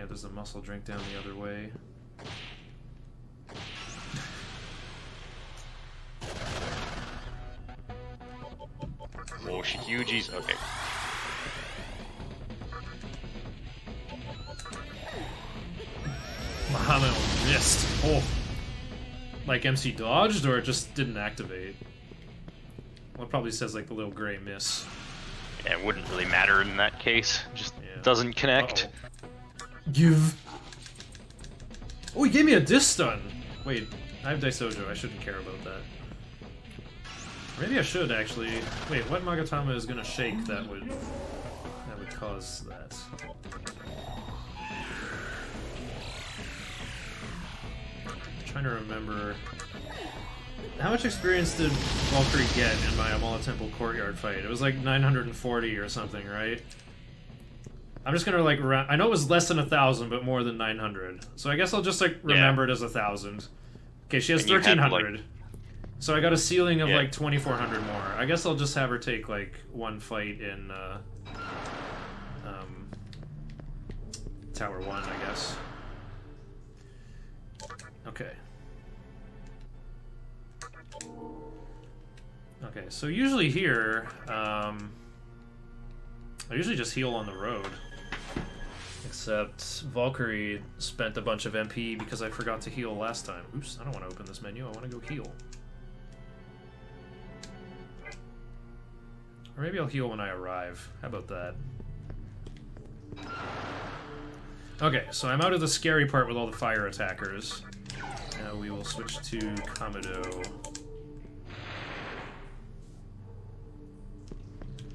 yeah, there's a muscle drink down the other way. Oh, Hugies. Okay. Mahano missed. Oh. Like MC dodged, or it just didn't activate? Well, it probably says like the little gray miss. Yeah, it wouldn't really matter in that case. Just doesn't connect. Give. Oh, he gave me a disc stun. Wait, I have Daisojo. I shouldn't care about that. Maybe I should actually. Wait, what Magatama is gonna shake that would cause that? I'm trying to remember. How much experience did Valkyrie get in my Amala Temple Courtyard fight? It was like 940 or something, right? I'm just gonna like I know it was less than 1,000, but more than 900. So I guess I'll just like remember it as 1,000. Okay, she has 1,300. Like... So I got a ceiling of like 2,400 more. I guess I'll just have her take like one fight in Tower 1, I guess. Okay. Okay, so usually here, I usually just heal on the road. Except Valkyrie spent a bunch of MP because I forgot to heal last time. Oops, I don't want to open this menu, I want to go heal. Or maybe I'll heal when I arrive. How about that? Okay, so I'm out of the scary part with all the fire attackers. Now we will switch to Kamado.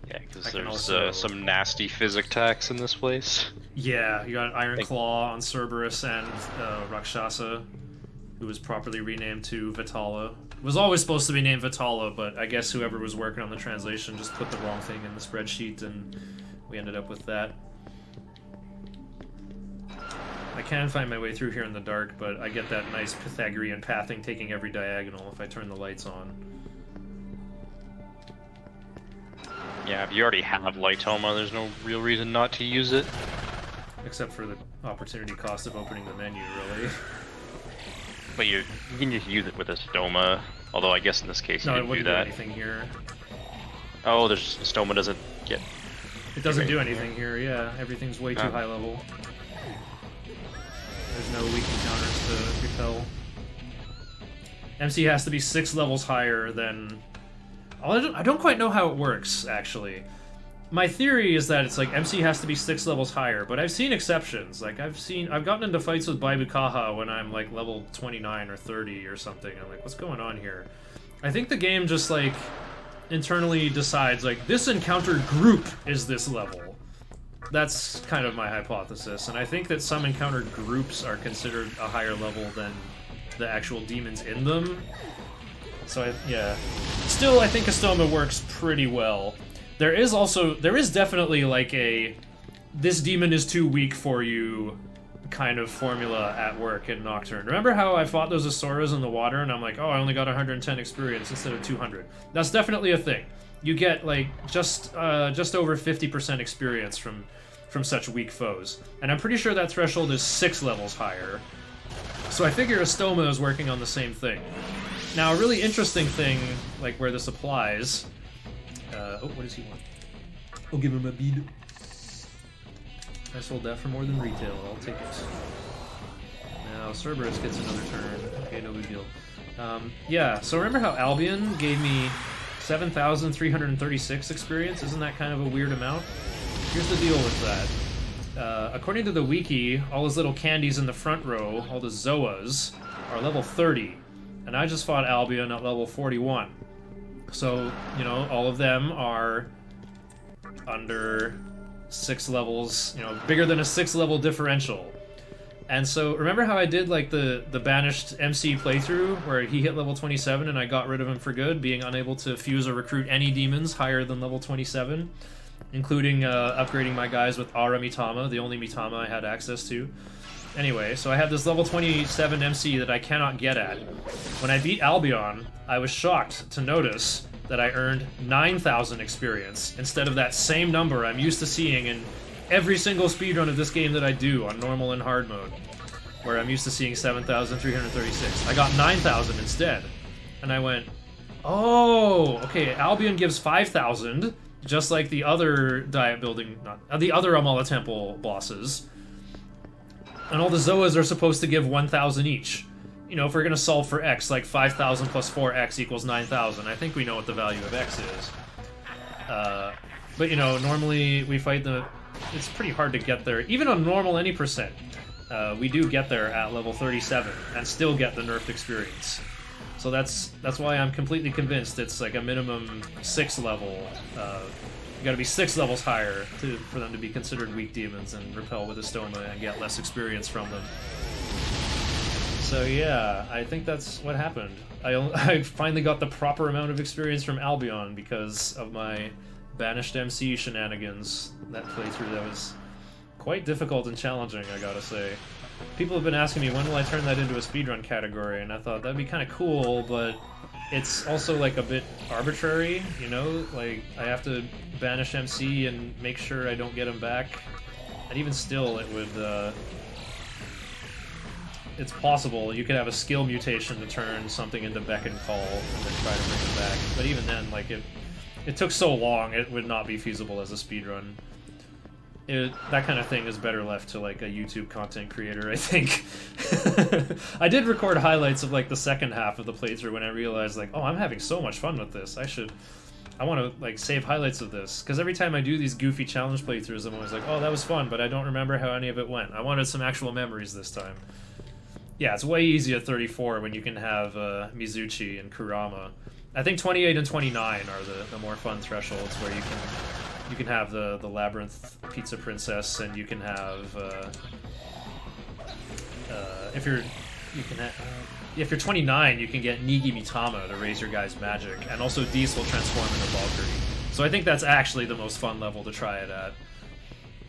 Yeah, because there's some nasty physic attacks in this place. Yeah, you got Iron Claw on Cerberus and Rakshasa, who was properly renamed to Vitala. It was always supposed to be named Vitala, but I guess whoever was working on the translation just put the wrong thing in the spreadsheet, and we ended up with that. I can find my way through here in the dark, but I get that nice Pythagorean pathing taking every diagonal if I turn the lights on. Yeah, if you already have Lightoma, there's no real reason not to use it. Except for the opportunity cost of opening the menu, really. But you can just use it with a Stoma, although I guess in this case you didn't do that. No, it wouldn't do anything here. Oh, Stoma doesn't get... It doesn't do anything here, yeah. Everything's way too high level. There's no weak encounters to repel. MC has to be 6 levels higher than... I don't quite know how it works, actually. My theory is that it's like MC has to be 6 levels higher, but I've seen exceptions. Like I've gotten into fights with Baibukaha when I'm like level 29 or 30 or something. I'm like, what's going on here? I think the game just like internally decides like this encounter group is this level. That's kind of my hypothesis, and I think that some encounter groups are considered a higher level than the actual demons in them. So yeah. Still, I think Astoma works pretty well. There is definitely like a this demon is too weak for you kind of formula at work in Nocturne. Remember how I fought those Asuras in the water and I'm like, oh, I only got 110 experience instead of 200. That's definitely a thing. You get like just over 50% experience from such weak foes. And I'm pretty sure that threshold is 6 levels higher. So I figure Astoma is working on the same thing. Now, a really interesting thing, like where this applies... oh, what does he want? I'll give him a bead. I sold that for more than retail. I'll take it. Now, Cerberus gets another turn. Okay, no big deal. Yeah, so remember how Albion gave me 7,336 experience? Isn't that kind of a weird amount? Here's the deal with that. According to the wiki, all those little candies in the front row, all the Zoas, are level 30. And I just fought Albion at level 41. So, you know, all of them are under 6 levels, you know, bigger than a 6-level differential. And so, remember how I did, like, the Banished MC playthrough, where he hit level 27 and I got rid of him for good, being unable to fuse or recruit any demons higher than level 27, including upgrading my guys with Ara Mitama, the only Mitama I had access to. Anyway, so I have this level 27 MC that I cannot get at. When I beat Albion, I was shocked to notice that I earned 9,000 experience instead of that same number I'm used to seeing in every single speedrun of this game that I do on normal and hard mode, where I'm used to seeing 7,336. I got 9,000 instead. And I went, oh, okay, Albion gives 5,000, just like the other diet building, the other Amala Temple bosses. And all the Zoas are supposed to give 1,000 each. You know, if we're going to solve for X, like 5,000 plus 4X equals 9,000. I think we know what the value of X is. But, you know, normally we fight it's pretty hard to get there. Even on normal any percent, we do get there at level 37 and still get the nerfed experience. So that's why I'm completely convinced it's like a minimum 6 level. You gotta be 6 levels higher for them to be considered weak demons and repel with a stoma and get less experience from them. So yeah, I think that's what happened. I finally got the proper amount of experience from Albion because of my banished MC shenanigans. That playthrough, that was quite difficult and challenging, I gotta say. People have been asking me, when will I turn that into a speedrun category, and I thought that'd be kind of cool, but it's also like a bit arbitrary, you know? Like, I have to banish MC and make sure I don't get him back. And even still, it would, it's possible. You could have a skill mutation to turn something into beck and call and then try to bring it back. But even then, like, it took so long, it would not be feasible as a speedrun. That kind of thing is better left to, like, a YouTube content creator, I think. I did record highlights of, like, the second half of the playthrough when I realized, like, oh, I'm having so much fun with this. I want to, like, save highlights of this. Because every time I do these goofy challenge playthroughs, I'm always like, oh, that was fun, but I don't remember how any of it went. I wanted some actual memories this time. Yeah, it's way easier at 34 when you can have Mizuchi and Kurama. I think 28 and 29 are the more fun thresholds where you can have the Labyrinth Pizza Princess, and you can have if you're 29, you can get Nigi Mitama to raise your guy's magic, and also Dees will transform into Valkyrie. So I think that's actually the most fun level to try it at.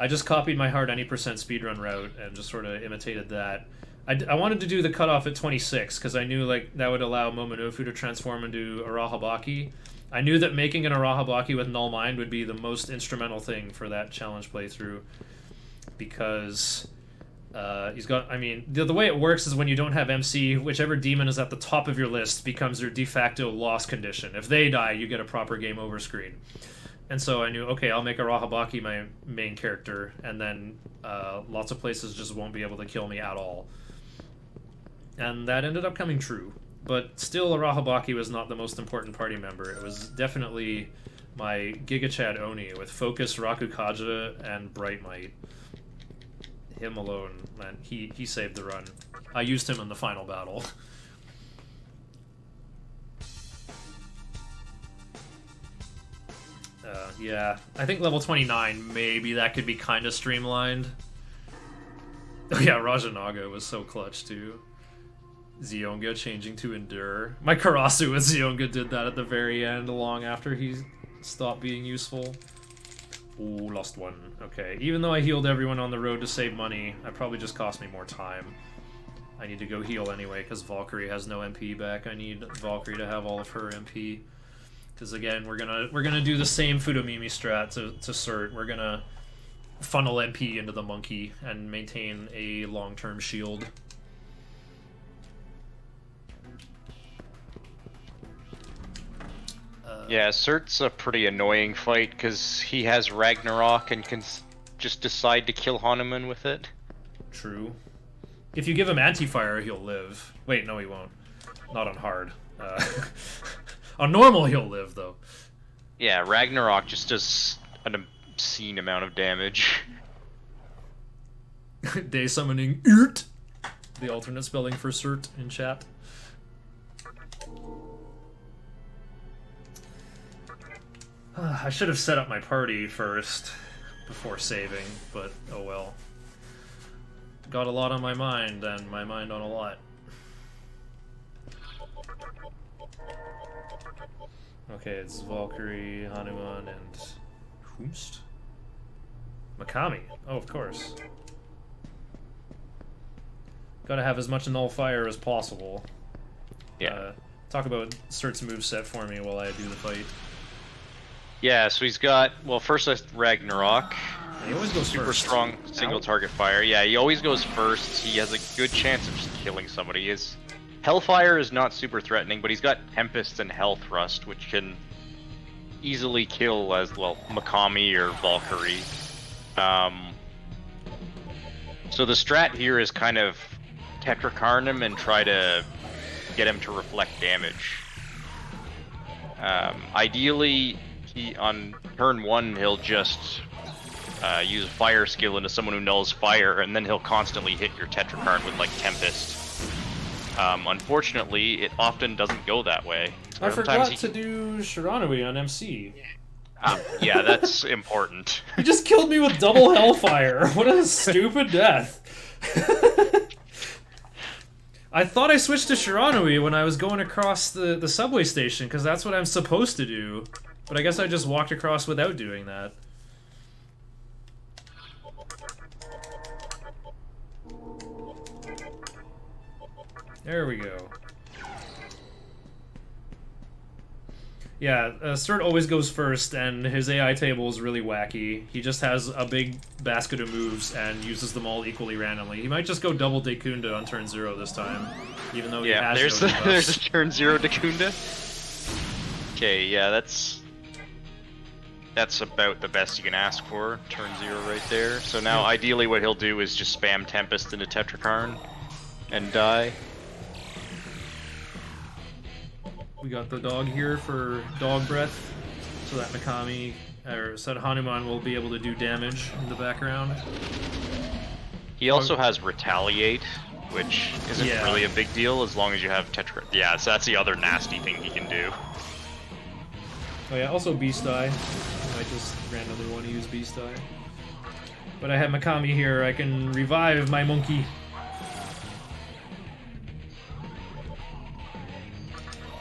I just copied my hard any percent speedrun route and just sort of imitated that. I wanted to do the cutoff at 26 because I knew like that would allow Momonofu to transform into Arahabaki. I knew that making an Arahabaki with Null Mind would be the most instrumental thing for that challenge playthrough, because he's got. I mean, the way it works is when you don't have MC, whichever demon is at the top of your list becomes your de facto loss condition. If they die, you get a proper game over screen. And so I knew, okay, I'll make Arahabaki my main character, and then lots of places just won't be able to kill me at all. And that ended up coming true. But still, Arahabaki was not the most important party member. It was definitely my Giga Chad Oni with Focus, Rakukaja, and Bright Might. Him alone, man, he saved the run. I used him in the final battle. Yeah, I think level 29, maybe that could be kind of streamlined. Oh yeah, Rajanaga was so clutch too. Zionga changing to Endure. My Karasu with Zionga did that at the very end, long after he stopped being useful. Ooh, lost one. Okay, even though I healed everyone on the road to save money, that probably just cost me more time. I need to go heal anyway, because Valkyrie has no MP back. I need Valkyrie to have all of her MP. Because again, we're gonna do the same Fudomimi strat to Cert. We're gonna funnel MP into the monkey and maintain a long-term shield. Yeah, Cert's a pretty annoying fight because he has Ragnarok and can just decide to kill Hanuman with it. True. If you give him anti-fire, he'll live. Wait, no he won't. Not on hard. On normal, he'll live, though. Yeah, Ragnarok just does an obscene amount of damage. Day summoning Urt, the alternate spelling for Cert in chat. I should have set up my party first before saving, but oh well. Got a lot on my mind, and my mind on a lot. Okay, it's Valkyrie, Hanuman, and whomst? Megami. Oh, of course. Gotta have as much null fire as possible. Yeah. Talk about Cert's moveset for me while I do the fight. Yeah, so he's got, well, first Ragnarok, He always goes Super first. strong single Ow. target fire. Yeah, he always goes first. He has a good chance of just killing somebody. His Hellfire is not super threatening, but he's got Tempest and Hell Thrust, which can easily kill as well Megami or Valkyrie. So the strat here is kind of Tetrakarn him and try to get him to reflect damage. Ideally, on turn 1 he'll just use a fire skill into someone who knows fire, and then he'll constantly hit your Tetrakarn with like Tempest. Unfortunately, it often doesn't go that way. I forgot to do Shiranui on MC. Yeah, that's important. He just killed me with double Hellfire. What a stupid death. I thought I switched to Shiranui when I was going across the subway station, because that's what I'm supposed to do. But I guess I just walked across without doing that. There we go. Yeah, Sturt always goes first, and his AI table is really wacky. He just has a big basket of moves and uses them all equally randomly. He might just go double Dekunda on turn 0 this time, even though he has no debuffs. There's a turn 0 Dekunda. Okay, yeah, that's about the best you can ask for. Turn 0 right there. So now, ideally, what he'll do is just spam Tempest into Tetrakarn and die. We got the dog here for dog breath, so that Mikami, or so that Hanuman will be able to do damage in the background. He also has Retaliate, which isn't really a big deal as long as you have Tetrakarn. Yeah, so that's the other nasty thing he can do. Oh yeah, also Beast Eye. I just randomly want to use Beast Eye. But I have Mikami here, I can revive my monkey.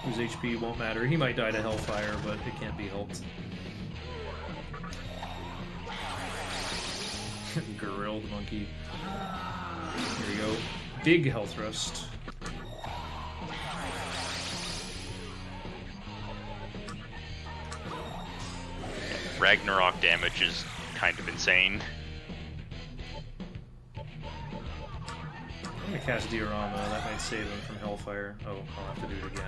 Whose HP won't matter. He might die to Hellfire, but it can't be helped. Grilled monkey. Here we go. Big Hell Thrust. Ragnarok damage is kind of insane. I'm gonna cast Diorama, that might save him from Hellfire. Oh, I'll have to do it again.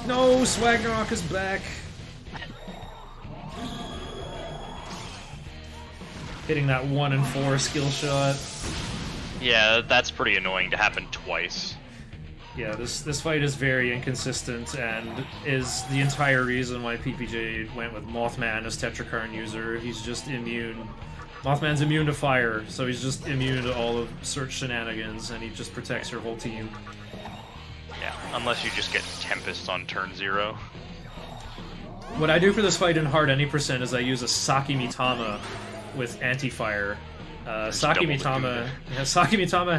No, Swagnarok is back! Hitting that 1 in 4 skill shot. Yeah, that's pretty annoying to happen twice. Yeah, this fight is very inconsistent and is the entire reason why PPJ went with Mothman as Tetrakarn user. He's just immune. Mothman's immune to fire, so he's just immune to all of Search shenanigans, and he just protects your whole team. Yeah, unless you just get Tempest on turn 0. What I do for this fight in hard any percent is I use a Saki Mitama with anti-fire. Saki Mitama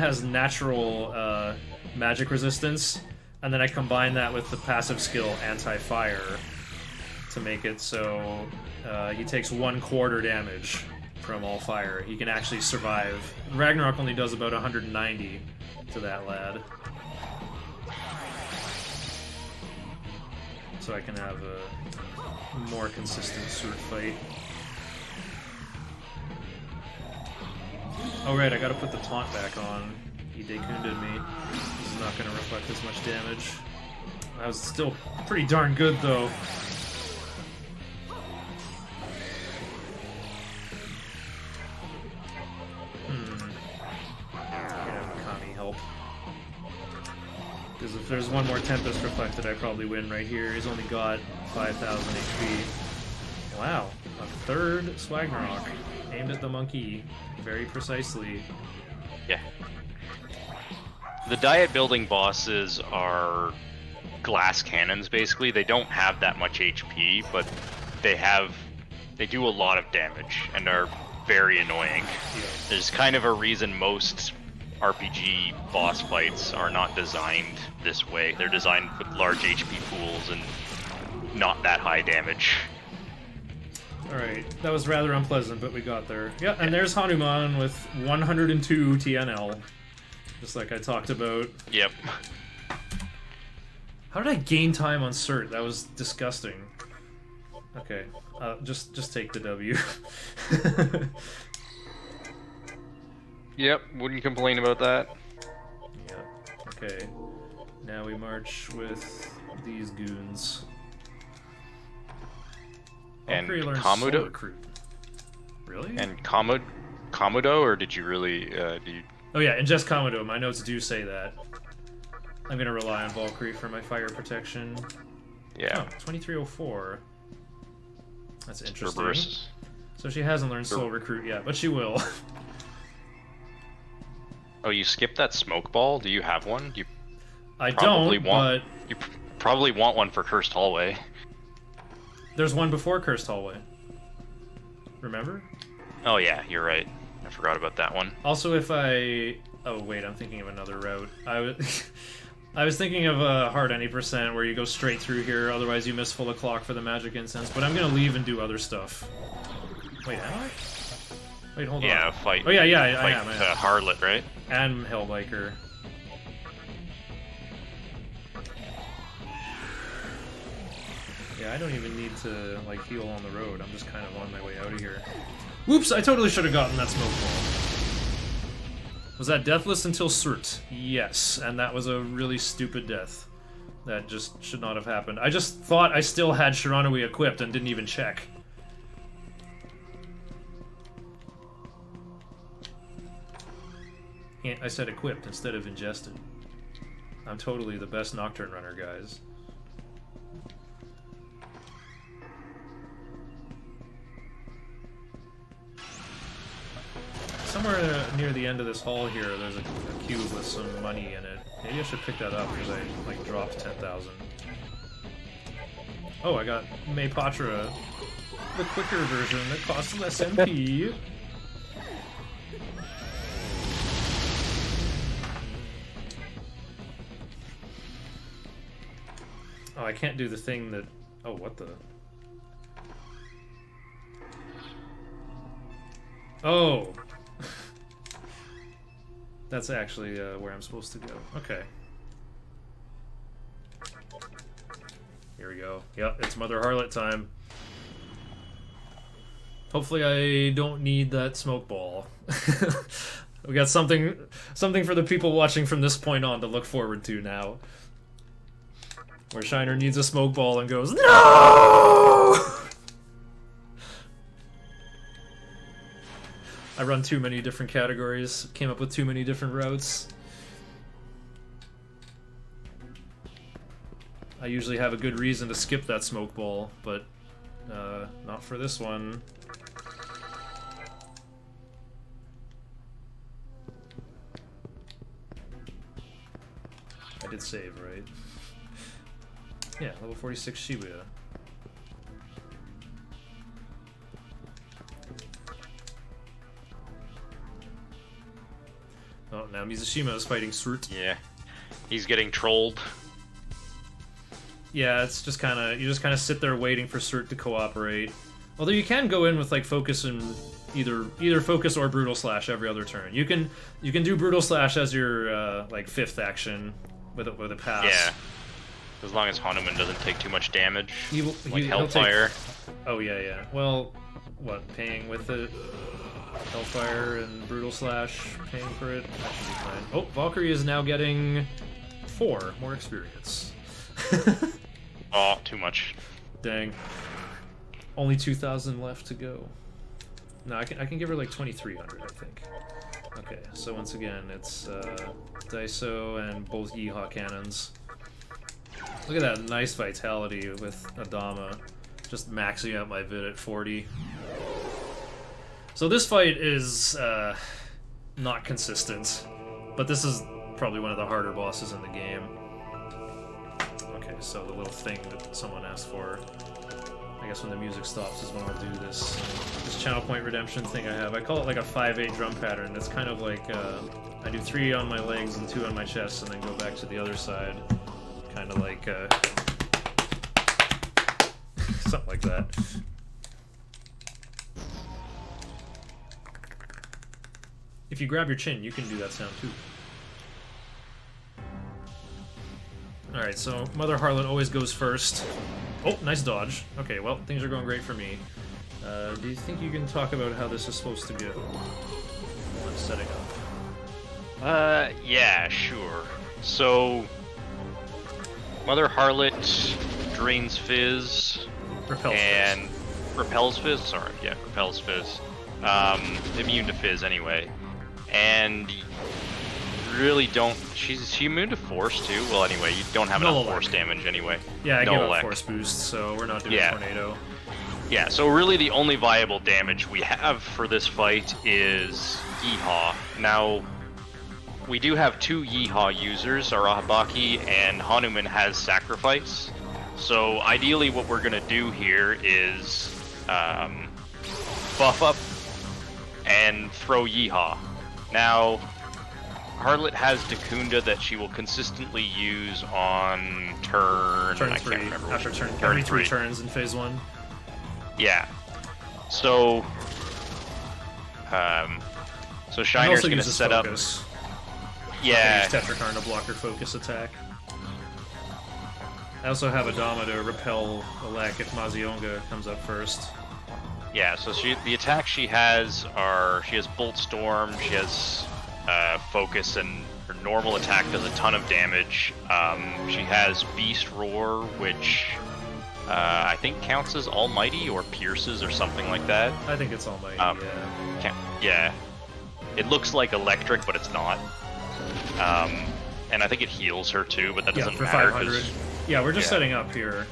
has natural magic resistance, and then I combine that with the passive skill anti-fire to make it so he takes 1/4 damage from all fire. He can actually survive. Ragnarok only does about 190 to that lad. So I can have a more consistent sword fight. Oh right, I gotta put the taunt back on. He Dekunda'd me. This is not gonna reflect as much damage. That was still pretty darn good though. Because if there's one more Tempest reflected, I probably win right here. He's only got 5,000 HP. Wow, a third Swagnarok. Aimed at the monkey very precisely. Yeah. The diet building bosses are glass cannons, basically. They don't have that much HP, but they do a lot of damage and are very annoying. Yeah. There's kind of a reason most RPG boss fights are not designed this way. They're designed with large HP pools and not that high damage. Alright, that was rather unpleasant, but we got there. Yeah, and there's Hanuman with 102 TNL. Just like I talked about. Yep. How did I gain time on Cert? That was disgusting. Okay, just take the W. Yep, wouldn't complain about that. Yeah. Okay. Now we march with these goons. And Valkyrie learns Komodo? Soul Recruit. Really? And Komodo, or did you really, do you... Oh yeah, and just Komodo. My notes do say that. I'm gonna rely on Valkyrie for my fire protection. Yeah. Oh, 2304. That's interesting. Reverse. So she hasn't learned Soul Recruit yet, but she will. Oh, you skipped that smoke ball? Do you have one? You I probably don't, want, but... You probably want one for Cursed Hallway. There's one before Cursed Hallway. Remember? Oh yeah, you're right. I forgot about that one. Also, if I... Oh wait, I'm thinking of another route. I was thinking of a hard any percent where you go straight through here, otherwise you miss full o'clock for the magic incense, but I'm gonna leave and do other stuff. Wait, am I? Wait, hold on. Yeah, fight. Oh yeah, I fight am. Harlot, right? And Hellbiker. Yeah, I don't even need to, like, heal on the road. I'm just kind of on my way out of here. Whoops, I totally should have gotten that smoke ball. Was that deathless until Cert? Yes, and that was a really stupid death. That just should not have happened. I just thought I still had Shiranui equipped and didn't even check. I said equipped instead of ingested. I'm totally the best Nocturne runner, guys. Somewhere near the end of this hall here, there's a cube with some money in it. Maybe I should pick that up because I, like, dropped 10,000. Oh, I got Maypatra, the quicker version that costs less MP. Oh, I can't do the thing that... Oh, what the... Oh! That's actually where I'm supposed to go. Okay. Here we go. Yep, it's Mother Harlot time. Hopefully I don't need that smoke ball. We got something for the people watching from this point on to look forward to now. Where Shiner needs a smoke ball and goes, NO! I run too many different categories, came up with too many different routes. I usually have a good reason to skip that smoke ball, but not for this one. I did save, right? Yeah, level 46 Shibuya. Oh, now Mizusima is fighting Surt. Yeah. He's getting trolled. Yeah, it's just kind of... You just kind of sit there waiting for Surt to cooperate. Although you can go in with, like, focus and... Either focus or Brutal Slash every other turn. You can do Brutal Slash as your, like, 5th action with a pass. Yeah. As long as Hanuman doesn't take too much damage. Like he'll Hellfire. Take... Oh, yeah. Well, what, paying with it? Hellfire and Brutal Slash, paying for it? That should be fine. Oh, Valkyrie is now getting 4 more experience. Oh, too much. Dang. Only 2,000 left to go. No, I can give her like 2,300, I think. Okay, so once again, it's Daiso and both Yeehaw cannons. Look at that nice vitality with Adama. Just maxing out my vid at 40. So this fight is not consistent, but this is probably one of the harder bosses in the game. Okay, so the little thing that someone asked for, I guess when the music stops is when I'll do this channel point redemption thing I have. I call it like a 5/8 drum pattern. It's kind of like I do 3 on my legs and 2 on my chest and then go back to the other side. Kind of like something like that. If you grab your chin, you can do that sound too. Alright, so Mother Harlot always goes first. Oh, nice dodge. Okay, well, things are going great for me. Do you think you can talk about how this is supposed to go? I'm setting up. Yeah, sure. So, Mother Harlot drains Fizz Repels and repels Fizz. Sorry, yeah, repels Fizz. Immune to Fizz anyway, and really don't. She's immune to Force too. Well, anyway, you don't have enough Force damage anyway. Yeah, I no give elect. up Force boost, so we're not doing Tornado. Yeah, so really the only viable damage we have for this fight is Yeehaw. Now, we do have 2 Yeehaw users, Arahabaki and Hanuman has Sacrifice. So ideally what we're going to do here is buff up and throw Yeehaw. Now, Harlot has Dakunda that she will consistently use on turn 3. Can't remember After turn every 3 turns in phase 1. Yeah. So Shiner's gonna set focus. Yeah. Use Tetrakarn to block her focus attack. I also have Adama to repel Elec if Mazionga comes up first. Yeah, so the attacks she has Bolt Storm, she has Focus, and her normal attack does a ton of damage. She has Beast Roar, which I think counts as Almighty or Pierces or something like that. I think it's Almighty, yeah. It looks like electric, but it's not. And I think it heals her too, but that doesn't for matter. 500. Yeah, we're just setting up here.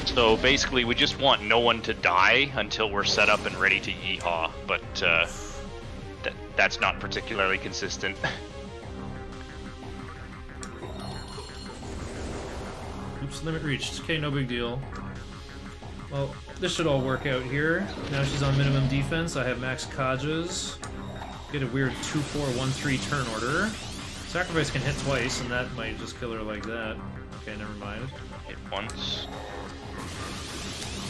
So basically, we just want no one to die until we're set up and ready to yeehaw, but that's not particularly consistent. Oops, limit reached. Okay, no big deal. Well, this should all work out here. Now she's on minimum defense. I have max Kajas. Get a weird 2-4-1-3 turn order. Sacrifice can hit twice, and that might just kill her like that. Okay, never mind. Hit once.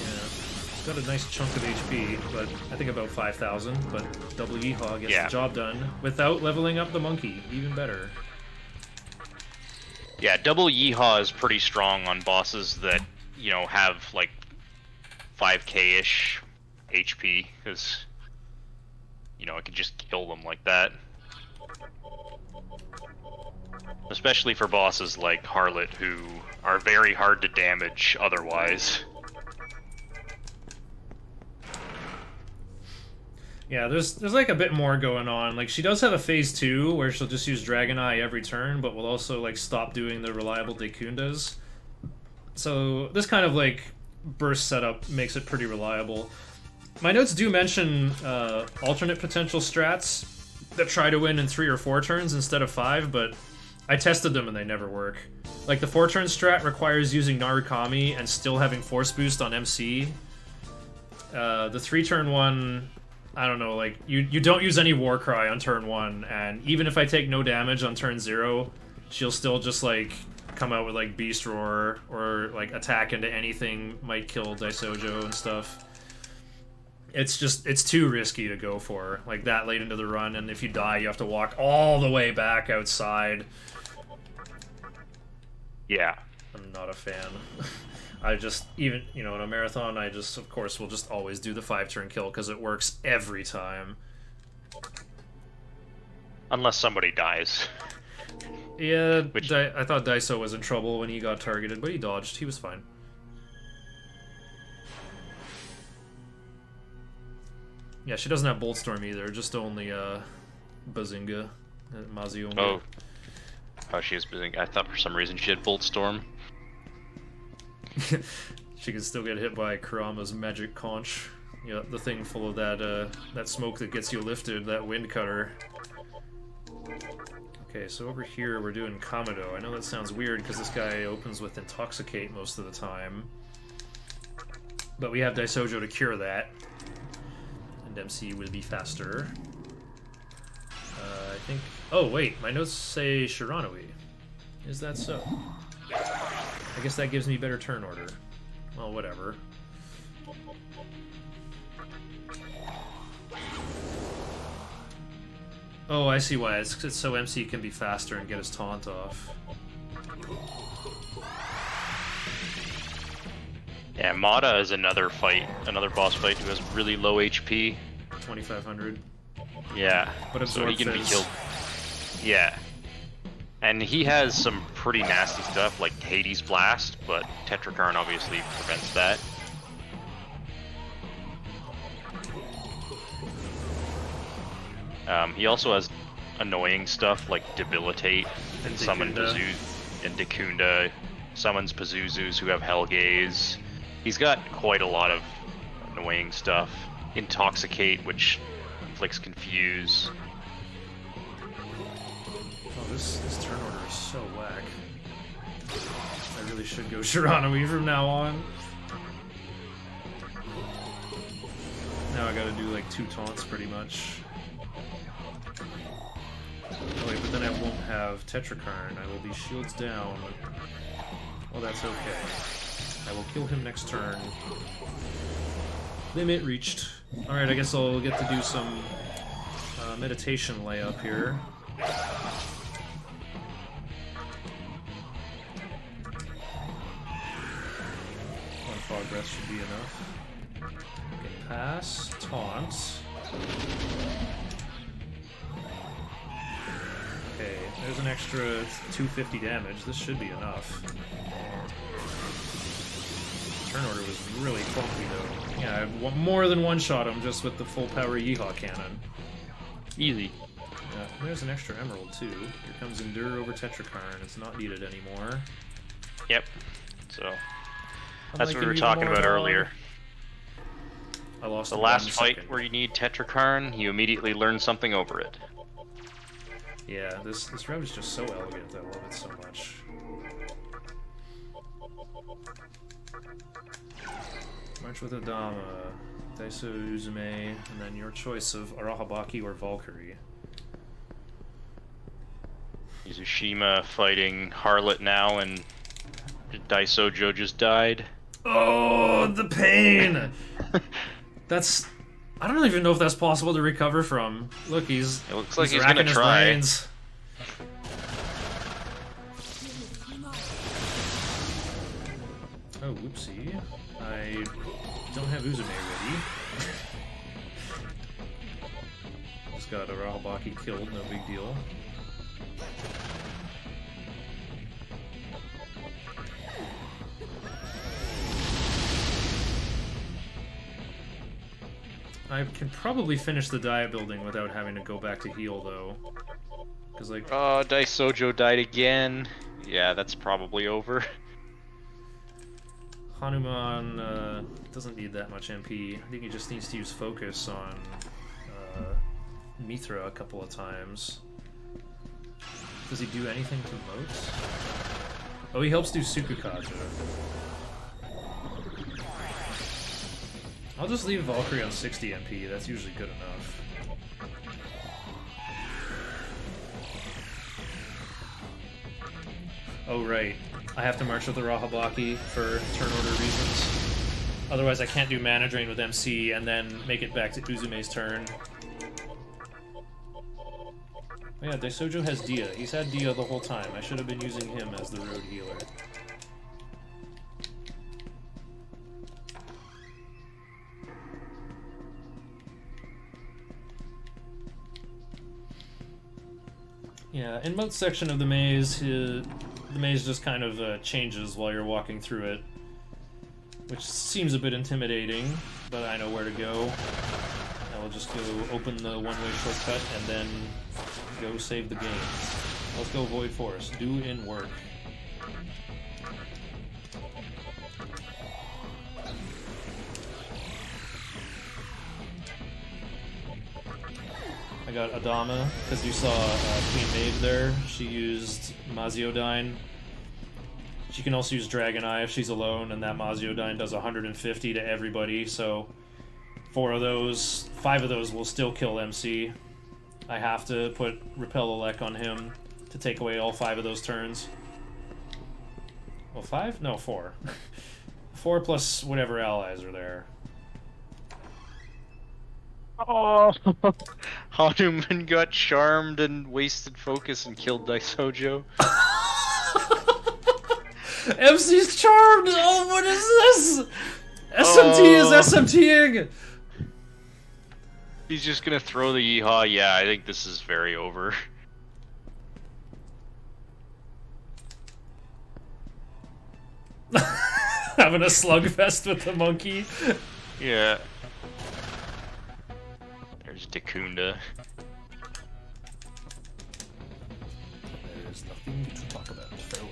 Yeah. It's got a nice chunk of HP, but I think about 5,000. But double Yeehaw gets the job done without leveling up the monkey. Even better. Yeah, double Yeehaw is pretty strong on bosses that, you know, have like 5k-ish HP, because, you know, it can just kill them like that. Especially for bosses like Harlot, who are very hard to damage otherwise. Yeah, there's like a bit more going on. Like, she does have a phase 2 where she'll just use Dragon Eye every turn, but will also like stop doing the reliable Dekundas. So this kind of like burst setup makes it pretty reliable. My notes do mention alternate potential strats that try to win in 3 or 4 turns instead of 5, but I tested them and they never work. Like, the 4-turn strat requires using Narukami and still having Force Boost on MC. The 3-turn one, I don't know, like, you don't use any Warcry on turn 1, and even if I take no damage on turn 0, she'll still just, like, come out with, like, Beast Roar, or, like, attack into anything, might kill Daisojo and stuff. It's just, it's too risky to go for, like, that late into the run, and if you die, you have to walk all the way back outside. Yeah. I'm not a fan. I just, even, you know, in a marathon, I just, of course, will just always do the 5-turn kill, because it works every time. Unless somebody dies. Yeah, I thought Daiso was in trouble when he got targeted, but he dodged. He was fine. Yeah, she doesn't have Bolt Storm either, just only Bazinga, Mazionga. Oh, she is Bazinga. I thought for some reason she had Bolt Storm. She can still get hit by Kurama's magic conch. Yeah, the thing full of that smoke that gets you lifted, that wind cutter. Okay, so over here we're doing Kamado. I know that sounds weird because this guy opens with Intoxicate most of the time. But we have Daisojo to cure that. And MC will be faster. I think... Oh, wait, my notes say Shiranui. Is that so? I guess that gives me better turn order. Well, whatever. Oh, I see why. It's so MC can be faster and get his taunt off. Yeah, Mata is another boss fight who has really low HP. 2500. Yeah, But so he can be Absorb killed. Yeah. And he has some pretty nasty stuff like Hades Blast, but Tetrakarn obviously prevents that. He also has annoying stuff like Debilitate and summon Pazuzu and Dakunda, summons Pazuzus who have Hellgaze. He's got quite a lot of annoying stuff. Intoxicate, which inflicts Confuse. Oh, this turn order is so whack. I really should go Shiranui from now on. Now I gotta do like 2 taunts pretty much. Oh wait, but then I won't have Tetrakarn. I will be shields down. Well, that's okay. I will kill him next turn. Limit reached. Alright, I guess I'll get to do some meditation layup here. One fog breath should be enough. Okay, pass, taunt. Okay, there's an extra 250 damage. This should be enough. Turn order was really clunky though. Yeah, I more than one-shot him just with the full power Yeehaw cannon. Easy. Yeah, there's an extra emerald too. Here comes Endure over Tetrakarn. It's not needed anymore. Yep. So that's what we were talking about earlier. I lost the last fight where you need Tetrakarn, you immediately learn something over it. Yeah, this route is just so elegant. I love it so much. March with Adama, Daiso Uzume, and then your choice of Arahabaki or Valkyrie. Mizushima fighting Harlot now, and Daisojo just died. Oh, the pain! That's... I don't even know if that's possible to recover from. Look, it looks like he's gonna try. Brains. Oh, whoopsie. I don't have Uzume ready. Just got a Rahabaki killed, no big deal. I can probably finish the diet building without having to go back to heal, though. Cause like... Oh, Daisojo died again. Yeah, that's probably over. Hanuman doesn't need that much MP. I think he just needs to use focus on Mithra a couple of times. Does he do anything to Moat? Oh, he helps do Sukukaja. I'll just leave Valkyrie on 60 MP, that's usually good enough. Oh right, I have to march with the Rahabaki for turn order reasons. Otherwise I can't do mana drain with MC and then make it back to Uzume's turn. Oh yeah, Daisojo has Dia. He's had Dia the whole time. I should have been using him as the road healer. Yeah, in Moat's section of the maze just kind of changes while you're walking through it, which seems a bit intimidating, but I know where to go. I will just go open the one-way shortcut and then go save the game. Let's go Void Forest. Do in work. I got Adama, because you saw Queen Mage there. She used Maziodyne. She can also use Dragon Eye if she's alone, and that Maziodyne does 150 to everybody, so 5 of those will still kill MC. I have to put Repel Elec on him to take away all 5 of those turns. Well, 5? No, 4. 4 plus whatever allies are there. Oh, Hanuman got charmed and wasted focus and killed Daisojo. MC's charmed! Oh, what is this? SMT is SMTing! He's just gonna throw the yeehaw. Yeah, I think this is very over. Having a slugfest with the monkey. Yeah. There's Dakunda. There's nothing to talk about. Farewell.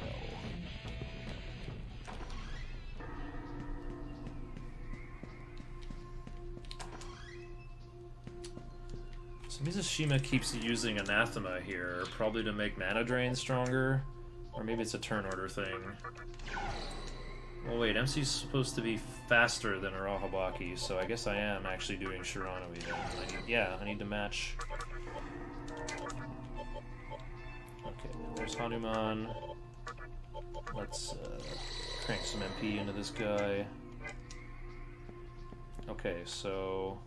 So Mizusima keeps using Anathema here, probably to make mana drain stronger. Or maybe it's a turn order thing. Well, wait, MC's supposed to be faster than Arahabaki, so I guess I am actually doing Shiranui then. I need to match. Okay, there's Hanuman. Let's crank some MP into this guy. Okay, so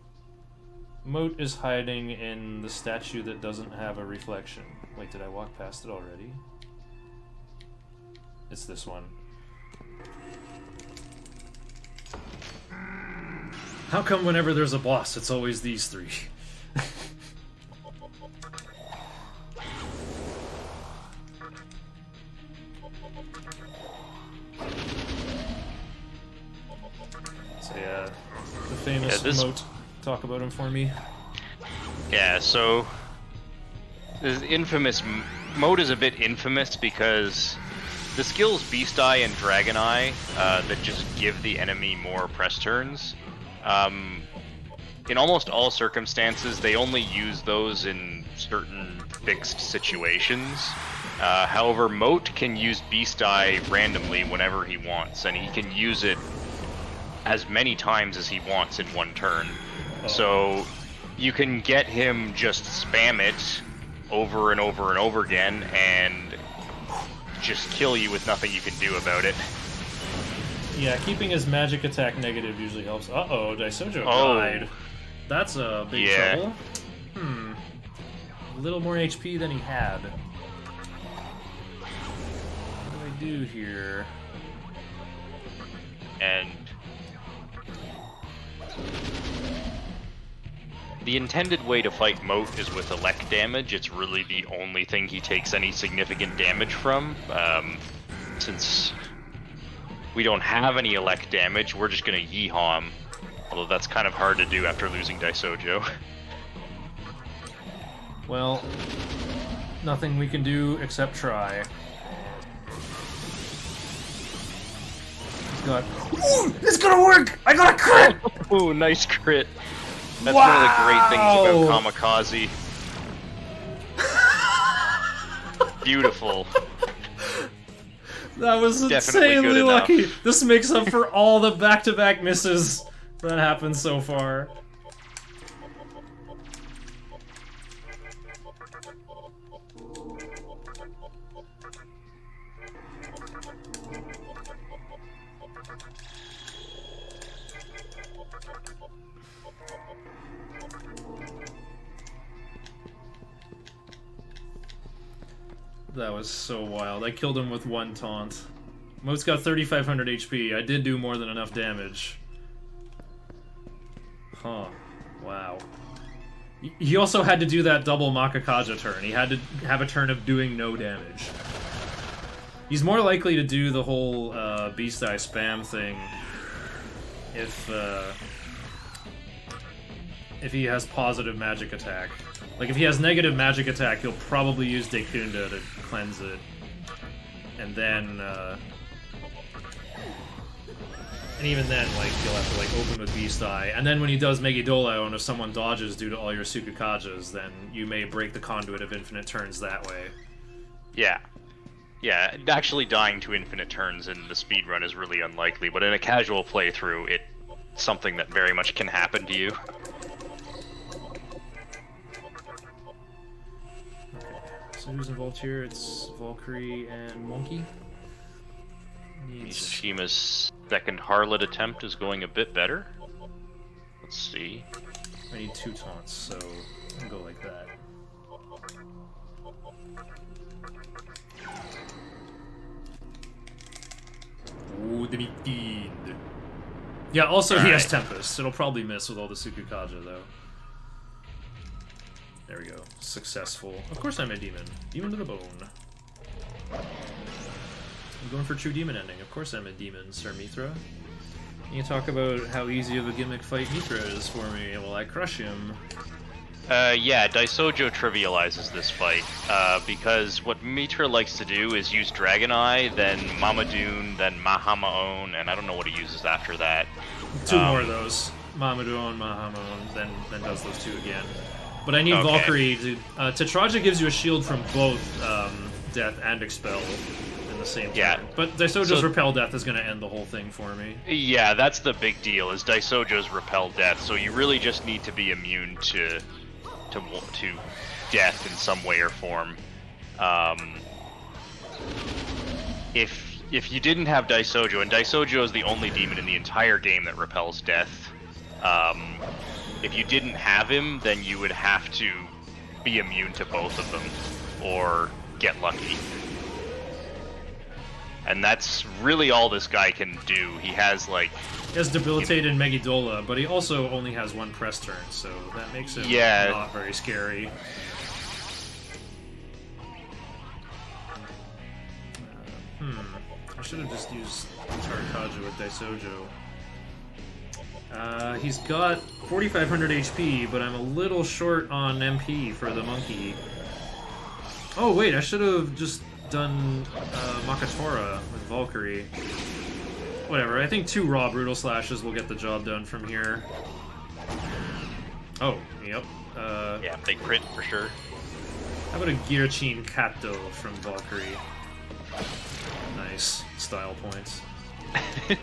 Moat is hiding in the statue that doesn't have a reflection. Wait, did I walk past it already? It's this one. How come whenever there's a boss, it's always these three? So yeah, the famous Moat. Talk about him for me. Yeah, so this infamous Moat is a bit infamous because the skills Beast Eye and Dragon Eye that just give the enemy more press turns. In almost all circumstances, they only use those in certain fixed situations. However, Moat can use Beast Eye randomly whenever he wants, and he can use it as many times as he wants in one turn. Oh. So you can get him just spam it over and over and over again, and just kill you with nothing you can do about it. Yeah, keeping his magic attack negative usually helps. Uh-oh, Daisojo died. That's a big trouble. A little more HP than he had. What do I do here? And the intended way to fight Moat is with elect damage. It's really the only thing he takes any significant damage from. Since we don't have any elect damage, we're just gonna yeehaw him. Although that's kind of hard to do after losing Daisojo. Well, nothing we can do except try. God. Ooh, it's gonna work! I got a crit! Ooh, nice crit. That's one of the great things about Kamikaze. Beautiful. That was insanely lucky. This makes up for all the back-to-back misses that happened so far. That was so wild. I killed him with one taunt. Moat's got 3,500 HP. I did do more than enough damage. Huh. Wow. He also had to do that double Makakaja turn. He had to have a turn of doing no damage. He's more likely to do the whole Beast Eye spam thing if he has positive magic attack. Like, if he has negative magic attack, he'll probably use Dekunda to cleanse it. And then, and even then, like, you'll have to, like, open with Beast Eye. And then when he does Megidolo, and if someone dodges due to all your Sukukajas, then you may break the conduit of infinite turns that way. Yeah. Yeah, actually dying to infinite turns in the speedrun is really unlikely, but in a casual playthrough, it's something that very much can happen to you. So who's involved here? It's Valkyrie and Monkey. Mizushima's second Harlot attempt is going a bit better. Let's see. I need 2 taunts, so I'll go like that. Demi-Fiend. Yeah, also he has Tempest. It'll probably miss with all the Sukukaja, though. There we go. Successful. Of course I'm a demon. Demon to the bone. I'm going for true demon ending. Of course I'm a demon, Sir Mithra. You talk about how easy of a gimmick fight Mithra is for me while I crush him. Yeah, Daisojo trivializes this fight, because what Mitra likes to do is use Dragon Eye, then Mamadoon, then Mahamaon, and I don't know what he uses after that. Two more of those. Mamadoon, Mahamaon, then does those two again. But I need Valkyrie to... Tetraja gives you a shield from both Death and Expel in the same turn. But Daisojo's Repel Death is going to end the whole thing for me. Yeah, that's the big deal, is Daisojo's Repel Death, so you really just need to be immune to death in some way or form. If you didn't have Daisojo, and Daisojo is the only demon in the entire game that repels death, if you didn't have him, then you would have to be immune to both of them, or get lucky. And that's really all this guy can do. He has, like... He has Debilitate and Megidola, but he also only has one press turn, so that makes it not very scary. I should have just used Tarakaja with Daisojo. He's got 4,500 HP, but I'm a little short on MP for the monkey. Oh wait, I should have just done Makatora with Valkyrie. Whatever, I think 2 raw Brutal Slashes will get the job done from here. Oh, yep. Yeah, big crit for sure. How about a Girchin Kato from Valkyrie? Nice. Style points. No,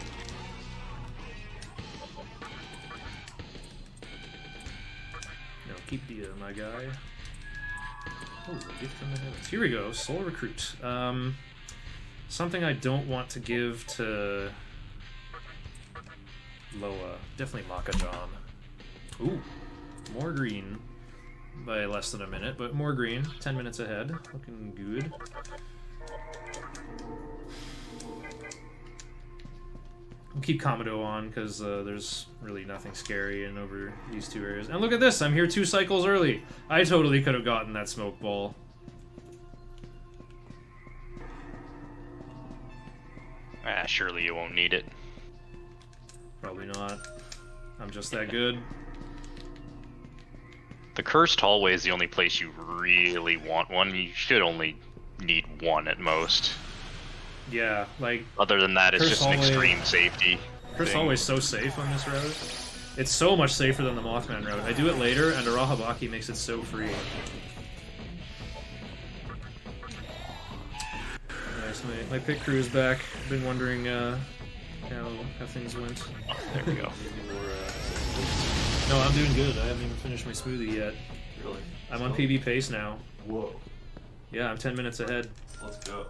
keep the my guy. Oh, a gift from the heavens. Here we go, Soul Recruit. Something I don't want to give to Loa. Definitely Makajan. Ooh, more green by less than a minute, but more green. 10 minutes ahead. Looking good. We'll keep Kamado on, because there's really nothing scary in over these 2 areas. And look at this! I'm here 2 cycles early! I totally could have gotten that smoke ball. Surely you won't need it. Probably not. I'm just that good. The Cursed Hallway is the only place you really want one. You should only need 1 at most. Yeah, like... Other than that, it's just an extreme safety. Cursed Hallway is so safe on this route. It's so much safer than the Mothman route. I do it later, and Arahabaki makes it so free. Nice, my pit crew is back. I've been wondering how things went. Oh, there we go. No, I'm doing good. I haven't even finished my smoothie yet. Really? I'm on PB pace now. Whoa. Yeah, I'm 10 minutes ahead. Let's go.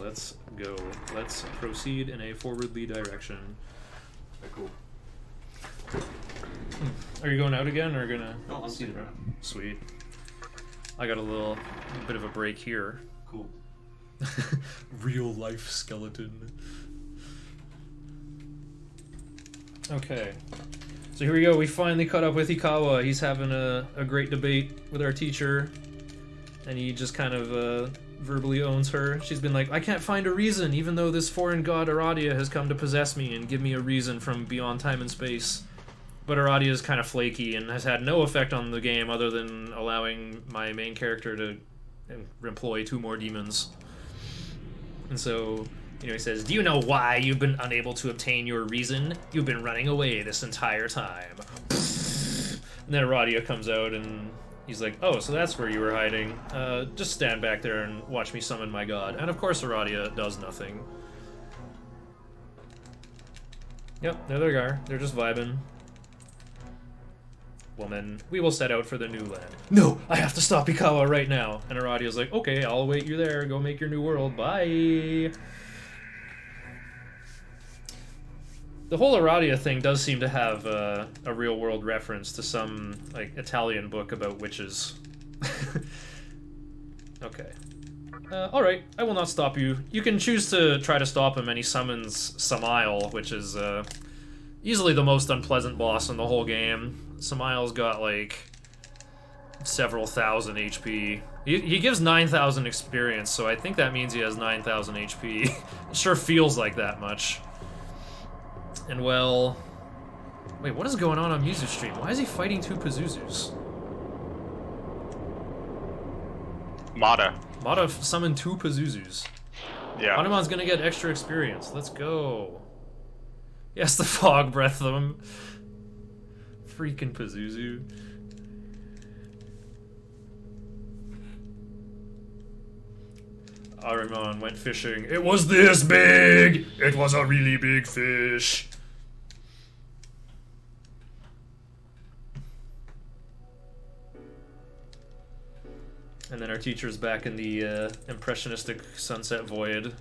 Let's go. Let's proceed in a forwardly direction. Okay, cool. Are you going out again, or gonna? No, I'm see staying around. Sweet. I got a bit of a break here. Cool. Real life skeleton. Okay. So here we go. We finally caught up with Ikawa. He's having a great debate with our teacher, and he just kind of verbally owns her. She's been like, I can't find a reason, even though this foreign god Aradia has come to possess me and give me a reason from beyond time and space. But Aradia is kind of flaky and has had no effect on the game other than allowing my main character to employ 2 more demons. And so, he says, do you know why you've been unable to obtain your reason? You've been running away this entire time. And then Aradia comes out and he's like, oh, so that's where you were hiding. Just stand back there and watch me summon my god. And of course Aradia does nothing. Yep, there they are. They're just vibing. Woman, we will set out for the new land. No, I have to stop Ikawa right now. And Aradia's like, okay, I'll wait you there. Go make your new world. Bye. The whole Aradia thing does seem to have a real-world reference to some Italian book about witches. Okay. Alright, I will not stop you. You can choose to try to stop him, and he summons Samael, which is easily the most unpleasant boss in the whole game. Samael's got like several thousand HP. He gives 9,000 experience, so I think that means he has 9,000 HP. It sure feels like that much. And well... Wait, what is going on Mizu's stream? Why is he fighting two Pazuzus? Mata. Mata summoned two Pazuzus. Yeah. Hanuman's gonna get extra experience. Let's go. Yes, the fog breath them. Freaking Pazuzu. Ahriman went fishing. It was this big! It was a really big fish. And then our teacher's back in the impressionistic Sunset Void,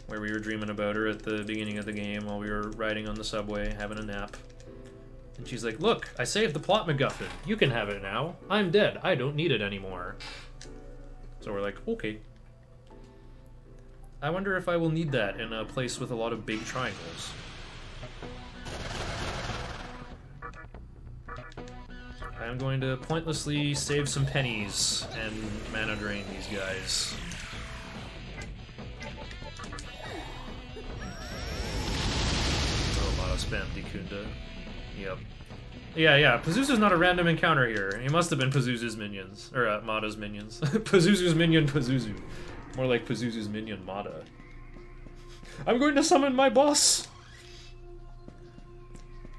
where we were dreaming about her at the beginning of the game while we were riding on the subway, having a nap. And she's like, look, I saved the plot MacGuffin. You can have it now. I'm dead. I don't need it anymore. So we're like, okay. I wonder if I will need that in a place with a lot of big triangles. I'm going to pointlessly save some pennies and mana drain these guys. Oh, a lot of spam, Dikunda. Yep. Yeah, Pazuzu's not a random encounter here. He must have been Pazuzu's minions. Or, Mata's minions. Pazuzu's minion, Pazuzu. More like Pazuzu's minion, Mata. I'm going to summon my boss!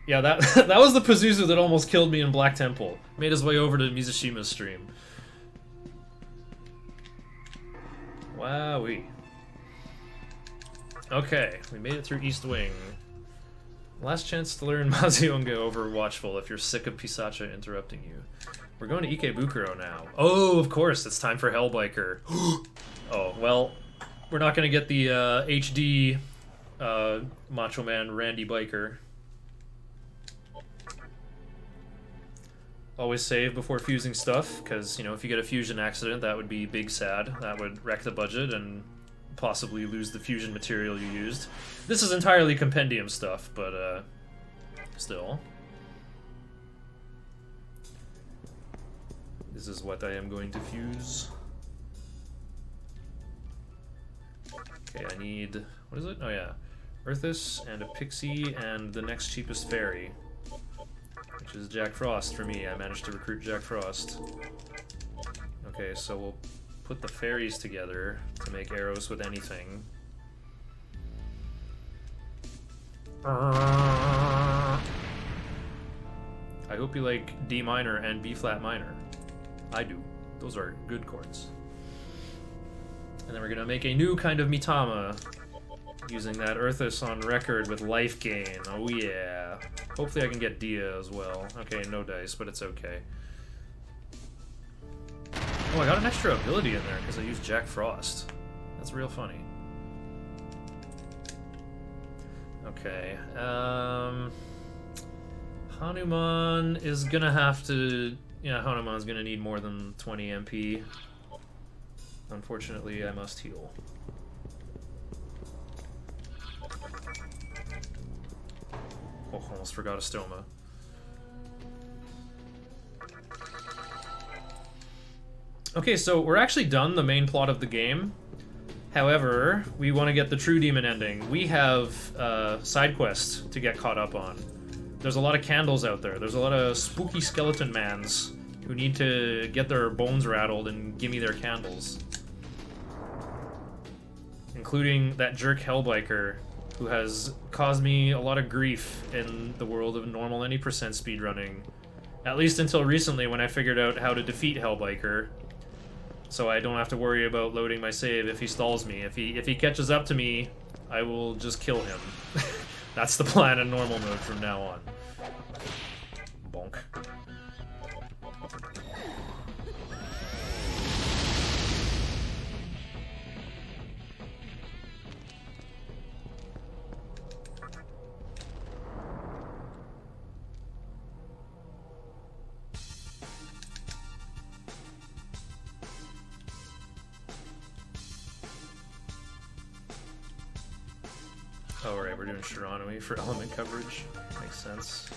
Yeah, that that was the Pazuzu that almost killed me in Black Temple. Made his way over to Mizushima's stream. Wowee. Okay, we made it through East Wing. Last chance to learn Mazionga over Watchful if you're sick of Pisacha interrupting you. We're going to Ikebukuro now. Oh, of course, it's time for Hellbiker. Oh, well, we're not going to get the HD Macho Man Randy Biker. Always save before fusing stuff, because, you know, if you get a fusion accident, that would be big sad. That would wreck the budget and possibly lose the fusion material you used. This is entirely compendium stuff, but, still. This is what I am going to fuse. Okay, I need... what is it? Oh, yeah. Earthus and a Pixie and the next cheapest fairy. Which is Jack Frost for me. I managed to recruit Jack Frost. Okay, so we'll put the fairies together to make arrows with anything. I hope you like D minor and B flat minor. I do. Those are good chords. And then we're gonna make a new kind of Mitama, using that Earthus on record with life gain. Oh yeah. Hopefully I can get Dia as well. Okay, no dice, but it's okay. Oh, I got an extra ability in there because I used Jack Frost. That's real funny. Okay, Hanuman is gonna have to... yeah, Hanuman's gonna need more than 20 MP. Unfortunately, I must heal. Oh, almost forgot a stoma. Okay, so we're actually done the main plot of the game. However, we want to get the true demon ending. We have side quests to get caught up on. There's a lot of candles out there. There's a lot of spooky skeleton mans who need to get their bones rattled and give me their candles. Including that jerk Hellbiker, who has caused me a lot of grief in the world of normal any percent speedrunning. At least until recently when I figured out how to defeat Hellbiker. So I don't have to worry about loading my save if he stalls me. If he catches up to me, I will just kill him. That's the plan in normal mode from now on. Bonk. Oh, right, we're doing Shiranui for element coverage. Makes sense.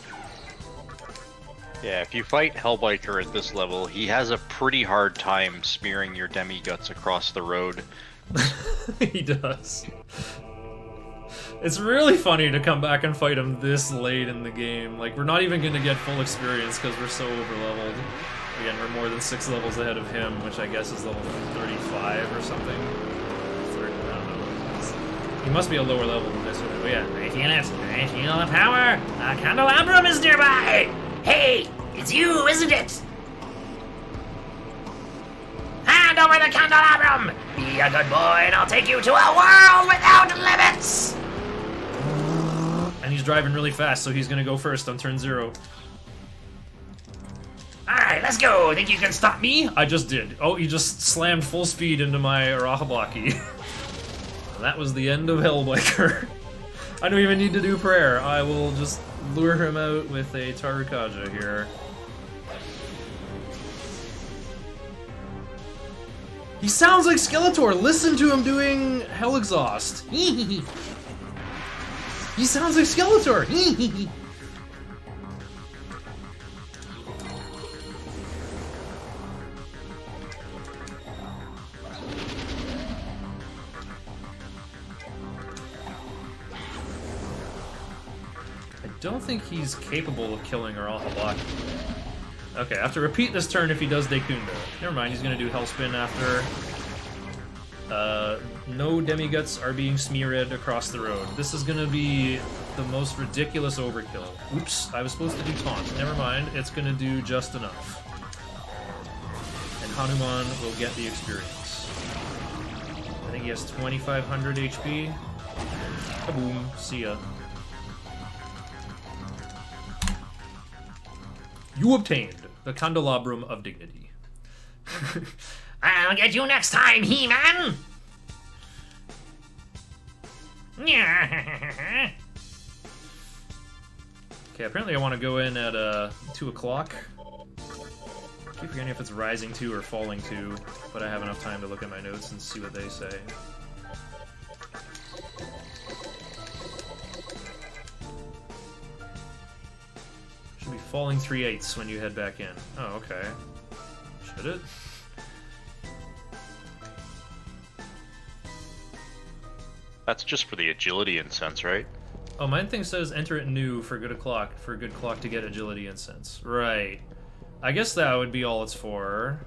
Yeah, if you fight Hellbiker at this level, he has a pretty hard time smearing your demi-guts across the road. He does. It's really funny to come back and fight him this late in the game. Like, we're not even going to get full experience because we're so over-leveled. Again, we're more than 6 levels ahead of him, which I guess is level 35 or something. 30, I don't know. He must be a lower level than this one. But yeah. I feel it. I feel the power. A candelabrum is nearby. Hey, it's you, isn't it? Hand over the candelabrum. Be a good boy, and I'll take you to a world without limits. And he's driving really fast, so he's gonna go first on turn 0. Alright, let's go. Think you can stop me? I just did. Oh, he just slammed full speed into my Arahabaki. That was the end of Hellbiker. I don't even need to do prayer. I will just lure him out with a Tarukaja here. He sounds like Skeletor. Listen to him doing Hell Exhaust. He sounds like Skeletor. I don't think he's capable of killing Arahabaki. Okay, I have to repeat this turn if he does Dekunda. Never mind, he's gonna do Hellspin after. No demi-guts are being smeared across the road. This is gonna be the most ridiculous overkill. Oops, I was supposed to do taunt. Never mind, it's gonna do just enough. And Hanuman will get the experience. I think he has 2,500 HP. Kaboom, see ya. You obtained the Candelabrum of Dignity. I'll get you next time, He-Man. Okay, apparently I want to go in at 2 o'clock. Keep forgetting if it's rising 2 or falling 2, but I have enough time to look at my notes and see what they say. Should be falling 3/8 when you head back in. Oh, okay. Should it? That's just for the agility incense, right? Oh, mine thing says enter it new for good clock to get agility incense. Right. I guess that would be all it's for.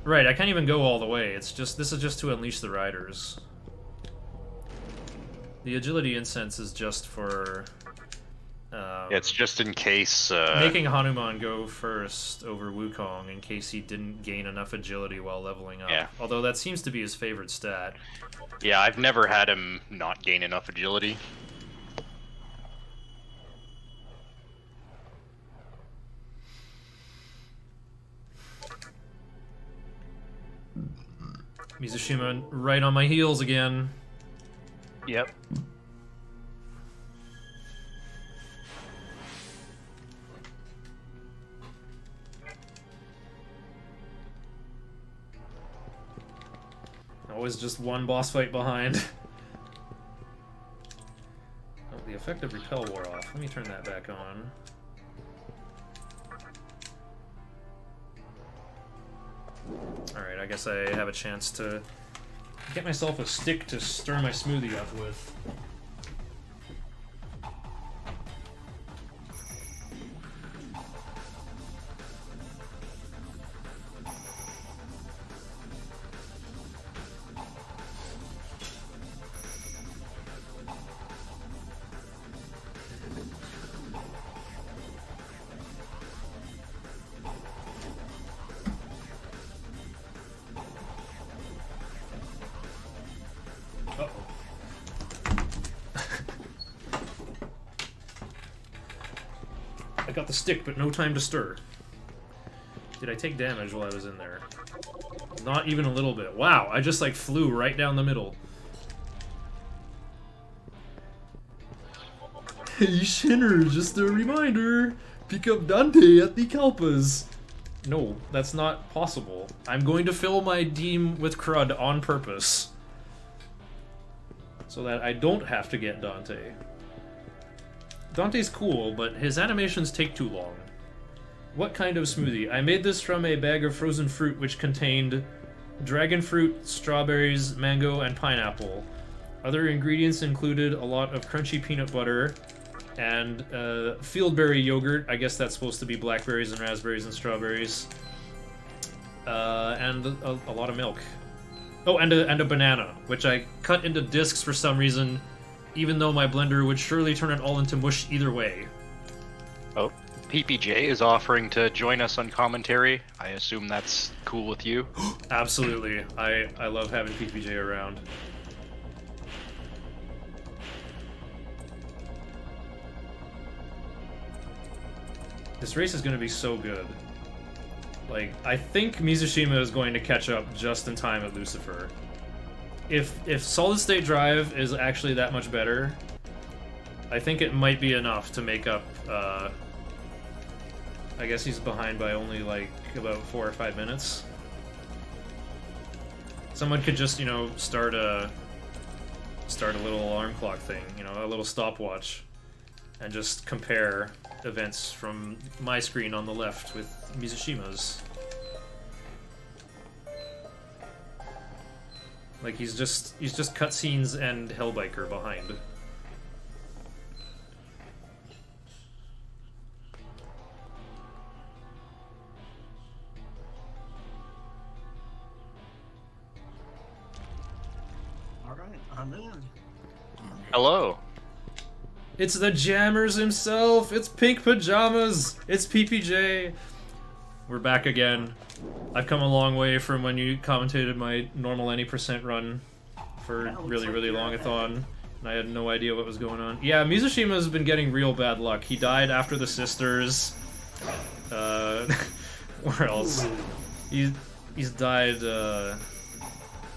Right, I can't even go all the way. It's just this is just to unleash the riders. The agility incense is just for It's just in case... making Hanuman go first over Wukong in case he didn't gain enough agility while leveling up. Yeah. Although that seems to be his favorite stat. Yeah, I've never had him not gain enough agility. Mizushima right on my heels again. Yep. Always just one boss fight behind. Oh, the effect of repel wore off. Let me turn that back on. Alright, I guess I have a chance to get myself a stick to stir my smoothie up with. I got the stick, but no time to stir. Did I take damage while I was in there? Not even a little bit. Wow, I just like flew right down the middle. Hey Shinner, just a reminder. Pick up Dante at the Kalpas. No, that's not possible. I'm going to fill my team with crud on purpose. so that I don't have to get Dante. Dante's cool, but his animations take too long. What kind of smoothie? I made this from a bag of frozen fruit which contained dragon fruit, strawberries, mango, and pineapple. Other ingredients included a lot of crunchy peanut butter and fieldberry yogurt. I guess that's supposed to be blackberries and raspberries and strawberries. And a lot of milk. Oh, and a banana, which I cut into discs for some reason, even though my blender would surely turn it all into mush either way. Oh, PPJ is offering to join us on commentary. I assume that's cool with you? Absolutely. I love having PPJ around. This race is going to be so good. Like, I think Mizushima is going to catch up just in time at Lucifer. If Solid State Drive is actually that much better, I think it might be enough to make up, I guess he's behind by only, like, about 4 or 5 minutes. Someone could just, you know, start a little alarm clock thing, you know, a little stopwatch, and just compare events from my screen on the left with Mizushima's. Like he's just cutscenes and Hellbiker behind. Alright, I'm in. Hello. It's the Jammers himself! It's Pink Pajamas! It's PPJ! We're back again. I've come a long way from when you commentated my normal any percent run for really long-a-thon, and I had no idea what was going on. Yeah, Mizushima's been getting real bad luck. He died after the sisters. Where else? He's died,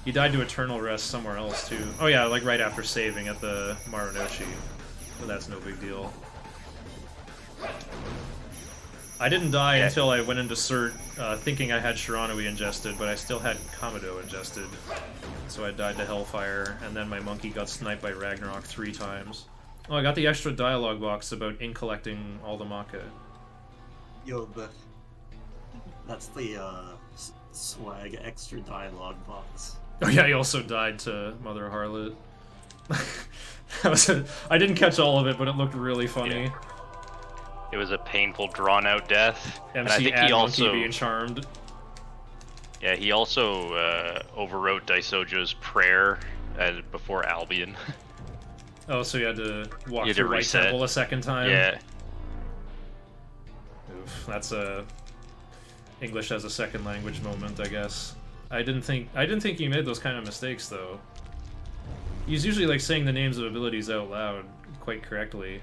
he died to eternal rest somewhere else, too. Oh yeah, like right after saving at the Marunouchi. But that's no big deal. I didn't die until I went into Cert, thinking I had Shiranui ingested, but I still had Kamado ingested. So I died to Hellfire, and then my monkey got sniped by Ragnarok 3 times. Oh, I got the extra dialogue box about collecting all the Maka. Yo, that's the swag extra dialogue box. Oh yeah, he also died to Mother Harlot. I didn't catch all of it, but it looked really funny. Yeah. It was a painful, drawn-out death. MC and I think he also also being charmed. Yeah, he also overwrote Daisojo's prayer before Albion. Oh, so you had to walk You had through to White reset. Temple a second time? Yeah. Oof, that's a English as a second language moment, I guess. I didn't think he made those kind of mistakes though. He's usually like saying the names of abilities out loud quite correctly.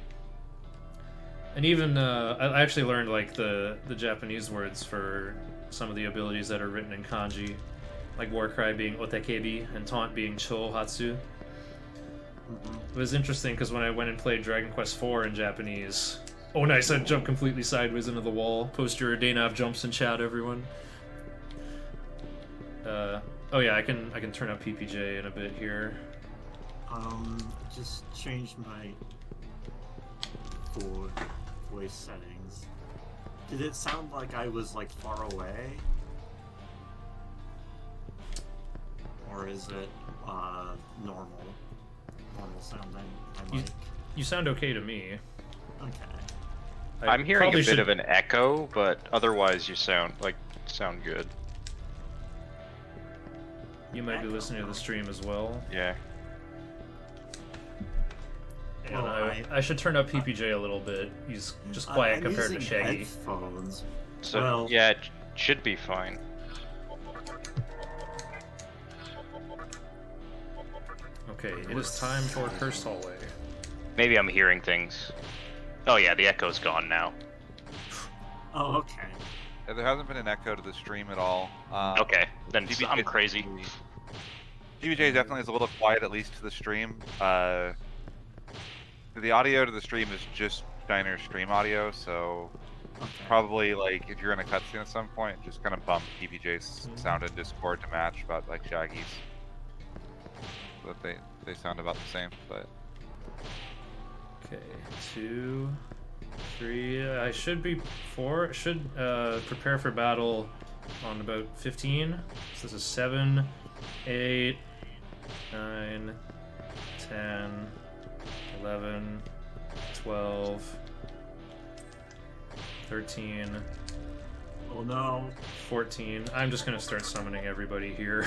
And even I actually learned like the Japanese words for some of the abilities that are written in kanji, like Warcry being otekebi and Taunt being chohatsu. It was interesting because when I went and played Dragon Quest IV in Japanese, oh nice, I jumped completely sideways into the wall. Post your Danav jumps in chat, everyone. Oh yeah, I can turn up PPJ in a bit here. Just changed my voice settings. Did it sound like I was like far away? Or is it normal sounding? You sound okay to me. Okay. I'm hearing a probably bit should- of an echo, but otherwise you sound good. You might be listening to the stream as well. Yeah. And Well, I should turn up PPJ a little bit. He's just quiet I'm compared to using Shaggy. headphones. So Well- yeah, it should be fine. Okay, it is time for Cursed Hallway. Maybe I'm hearing things. Oh yeah, the echo's gone now. Oh, okay. Yeah, there hasn't been an echo to the stream at all. Okay, then PBJ I'm crazy. PBJ definitely is a little quiet, at least to the stream. The audio to the stream is just Diner's stream audio, so Okay. probably like if you're in a cutscene at some point, just kind of bump PBJ's sound in Discord to match, about like Shaggy's. but they sound about the same. But Okay, 2, 3. I should be 4. Should prepare for battle on about 15. So this is 7, 8, 9, 10, 11, 12, 13, Oh no. 14. I'm just gonna start summoning everybody here.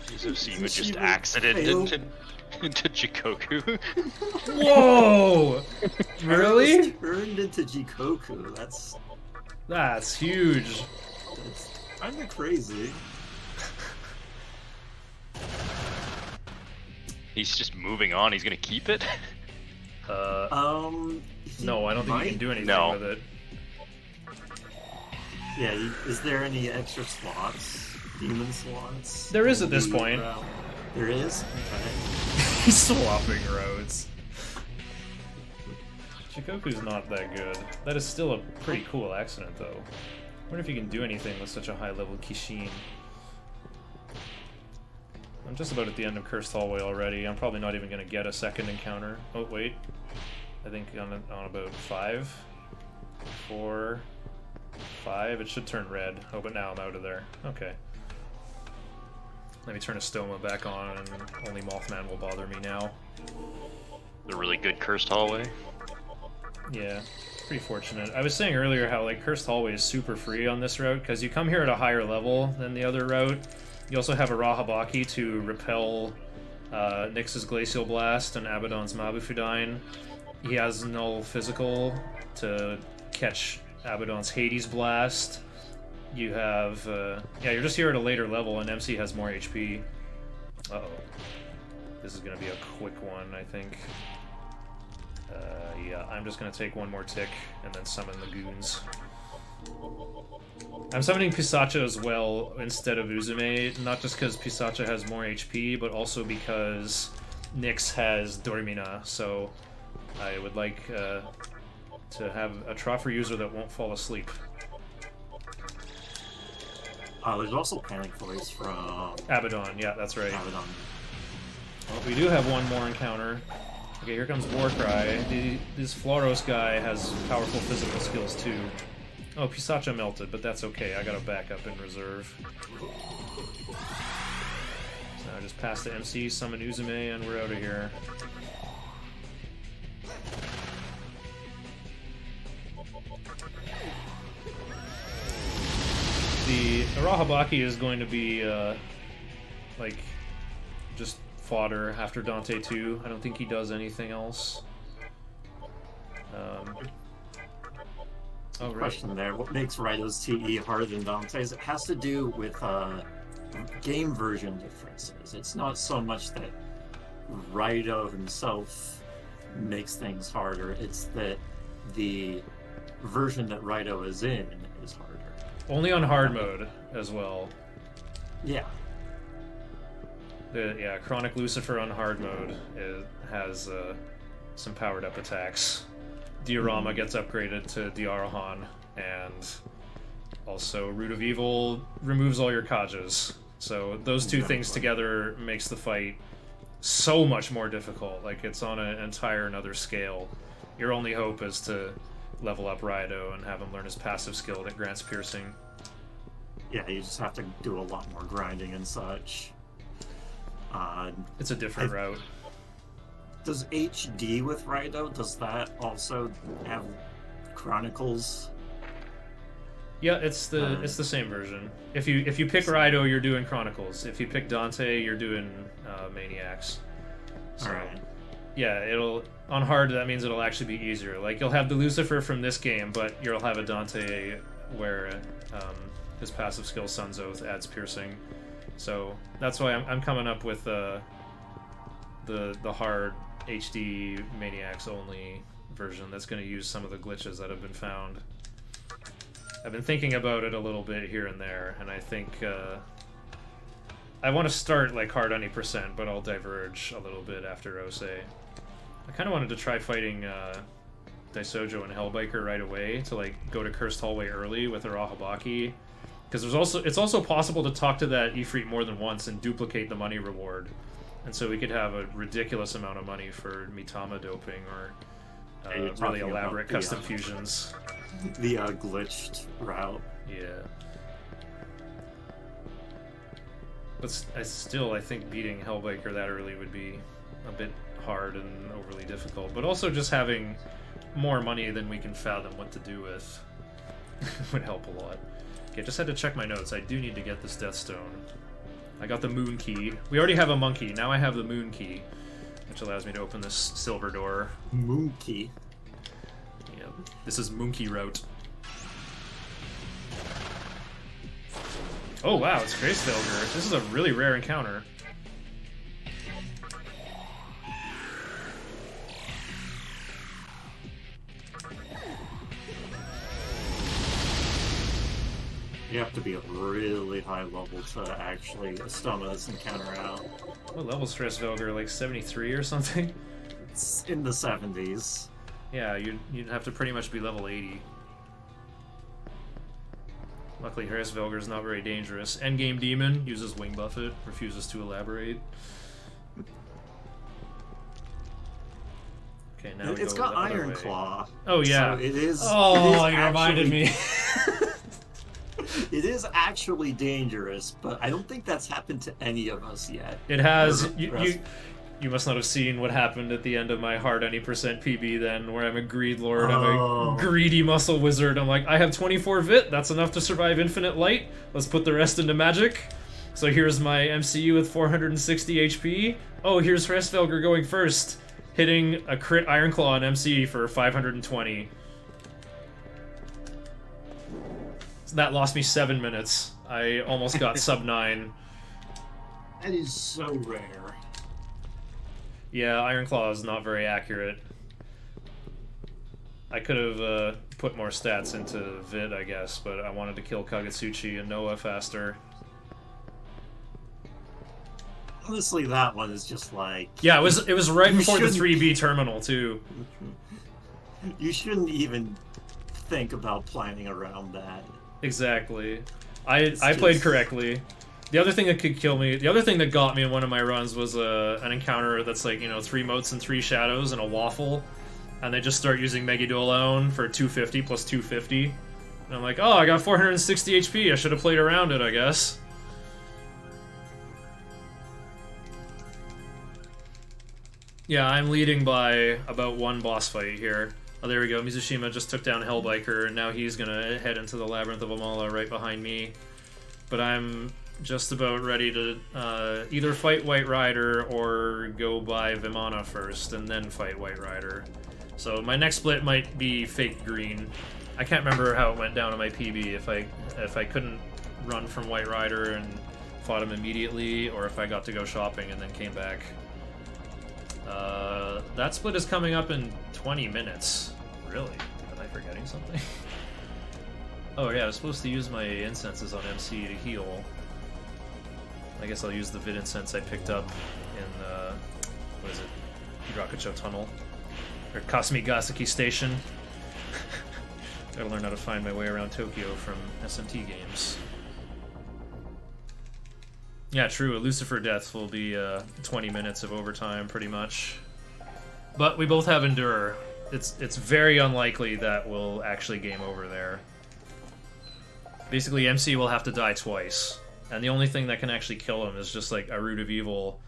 Mizusima just Mizusima accidented failed. into Jikoku. Whoa! Really? Arrows turned into Jikoku. That's huge. That's kind of crazy. He's just moving on. He's gonna keep it. He No, I don't think you might- can do anything No. with it. Yeah, is there any extra slots? Demon slots? There is at this The, point. There is? Okay. He's swapping roads. Chikoku's not that good. That is still a pretty cool accident, though. I wonder if you can do anything with such a high-level Kishin. I'm just about at the end of Cursed Hallway already. I'm probably not even going to get a second encounter. Oh, wait. I think on about 5, 4, 5. It should turn red. Oh, but now I'm out of there. Okay. Let me turn a Stoma back on, and only Mothman will bother me now. The really good cursed hallway. Yeah, pretty fortunate. I was saying earlier how like Cursed Hallway is super free on this route because you come here at a higher level than the other route. You also have a Rahabaki to repel Nyx's Glacial Blast and Abaddon's Mabufudine. He has null physical to catch Abaddon's Hades Blast. You have yeah, you're just here at a later level, and MC has more HP. Uh-oh. This is gonna be a quick one, I think. Yeah, I'm just gonna take one more tick and then summon the goons. I'm summoning Pisacha as well instead of Uzume, not just because Pisacha has more HP, but also because Nyx has Dormina, so I would like to have a Troffer user that won't fall asleep. There's also Panic Voice from Abaddon, yeah, that's right. Abaddon. Well, we do have one more encounter. Okay, here comes Warcry. This Floros guy has powerful physical skills too. Oh, Pisacha melted, but that's okay. I got a backup in reserve. So I just pass the MC, summon Uzume, and we're out of here. The Arahabaki is going to be, like, just fodder after Dante 2. I don't think he does anything else. Oh, right. Question there. What makes Raito's TE harder than Dante's? It has to do with game version differences. It's not so much that Raito himself makes things harder, it's that the version that Raito is in is harder. Only on hard mode as well. Yeah. Yeah, Chronic Lucifer on hard mode has some powered up attacks. Diorama gets upgraded to Diarahan, and also Root of Evil removes all your Kajas. So those two things together makes the fight so much more difficult. Like, it's on an entire another scale. Your only hope is to level up Raito and have him learn his passive skill that grants piercing. Yeah, you just have to do a lot more grinding and such. It's a different route. Does HD with Raito, does that also have Chronicles? Yeah, it's the same version. If you pick Raito, you're doing Chronicles. If you pick Dante, you're doing Maniacs. So, Alright. yeah, on hard that means it'll actually be easier. Like, you'll have the Lucifer from this game, but you'll have a Dante where his passive skill Sun's Oath adds piercing. So that's why I'm coming up with the hard HD Maniacs only version that's going to use some of the glitches that have been found. I've been thinking about it a little bit here and there, and I think I want to start like hard any percent, but I'll diverge a little bit after Ose. I kind of wanted to try fighting Daisojo and Hellbiker right away to like go to Cursed Hallway early with her Ahabaki. Because it's also possible to talk to that Ifrit more than once and duplicate the money reward. And so we could have a ridiculous amount of money for Mitama doping or you're really talking elaborate about the, custom fusions. The glitched route. Yeah. But I think beating Hellbiker that early would be a bit hard and overly difficult. But also just having more money than we can fathom what to do with would help a lot. Okay, just had to check my notes. I do need to get this Death Stone. I got the Moon Key. We already have a Monkey. Now I have the Moon Key, which allows me to open this silver door. Monkey. Yep. This is Monkey Route. Oh wow, it's Gracevelger. This is a really rare encounter. You have to be at really high level to actually stomach this encounter out. What level's Gracevelger? Like 73 or something? It's in the 70s. Yeah, you'd have to pretty much be level 80. Luckily, Gracevelger is not very dangerous. Endgame Demon uses Wing Buffet, refuses to elaborate. Okay, now we It's go got the other Iron way. Claw. Oh yeah. So it is. Oh, it is you reminded me. It is actually dangerous, but I don't think that's happened to any of us yet. It has. You must not have seen what happened at the end of my hard any percent PB then, where I'm a greed lord, I'm a greedy muscle wizard. I'm like, I have 24 vit, that's enough to survive infinite light. Let's put the rest into magic. So here's my MCU with 460 HP. Oh, here's Gracevelger going first, hitting a crit Iron Claw on MC for 520. So that lost me 7 minutes. I almost got sub 9. That is so rare. Yeah, Iron Claw is not very accurate. I could have put more stats into Vid, I guess, but I wanted to kill Kagetsuchi and Noah faster. Honestly, that one is just like... Yeah, it was right You before the shouldn't- 3B terminal, too. You shouldn't even think about planning around that. Exactly. I just- played correctly. The other thing that could kill me, the other thing that got me in one of my runs was an encounter that's like, 3 motes and 3 shadows and a waffle, and they just start using Megidolaon for 250 plus 250. And I'm like, oh, I got 460 HP, I should have played around it, I guess. Yeah, I'm leading by about 1 boss fight here. Oh, there we go, Mizushima just took down Hellbiker, and now he's gonna head into the Labyrinth of Amala right behind me. But I'm just about ready to either fight White Rider or go by Vimana first and then fight White Rider. So my next split might be fake green. I can't remember how it went down on my PB, if I couldn't run from White Rider and fought him immediately, or if I got to go shopping and then came back. That split is coming up in 20 minutes. Really? Am I forgetting something? Oh yeah, I was supposed to use my incenses on MC to heal. I guess I'll use the Vid incense I picked up in, what is it? Hirakucho Tunnel. Or Kasumigaseki Station. Gotta learn how to find my way around Tokyo from SMT games. Yeah, true, a Lucifer death will be 20 minutes of overtime, pretty much. But we both have Endure. It's very unlikely that we'll actually game over there. Basically, MC will have to die twice. And the only thing that can actually kill him is just like a Root of Evil.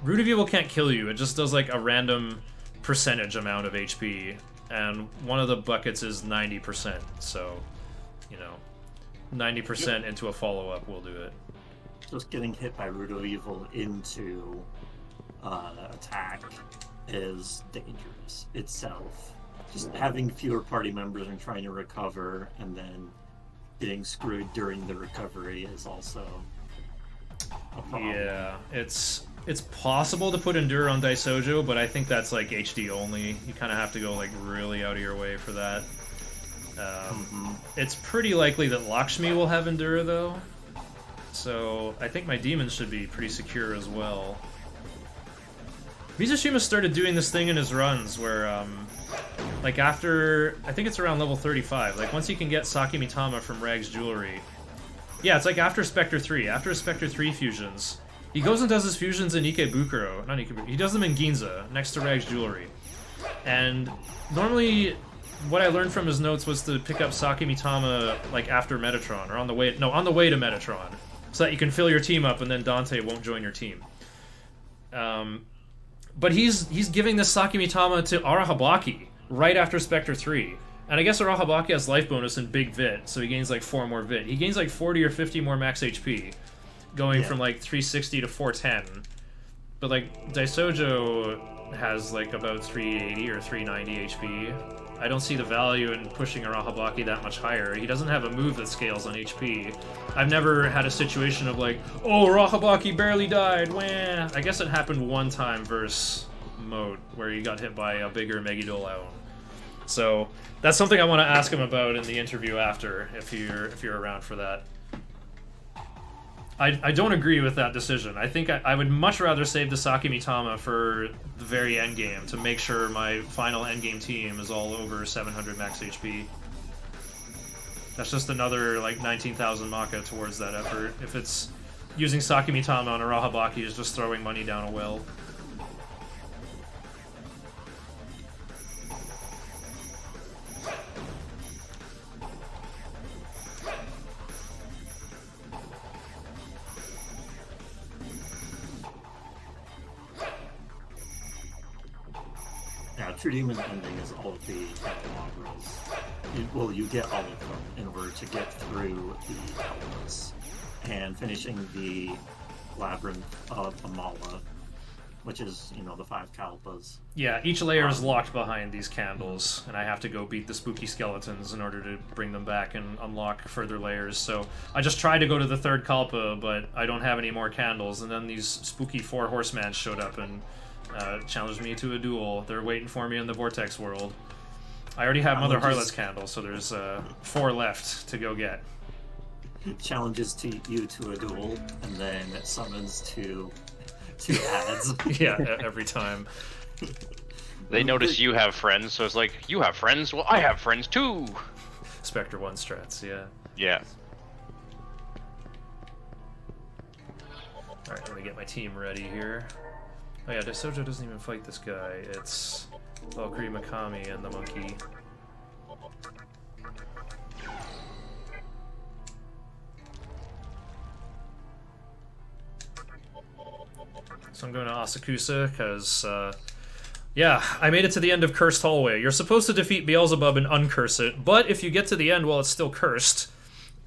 Root of Evil can't kill you, it just does like a random percentage amount of HP. And one of the buckets is 90%, so, 90% into a follow-up will do it. Just getting hit by Root of Evil into attack is dangerous itself. Just having fewer party members and trying to recover and then getting screwed during the recovery is also a problem. Yeah, it's possible to put Endure on Daisojo, but I think that's like HD only. You kind of have to go like really out of your way for that. It's pretty likely that Lakshmi will have Endure though, so I think my demons should be pretty secure as well. Mizushima started doing this thing in his runs where Like after, I think it's around level 35, like once you can get Saki Mitama from Rag's Jewelry. Yeah, it's like after Spectre 3, after Spectre 3 fusions. He goes and does his fusions in Ikebukuro, not Ikebukuro, he does them in Ginza, next to Rag's Jewelry. And normally, what I learned from his notes was to pick up Saki Mitama like after Metatron, or on the way to Metatron, so that you can fill your team up and then Dante won't join your team. But he's giving this Saki Mitama to Arahabaki right after Spectre 3. And I guess Arahabaki has life bonus and big vit, so he gains like 4 more vit. He gains like 40 or 50 more max HP, going from like 360 to 410. But like Daisojo has like about 380 or 390 HP. I don't see the value in pushing Arahabaki that much higher. He doesn't have a move that scales on HP. I've never had a situation of like, oh, Arahabaki barely died, wah. I guess it happened one time versus Mode, where he got hit by a bigger Megidolaon. So that's something I want to ask him about in the interview after, if you're around for that. I don't agree with that decision. I think I would much rather save the Saki Mitama for the very end game to make sure my final end game team is all over 700 max HP. That's just another like 19,000 Maka towards that effort. If it's using Saki Mitama on Arahabaki is just throwing money down a well. Yeah, True Demon ending is all of the candelabras. Well, you get all of them in order to get through the elements. And finishing the Labyrinth of Amala, which is, you know, the 5 Kalpas. Yeah, each layer is locked behind these candles, and I have to go beat the spooky skeletons in order to bring them back and unlock further layers. So I just tried to go to the 3rd Kalpa, but I don't have any more candles, and then these spooky 4 horsemen showed up and challenged me to a duel. They're waiting for me in the Vortex world. I already have Mother Harlot's candle, so there's 4 left to go get. Challenges you to a duel, and then it summons two ads. Yeah, every time. They notice you have friends, so it's like, you have friends? Well, I have friends too! Spectre 1 strats, yeah. Yeah. Alright, let me get my team ready here. Oh yeah, Daisojo doesn't even fight this guy. It's Valkyrie, Megami, and the monkey. So I'm going to Asakusa, because, yeah, I made it to the end of Cursed Hallway. You're supposed to defeat Beelzebub and uncurse it, but if you get to the end while it's still cursed,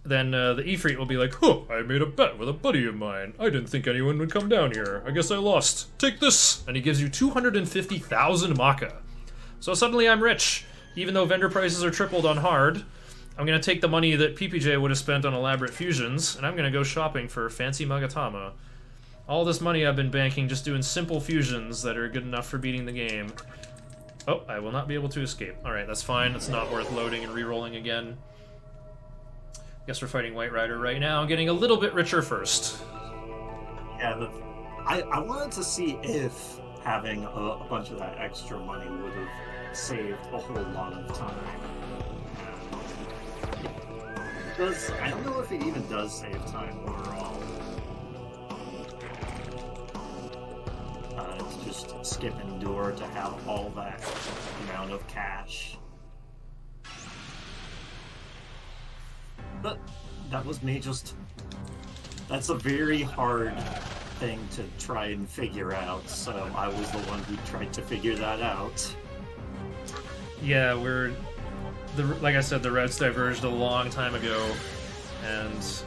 then the Ifrit will be like, huh, I made a bet with a buddy of mine. I didn't think anyone would come down here. I guess I lost. Take this! And he gives you 250,000 Maka. So suddenly I'm rich. Even though vendor prices are tripled on hard, I'm going to take the money that PPJ would have spent on elaborate fusions, and I'm going to go shopping for fancy Magatama. All this money I've been banking just doing simple fusions that are good enough for beating the game. Oh, I will not be able to escape. Alright, that's fine. It's not worth loading and re-rolling again. Guess we're fighting White Rider right now, getting a little bit richer first. Yeah, I wanted to see if having a bunch of that extra money would have saved a whole lot of time. I don't know if it even does save time overall. To just skip Endure to have all that amount of cash. But that was me just... That's a very hard thing to try and figure out, so I was the one who tried to figure that out. Yeah, like I said, the routes diverged a long time ago, and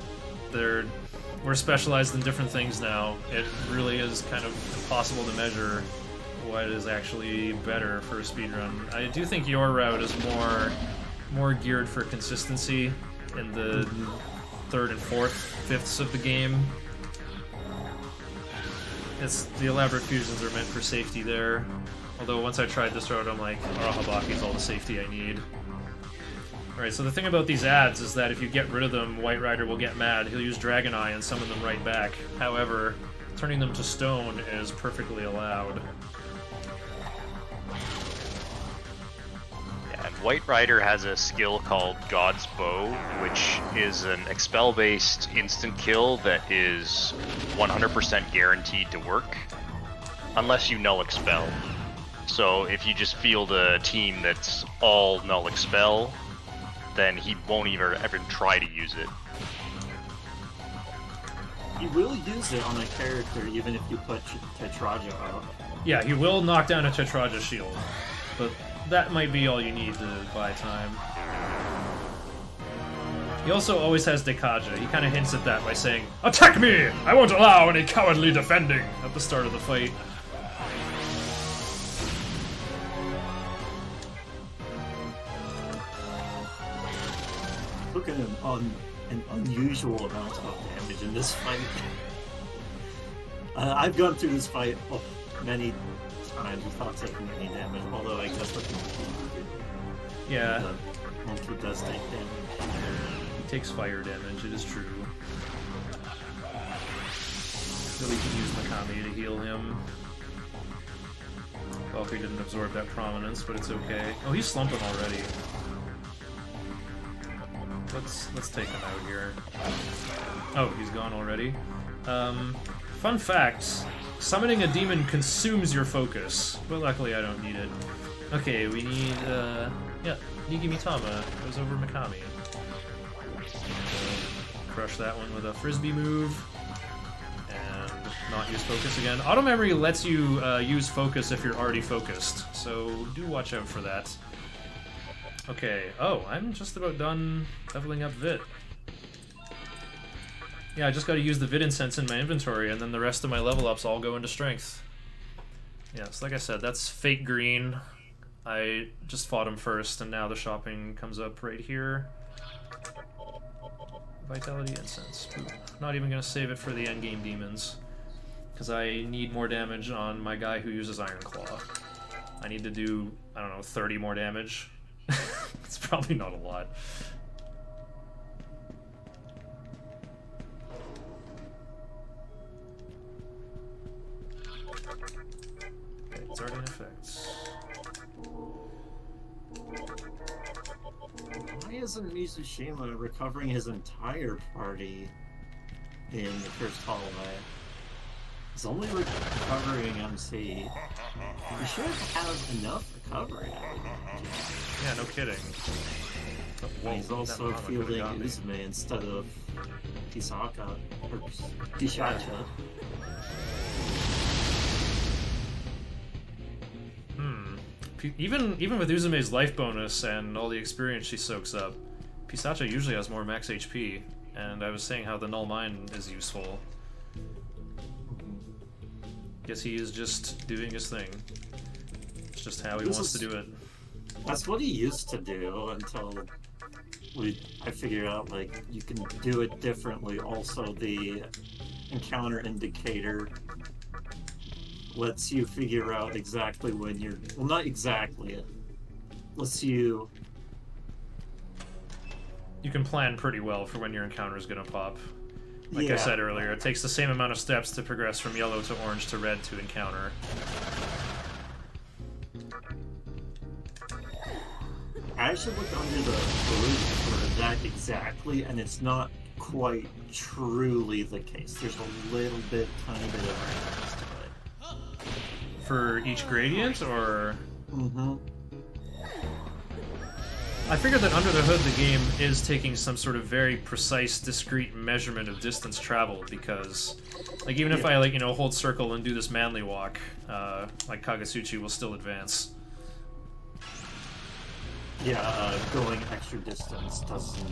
we're specialized in different things now. It really is kind of impossible to measure what is actually better for a speedrun. I do think your route is more geared for consistency in the 3rd and 4th fifths of the game. The elaborate fusions are meant for safety there. Although once I tried this route, I'm like, Arahabaki is all the safety I need. Alright, so the thing about these ads is that if you get rid of them, White Rider will get mad. He'll use Dragon Eye and summon them right back. However, turning them to stone is perfectly allowed. White Rider has a skill called God's Bow, which is an expel-based instant kill that is 100% guaranteed to work, unless you null expel. So if you just field a team that's all null expel, then he won't even try to use it. You will use it on a character even if you put Tetraja out. Yeah, he will knock down a Tetraja shield, but that might be all you need to buy time. He also always has Dekaja. He kind of hints at that by saying, "Attack me! I won't allow any cowardly defending!" at the start of the fight. Look at him on an unusual amount of damage in this fight. I've gone through this fight many times without taking any damage, although I guess with Yeah, the monkey does take damage. he takes fire damage, it is true. Really can use Megami to heal him. Valkyrie didn't absorb that prominence, but it's okay. Oh, he's slumping already. Let's take him out here. Oh, he's gone already. Fun fact, summoning a demon consumes your focus, but luckily I don't need it. Okay, we need, yeah, Nigi Mitama goes over Mikami. Crush that one with a frisbee move, and not use focus again. Auto memory lets you use focus if you're already focused, so do watch out for that. Okay, oh, I'm just about done leveling up Vit. Yeah, I just gotta use the Vit incense in my inventory, and then the rest of my level ups all go into strength. Yes, like I said, that's Fake Green. I just fought him first, and now the shopping comes up right here. Vitality incense. Boom. Not even gonna save it for the endgame demons, because I need more damage on my guy who uses Iron Claw. I need to do, I don't know, 30 more damage. It's probably not a lot. Okay, it's already in effect. Why isn't Mizushima recovering his entire party in the Cursed Hallway? He's only recovering MC. He should have enough recovery. Yeah, no kidding. But, whoa, He's that also Mama could've fielding got me. Uzume instead of Kisaka or Kishacha. Even with Uzume's life bonus and all the experience she soaks up, Pisacha usually has more max HP, and I was saying how the Null Mine is useful. Guess he is just doing his thing. It's just how he wants to do it. That's what he used to do until I figured out, like, you can do it differently. Also, the encounter indicator lets you figure out exactly when you're... Well, not exactly. It lets you... You can plan pretty well for when your encounter is going to pop. Like I Yeah. said earlier, it takes the same amount of steps to progress from yellow to orange to red to encounter. I actually looked under the hood for that exactly, and it's not quite truly the case. There's a little bit, tiny bit of randomness to it. For each gradient, or... Mm-hmm. I figured that under the hood the game is taking some sort of very precise, discrete measurement of distance traveled, because, like, even if I, like, you know, hold circle and do this manly walk, like, Kagetsuchi will still advance. Yeah, going extra distance doesn't...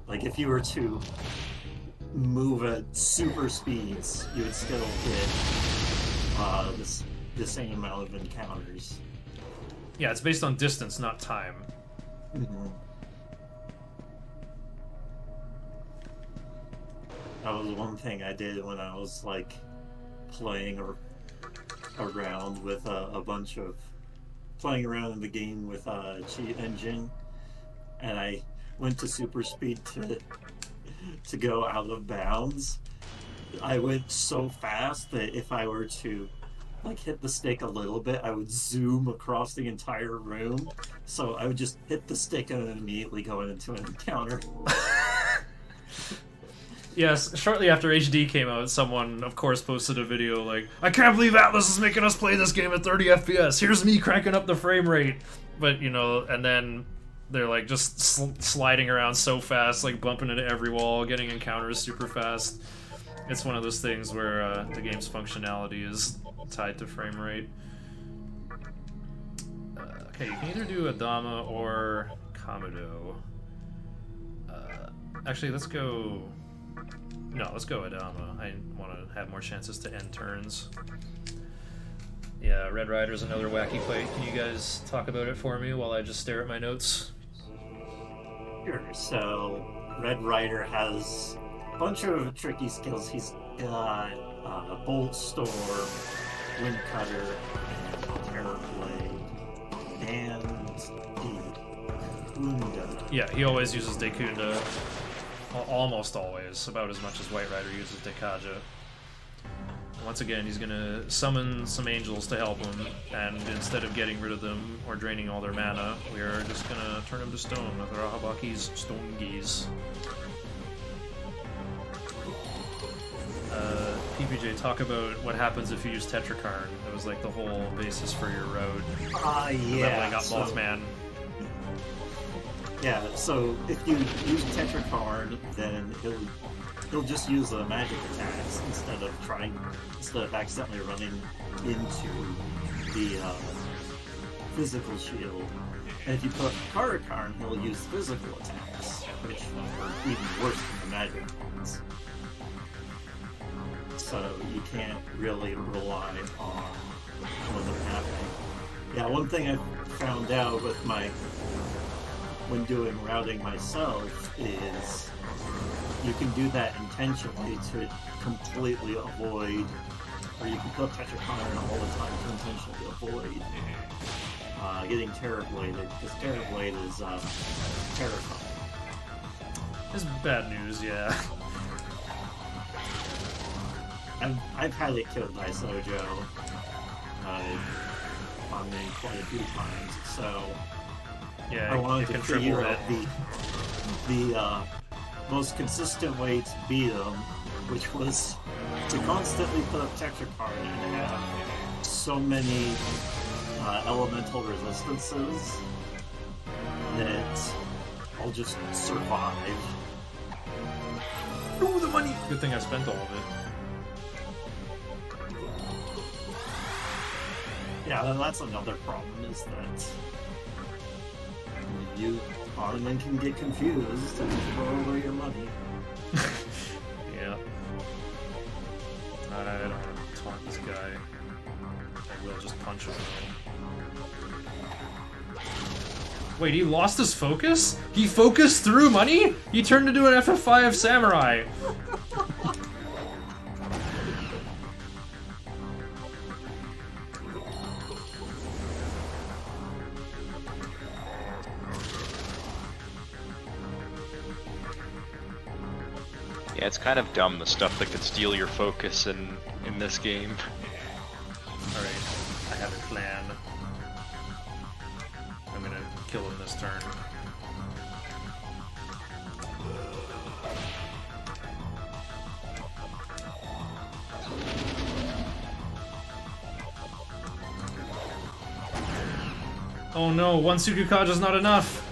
Like, if you were to move at super speeds, you would still hit the same amount of encounters. Yeah, it's based on distance, not time. Mm-hmm. That was one thing I did when I was, like, playing around with a bunch of... Playing around in the game with Cheat Engine, and I went to super speed to go out of bounds. I went so fast that if I were to like hit the stick a little bit, I would zoom across the entire room. So I would just hit the stick and then immediately go into an encounter. Yes, shortly after HD came out, someone, of course, posted a video like, I can't believe Atlas is making us play this game at 30 FPS. Here's me cranking up the frame rate. But, you know, and then they're like just sliding around so fast, like bumping into every wall, getting encounters super fast. It's one of those things where the game's functionality is tied to frame rate. Okay, you can either do Adama or Kamado. Actually, let's go... No, let's go Adama. I want to have more chances to end turns. Yeah, Red Rider's another wacky fight. Can you guys talk about it for me while I just stare at my notes? Sure. So, Red Rider has a bunch of tricky skills. He's got a Bolt Storm, Wind Cutter, and Terror Blade, and Dekunda. Yeah, he always uses Dekunda. Almost always, about as much as White Rider uses Dekaja. Once again, he's gonna summon some angels to help him, and instead of getting rid of them or draining all their mana, we are just gonna turn them to stone with Rahabaki's Stone Gaze. PPJ, talk about what happens if you use Tetrakarn. It was like the whole basis for your road. Yeah. Leveling up Mothman. Yeah, so if you use Tetrakarn, then he'll just use the magic attacks instead of accidentally running into the physical shield. And if you put Karakarn, he'll use physical attacks, which are even worse than the magic ones. So you can't really rely on them happening. Yeah, one thing I found out with when doing routing myself is you can do that intentionally to completely avoid, or you can put Tetrakarn all the time to intentionally avoid getting Terror Bladed, because Terror Blade is terrifying. It's bad news, yeah. I've had it killed by Sojo on me quite a few times, so Yeah, I wanted it to can figure triple out hit. the most consistent way to beat him, which was to constantly put up Tetrakarn and have so many elemental resistances that I'll just survive. Ooh, the money! Good thing I spent all of it. Yeah, and that's another problem, is that you Ottoman can get confused and throw away your money. Yeah. I don't want to taunt this guy. I will just punch him. Wait, he lost his focus? He focused through money? He turned into an FF5 samurai. Yeah, it's kind of dumb, the stuff that could steal your focus in this game. Alright, I have a plan. I'm gonna kill him this turn. Oh no, one Sukukaja's not enough!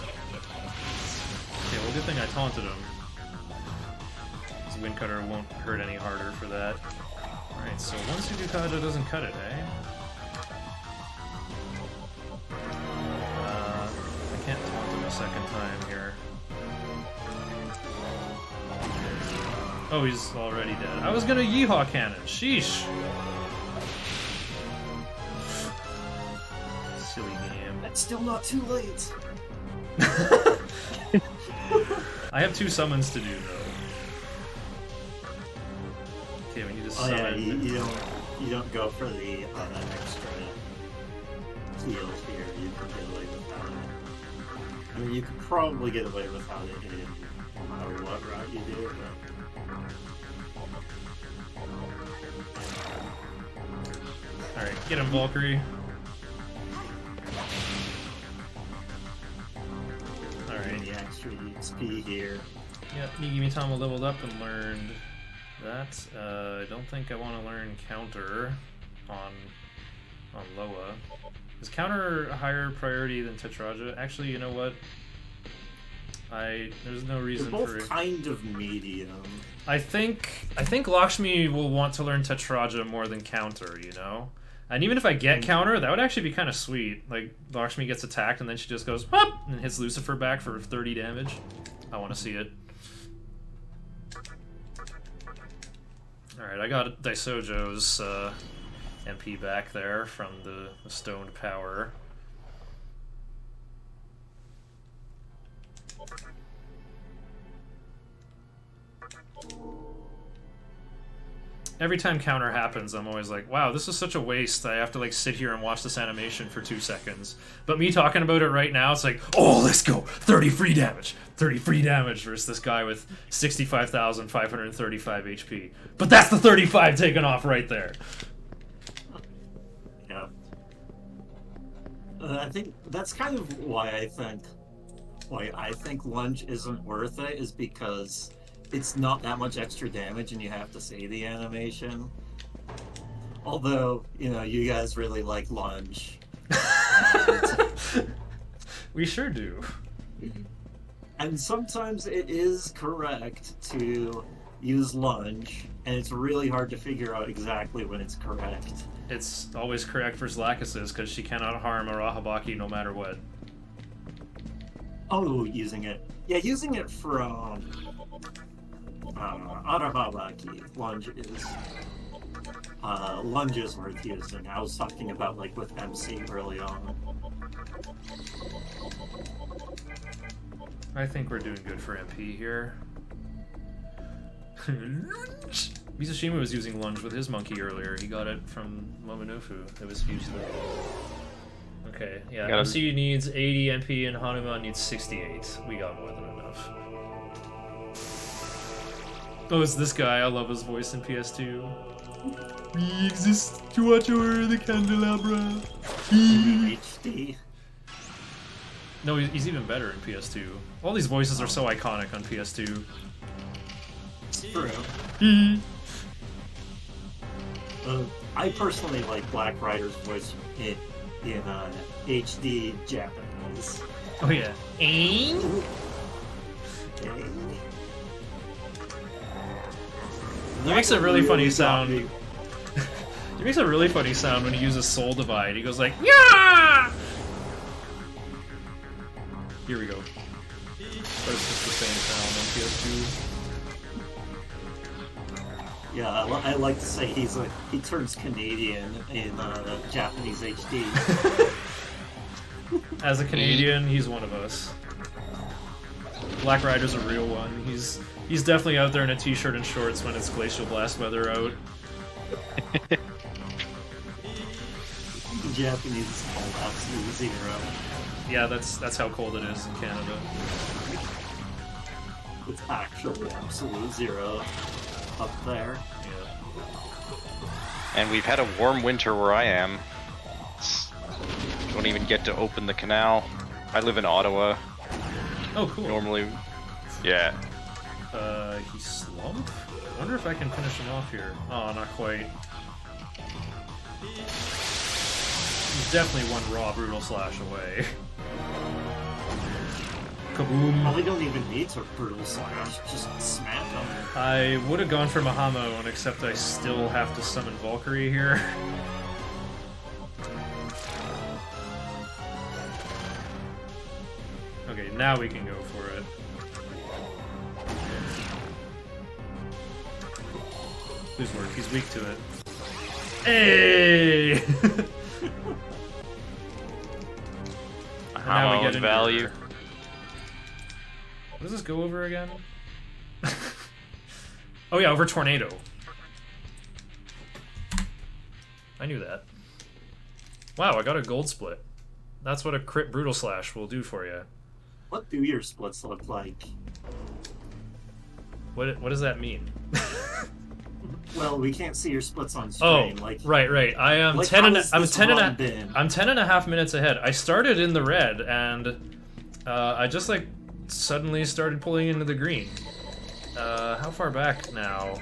Okay, well good thing I taunted him. His Wind Cutter won't hurt any harder for that. Alright, so one Sukukaja doesn't cut it, eh? I can't taunt him a second time here. Oh, he's already dead. I was gonna Yeehaw Cannon, sheesh! Silly game. It's still not too late. I have 2 summons to do, though. Okay, we need to summon... Oh yeah, you don't go for the extra heal here. You can get away without it. I mean, you could probably get away without it no matter what route you do, but... Alright, Get him, Valkyrie. Alright. The extra XP here. Yep, Megami leveled up and learned that. I don't think I want to learn counter on Loa. Is counter a higher priority than Tetraja? Actually, you know what? There's no reason They're for both kind of medium. I think Lakshmi will want to learn Tetraja more than counter, you know? And even if I get counter, that would actually be kind of sweet. Like, Lakshmi gets attacked and then she just goes, hop! And hits Lucifer back for 30 damage. I want to see it. Alright, I got Daisojo's MP back there from the stoned power. Every time counter happens, I'm always like, wow, this is such a waste. I have to like sit here and watch this animation for 2 seconds. But me talking about it right now, it's like, oh, let's go. 30 free damage. 30 free damage versus this guy with 65,535 HP. But that's the 35 taken off right there. Yeah. I think that's kind of why I think lunge isn't worth it, is because it's not that much extra damage and you have to say the animation. Although, you know, you guys really like lunge. We sure do. And sometimes it is correct to use lunge, and it's really hard to figure out exactly when it's correct. It's always correct for Zlakis's because she cannot harm Arahabaki no matter what. Oh, using it. Yeah, using it from Arahabaki, lunge is worth using. I was talking about like with MC early on. I think we're doing good for MP here. Mizusima was using lunge with his monkey earlier. He got it from Momonofu. It was used there. Okay, yeah. MC needs 80 MP and Hanuman needs 68. We got more than enough. Oh, it's this guy. I love his voice in PS2. We exist to watch over the candelabra. HD. No, he's even better in PS2. All these voices are so iconic on PS2. True. I personally like Black Rider's voice in HD Japanese. Oh yeah. Okay. He makes a really funny sound. He makes a really funny sound when he uses Soul Divide. He goes like, yeah! Here we go. But it's just the same sound on PS2. Yeah, I like to say he turns Canadian in Japanese HD. As a Canadian, he's one of us. Black Rider's a real one. He's definitely out there in a t-shirt and shorts when it's glacial blast weather out. Japanese is called absolute zero. Yeah, that's how cold it is in Canada. It's actually absolute zero up there. Yeah. And we've had a warm winter where I am. Don't even get to open the canal. I live in Ottawa. Oh, cool. Normally, yeah. He slumped? I wonder if I can finish him off here. Oh, not quite. He's definitely one raw brutal slash away. Kaboom. Well, we don't even need to brutal slash, just smack them. I would have gone for Mahamon, except I still have to summon Valkyrie here. Okay, now we can go for it. Whose work? He's weak to it. Hey! Now we get into value. What does this go over again? Oh yeah, over Tornado. I knew that. Wow, I got a gold split. That's what a crit brutal slash will do for you. What do your splits look like? What does that mean? Well, we can't see your splits on Oh, stream. Like, right. I am like 10 how and has I'm this 10 and run a, been? I'm 10.5 minutes ahead. I started in the red and I just like suddenly started pulling into the green. How far back now?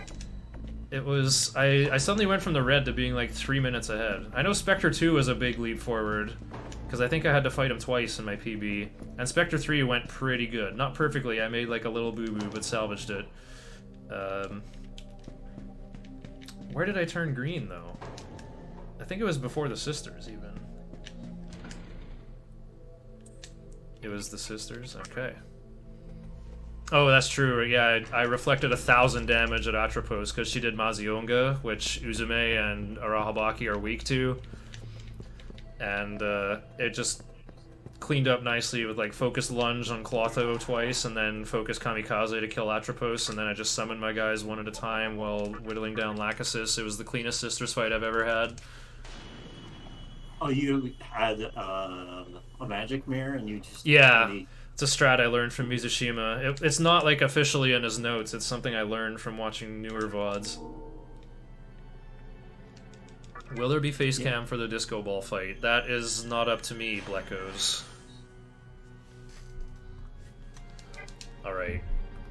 It was I suddenly went from the red to being like 3 minutes ahead. I know Spectre 2 was a big leap forward because I think I had to fight him twice in my PB, and Spectre 3 went pretty good. Not perfectly. I made like a little boo-boo, but salvaged it. Where did I turn green, though? I think it was before the sisters, even. It was the sisters? Okay. Oh, that's true. Yeah, I reflected 1,000 damage at Atropos because she did Mazionga, which Uzume and Arahabaki are weak to. And it just cleaned up nicely with like focus lunge on Clotho twice and then focus Kamikaze to kill Atropos, and then I just summoned my guys one at a time while whittling down Lachesis. It was the cleanest sisters fight I've ever had. Oh, you had a magic mirror and you just... Yeah, really... it's a strat I learned from Mizushima. It's not like officially in his notes, it's something I learned from watching newer VODs. Will there be face cam for the disco ball fight? That is not up to me, Bleckos. Alright,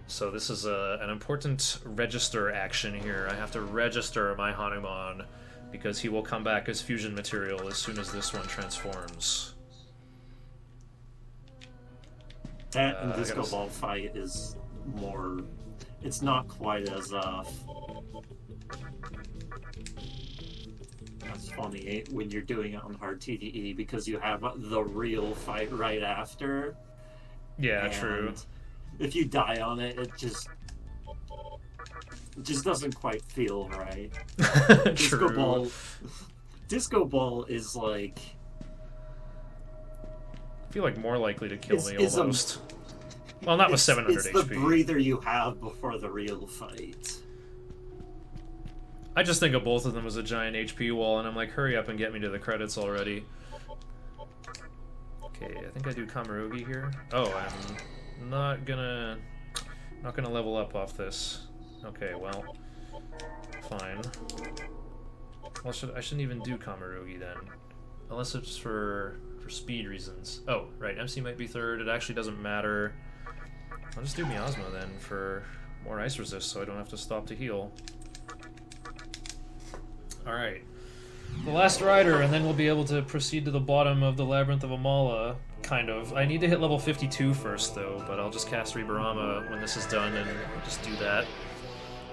so this is an important register action here. I have to register my Hanuman because he will come back as fusion material as soon as this one transforms. That and disco ball fight is more... It's not quite as... That's funny when you're doing it on hard TDE because you have the real fight right after. Yeah, true. If you die on it, it just doesn't quite feel right. Disco ball is like... I feel like more likely to kill me almost. Well, not with 700 it's HP. It's the breather you have before the real fight. I just think of both of them as a giant HP wall, and I'm like, hurry up and get me to the credits already. Okay, I think I do Kamarogi here. Oh, I'm not gonna level up off this. Okay, well, fine. Well, I shouldn't even do Kamarogi then, unless it's for speed reasons. Oh, right, MC might be third. It actually doesn't matter. I'll just do Miasma then for more ice resist, so I don't have to stop to heal. Alright. The last rider, and then we'll be able to proceed to the bottom of the Labyrinth of Amala, kind of. I need to hit level 52 first, though, but I'll just cast Rebarama when this is done and just do that.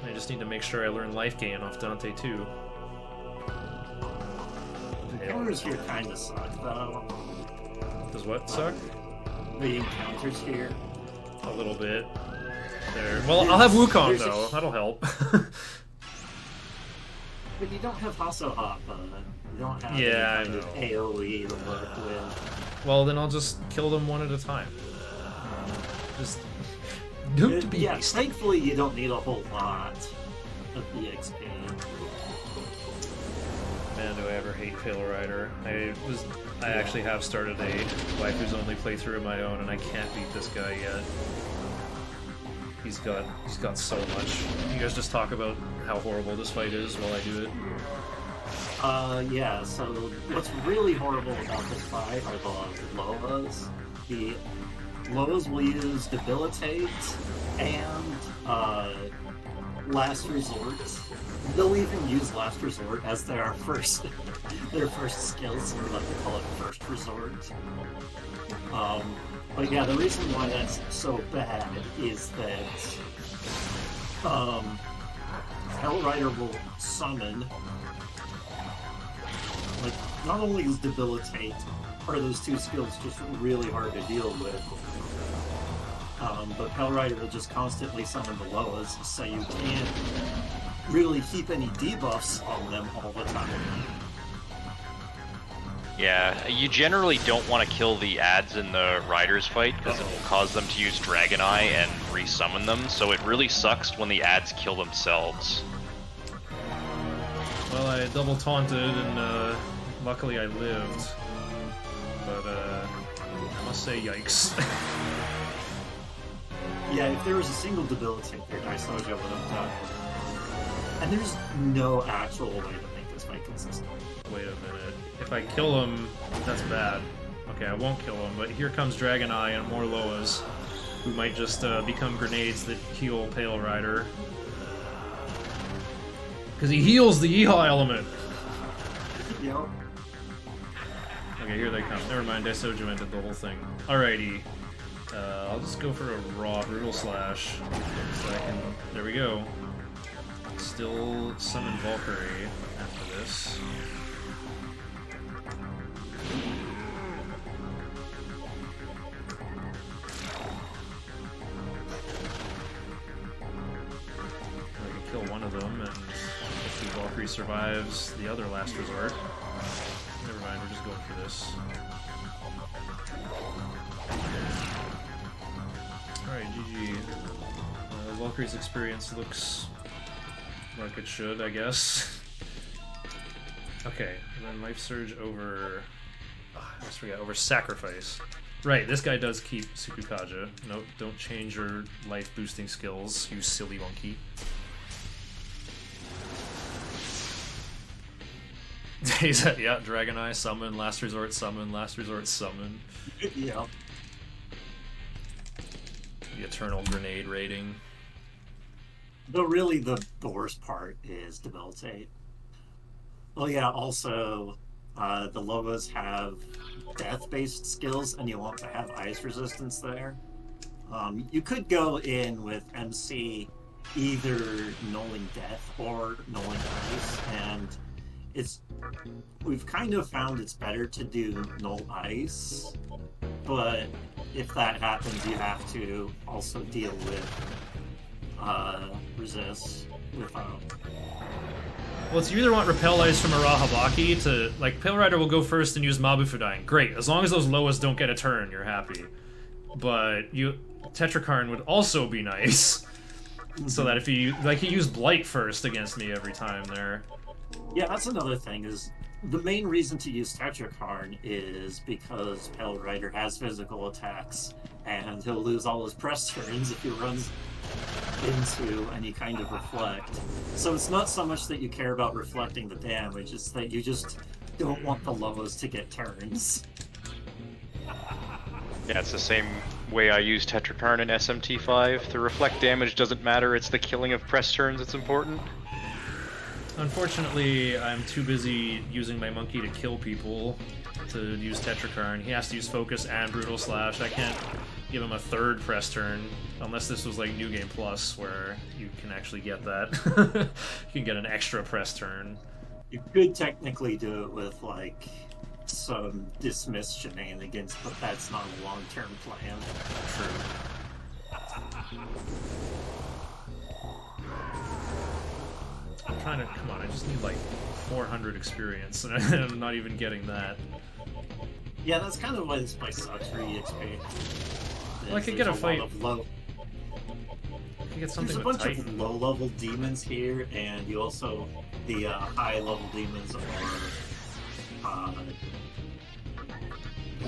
I just need to make sure I learn Life Gain off Dante, too. The encounters here kind of suck, though. Does what suck? The encounters here. A little bit. There. Well, I'll have Wukong, though. That'll help. But you don't have Hasso Hop, you don't have yeah, any kind of AoE to work with. Well, then I'll just kill them one at a time. Just don't be yeah, thankfully you don't need a whole lot of the XP. Man, do I ever hate Pale Rider. I actually have started a Waifus Only playthrough of my own, and I can't beat this guy yet. He's got so much. You guys just talk about how horrible this fight is while I do it. Yeah, so what's really horrible about this fight are the Loas. The Loas will use Debilitate and Last Resort. They'll even use Last Resort as their first skill, so we like to call it First Resort. But yeah, the reason why that's so bad is that Hell Rider will summon. Like, not only is Debilitate are those two skills just really hard to deal with, but Hell Rider will just constantly summon the Loas, so you can't really keep any debuffs on them all the time. Yeah, you generally don't want to kill the ads in the Riders fight because it will cause them to use Dragon Eye and resummon them, so it really sucks when the ads kill themselves. Well, I double taunted and luckily I lived. But I must say yikes. Yeah, if there was a single Debilitate there, Dice Dojo would have died. And there's no actual way to make this fight consistent. Wait a minute. If I kill him, that's bad. Okay, I won't kill him, but here comes Dragon Eye and more Loas, who might just become grenades that heal Pale Rider. Because he heals the Yeehaw element! Yep. Okay, here they come. Never mind, Daisoju ended the whole thing. Alrighty. I'll just go for a raw Brutal Slash. So I can... There we go. Still summon Valkyrie after this. I can kill one of them, and if the Valkyrie survives the other last resort. Never mind, we're just going for this. Alright, GG. Valkyrie's experience looks like it should, I guess. Okay, and then Life Surge over... I almost forgot, over Sacrifice. Right, this guy does keep Tsukukaja. Nope, don't change your life boosting skills, you silly monkey. Yeah, Dragon Eye, summon, last resort, summon, last resort, summon. Yeah. The Eternal Grenade rating. But really, the worst part is Debilitate. Well, yeah, also, the Lobos have death-based skills, and you want to have ice resistance there. You could go in with MC either nulling death or nulling ice, and we've kind of found it's better to do null ice, but if that happens, you have to also deal with resist without. Well, it's you either want Repel Ice from Arahabaki to, like, Pale Rider will go first and use Mabufudyne. Great, as long as those Loas don't get a turn, you're happy. But Tetrakarn would also be nice, so that if he used Blight first against me every time there. Yeah, that's another thing, is the main reason to use Tetrakarn is because Pale Rider has physical attacks, and he'll lose all his press turns if he runs into any kind of reflect. So it's not so much that you care about reflecting the damage, it's that you just don't want the Lobos to get turns. Yeah, it's the same way I use Tetrakarn in SMT5. The reflect damage doesn't matter, it's the killing of press turns that's important. Unfortunately, I'm too busy using my monkey to kill people to use Tetrakarn. He has to use Focus and Brutal Slash. I can't give him a third press turn, unless this was like New Game Plus, where you can actually get that. You can get an extra press turn. You could technically do it with, like, some dismiss shenanigans, but that's not a long-term plan. True. I'm trying to, come on, I just need like 400 experience, and I'm not even getting that. Yeah, that's kind of why this place sucks for EXP. Well, I could get a fight. I could get something There's a with bunch Titan. of low-level demons here, and you also, the high-level demons are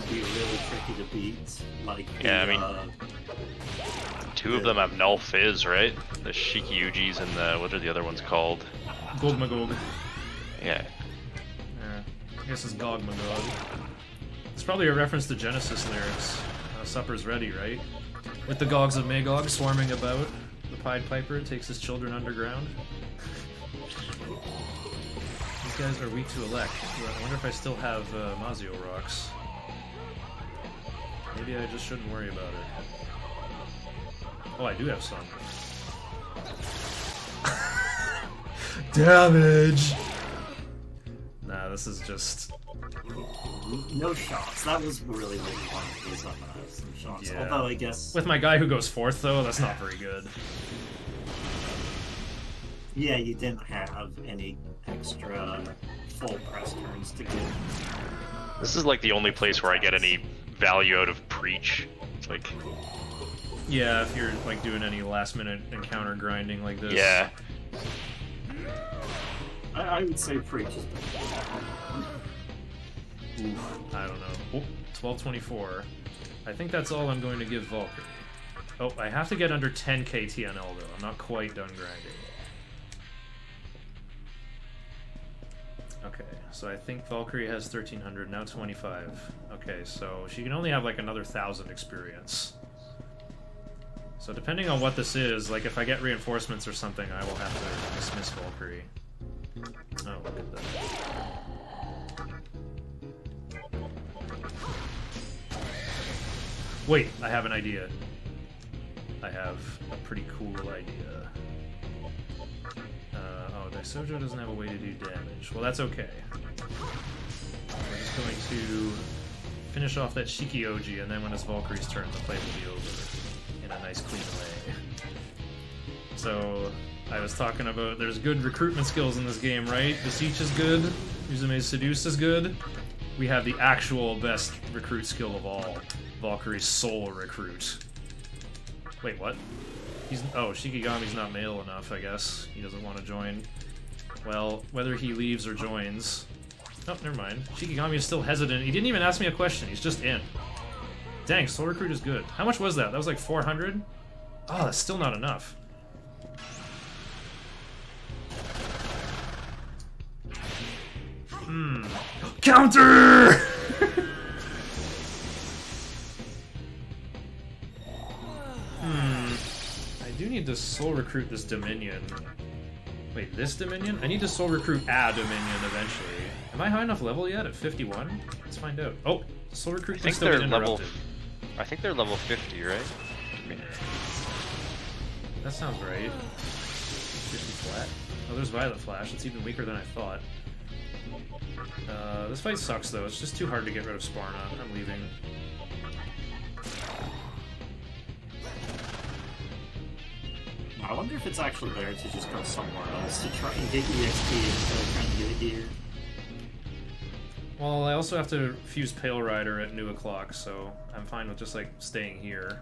be really tricky to beat. Like, Yeah, I mean, two of them have null fizz, right? The Shikyujis and the, what are the other ones called? Gogmagog. Yeah. I guess it's Gogmagog. It's probably a reference to Genesis lyrics. Supper's ready, right? With the Gogs of Magog swarming about, the Pied Piper takes his children underground. These guys are weak to elect. I wonder if I still have Mazio rocks. Maybe I just shouldn't worry about it. Oh, I do have some. Damage! Nah, this is just... no shots. That was really what you wanted, was some shots. Yeah. Although, I guess... With my guy who goes fourth, though, that's not very good. Yeah, you didn't have any extra full press turns to give. This is like the only place where I get any value out of Preach. It's like... Yeah, if you're like doing any last minute encounter grinding like this. Yeah. I would say Preach is Oof, I don't know. Oh, 1224. I think that's all I'm going to give Valkyrie. Oh, I have to get under 10k TNL though. I'm not quite done grinding. Okay, so I think Valkyrie has 1300, now 25. Okay, so she can only have like another 1000 experience. So depending on what this is, like if I get reinforcements or something, I will have to dismiss Valkyrie. Oh, look at that. Wait, I have an idea. I have a pretty cool idea. Oh, Daisojo doesn't have a way to do damage. Well, that's okay. We're just going to finish off that Shiki-Oji, and then when it's Valkyrie's turn, the fight will be over in a nice, clean way. So, I was talking about there's good recruitment skills in this game, right? Beseech is good. Uzume's Seduce is good. We have the actual best recruit skill of all. Valkyrie's Soul Recruit. Wait, what? Shikigami's not male enough, I guess. He doesn't want to join. Well, whether he leaves or joins... Oh, never mind. Shikigami is still hesitant. He didn't even ask me a question. He's just in. Dang, Soul Recruit is good. How much was that? That was like 400? Oh, that's still not enough. Counter! I do need to soul recruit this Dominion. Wait, this Dominion? I need to soul recruit a Dominion eventually. Am I high enough level yet at 51? Let's find out. Oh, soul recruit can still get interrupted. I think they're level 50, right? That sounds right. 50 flat. Oh, there's Violet Flash. It's even weaker than I thought. This fight sucks though. It's just too hard to get rid of Sparna. I'm leaving. I wonder if it's actually better to just go somewhere else to try and get EXP instead of trying to get it here. Well, I also have to fuse Pale Rider at New O'Clock, so I'm fine with just like staying here.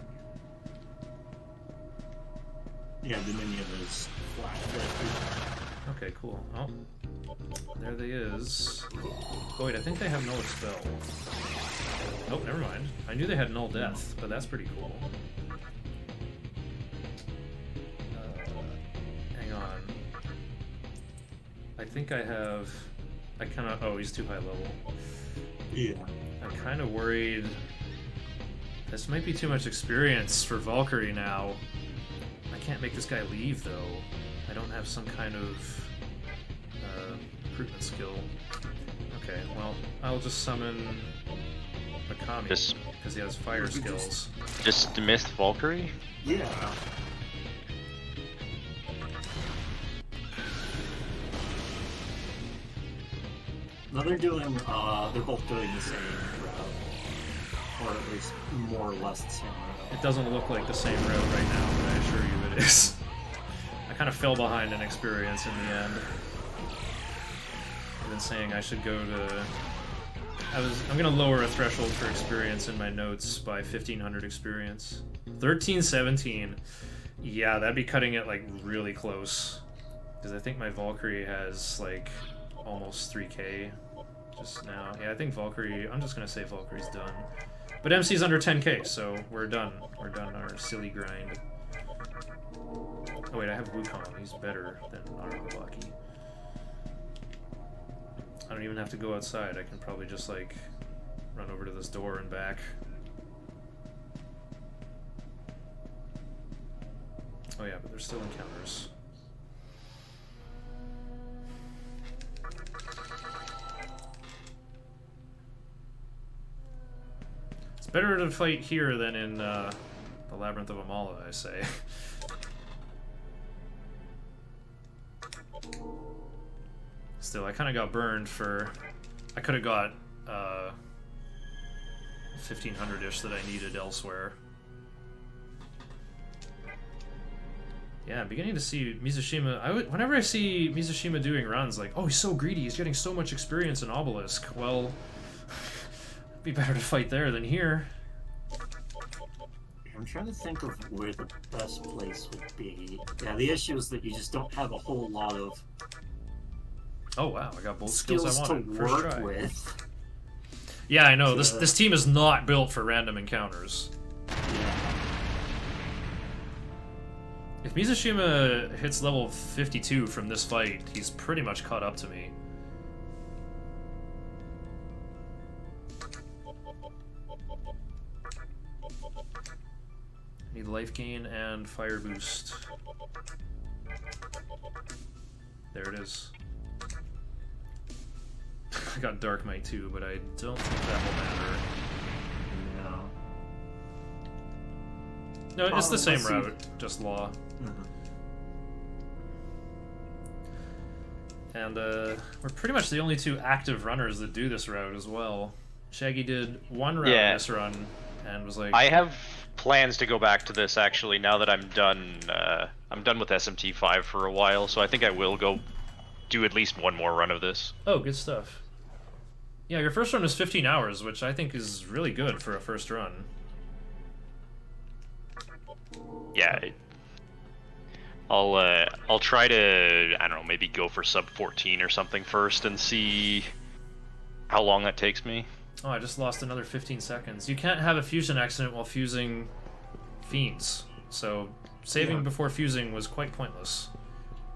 Yeah, Dominion is flat 50. Okay, cool. Oh, there they is. Oh, wait, I think they have no expel. Oh, never mind. I knew they had null death, but that's pretty cool. Hang on. I think I have... I kind of... Oh, he's too high level. Yeah. I'm kind of worried... This might be too much experience for Valkyrie now. I can't make this guy leave, though. I don't have some kind of recruitment skill. Okay, well, I'll just summon Megami, because he has fire skills. Just dismiss Valkyrie? Yeah. No, they're both doing the same route. Or at least more or less the same route. It doesn't look like the same route right now, but I assure you it is. I kind of fell behind in experience in the end. I've been saying I should go to... I'm gonna lower a threshold for experience in my notes by 1500 experience. 1317. Yeah, that'd be cutting it like really close. Because I think my Valkyrie has like almost 3k just now. Yeah, I think Valkyrie... I'm just gonna say Valkyrie's done. But MC's under 10k, so we're done. We're done our silly grind. Oh wait, I have Wukong. He's better than Arabaki. I don't even have to go outside. I can probably just, like, run over to this door and back. Oh yeah, but there's still encounters. It's better to fight here than in the Labyrinth of Amala, I say. Still, I kind of got burned for... I could have got 1500-ish that I needed elsewhere. Yeah, I'm beginning to see Mizushima... whenever I see Mizushima doing runs, like, oh, he's so greedy, he's getting so much experience in Obelisk. Well, it'd be better to fight there than here. I'm trying to think of where the best place would be. Yeah, the issue is that you just don't have a whole lot of... Oh wow, I got both skills I wanted. to First work try. with. Yeah, I know. This team is not built for random encounters. Yeah. If Mizushima hits level 52 from this fight, he's pretty much caught up to me. Need life gain and fire boost. There it is. I got Dark Might too, but I don't think that will matter. No. No, it's the same let's see. route, just law. Mhm. And we're pretty much the only two active runners that do this route as well. Shaggy did one route Yeah. this run and was like, I have plans to go back to this actually now that I'm done. I'm done with SMT5 for a while, so I think I will go do at least one more run of this. oh, good stuff. Yeah, your first run is 15 hours, which I think is really good for a first run. Yeah, I'll try to, I don't know, maybe go for sub 14 or something first and see how long that takes me. Oh, I just lost another 15 seconds. You can't have a fusion accident while fusing fiends, so saving before fusing was quite pointless.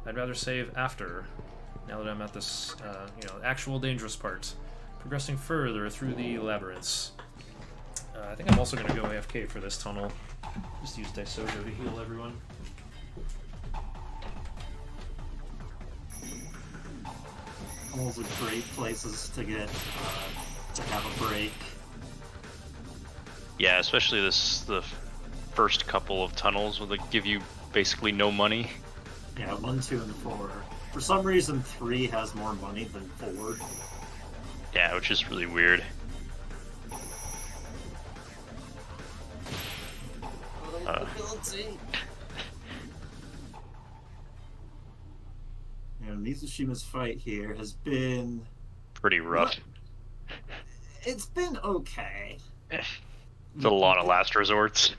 I'd rather save after, now that I'm at this, actual dangerous part. Progressing further through the labyrinths. I think I'm also going to go AFK for this tunnel. Just use Daisojo to heal everyone. Tunnels are great places to get to have a break. Yeah, especially the first couple of tunnels where they give you basically no money. Yeah, 1, 2, and 4. For some reason, 3 has more money than 4. Yeah, which is really weird. And Mizusima's fight here has been... Pretty rough. It's been okay. It's a lot of last resorts.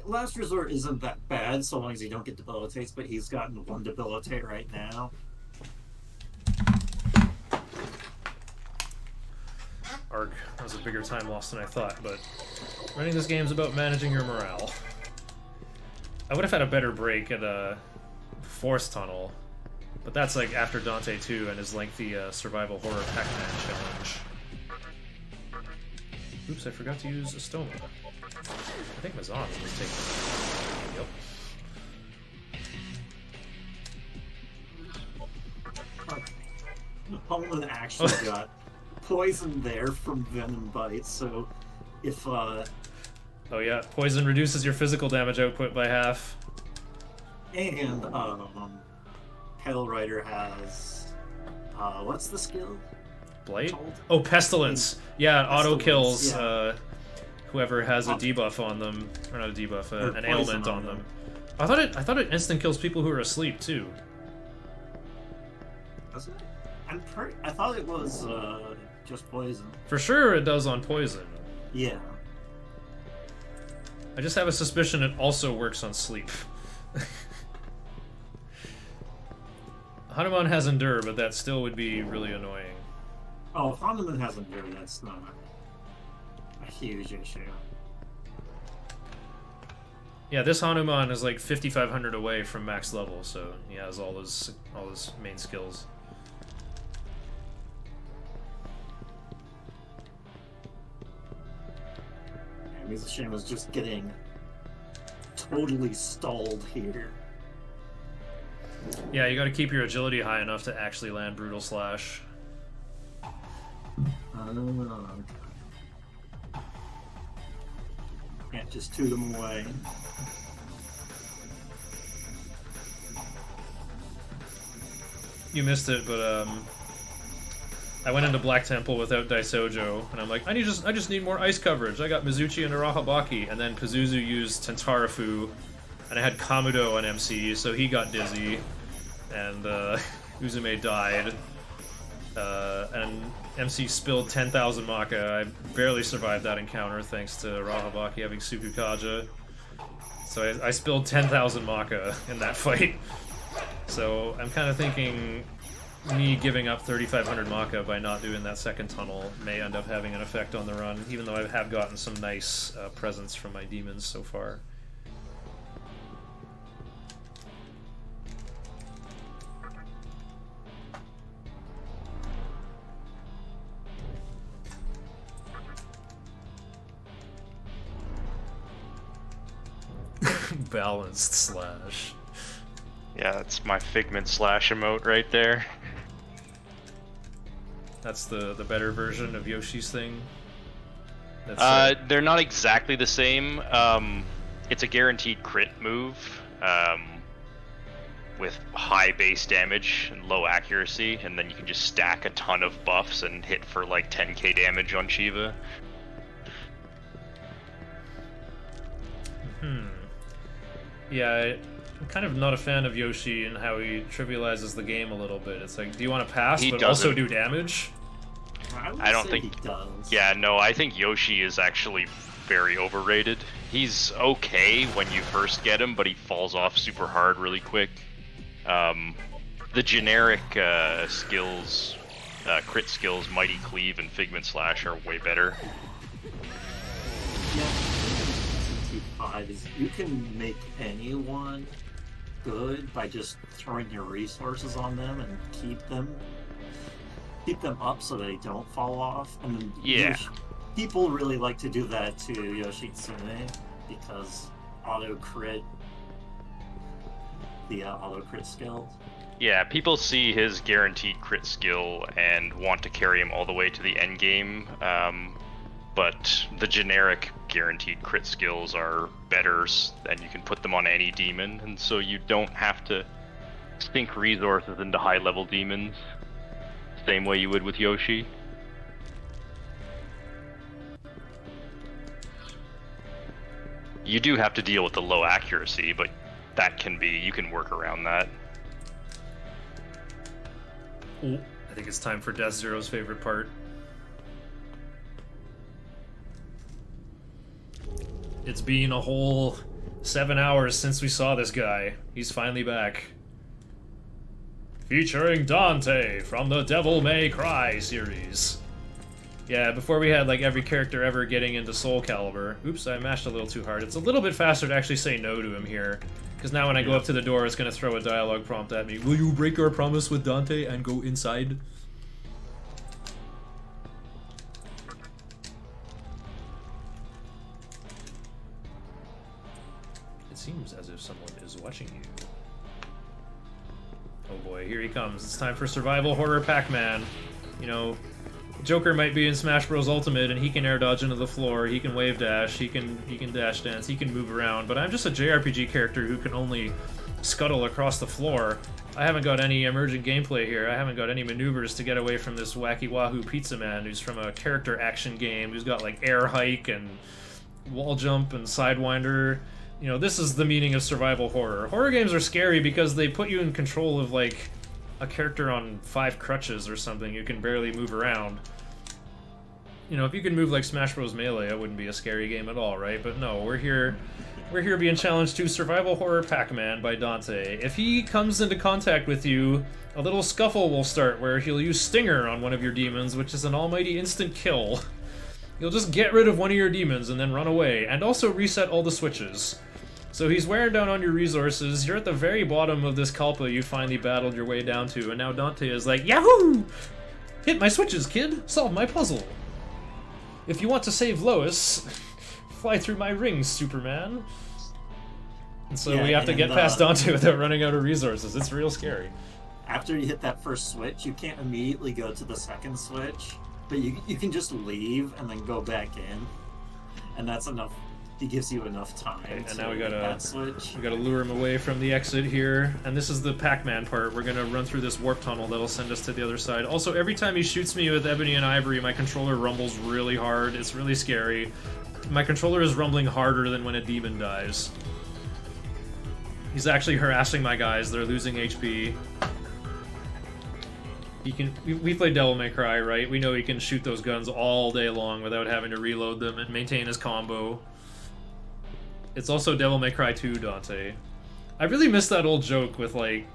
Last Resort isn't that bad so long as you don't get debilitates, but he's gotten 1 debilitate right now. Arg, that was a bigger time loss than I thought, but running this game is about managing your morale. I would have had a better break at a fourth tunnel, but that's like after Dante 2 and his lengthy survival horror Pac-Man challenge. Oops, I forgot to use Estoma. I think Mazan was taking it. Yep. Pullman actually got poison there from Venom Bite, so if Oh yeah, poison reduces your physical damage output by half. and Pale Rider has what's the skill? Blight? Told? Oh, Pestilence! Yeah, it auto kills yeah. whoever has a debuff on them. Or not a debuff, Or an poison ailment on on them. them. I thought it instant kills people who are asleep too. Was it? I thought it was just poison. For sure it does on poison. Yeah. I just have a suspicion it also works on sleep. Hanuman has Endure, but that still would be really annoying. Oh, if Hanuman has Endure, that's not a huge issue. Yeah, this Hanuman is like 5,500 away from max level, so he has all his main skills. Yeah, Mizushima's just getting totally stalled here. Yeah, you gotta keep your agility high enough to actually land Brutal Slash. Can't just toot him away. You missed it, but I went into Black Temple without Daisojo, and I'm like, I just need more ice coverage. I got Mizuchi and Arahabaki, and then Pazuzu used Tentarafu, and I had Kamudo on MC, so he got dizzy, and Uzume died, and MC spilled 10,000 Maka. I barely survived that encounter thanks to Arahabaki having Sukukaja. So I spilled 10,000 Maka in that fight. So I'm kind of thinking me giving up 3,500 Maka by not doing that second tunnel may end up having an effect on the run, even though I have gotten some nice presents from my demons so far. balanced slash. Yeah, that's my Figment slash emote right there. That's the better version of Yoshi's thing. That's, They're not exactly the same. It's a guaranteed crit move with high base damage and low accuracy, and then you can just stack a ton of buffs and hit for like 10k damage on Shiva. Yeah, I'm kind of not a fan of Yoshi and how he trivializes the game a little bit. It's like, do you want to pass He but also doesn't. do damage? I don't think he does. Yeah, no, I think Yoshi is actually very overrated. He's okay when you first get him, but he falls off super hard really quick. The generic skills, crit skills, Mighty Cleave and Figment Slash are way better. Yeah, SMT5 is you can make anyone good by just throwing your resources on them and keep them up so they don't fall off. And then Yeah. people really like to do that to Yoshitsune because auto crit skill. Yeah, people see his guaranteed crit skill and want to carry him all the way to the end game, but the generic guaranteed crit skills are better, and you can put them on any demon, and so you don't have to sink resources into high-level demons, same way you would with Yoshi. You do have to deal with the low accuracy, but you can work around that. Ooh, I think it's time for Death Zero's favorite part. It's been a whole 7 hours since we saw this guy. He's finally back. Featuring Dante from the Devil May Cry series. Yeah, before we had like every character ever getting into Soul Calibur. Oops, I mashed a little too hard. It's a little bit faster to actually say no to him here. Because now when I go up to the door, it's going to throw a dialogue prompt at me. Will you break our promise with Dante and go inside? It seems as if someone is watching you. Oh boy, here he comes. It's time for Survival Horror Pac-Man. You know, Joker might be in Smash Bros. Ultimate and he can air dodge into the floor, he can wave dash, he can dash dance, he can move around, but I'm just a JRPG character who can only scuttle across the floor. I haven't got any emergent gameplay here. I haven't got any maneuvers to get away from this wacky wahoo pizza man who's from a character action game who's got like air hike and wall jump and sidewinder. You know, this is the meaning of survival horror. Horror games are scary because they put you in control of like a character on 5 crutches or something. You can barely move around. You know, if you could move like Smash Bros. Melee, it wouldn't be a scary game at all, right? But no, we're here being challenged to Survival Horror Pac-Man by Dante. If he comes into contact with you, a little scuffle will start where he'll use Stinger on one of your demons, which is an almighty instant kill. You'll just get rid of one of your demons and then run away, and also reset all the switches. So he's wearing down on your resources, you're at the very bottom of this Kalpa you finally battled your way down to, and now Dante is like, Yahoo! Hit my switches, kid! Solve my puzzle! If you want to save Lois, fly through my rings, Superman. And so we have to get past Dante without running out of resources. It's real scary. After you hit that first switch, you can't immediately go to the second switch, but you can just leave and then go back in, and that's enough. He gives you enough time. And to now we hit that switch. gotta lure him away from the exit here. And this is the Pac-Man part. We're gonna run through this warp tunnel that'll send us to the other side. Also, every time he shoots me with Ebony and Ivory, my controller rumbles really hard. It's really scary. My controller is rumbling harder than when a demon dies. He's actually harassing my guys. They're losing HP. We played Devil May Cry, right? We know he can shoot those guns all day long without having to reload them and maintain his combo. It's also Devil May Cry 2, Dante. I really miss that old joke with, like,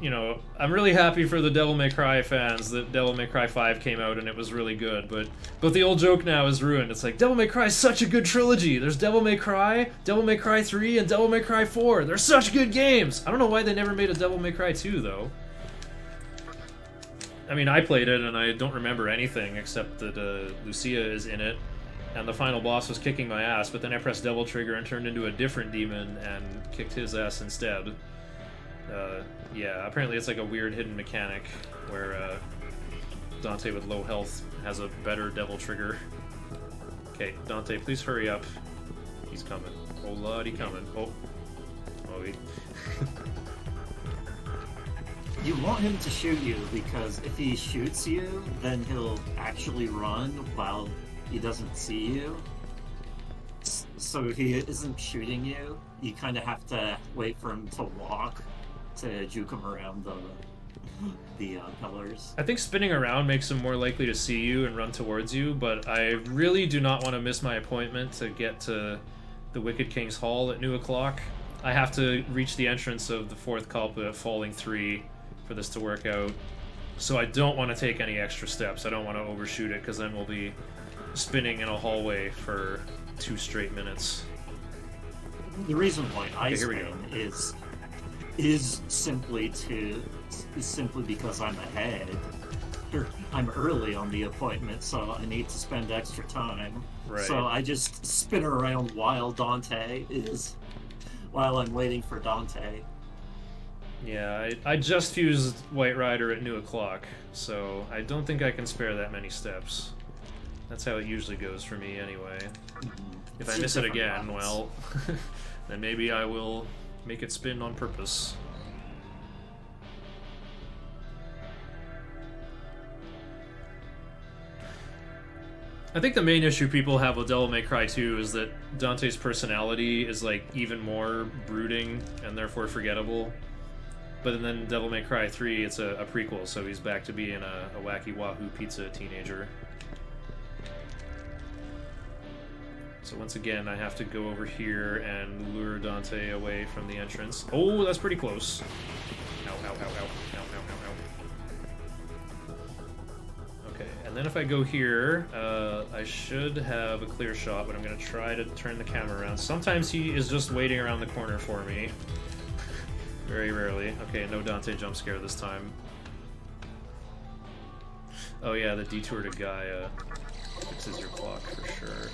you know, I'm really happy for the Devil May Cry fans that Devil May Cry 5 came out and it was really good, but the old joke now is ruined. It's like, Devil May Cry is such a good trilogy. There's Devil May Cry 3, and Devil May Cry 4. They're such good games! I don't know why they never made a Devil May Cry 2, though. I mean, I played it and I don't remember anything except that Lucia is in it. and the final boss was kicking my ass, but then I pressed double trigger and turned into a different demon and kicked his ass instead. Yeah, apparently it's like a weird hidden mechanic where Dante with low health has a better devil trigger. Okay, Dante, please hurry up. He's coming. Oh, lordy, coming. Oh. Oh, he... You want him to shoot you, because if he shoots you, then he'll actually run while he doesn't see you. So if he isn't shooting you, you kind of have to wait for him to walk to juke him around the pillars. I think spinning around makes him more likely to see you and run towards you, but I really do not want to miss my appointment to get to the Wicked King's Hall at noon o'clock. I have to reach the entrance of the fourth culprit at Falling 3 for this to work out, so I don't want to take any extra steps. I don't want to overshoot it, because then we'll be spinning in a hallway for 2 straight minutes. The reason why I here we spin is simply because I'm ahead. I'm early on the appointment, so I need to spend extra time. Right. So I just spin around while I'm waiting for Dante. Yeah, I just fused White Rider at noon o'clock, so I don't think I can spare that many steps. That's how it usually goes for me anyway. If I miss it again, well, then maybe I will make it spin on purpose. I think the main issue people have with Devil May Cry 2 is that Dante's personality is like even more brooding and therefore forgettable. But then Devil May Cry 3, it's a prequel, so he's back to being a wacky wahoo pizza teenager. So once again, I have to go over here and lure Dante away from the entrance. Oh, that's pretty close. Ow, ow, ow, ow, ow, ow, ow, ow. Okay, and then if I go here, I should have a clear shot, but I'm going to try to turn the camera around. Sometimes he is just waiting around the corner for me. Very rarely. Okay, no Dante jump scare this time. Oh yeah, the detour to Gaia fixes your clock for sure.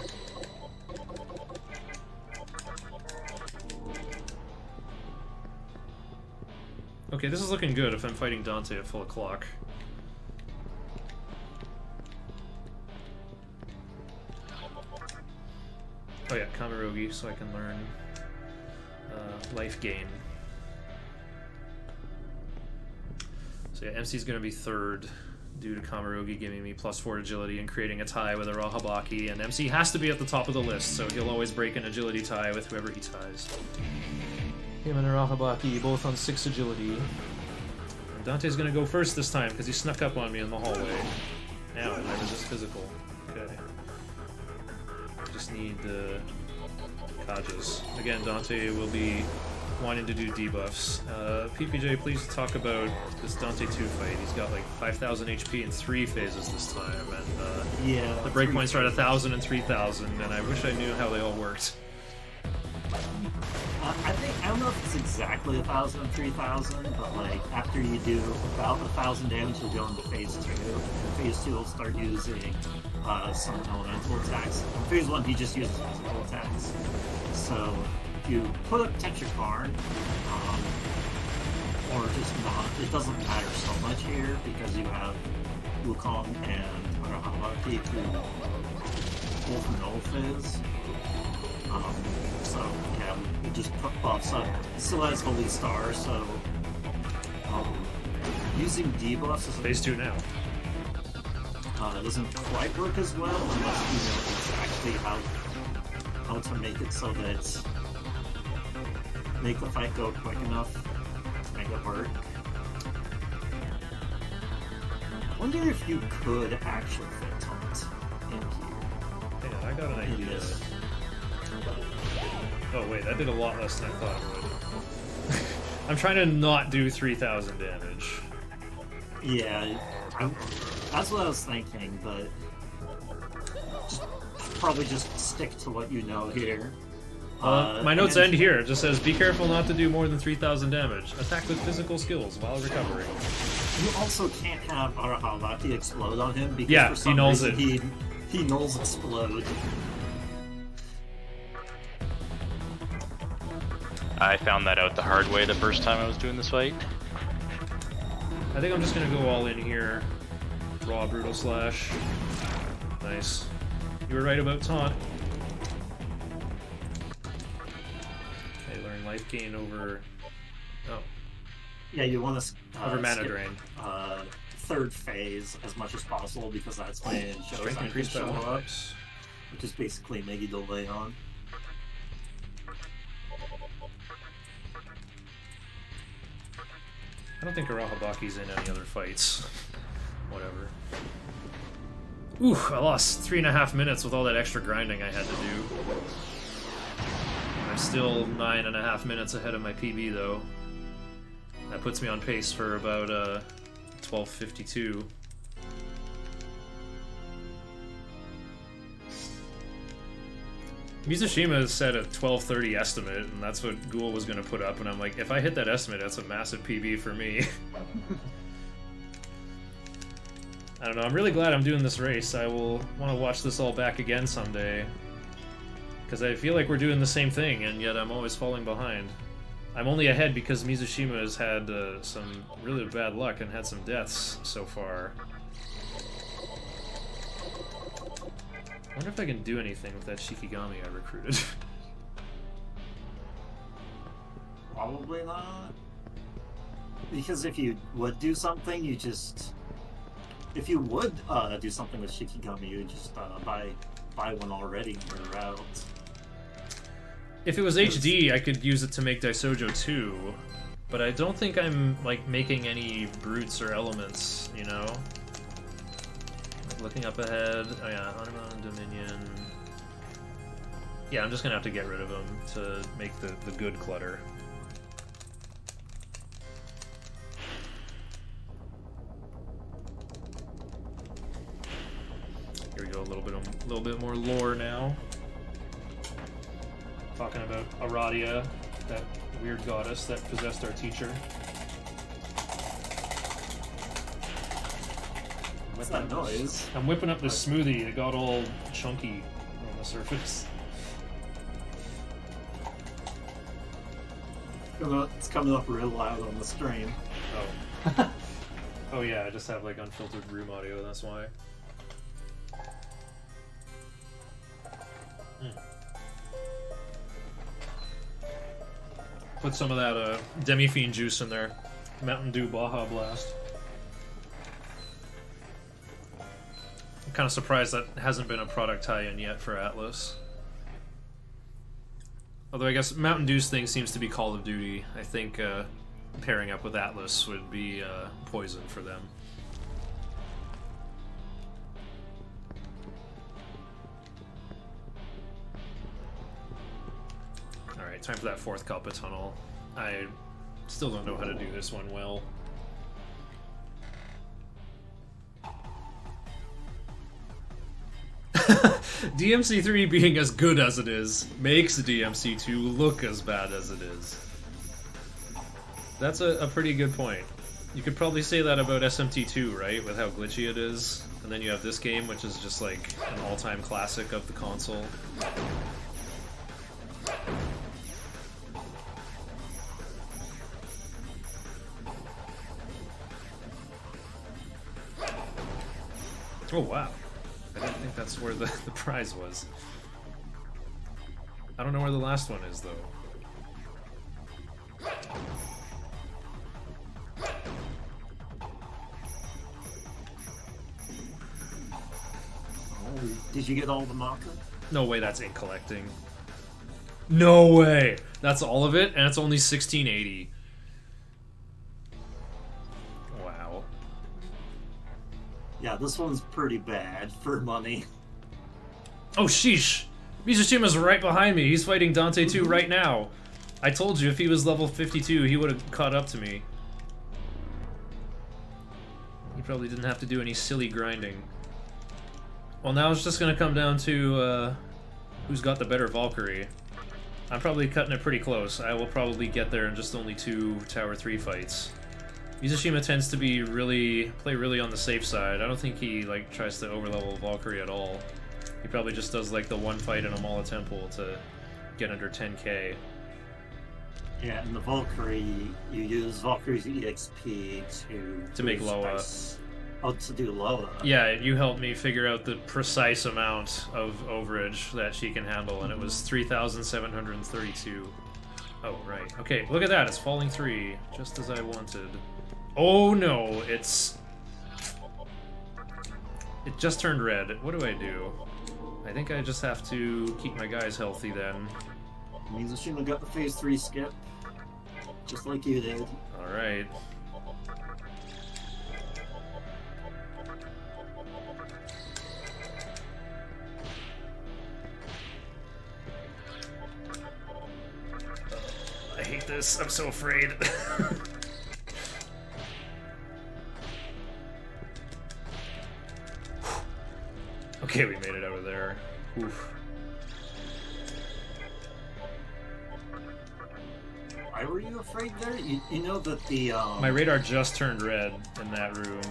Okay, this is looking good if I'm fighting Dante at full clock. Oh yeah, Kamirogi, so I can learn life gain. So yeah, MC's going to be third due to Kamirogi giving me +4 agility and creating a tie with a Rahabaki, and MC has to be at the top of the list, so he'll always break an agility tie with whoever he ties. Him and Rahabaki both on 6 agility. And Dante's going to go first this time because he snuck up on me in the hallway. Now I resist physical. Okay. Just need the Kajas. Again, Dante will be wanting to do debuffs. PPJ, please talk about this Dante 2 fight. He's got like 5,000 HP in 3 phases this time, and yeah, the breakpoints are at 1,000 and 3,000, and I wish I knew how they all worked. I don't know if it's exactly 1,000 and 3,000, but like after you do about 1,000 damage, you'll go into phase 2. Phase 2 will start using some elemental attacks. In phase 1, he just uses physical attacks. So you put up Tetrakarn, or just not, it doesn't matter so much here because you have Wukong and Arahabaki to both null fizz. So yeah, we just put buffs up. It still has Holy Star, so using debuffs is Phase 2 now. Doesn't quite work as well unless you know exactly how to make it so that make the fight go quick enough to make it work. I wonder if you could actually fit taunt in here. Hang on, I got an idea. Oh wait, that did a lot less than I thought it would. I'm trying to not do 3,000 damage. Yeah, that's what I was thinking, but probably just stick to what you know here. My notes end here. It just says, be careful not to do more than 3,000 damage. Attack with physical skills while recovering. You also can't have Arahabaki explode on him because Yeah, for some he nulls reason it. He nulls explode. I found that out the hard way the first time I was doing this fight. I think I'm just gonna go all in here. Raw brutal slash. Nice. You were right about taunt. Okay, learn life gain over. Oh, Yeah, you want to over mana drain. Third phase as much as possible because that's when it shows Strength that increased by show one. up, Nice. which is basically Mega Delay on. I don't think Arahabaki's in any other fights. Whatever. Ooh, I lost 3.5 minutes with all that extra grinding I had to do. I'm still 9.5 minutes ahead of my PB though. That puts me on pace for about 12:52. Mizushima said a 12:30 estimate, and that's what Ghoul was going to put up, and I'm like, if I hit that estimate, that's a massive PB for me. I don't know, I'm really glad I'm doing this race. I will want to watch this all back again someday. Because I feel like we're doing the same thing, and yet I'm always falling behind. I'm only ahead because Mizushima has had some really bad luck and had some deaths so far. I wonder if I can do anything with that Shikigami I recruited. Probably not. Because if you would do something, you just... If you would do something with Shikigami, you would just buy one already and you're out. If it was HD, I could use it to make Daisojo 2, but I don't think I'm, like, making any brutes or elements, you know? Like, looking up ahead, oh yeah, Hanuman, Dominion... Yeah, I'm just gonna have to get rid of them to make the good clutter. Here we go, a little bit more lore now. Talking about Aradia, that weird goddess that possessed our teacher. What's that noise? I'm whipping up this smoothie. It got all chunky on the surface. It's coming up real loud on the stream. Oh. Oh yeah, I just have like unfiltered room audio, that's why. Put some of that Demi-Fiend juice in there. Mountain Dew Baja Blast. I'm kind of surprised that hasn't been a product tie-in yet for Atlas. Although I guess Mountain Dew's thing seems to be Call of Duty. I think pairing up with Atlas would be poison for them. Alright, time for that fourth Kalpa tunnel. I still don't know how to do this one well. DMC3 being as good as it is makes DMC2 look as bad as it is. That's a pretty good point. You could probably say that about SMT2, right? With how glitchy it is. And then you have this game, which is just like an all-time classic of the console. Oh wow. I didn't think that's where the prize was. I don't know where the last one is, though. Did you get all the Maka? No way that's in collecting. No way! That's all of it, and it's only 1680. Wow. Yeah, this one's pretty bad for money. Oh, sheesh! Mizushima's right behind me. He's fighting Dante 2 right now. I told you if he was level 52, he would have caught up to me. He probably didn't have to do any silly grinding. Well, now it's just gonna come down to who's got the better Valkyrie. I'm probably cutting it pretty close. I will probably get there in just only 2 Tower 3 fights. Mizushima tends to be play really on the safe side. I don't think he like tries to overlevel Valkyrie at all. He probably just does like the one fight in a Mala Temple to get under 10k. Yeah, and the Valkyrie, you use Valkyrie's EXP To make boost Loa. dice. Oh, to do Loa. Yeah, you helped me figure out the precise amount of overage that she can handle, and it was 3,732. Oh, right. Okay, look at that. It's falling 3, just as I wanted. Oh no, it just turned red. What do I do? I think I just have to keep my guys healthy then. Mizushima got the phase 3 skip, just like you did. Alright. I hate this. I'm so afraid. Okay, we made it out of there. Oof. Why were you afraid there? You know that the My radar just turned red in that room.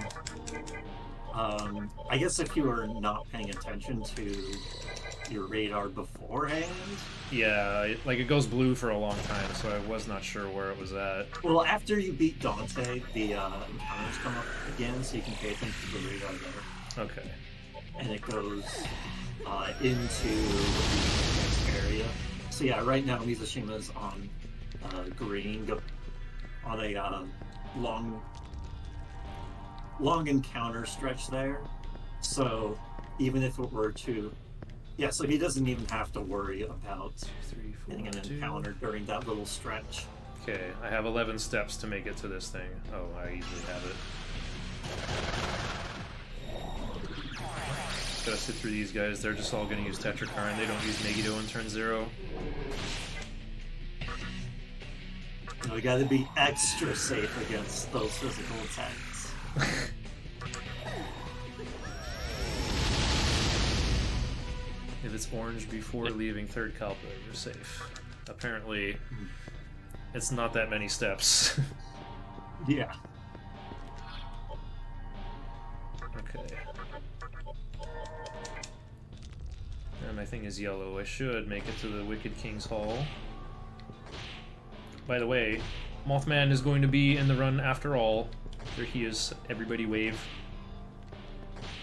I guess if you were not paying attention to your radar beforehand. Yeah, it goes blue for a long time, so I was not sure where it was at. Well, after you beat Dante, the encounters come up again, so you can pay attention to the radar there. Okay. And it goes into the next area. So yeah, right now Mizushima's on green, on a long encounter stretch there. So even if it were to, yeah, so he doesn't even have to worry about 3, 4, getting an 2. encounter during that little stretch. Okay, I have 11 steps to make it to this thing. Oh, I easily have it. Gotta sit through these guys. They're just all gonna use Tetrakarn. They don't use Megiddo in turn 0. And we gotta be extra safe against those physical attacks. If it's orange before leaving third Kalpa, you're safe. Apparently, it's not that many steps. Yeah. Okay. And my thing is yellow. I should make it to the Wicked King's Hall. By the way, Mothman is going to be in the run after all. There he is. Everybody wave.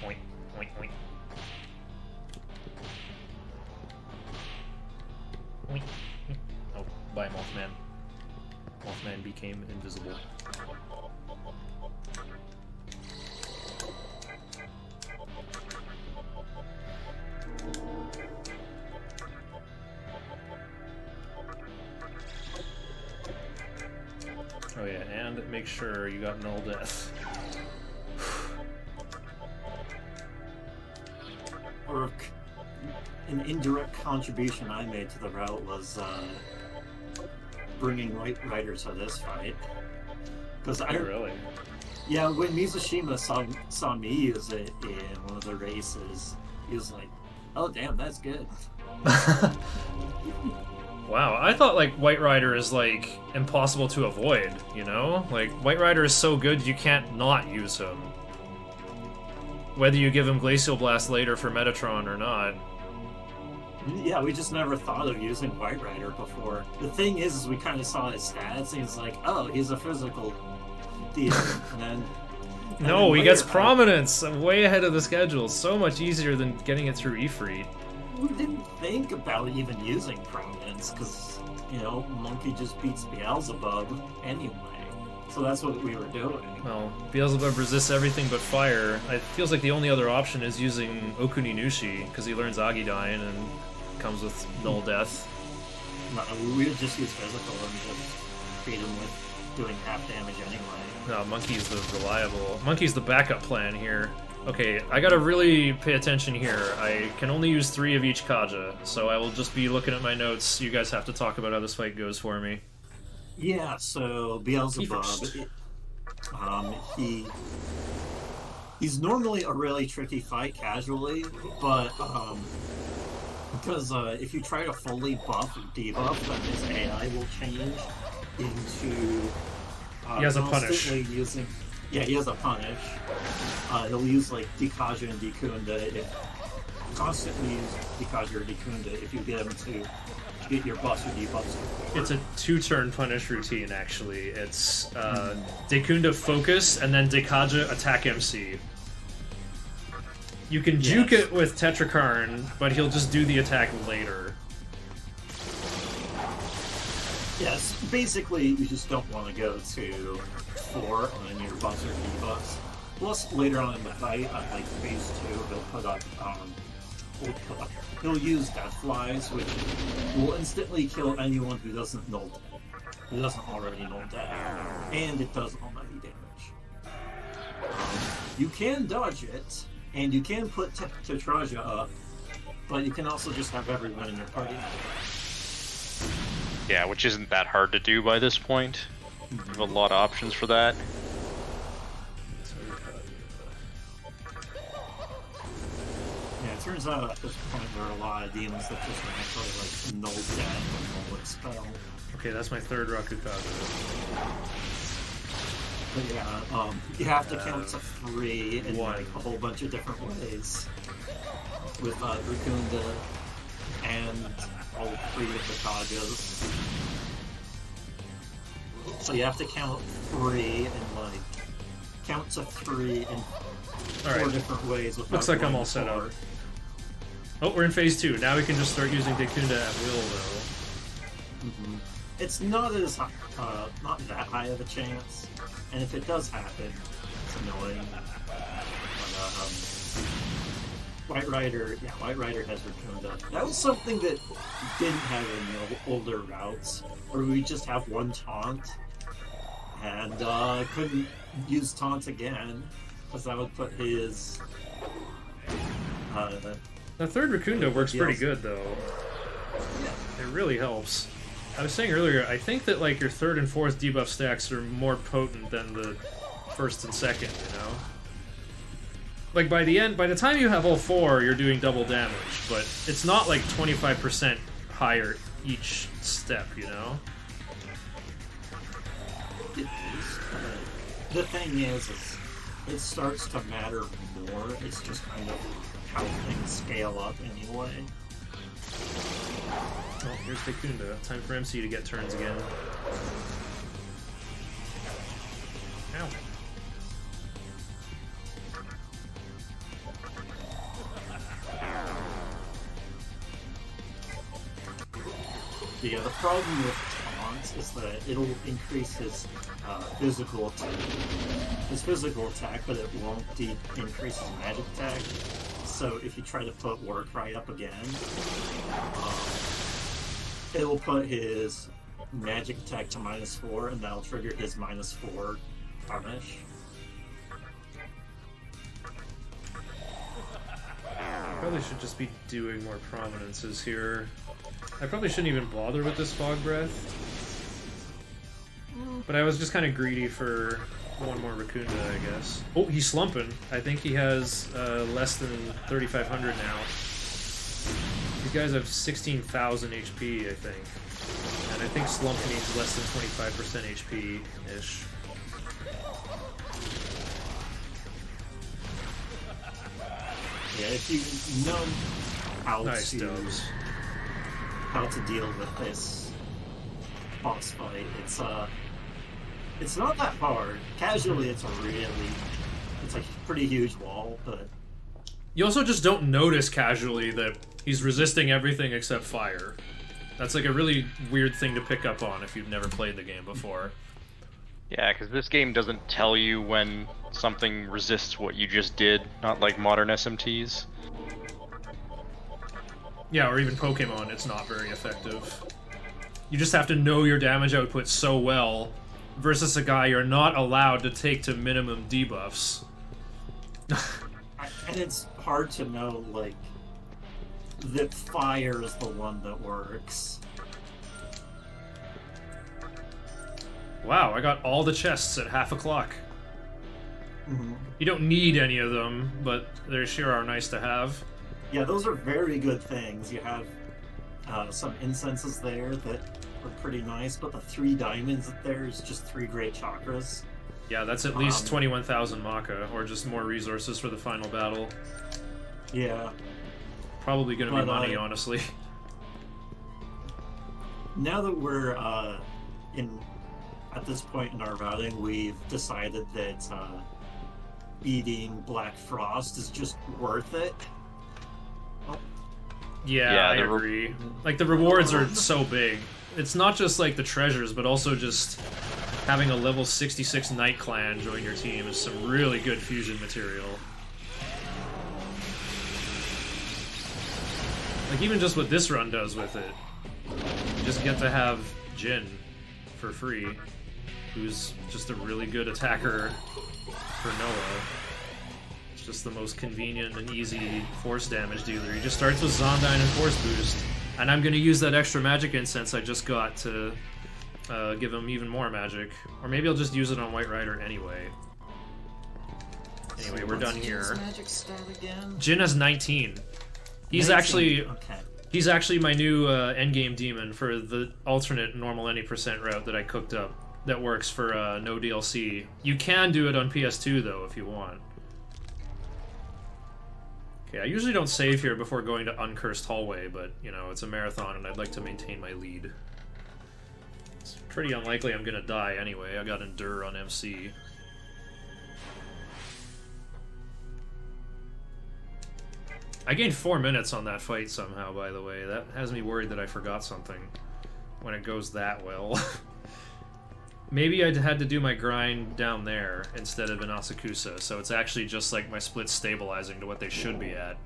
Oink, oink, oink. Oink. Oh, bye, Mothman. Mothman became invisible. Oh yeah, and make sure you got null death. An indirect contribution I made to the route was bringing White Rider to this fight. Because I Really? Yeah, when Mizushima saw me use it in one of the races, he was like, "Oh damn, that's good." Wow, I thought like White Rider is like impossible to avoid, you know? Like White Rider is so good you can't not use him. Whether you give him Glacial Blast later for Metatron or not. Yeah, we just never thought of using White Rider before. The thing is we kind of saw his stats, and he's like, "Oh, he's a physical deal," and then. No, he gets prominence way ahead of the schedule. So much easier than getting it through Ifrit. We didn't think about even using prominence because, Monkey just beats Beelzebub anyway. So that's what we were doing. Well, Beelzebub resists everything but fire. It feels like the only other option is using Okuninushi, because he learns Agidyne and comes with null death. No, we would just use physical and just beat him with doing half damage anyway. No, Monkey's the reliable. Monkey's the backup plan here. Okay, I gotta really pay attention here. I can only use 3 of each Kaja, so I will just be looking at my notes. You guys have to talk about how this fight goes for me. Yeah, so Beelzebub, he's normally a really tricky fight casually, but because if you try to fully buff or debuff, then his AI will change into He has a punish. constantly using. Yeah, he has a punish. He'll use like Dikaja and Dikunda. Constantly use Dikaja or Dikunda if you get him to get your buffs or debuffs. It's a 2-turn punish routine, actually. It's Dekunda focus, and then Dekaja attack MC. You can juke it with Tetrakarn, but he'll just do the attack later. Yes, basically you just don't want to go to 4 on your buffs or debuffs. Plus, later on in the fight, on like phase 2, he'll use Death Flies, which will instantly kill anyone who doesn't know that. Who doesn't already know that. And it does almighty damage. You can dodge it, and you can put Tetraja up, but you can also just have everyone in your party. Yeah, which isn't that hard to do by this point. You have a lot of options for that. Yeah, it turns out at this point there are a lot of demons that just naturally like null death and null expel. Okay, that's my 3rd Rakukaza. But yeah, you have to count to 3 in one. like a whole bunch of different ways. With Rukunda and all 3 of the Kajas. So you have to count 3 and like count to 3 in 4 Alright. different ways. Looks like I'm all set up. Oh, we're in phase 2. Now we can just start using Dekunda at will, though. It's not as not that high of a chance, and if it does happen, it's annoying. But, White Rider has Rotunda. That was something that didn't have in the older routes, where we just have one taunt, and couldn't use taunt again, because that would put his... The 3rd Racunda works pretty good, though. It really helps. I was saying earlier, I think that like your 3rd and 4th debuff stacks are more potent than the 1st and 2nd, you know? Like by the time you have all 4, you're doing double damage, but it's not like 25% higher each step, you know? The thing is it starts to matter more. It's just kind of how things scale up anyway. Oh, here's Dekunda. Time for MC to get turns again. Ow. Yeah, the problem with taunts is that it'll increase his physical attack, but it won't increase his magic attack. So if you try to put Work right up again, it'll put his magic attack to -4, and that'll trigger his -4 punish. Probably should just be doing more prominences here. I probably shouldn't even bother with this Fog Breath. But I was just kind of greedy for one more Racunda, I guess. Oh, he's slumping. I think he has less than 3,500 now. These guys have 16,000 HP, I think. And I think slump means less than 25% HP-ish. Yeah, if you know how Nice to dubs. how to deal with this boss fight, it's not that hard. Casually, it's a pretty huge wall, but You also just don't notice casually that he's resisting everything except fire. That's like a really weird thing to pick up on if you've never played the game before. Yeah, because this game doesn't tell you when something resists what you just did, not like modern SMTs. Yeah, or even Pokemon, it's not very effective. You just have to know your damage output so well, versus a guy you're not allowed to take to minimum debuffs. and it's hard to know like that fire is the one that works. Wow, I got all the chests at 1:30. You don't need any of them, but they sure are nice to have. Yeah, those are very good things. You have some incenses there that are pretty nice, but the 3 diamonds there is just 3 great chakras. Yeah, that's at least 21,000 Maka, or just more resources for the final battle. Yeah. Probably gonna be money, honestly. Now that we're at this point in our routing, we've decided that eating Black Frost is just worth it. Yeah, I agree. Like, the rewards are so big. It's not just, like, the treasures, but also just having a level 66 Night Clan join your team is some really good fusion material. Like, even just what this run does with it. You just get to have Jin for free, who's just a really good attacker for Noah. It's just the most convenient and easy force damage dealer. He just starts with Zondyne and Force Boost, and I'm going to use that extra magic incense I just got to give him even more magic. Or maybe I'll just use it on White Rider anyway. Anyway, we're done here. Magic stat again? Jin has 19. He's 19. actually... Okay. He's actually my new endgame demon for the alternate normal any percent route that I cooked up that works for no DLC. You can do it on PS2 though if you want. Okay, I usually don't save here before going to Uncursed Hallway, but you know, it's a marathon and I'd like to maintain my lead. It's pretty unlikely I'm gonna die anyway. I got Endure on MC. I gained 4 minutes on that fight somehow, by the way. That has me worried that I forgot something when it goes that well. Maybe I had to do my grind down there instead of in Asakusa, so it's actually just like my splits stabilizing to what they should be at.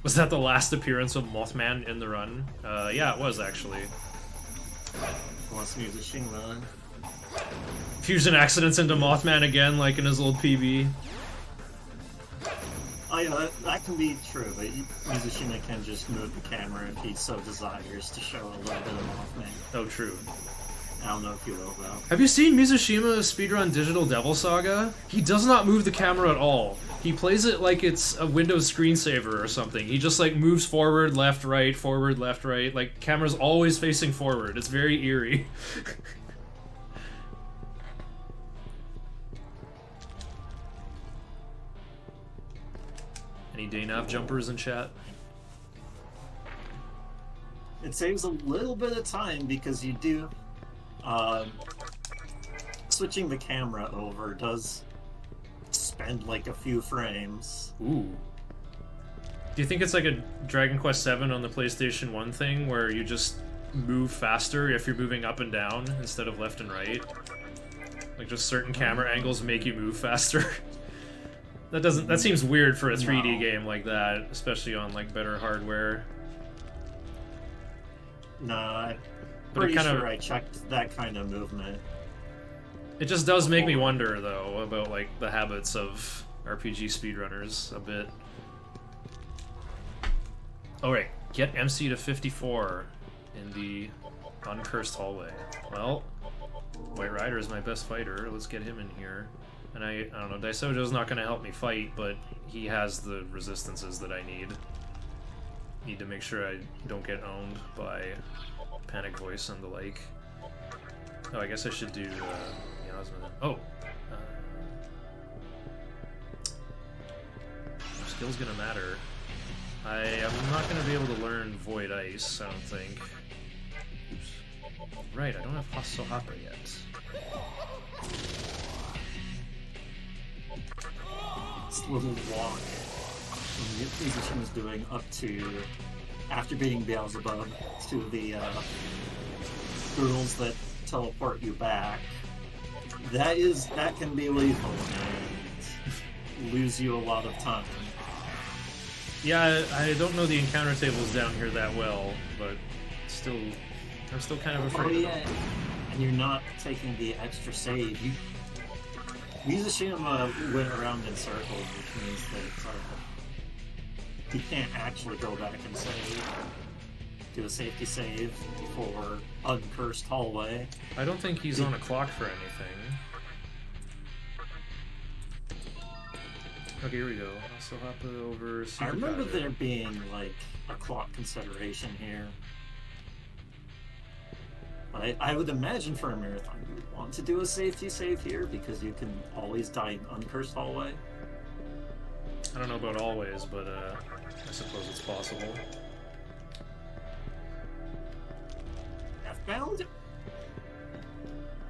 Was that the last appearance of Mothman in the run? Yeah, it was actually. Wants to use a Shin run. Fusion accidents into Mothman again, like in his old PB. Oh yeah, that can be true, but Mizushima can just move the camera if he so desires to show a little bit of Mothman. Oh, true. I don't know if you will, though. Have you seen Mizushima speedrun Digital Devil Saga? He does not move the camera at all. He plays it like it's a Windows screensaver or something. He just like moves forward, left, right, forward, left, right. Like, camera's always facing forward. It's very eerie. Any Daynav jumpers in chat? It saves a little bit of time because you do... switching the camera over does spend like a few frames. Ooh. Do you think it's like a Dragon Quest VII on the PlayStation 1 thing where you just move faster if you're moving up and down instead of left and right? Like just certain camera angles make you move faster? That seems weird for a 3D game like that, especially on like better hardware. No, I'm But it pretty kinda- sure I checked that kind of movement. It just does make me wonder though about like the habits of RPG speedrunners a bit. Alright, get MC to 54 in the Uncursed Hallway. Well, White Rider is my best fighter, let's get him in here. And I don't know, Daisojo's not going to help me fight, but he has the resistances that I need. Need to make sure I don't get owned by Panic Voice and the like. Oh, I guess I should do Miasma then. Oh! Skill's gonna matter. I am not gonna be able to learn Void Ice, I don't think. Oops. Right, I don't have Hasohaka yet. This little walk Mizushima is doing up to, after beating Beelzebub, to the girls that teleport you back. That can be lethal and lose you a lot of time. Yeah, I don't know the encounter tables down here that well, but still, I'm still kind of afraid of them. And you're not taking the extra save. Mizushima went around in circles, which means that he can't actually go back and save. Do a safety save for Uncursed Hallway. I don't think he's on a clock for anything. Okay, here we go. Also hop over. I remember Supercharger. there being like a clock consideration here. But I would imagine for a marathon you would want to do a safety save here because you can always die in uncursed hallway. I don't know about always, but I suppose it's possible. F-bound?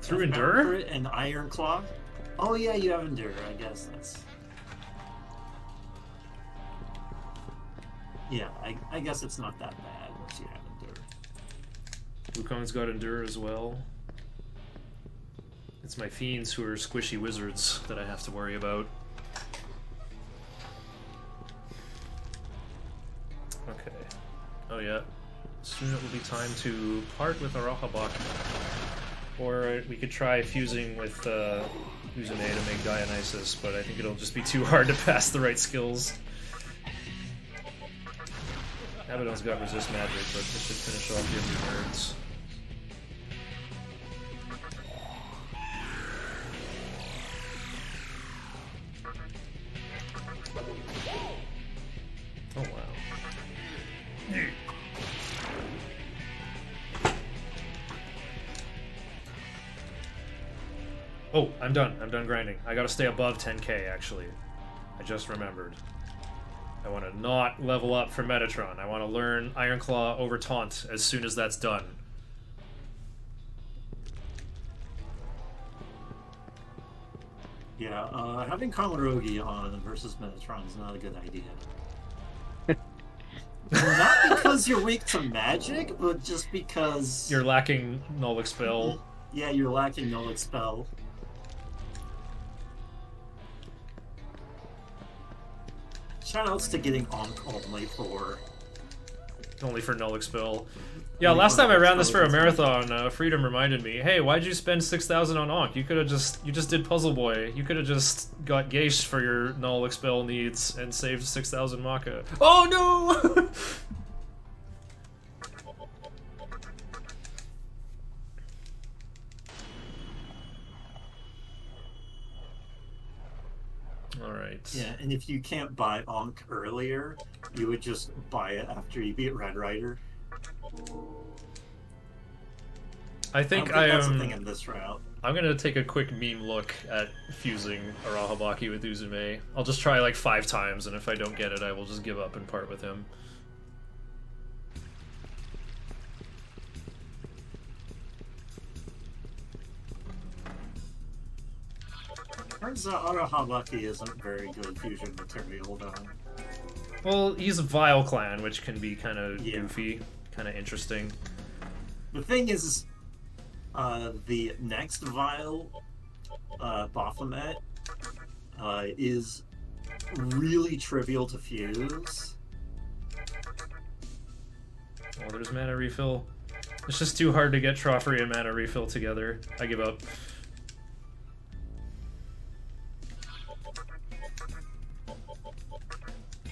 Through F-bound Endure? crit and Iron Claw? Oh yeah, you have Endure, I guess that's... Yeah, I guess it's not that bad once you have Endure. Wukong's got Endure as well. It's my fiends who are squishy wizards that I have to worry about. Okay. Oh yeah. Soon it will be time to part with our Ahabaki. Or we could try fusing with Uzume to make Dionysus, but I think it'll just be too hard to pass the right skills. Abaddon's got resist magic, but this should finish off the other nerds. Oh wow. Oh, I'm done. I'm done grinding. I gotta stay above 10k, actually. I just remembered. I want to not level up for Metatron. I want to learn Iron Claw over Taunt as soon as that's done. Yeah, having Kamarogi on versus Metatron is not a good idea. Not because you're weak to magic, but just because... You're lacking Null Expel. Yeah, you're lacking Null Expel. Shoutouts to getting Onk Only for Null Expel. Yeah, last time I ran this for a marathon, Freedom reminded me, hey, why'd you spend 6,000 on Onk? You just did Puzzle Boy. You could have just got Geish for your Null Expel needs and saved 6,000 Maka. Oh no! Alright. Yeah, and if you can't buy Onk earlier, you would just buy it after you beat Red Rider. I think that's the thing in this route. I'm gonna take a quick meme look at fusing Arahabaki with Uzume. I'll just try like 5 times, and if I don't get it, I will just give up and part with him. Turns out Arahabaki isn't very good fusion material, though. Well, he's a Vile Clan, which can be kind of Yeah. goofy, kind of interesting. The thing is, the next Vile Baphomet is really trivial to fuse. Oh, there's mana refill. It's just too hard to get Trophy and mana refill together. I give up.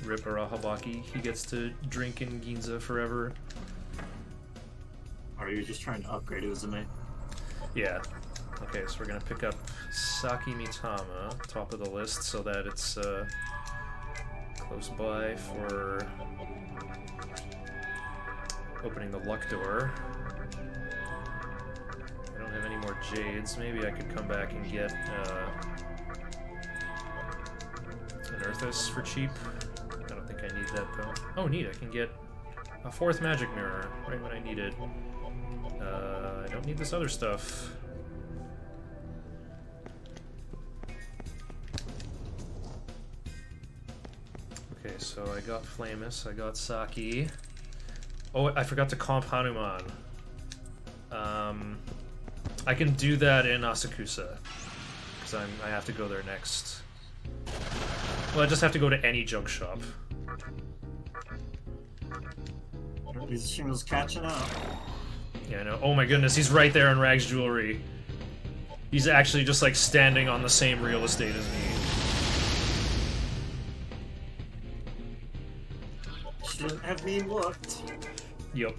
Rip Arahabaki. He gets to drink in Ginza forever. Or are you just trying to upgrade Uzume? Yeah. Okay, so we're gonna pick up Saki Mitama, top of the list, so that it's close by for opening the luck door. I don't have any more jades. Maybe I could come back and get an Earthus for cheap. I don't think I need that though. Oh, neat! I can get a 4th magic mirror right when I need it. I don't need this other stuff. Okay, so I got Flamus, I got Saki. Oh, I forgot to comp Hanuman. I can do that in Asakusa, because I have to go there next. Well, I just have to go to any junk shop. Mizusima's catching up. Yeah, I know. Oh my goodness, he's right there in Rag's Jewelry. He's actually just like standing on the same real estate as me. Shouldn't have me looked. Yep.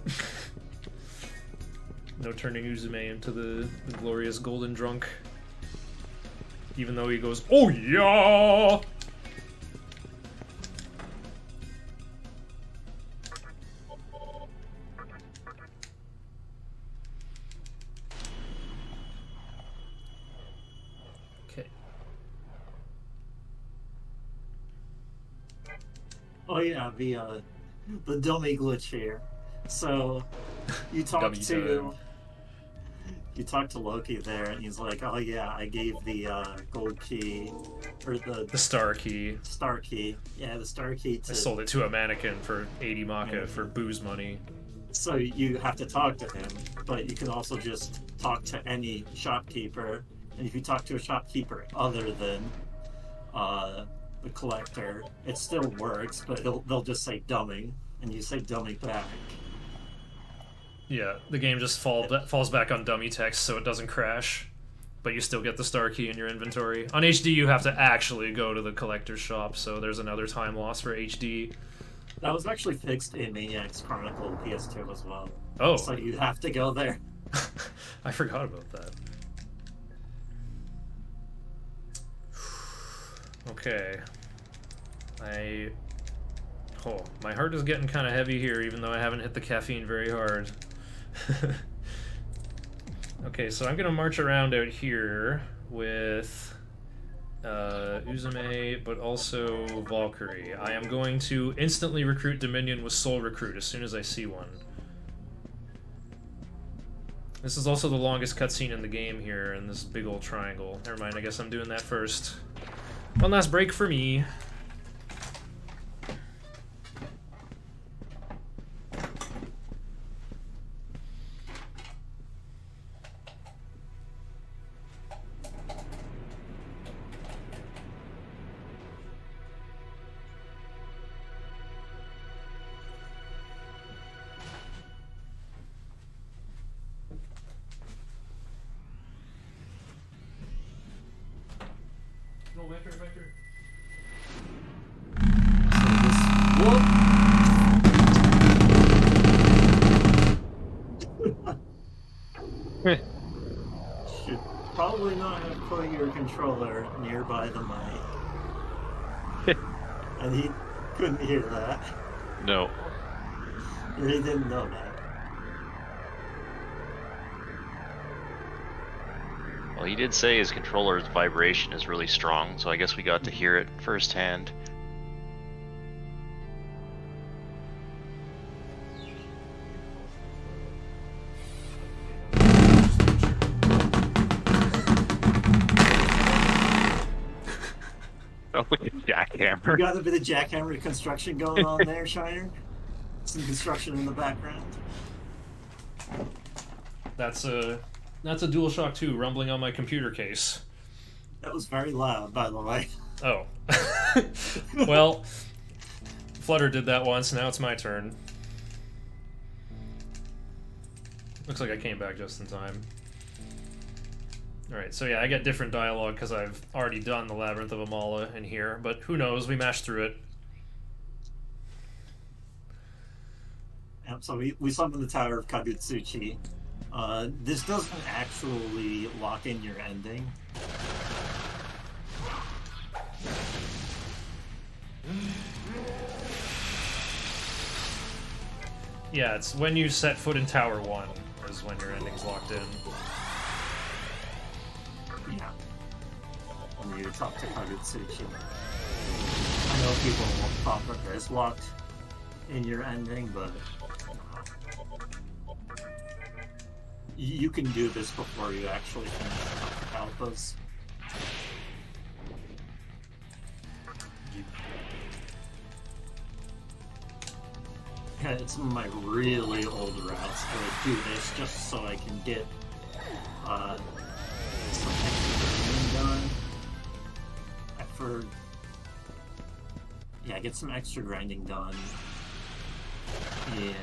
No turning Uzume into the glorious golden drunk. Even though he goes, oh yeah! Oh yeah, the dummy glitch here. So you talk Dummy to time. you talk to Loki there, and he's like, "Oh yeah, I gave the gold key or the The star key. star key. Yeah, the star key I to." sold it to a mannequin for 80 maka Yeah. for booze money. So you have to talk to him, but you can also just talk to any shopkeeper. And if you talk to a shopkeeper other than the collector, it still works, but they'll just say dummy, and you say dummy back. Yeah, the game just falls back on dummy text so it doesn't crash, but you still get the star key in your inventory. On HD, you have to actually go to the collector's shop, so there's another time loss for HD. That was actually fixed in Maniacs Chronicle PS2 as well. Oh, So you have to go there. I forgot about that. Okay. My heart is getting kind of heavy here, even though I haven't hit the caffeine very hard. Okay, so I'm gonna march around out here with Uzume, but also Valkyrie. I am going to instantly recruit Dominion with Soul Recruit as soon as I see one. This is also the longest cutscene in the game here, in this big old triangle. Never mind, I guess I'm doing that first. One last break for me. No, Vector. Should probably not have put your controller nearby the mic. And he couldn't hear that. No. Or he didn't know that. Well, he did say his controller's vibration is really strong, so I guess we got to hear it firsthand. Oh, look at jackhammer. You got a bit of jackhammer construction going on there, Shiner? Some construction in the background. That's a DualShock 2 rumbling on my computer case. That was very loud, by the way. Oh. Well, Flutter did that once, now it's my turn. Looks like I came back just in time. Alright, so yeah, I get different dialogue because I've already done the Labyrinth of Amala in here, but who knows, we mashed through it. Yep, so we summoned the Tower of Kagutsuchi. This doesn't actually lock in your ending. Yeah, it's when you set foot in Tower 1 is when your ending's locked in. Yeah. When you talk to Kagutsuchi. I know people won't thought that this locked in your ending, but you can do this before you actually finish Alphas. Yeah, it's some of my really old routes. I would do this just so I can get some extra grinding done. Get some extra grinding done in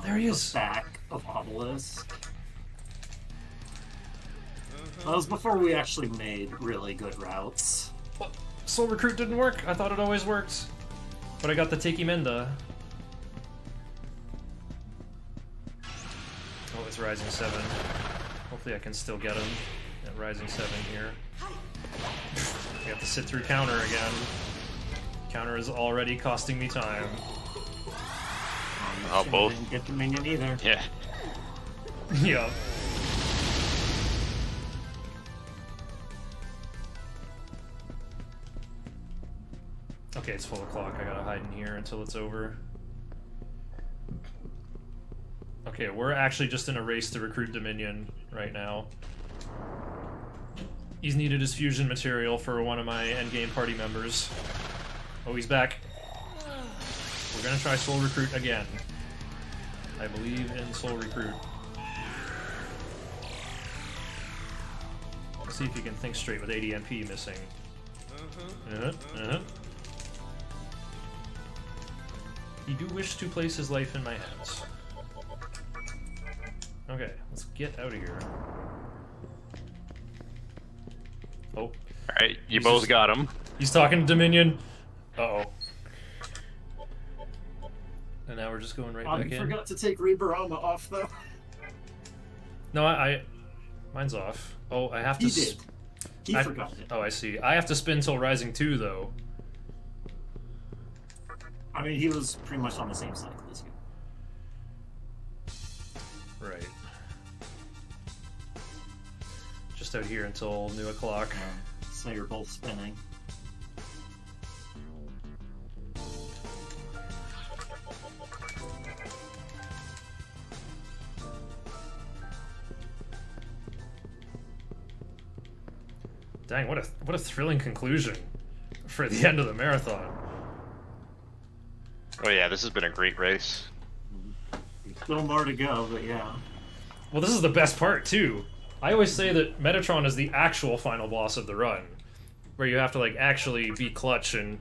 There he the is. back of Obelisk. That was before we actually made really good routes. What? Soul Recruit didn't work? I thought it always worked. But I got the Tiki Menda. Oh, it's Rising 7. Hopefully I can still get him at Rising 7 here. I have to sit through counter again. Counter is already costing me time. Oh, both. Didn't get the minion either. Yeah. Yeah. Okay, it's full o'clock. I gotta hide in here until it's over. Okay, we're actually just in a race to recruit Dominion right now. He's needed his fusion material for one of my endgame party members. Oh, he's back. We're gonna try Soul Recruit again. I believe in Soul Recruit. Let's see if you can think straight with ADMP missing. You do wish to place his life in my hands. Okay, let's get out of here. Oh. Alright, you both got him. He's talking to Dominion. Uh-oh. And now we're just going right back You in. forgot to take Rebarama off, though. No, mine's off. Oh, I have to... He did. He forgot it. Oh, I see. I have to spin till Rising 2, though. I mean, he was pretty much on the same cycle as you. Right. Just out here until new o'clock. So you're both spinning. Dang, what a thrilling conclusion for the end of the marathon. Oh yeah, this has been a great race. Still more to go, but yeah. Well, this is the best part, too. I always say that Metatron is the actual final boss of the run, where you have to, like, actually be clutch and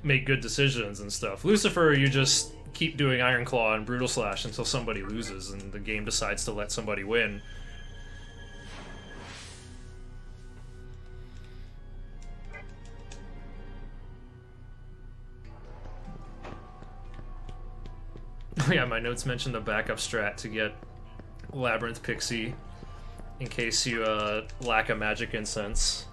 make good decisions and stuff. Lucifer, you just keep doing Iron Claw and Brutal Slash until somebody loses and the game decides to let somebody win. Yeah, my notes mention the backup strat to get Labyrinth Pixie in case you lack a magic incense.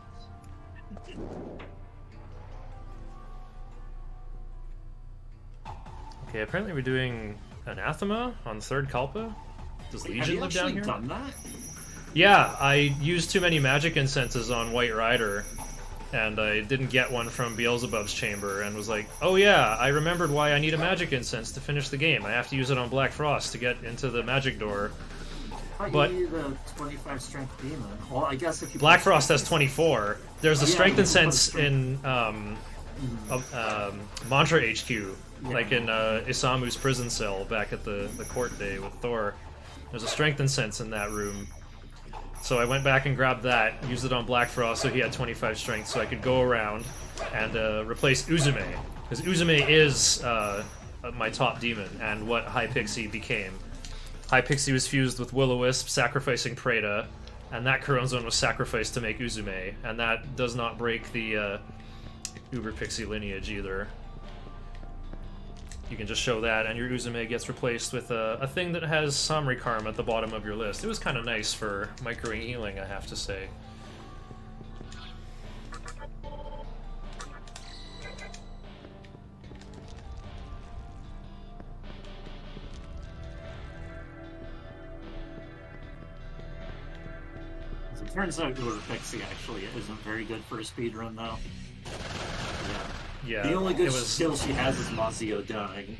Okay, apparently we're doing Anathema on third Kalpa. Does Legion live down here? Have you actually done that? Yeah, I used too many magic incenses on White Rider, and I didn't get one from Beelzebub's chamber, and was like, oh yeah, I remembered why I need a magic incense to finish the game. I have to use it on Black Frost to get into the magic door. But you need a 25 strength demon. Well, I guess if you Black Frost has 24. There's a Yeah, strength you incense put- in Mantra HQ, like in Isamu's prison cell back at the court day with Thor. There's a strength incense in that room. So I went back and grabbed that, used it on Black Frost so he had 25 strength, so I could go around and replace Uzume. Because Uzume is my top demon, and what High Pixie became. High Pixie was fused with Will-O-Wisp, sacrificing Preda, and that Coronzone was sacrificed to make Uzume, and that does not break the Uber Pixie lineage either. You can just show that, and your Uzume gets replaced with a thing that has Samri Karma at the bottom of your list. It was kind of nice for microing healing, I have to say. As it turns out, Uber Pixie actually isn't very good for a speedrun, though. Yeah. Yeah, The only good it was... skill she has is Mazio dying.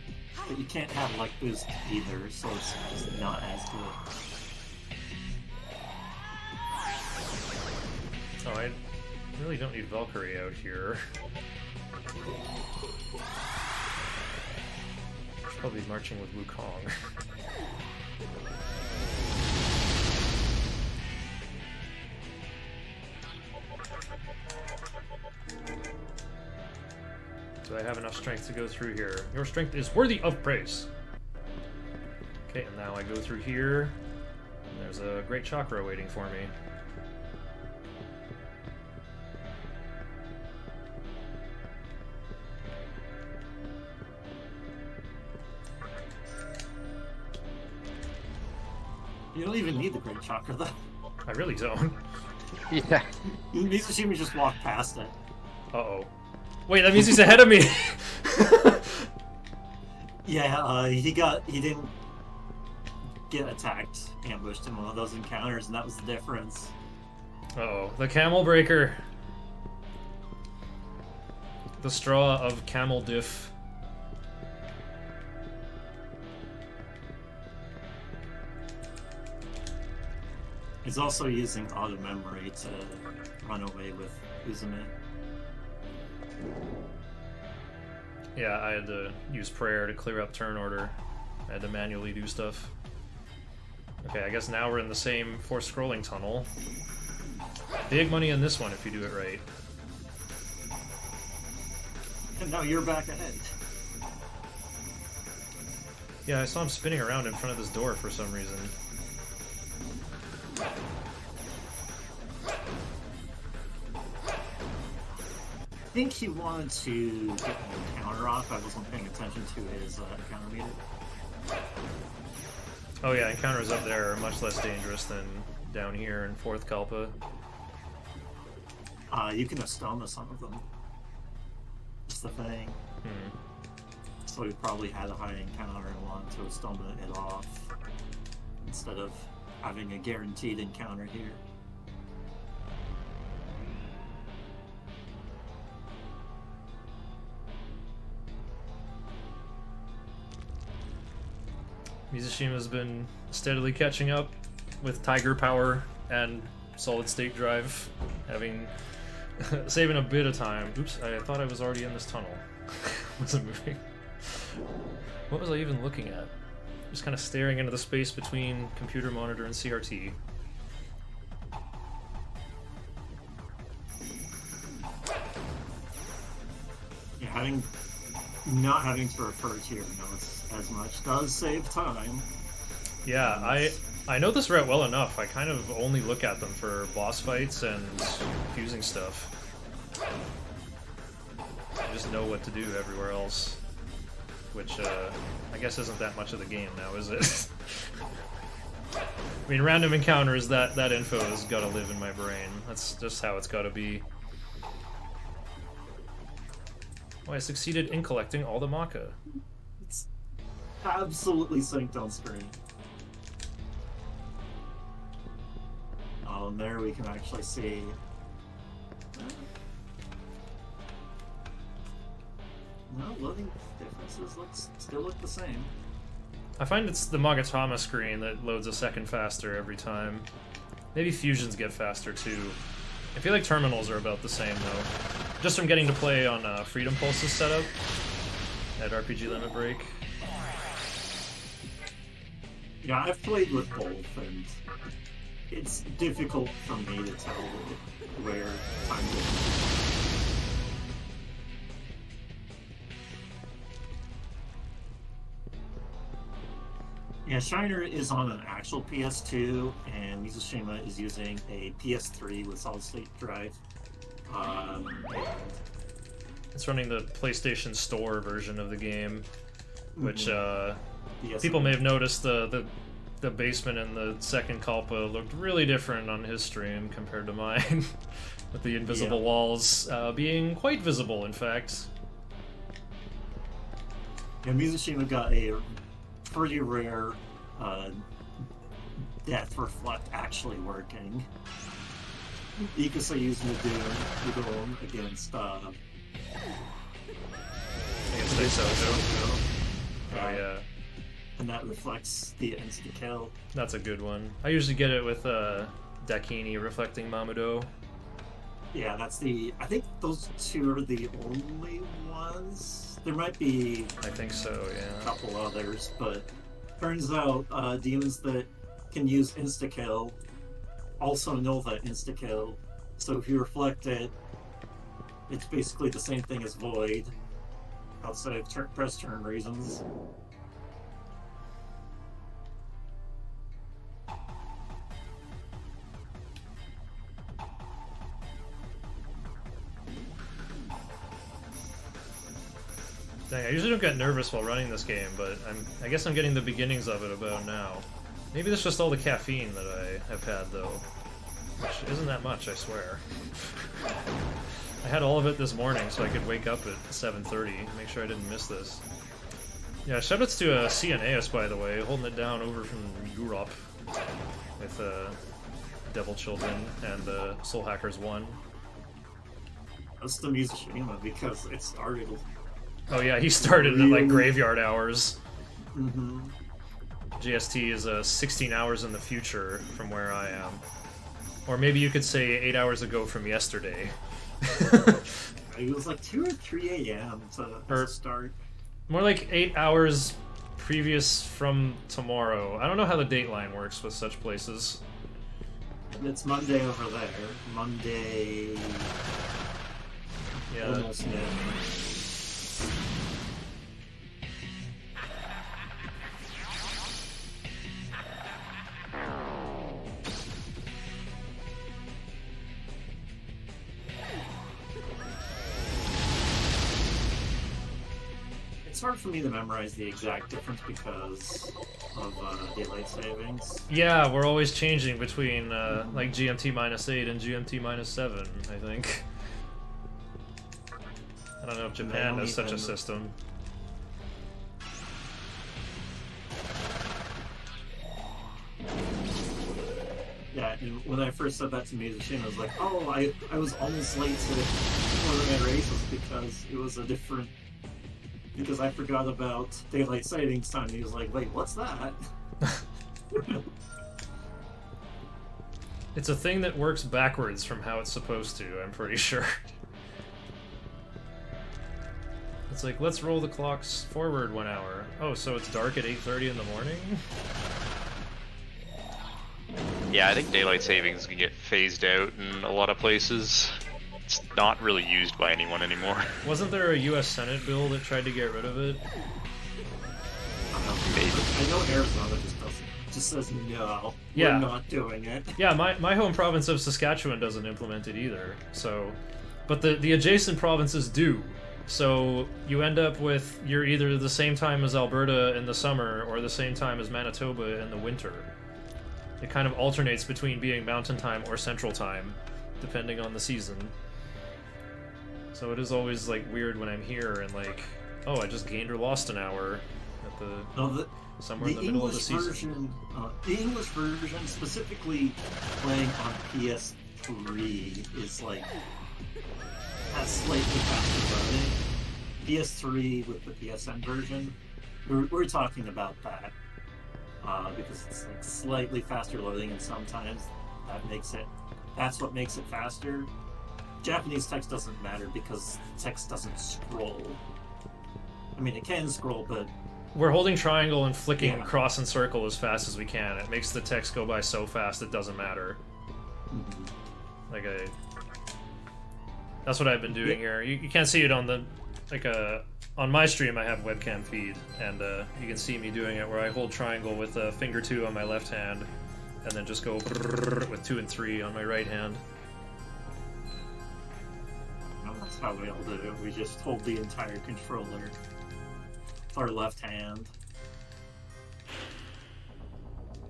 But you can't have, like, boost either, so it's just not as good. Oh, I really don't need Valkyrie out here. She's probably marching with Wukong. Do I have enough strength to go through here? Your strength is worthy of praise. Okay, and now I go through here. And there's a great chakra waiting for me. You don't even need the Great Chakra, though. I really don't. Yeah. Mizusima just walked past it. Uh-oh. Wait, that means he's ahead of me! Yeah, he didn't get attacked, ambushed in one of those encounters, and that was the difference. Uh-oh. The Camel Breaker. The straw of camel diff. He's also using auto memory to run away with Uzume. Yeah, I had to use prayer to clear up turn order. I had to manually do stuff. Okay, I guess now we're in the same forced scrolling tunnel. Big money in this one if you do it right. And now you're back ahead. Yeah, I saw him spinning around in front of this door for some reason. I think he wanted to get the counter off. I wasn't paying attention to his counter meter. Oh yeah, encounters up there are much less dangerous than down here in 4th Kalpa. You can astoma some of them. That's the thing. So he probably had a high encounter and wanted to astoma it off instead of having a guaranteed encounter here. Mizushima's been steadily catching up with Tiger Power and Solid State Drive, having saving a bit of time. Oops, I thought I was already in this tunnel. Wasn't moving. What was I even looking at? Just kind of staring into the space between computer monitor and CRT. Yeah, not having to refer to your notes as much does save time. Yeah, I know this route well enough. I kind of only look at them for boss fights and fusing stuff. I just know what to do everywhere else. Which, I guess isn't that much of the game now, is it? I mean, random encounters, that info has got to live in my brain. That's just how it's got to be. Oh, I succeeded in collecting all the maca. It's absolutely synced on screen. Oh, and there we can actually see. No, loading differences still look the same. I find it's the Magatama screen that loads a second faster every time. Maybe fusions get faster too. I feel like terminals are about the same though. Just from getting to play on Freedom Pulse's setup at RPG Limit Break. Yeah, I've played with both, and it's difficult for me to tell where time difference. Yeah, Shiner is on an actual PS2, and Mizushima is using a PS3 with solid-state drive. It's running the PlayStation Store version of the game, which Yes, people may have noticed the basement in the second Kalpa looked really different on his stream compared to mine, with the invisible walls being quite visible, in fact. Yeah, Mizushima got a pretty rare death reflect actually working. Ikusa used Udon against Sojo. Oh yeah. And that reflects the insta kill. That's a good one. I usually get it with Dakini reflecting Mamudo. Yeah, that's the. I think those two are the only ones. There might be. I think so, yeah. A couple others, but turns out demons that can use insta kill also know that insta kill. So if you reflect it, it's basically the same thing as void, outside of press turn reasons. Dang, I usually don't get nervous while running this game, but I guess I'm getting the beginnings of it about now. Maybe that's just all the caffeine that I have had, though. Which isn't that much, I swear. I had all of it this morning so I could wake up at 7:30, make sure I didn't miss this. Yeah, shoutouts to CNAS, by the way, holding it down over from Europe with Devil Children and Soul Hackers 1. That's the Mizusima because it started. Oh yeah, he started at like graveyard hours. Mm-hmm. GST is 16 hours in the future from where I am. Or maybe you could say 8 hours ago from yesterday. It was like 2 or 3 a.m. to start. More like 8 hours previous from tomorrow. I don't know how the dateline works with such places. It's Monday over there. Monday. Yeah. Almost noon. It's hard for me to memorize the exact difference because of daylight savings. Yeah, we're always changing between like GMT -8 and GMT -7, I think. I don't know if Japan has such a system. Yeah, and when I first said that to Mizushin, I was like, oh, I was almost late to one of my races because it was a different... Because I forgot about daylight savings time. He was like, wait, what's that? It's a thing that works backwards from how it's supposed to, I'm pretty sure. It's like, let's roll the clocks forward 1 hour. Oh, so it's dark at 8:30 in the morning? Yeah, I think daylight savings can get phased out in a lot of places. It's not really used by anyone anymore. Wasn't there a US Senate bill that tried to get rid of it? Maybe. I know Arizona just says no. Yeah. We're not doing it. Yeah, my home province of Saskatchewan doesn't implement it either. So, but the adjacent provinces do. So you end up with, you're either the same time as Alberta in the summer or the same time as Manitoba in the winter. It kind of alternates between being mountain time or central time, depending on the season. So it is always like weird when I'm here and like, oh, I just gained or lost an hour at somewhere in the middle of the season. The English version, specifically playing on PS3, is like has slightly faster loading. PS3 with the PSN version, we're talking about that because it's like slightly faster loading, and sometimes that's what makes it faster. Japanese text doesn't matter because text doesn't scroll. I mean, it can scroll, but we're holding triangle and flicking cross and circle as fast as we can. It makes the text go by so fast it doesn't matter. Mm-hmm. Like that's what I've been doing here. You can't see it on the on my stream. I have webcam feed, and you can see me doing it where I hold triangle with finger 2 on my left hand, and then just go with 2 and 3 on my right hand. That's how we all do it. We just hold the entire controller with our left hand,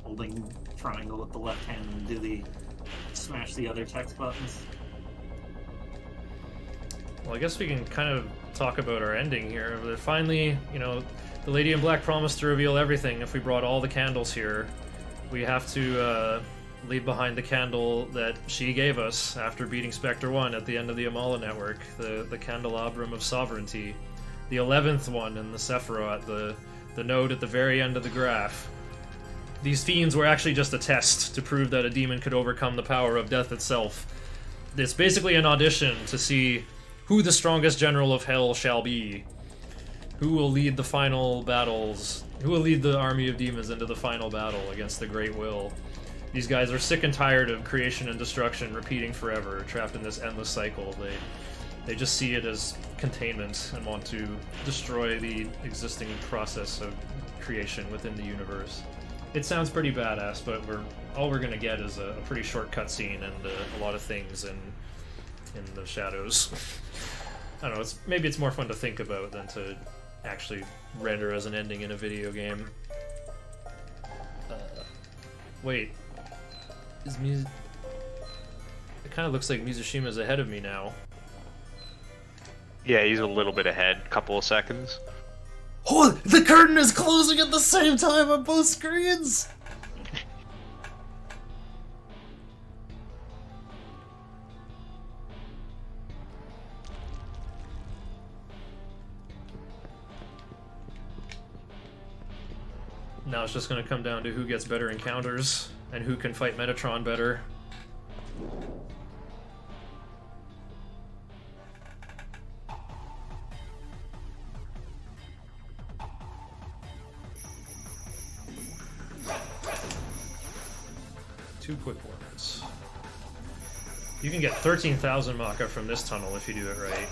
holding triangle with the left hand, and smash the other text buttons. Well, I guess we can kind of talk about our ending here. Finally, the Lady in Black promised to reveal everything if we brought all the candles here. We have to leave behind the candle that she gave us after beating Spectre 1 at the end of the Amala network, the Candelabrum of Sovereignty. The 11th one in the Sephiroth, the node at the very end of the graph. These fiends were actually just a test to prove that a demon could overcome the power of death itself. It's basically an audition to see who the strongest general of hell shall be. Who will lead the final battles? Who will lead the army of demons into the final battle against the Great Will? These guys are sick and tired of creation and destruction repeating forever, trapped in this endless cycle. They just see it as containment and want to destroy the existing process of creation within the universe. It sounds pretty badass, but all we're gonna get is a pretty short cutscene and a lot of things in the shadows. I don't know, maybe it's more fun to think about than to actually render as an ending in a video game. Wait. It kind of looks like Mizushima's ahead of me now. Yeah, he's a little bit ahead, couple of seconds. Oh, the curtain is closing at the same time on both screens! Now it's just going to come down to who gets better encounters and who can fight Metatron better. Two quick ones. You can get 13,000 Maka from this tunnel if you do it right.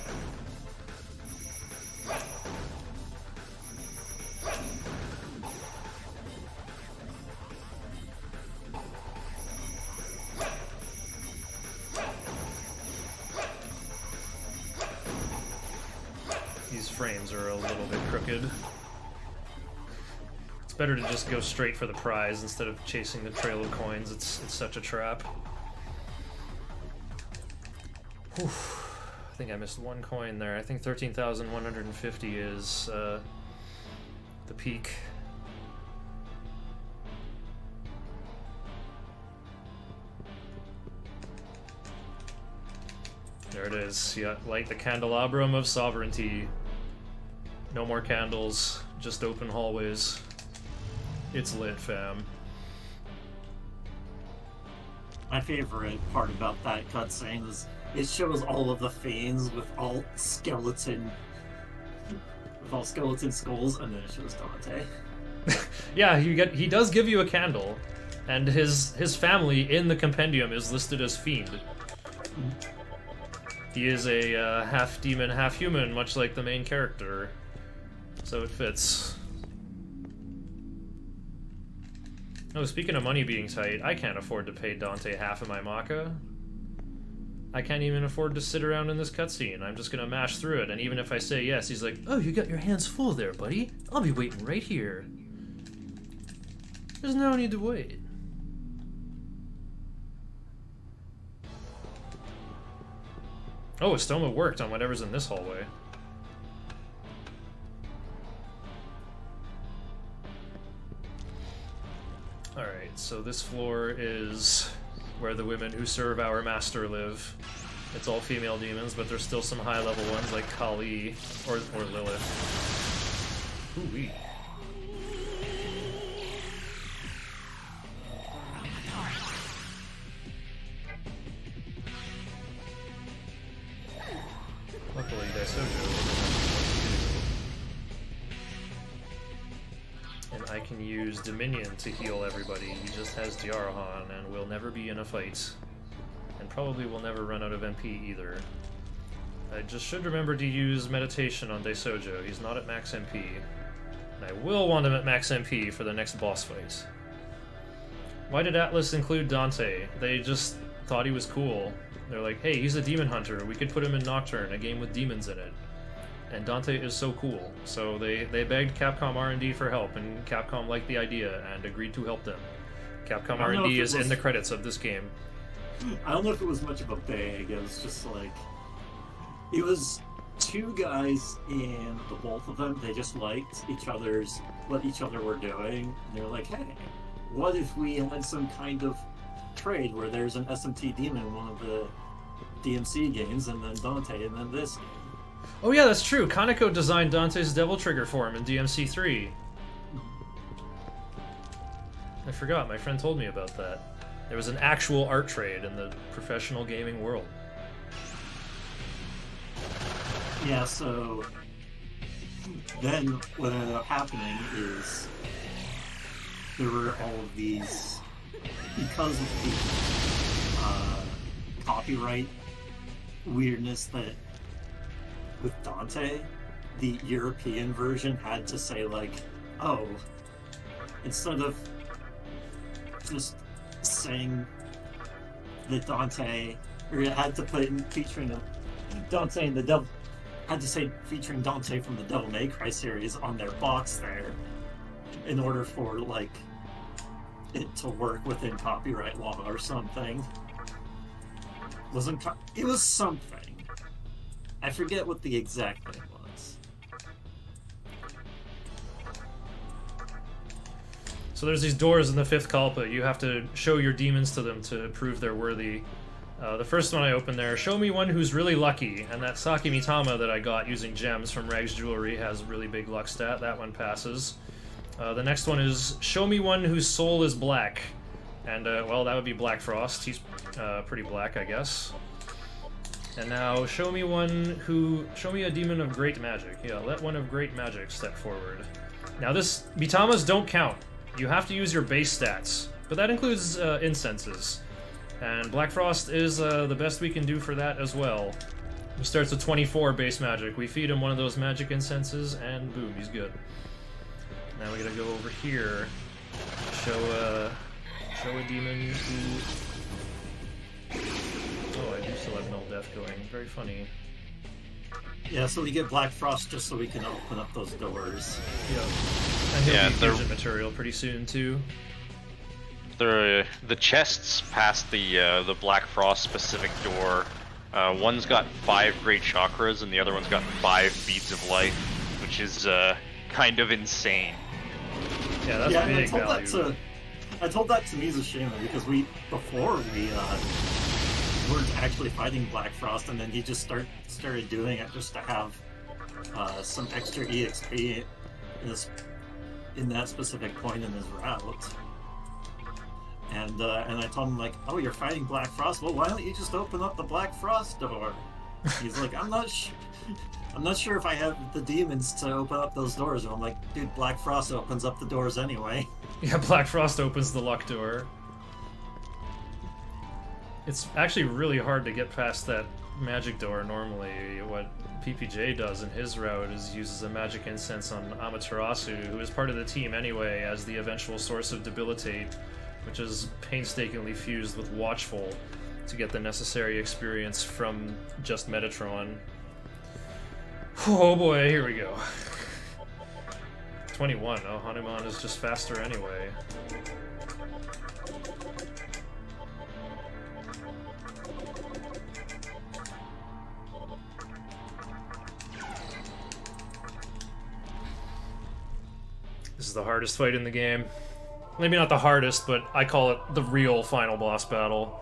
These frames are a little bit crooked. It's better to just go straight for the prize instead of chasing the trail of coins. It's such a trap. Whew. I think I missed one coin there. I think 13,150 is the peak. There it is. Yeah, light the candelabrum of sovereignty. No more candles, just open hallways. It's lit, fam. My favorite part about that cutscene is it shows all of the fiends with all skeleton skulls, and then it shows Dante. Yeah, he does give you a candle, and his family in the compendium is listed as fiend. He is a half demon, half human, much like the main character, so it fits. Oh, speaking of money being tight, I can't afford to pay Dante half of my Maka. I can't even afford to sit around in this cutscene. I'm just gonna mash through it, and even if I say yes, he's like, "Oh, you got your hands full there, buddy. I'll be waiting right here." There's no need to wait. Oh, Estoma worked on whatever's in this hallway. Alright, so this floor is where the women who serve our master live. It's all female demons, but there's still some high-level ones like Kali or Lilith. Ooh-wee. Luckily, and I can use Dominion to heal everybody. He just has Diarahan and will never be in a fight. And probably will never run out of MP either. I just should remember to use Meditation on Daisojo. He's not at max MP. And I will want him at max MP for the next boss fight. Why did Atlas include Dante? They just thought he was cool. They're like, hey, he's a demon hunter. We could put him in Nocturne, a game with demons in it. And Dante is so cool. So they begged Capcom R&D for help, and Capcom liked the idea and agreed to help them. Capcom R&D is in the credits of this game. I don't know if it was much of a beg. It was just like... It was two guys, and the both of them, they just liked what each other were doing. And they were like, hey, what if we had some kind of trade where there's an SMT demon in one of the DMC games, and then Dante, and then this game. Oh yeah, that's true. Kaneko designed Dante's Devil Trigger for him in DMC 3. I forgot, my friend told me about that. There was an actual art trade in the professional gaming world. Yeah, so then what ended up happening is there were all of these, because of the copyright weirdness that with Dante, the European version had to say like, oh, instead of just saying that Dante, or it had to put in featuring Dante and the Devil, had to say featuring Dante from the Devil May Cry series on their box there, in order for like it to work within copyright law or something. It was something. I forget what the exact thing was. So there's these doors in the fifth Kalpa. You have to show your demons to them to prove they're worthy. The first one I opened there, show me one who's really lucky, and that Saki Mitama that I got using gems from Rags Jewelry has a really big luck stat. That one passes. The next one is show me one whose soul is black. And, well, that would be Black Frost. He's pretty black, I guess. And now, show me a demon of great magic. Yeah, let one of great magic step forward. Now this, Bitamas don't count. You have to use your base stats. But that includes incenses. And Black Frost is the best we can do for that as well. He starts with 24 base magic. We feed him one of those magic incenses, and boom, he's good. Now we gotta go over here. Show a demon who... Oh, I do still have Null Death going. Very funny. Yeah, so we get Black Frost just so we can open up those doors. Yeah. And he'll Yeah, be fusion material pretty soon, too. The chests past the Black Frost specific door. One's got 5 great chakras, and the other one's got 5 beads of life, which is kind of insane. Yeah, that's Yeah, big and value. I told that to Mizusima because before we weren't actually fighting Black Frost, and then he just started doing it just to have some extra EXP in that specific point in his route. And I told him, like, oh, you're fighting Black Frost? Well, why don't you just open up the Black Frost door? He's like, I'm not sure if I have the demons to open up those doors. And I'm like, dude, Black Frost opens up the doors anyway. Yeah, Black Frost opens the luck door. It's actually really hard to get past that magic door normally. What PPJ does in his route is uses a magic incense on Amaterasu, who is part of the team anyway, as the eventual source of Debilitate, which is painstakingly fused with Watchful to get the necessary experience from just Metatron. Oh boy, here we go. 21. Oh, Hanuman is just faster anyway. This is the hardest fight in the game. Maybe not the hardest, but I call it the real final boss battle.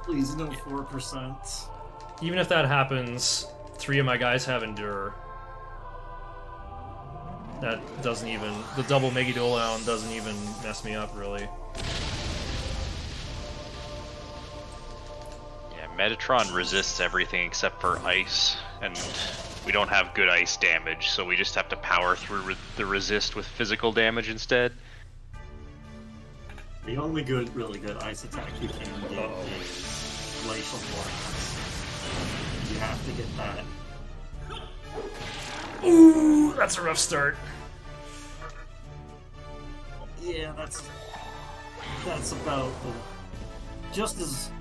Please no 4%. Even if that happens, 3 of my guys have Endure. That doesn't even... The double Megidoleon doesn't even mess me up, really. Yeah, Metatron resists everything except for ice, and we don't have good ice damage, so we just have to power through the resist with physical damage instead. The only really good ice attack you can get is Glacial Blast. You have to get that. Ooh, that's a rough start. Yeah, that's about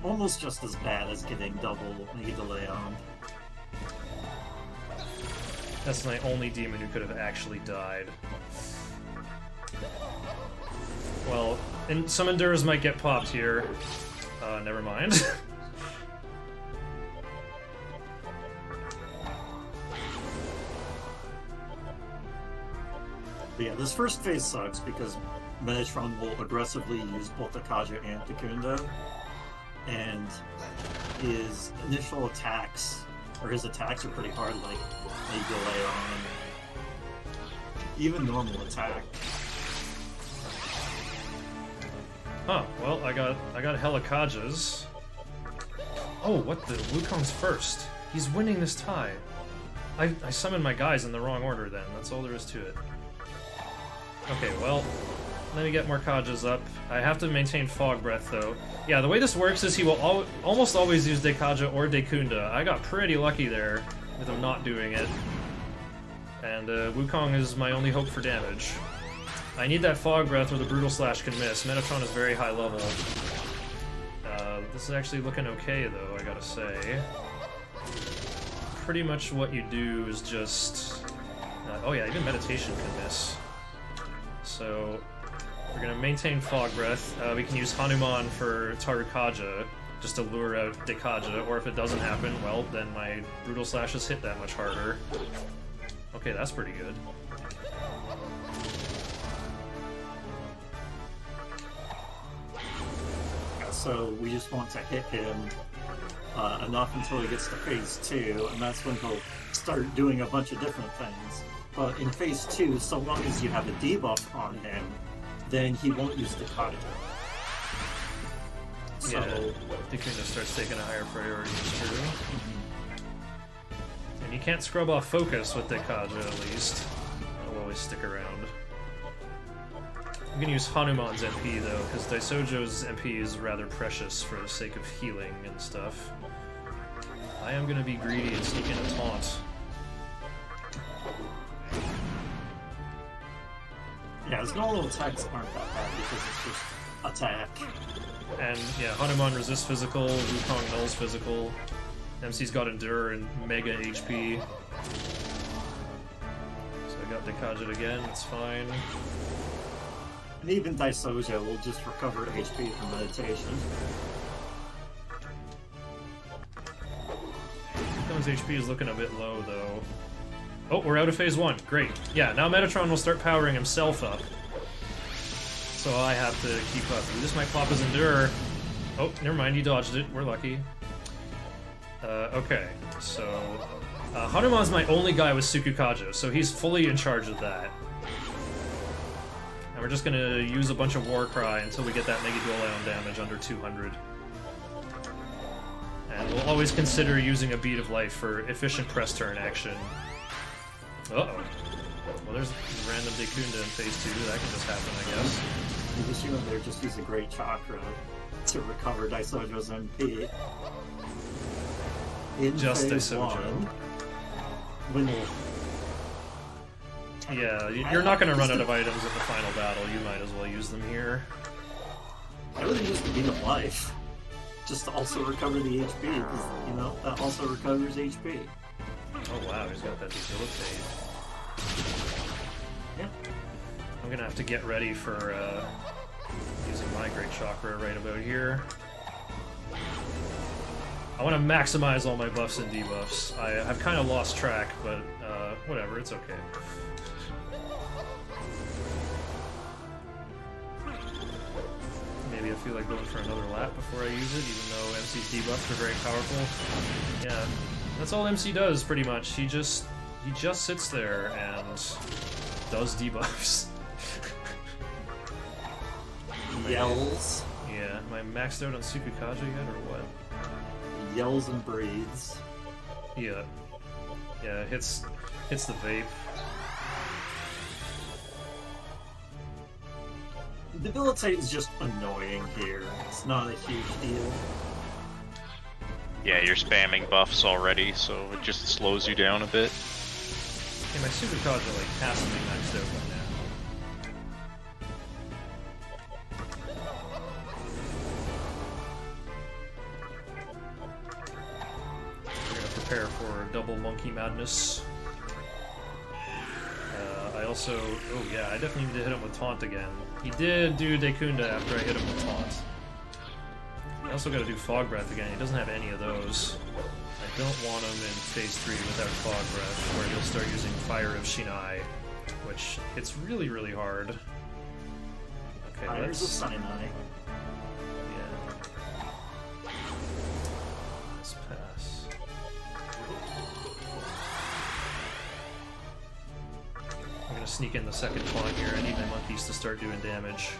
almost just as bad as getting double Megidoleon. That's my only demon who could have actually died. Well, and some Endures might get popped here. Never mind. But yeah, this first phase sucks because Metatron will aggressively use both Akaja and Takunda, and his initial attacks, or his attacks are pretty hard, like Megidoleon, even normal attack. Huh, well, I got Helikajas. Oh, what the? Wukong's first. He's winning this tie. I summoned my guys in the wrong order then. That's all there is to it. Okay, well, let me get more Kajas up. I have to maintain Fog Breath, though. Yeah, the way this works is he will almost always use Dekaja or Dekunda. I got pretty lucky there with him not doing it. And Wukong is my only hope for damage. I need that Fog Breath or the Brutal Slash can miss. Metatron is very high level. This is actually looking okay, though, I gotta say. Pretty much what you do is just... oh yeah, even Meditation can miss. So, we're gonna maintain Fog Breath. We can use Hanuman for Tarukaja, just to lure out Dekaja, or if it doesn't happen, well, then my Brutal Slashes hit that much harder. Okay, that's pretty good. so we just want to hit him enough until he gets to phase 2, and that's when he'll start doing a bunch of different things. But in phase 2, so long as you have a debuff on him, then he won't use the Kaiju. So, Yeah, Dakunda starts taking a higher priority, it's true. And you can't scrub off focus with Dekaja, at least. I'll always stick around. I'm gonna use Hanuman's MP, though, because Daisojo's MP is rather precious for the sake of healing and stuff. I am gonna be greedy and sneak in a taunt. yeah, his normal attacks aren't that bad because it's just attack. And yeah, Hanuman resists physical, Wukong nulls physical. MC's got Endure and Mega HP. So I got Dekajit again, it's fine. And even Daisojo will just recover HP from meditation. Wukon's HP is looking a bit low, though. Oh, we're out of phase 1. Great. Yeah, now Metatron will start powering himself up. So I have to keep up. Ooh, this might pop his Endure. Oh, never mind, he dodged it. We're lucky. Okay, so... Hanuman's my only guy with Sukukaja, so he's fully in charge of that. And we're just gonna use a bunch of Warcry until we get that Mega Dual Ion damage under 200. And we'll always consider using a Beat of Life for efficient press turn action. Uh-oh. Well, there's random Dekunda in phase 2. That can just happen, I guess. Mizusima there just use a great chakra to recover Daisojo's MP. In Just phase Daisojo. 1, when Yeah, you're not gonna run out of items in the final battle. You might as well use them here. I would use the Beat of Life just to also recover the HP, because, you know, that also recovers HP. Oh wow, he's got that debilitate. Yeah. I'm gonna have to get ready for using my Great Chakra right about here. I want to maximize all my buffs and debuffs. I've kind of lost track, but whatever, it's okay. Maybe I feel like going for another lap before I use it, even though MC's debuffs are very powerful. Yeah, that's all MC does, pretty much. He just sits there and does debuffs. Yells. Yeah, am I maxed out on Sukukaja yet, or what? Yells and breathes. Yeah. Yeah, hits the vape. Debilitate is just annoying here. It's not a huge deal. Yeah, you're spamming buffs already, so it just slows you down a bit. Yeah, my Sukukaja like has to be maxed out by now. We're gonna prepare for double monkey madness. I also... Oh yeah, I definitely need to hit him with Taunt again. He did do Dekunda after I hit him with Taunt. I also gotta do Fog Breath again. He doesn't have any of those. I don't want him in phase 3 without Fog Breath, where he'll start using Fire of Shinai, which hits really, really hard. Okay, Fires of Sinai. Yeah. Let's pass. I'm gonna sneak in the second taunt here. I need my monkeys to start doing damage.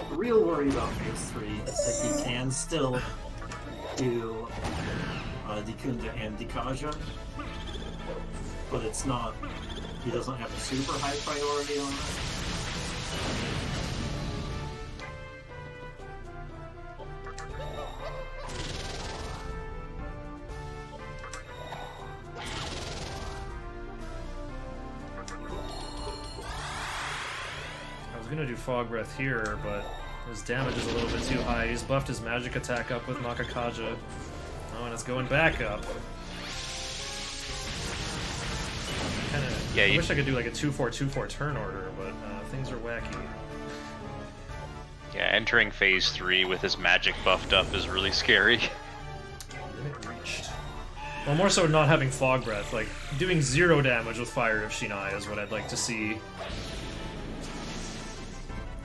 The real worry about phase 3 is that he can still do Dekunda and Dekaja, but it's not. He doesn't have a super high priority on it. I was gonna do Fog Breath here, but his damage is a little bit too high. He's buffed his magic attack up with Nakakaja. Oh, and it's going back up. I wish I could do like a 2-4-2-4 turn order, but things are wacky. Yeah, entering phase 3 with his magic buffed up is really scary. Limit reached. Well, more so not having Fog Breath. Like, doing 0 damage with Fire of Shinai is what I'd like to see.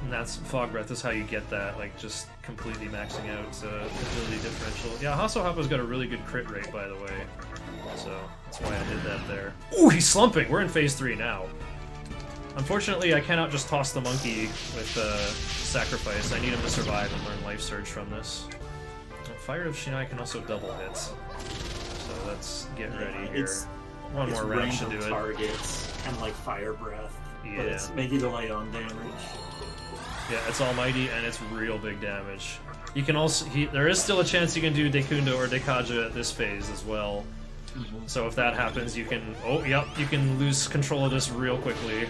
And that's Fog Breath is how you get that, like just completely maxing out ability differential. Yeah, Hasselhoppa's got a really good crit rate, by the way. So that's why I did that there. Ooh, he's slumping! We're in phase 3 now. Unfortunately, I cannot just toss the monkey with Sacrifice. I need him to survive and learn Life Surge from this. Fire of Shinai can also double hit. So let's get ready here. One more round should do it. Targets and like Fire Breath. Yeah. But it's maybe delay on damage. Yeah, it's almighty and it's real big damage. You can also there is still a chance you can do Dekunda or Dekaja at this phase as well. So if that happens, you can you can lose control of this real quickly.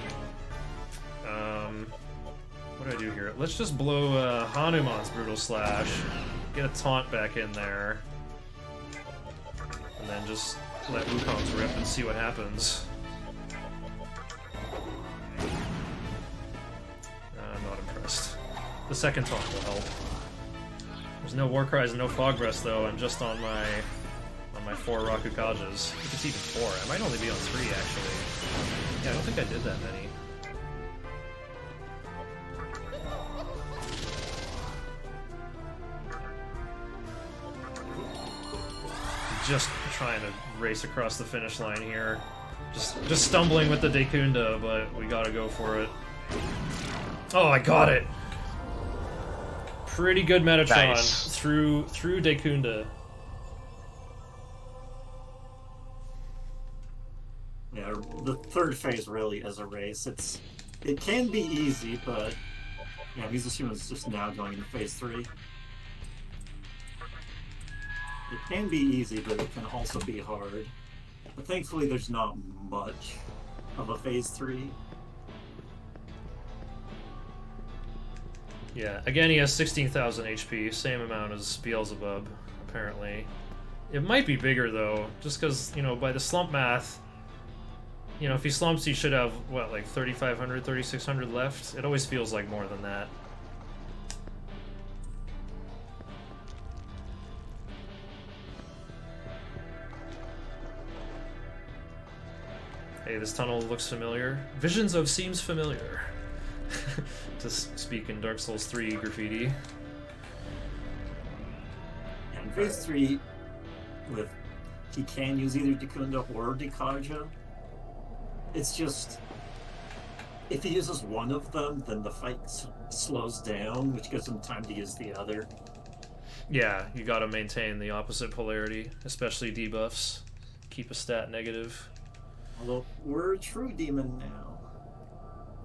What do I do here? Let's just blow Hanuman's Brutal Slash, get a taunt back in there, and then just let Wukong's rip and see what happens. I'm not impressed. The second taunt will help. There's no War Cries and no Fog Breath though. I'm just on my 4 Rakukajas. If it's even 4, I might only be on 3 actually. Yeah, I don't think I did that many. Just trying to race across the finish line here. Just stumbling with the Dekunda, but we gotta go for it. Oh, I got it! Pretty good Metatron through Dekunda. Yeah, the third phase really is a race. It can be easy, but yeah, Mizusima's just now going into phase 3. It can be easy, but it can also be hard. But thankfully, there's not much of a phase 3. Yeah, again, he has 16,000 HP, same amount as Beelzebub, apparently. It might be bigger though, just because, you know, by the slump math, you know, if he slumps, he should have, what, like 3,500, 3,600 left? It always feels like more than that. Hey, this tunnel looks familiar. Visions of seems familiar. To speak in Dark Souls 3 graffiti. And phase 3, he can use either Dekunda or Dekaja. It's just, if he uses one of them, then the fight slows down, which gives him time to use the other. Yeah, you gotta maintain the opposite polarity, especially debuffs. Keep a stat negative. Although, we're a true demon now.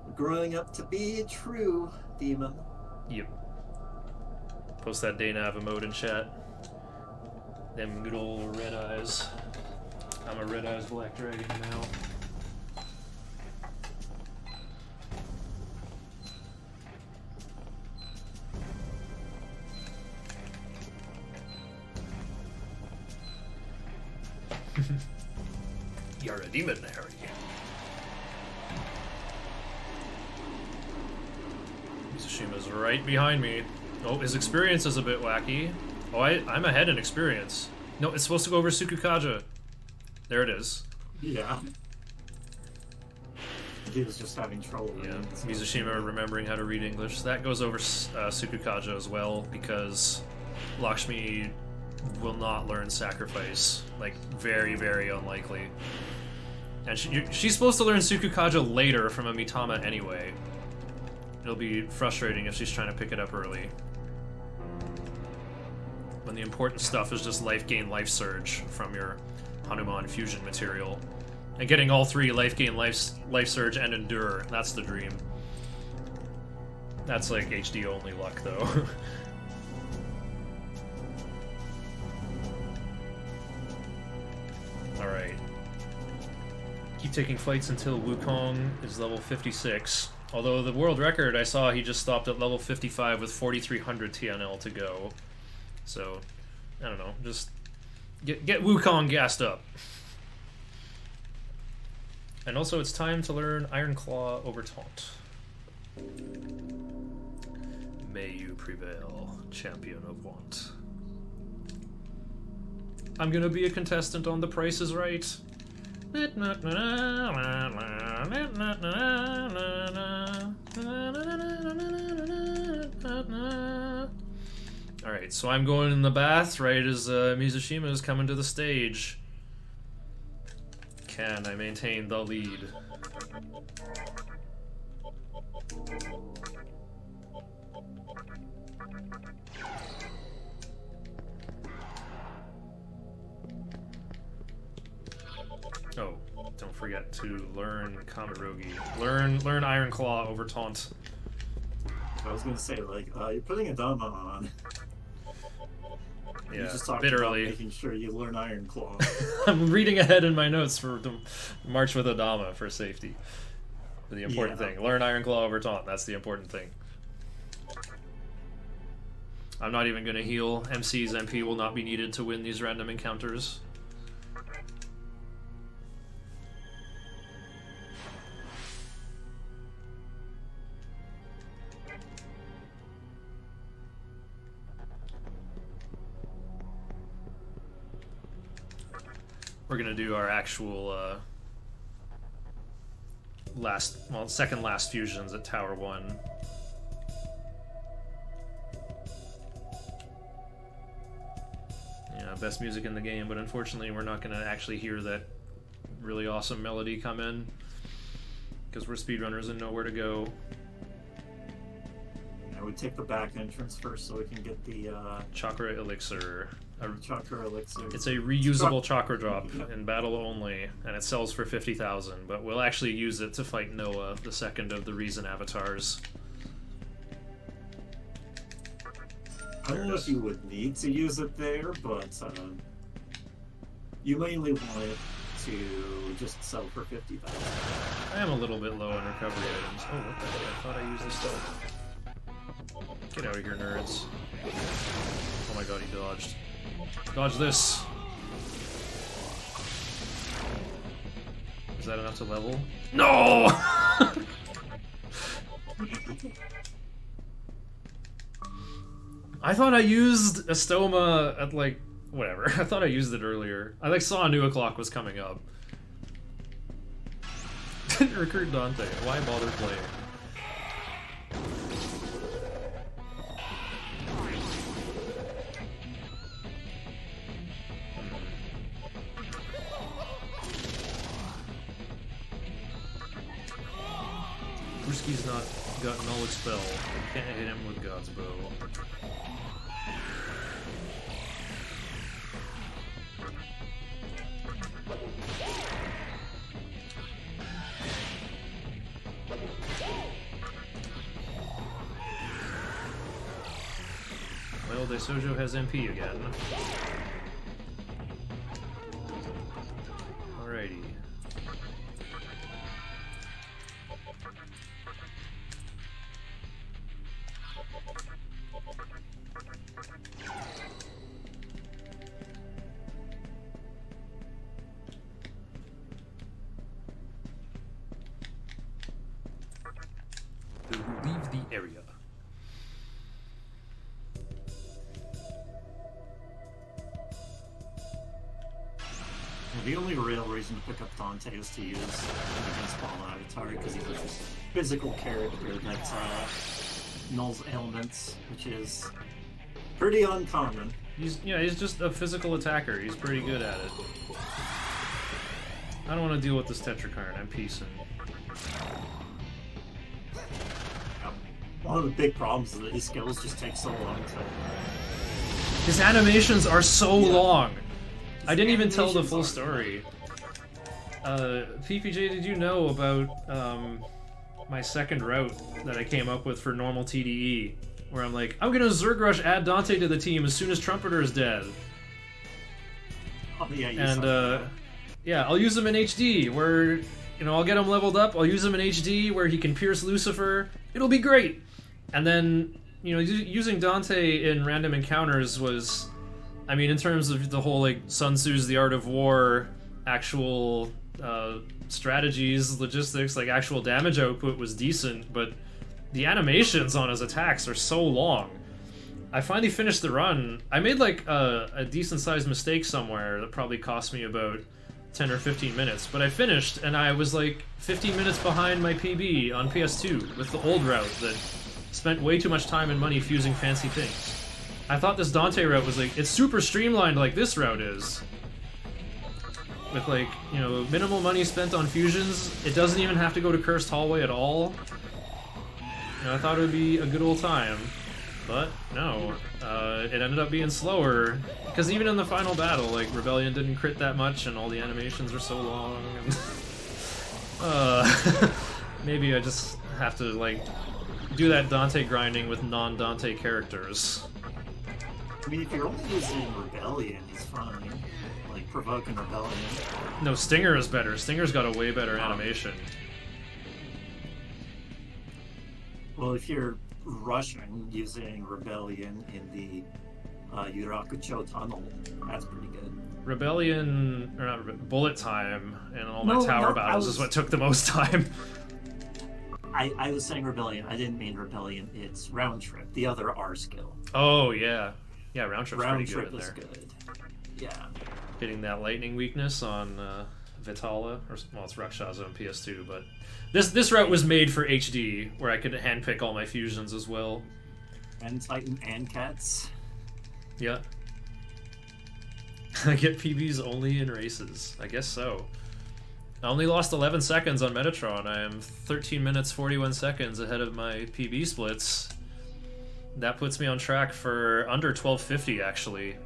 We're growing up to be a true demon. Yep. Post that Daynav emote in chat. Them good old red eyes. I'm a red eyes black dragon now. You're a demon, Harry. Tsushima's right behind me. Oh, his experience is a bit wacky. Oh, I'm ahead in experience. No, it's supposed to go over Sukukaja. There it is. Yeah. He was just having trouble. Yeah, Mizushima remembering how to read English. That goes over Sukukaja as well, because Lakshmi will not learn Sacrifice. Like, very, very unlikely. And she's supposed to learn Sukukaja later from a Mitama anyway. It'll be frustrating if she's trying to pick it up early. When the important stuff is just life gain, life surge from your Hanuman fusion material. And getting all 3 life gain, life surge, and endure. That's the dream. That's like HD only luck though. Alright. Keep taking fights until Wukong is level 56. Although the world record I saw, he just stopped at level 55 with 4,300 TNL to go. So, I don't know, just get Wukong gassed up. And also it's time to learn Iron Claw over Taunt. May you prevail, champion of want. I'm gonna be a contestant on The Price is Right. Alright, so I'm going in the bath right as Mizushima is coming to the stage. Can I maintain the lead? Oh, don't forget to learn Kamirogi. Learn Iron Claw over taunt. I was gonna say, like, you're putting a Dama on. You Yeah, just talked bit about early. making sure you learn Iron Claw. I'm reading ahead in my notes for the March with Adama for safety. The important Yeah. thing. Learn Iron Claw over taunt. That's the important thing. I'm not even going to heal. MC's MP will not be needed to win these random encounters. We're gonna do our actual second last fusions at Tower 1. Yeah, best music in the game, but unfortunately we're not gonna actually hear that really awesome melody come in because we're speedrunners and know where to go. I would take the back entrance first so we can get the Chakra Elixir. Chakra Elixir. It's a reusable chakra drop in battle only, and it sells for 50,000, but we'll actually use it to fight Noah, the second of the Reason avatars. I don't know if you would need to use it there, but you mainly want it to just sell for 50,000. I am a little bit low on recovery items. Oh, what the heck? I thought I used this stuff. Get out of here, nerds. Oh my god, he dodged. Dodge this! Is that enough to level? No! I thought I used Estoma at, like, whatever. I thought I used it earlier. I, like, saw a new o'clock was coming up. Didn't recruit Dante. Why bother playing? Brewski's not got null expel. Can't hit him with God's bow. Well, Daisojo has MP again. Alrighty. They will leave the area. The only real reason to pick up Dante is to use him against Ball Avatar, because he's a physical character that nulls ailments, which is pretty uncommon. He's just a physical attacker. He's pretty good at it. I don't want to deal with this Tetrakarn. I'm piecing. One of the big problems is that his skills just take so long to... His animations are so long. I didn't even tell the full story. PPJ, did you know about my second route that I came up with for normal TDE? Where I'm like, I'm gonna Zerg Rush add Dante to the team as soon as Trumpeter is dead. Oh, yeah, And yeah, I'll use him in HD where, I'll get him leveled up, I'll use him in HD where he can pierce Lucifer. It'll be great! And then, using Dante in random encounters was... I mean, in terms of the whole, like, Sun Tzu's The Art of War, actual strategies, logistics, like, actual damage output was decent, but the animations on his attacks are so long. I finally finished the run. I made, like, a decent-sized mistake somewhere that probably cost me about 10 or 15 minutes, but I finished, and I was, like, 15 minutes behind my PB on PS2 with the old route that spent way too much time and money fusing fancy things. I thought this Dante route was like, it's super streamlined like this route is. With like, you know, minimal money spent on fusions, it doesn't even have to go to Cursed Hallway at all. You know, I thought it would be a good old time, but no. It ended up being slower, because even in the final battle, like, Rebellion didn't crit that much and all the animations are so long. And maybe I just have to, like, do that Dante grinding with non-Dante characters. I mean, if you're only using Rebellion, it's fine. Like, provoking Rebellion. No, Stinger is better. Stinger's got a way better animation. Well, if you're rushing using Rebellion in the Yurakucho tunnel, that's pretty good. Rebellion, or not, bullet time and all my tower battles is what took the most time. I was saying Rebellion. I didn't mean Rebellion. It's Round Trip, the other R skill. Oh, yeah. Yeah, Round Trip's pretty good in there. Round Trip is good. Yeah. Hitting that lightning weakness on Vitala, or well, it's Rakshasa on PS2, but this route was made for HD, where I could handpick all my fusions as well. And Titan and Cats. Yeah. I get PBs only in races. I guess so. I only lost 11 seconds on Metatron. I am 13 minutes 41 seconds ahead of my PB splits. That puts me on track for under 1250, actually.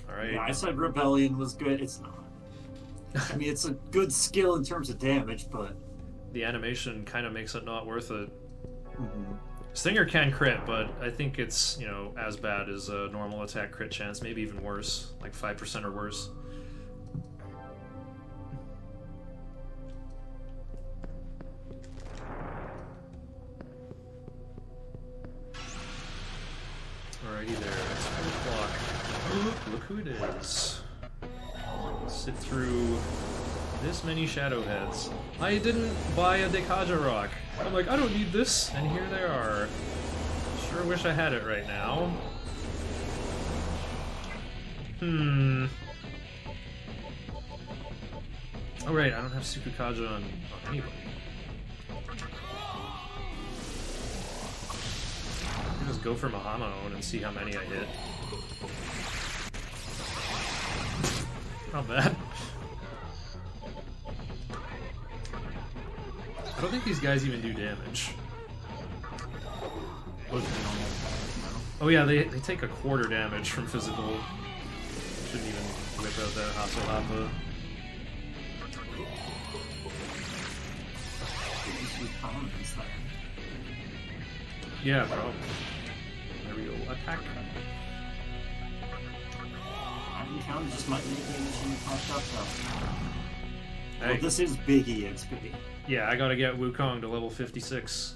Alright. Yeah, I said Rebellion was good. It's not. I mean, it's a good skill in terms of damage, but... The animation kind of makes it not worth it. Mm-hmm. Stinger can crit, but I think it's, you know, as bad as a normal attack crit chance, maybe even worse, like 5% or worse. Alrighty there, it's 4 o'clock. Look who it is. Sit through this many shadow heads. I didn't buy a Dekaja rock. I'm like, I don't need this, and here they are. Sure wish I had it right now. Oh right, I don't have Sukukaja on anybody. I can just go for Mahana and see how many I hit. Not bad. I don't think these guys even do damage. Oh yeah, they take a quarter damage from physical. Shouldn't even whip out that Hatsuhapa. Yeah, bro. There we go. Attack. Encounter just might make me machine popped up though. Hey. Well, this is big EXP. Yeah, I gotta get Wukong to level 56.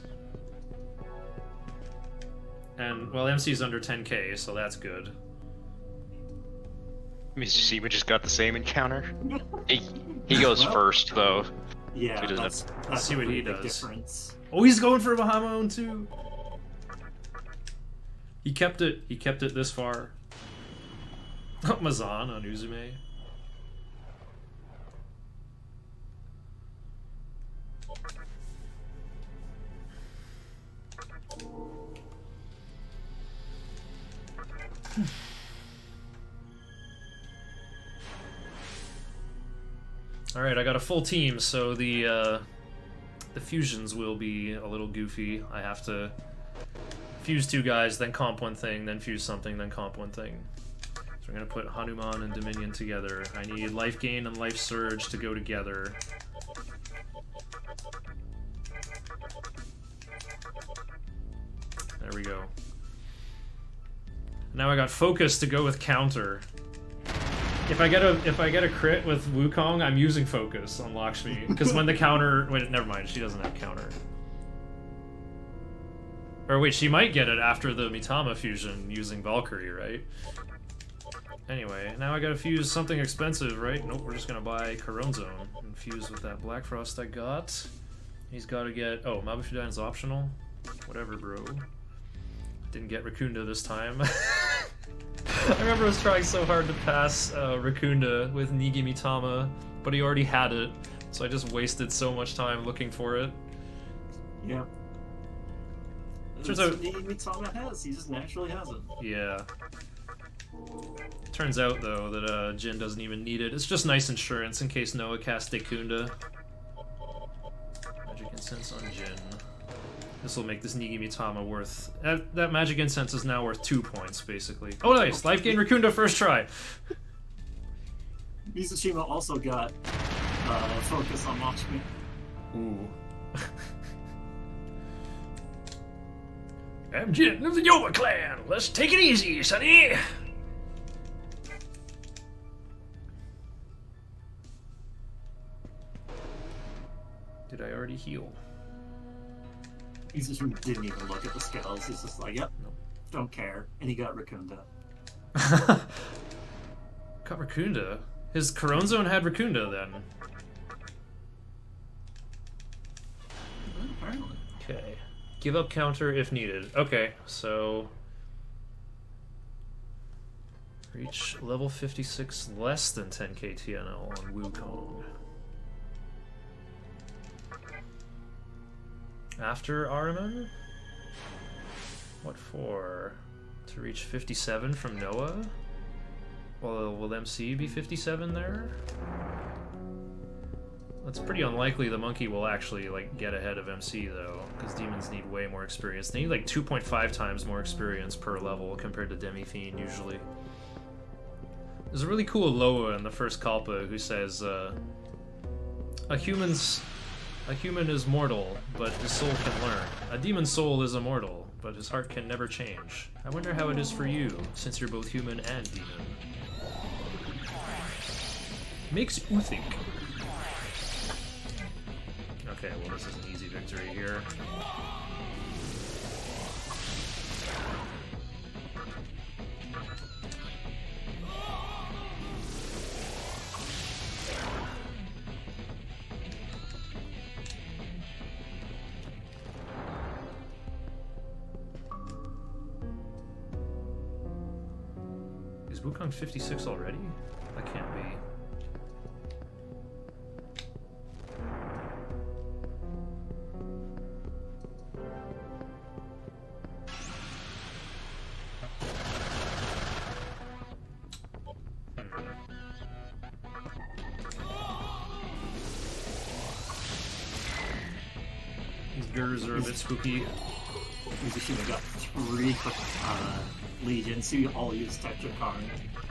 And, well, MC's under 10k, so that's good. Mizusima just got the same encounter. He goes first, though. Yeah, He doesn't that's Let's see what he a big does. difference. Oh, he's going for Bahamon too! He kept it this far. Mazan on Uzume. All right, I got a full team, so the fusions will be a little goofy. I have to fuse 2 guys, then comp 1 thing, then fuse something, then comp 1 thing. So we're gonna put Hanuman and Dominion together. I need Life Gain and Life Surge to go together. There we go. Now I got Focus to go with Counter. If I get a crit with Wukong, I'm using Focus on Lakshmi because when the counter, wait, never mind, she doesn't have counter. Or wait, she might get it after the Mitama fusion using Valkyrie, right? Anyway, now I gotta fuse something expensive, right? Nope, we're just gonna buy Corone Zone and fuse with that Black Frost I got. He's gotta get, oh, Mabufudan's optional. Whatever, bro. Didn't get Rakunda this time. I remember I was trying so hard to pass Rakunda with Nigi Mitama, but he already had it. So I just wasted so much time looking for it. Yeah. Turns That's out- what Mitama has. He just naturally has it. Yeah. Turns out, though, that Jin doesn't even need it. It's just nice insurance in case Noah casts Dekunda. Magic Incense on Jin. This will make this Nigi Mitama worth... That Magic Incense is now worth 2 points, basically. Oh, nice! Life gain Raccoonda first try! Mizusima also got focus on Watch Me. Ooh. I'm Jin of the Yoba clan! Let's take it easy, sonny! Did I already heal? Mizusima didn't even look at the skills. He's just like, yep, Nope. don't care. And he got Raccoonda. Got Raccoonda? His Coron Zone had Raccoonda then. Apparently. Okay. Give up counter if needed. Okay, so... Reach level 56 less than 10k TNL on Wukong. After Ahriman? What for? To reach 57 from Noah? Well, will MC be 57 there? It's pretty unlikely the monkey will actually like get ahead of MC though, because demons need way more experience. They need like 2.5 times more experience per level compared to Demi-Fiend usually. There's a really cool Loa in the first Kalpa who says, a human is mortal, but his soul can learn. A demon's soul is immortal, but his heart can never change. I wonder how it is for you, since you're both human and demon. Makes you think. Okay, well this is an easy victory here. Is Wukong 56 already? That can't be. These gurs are a bit spooky. Mizusima got 3 legions who all use Tetrakarn.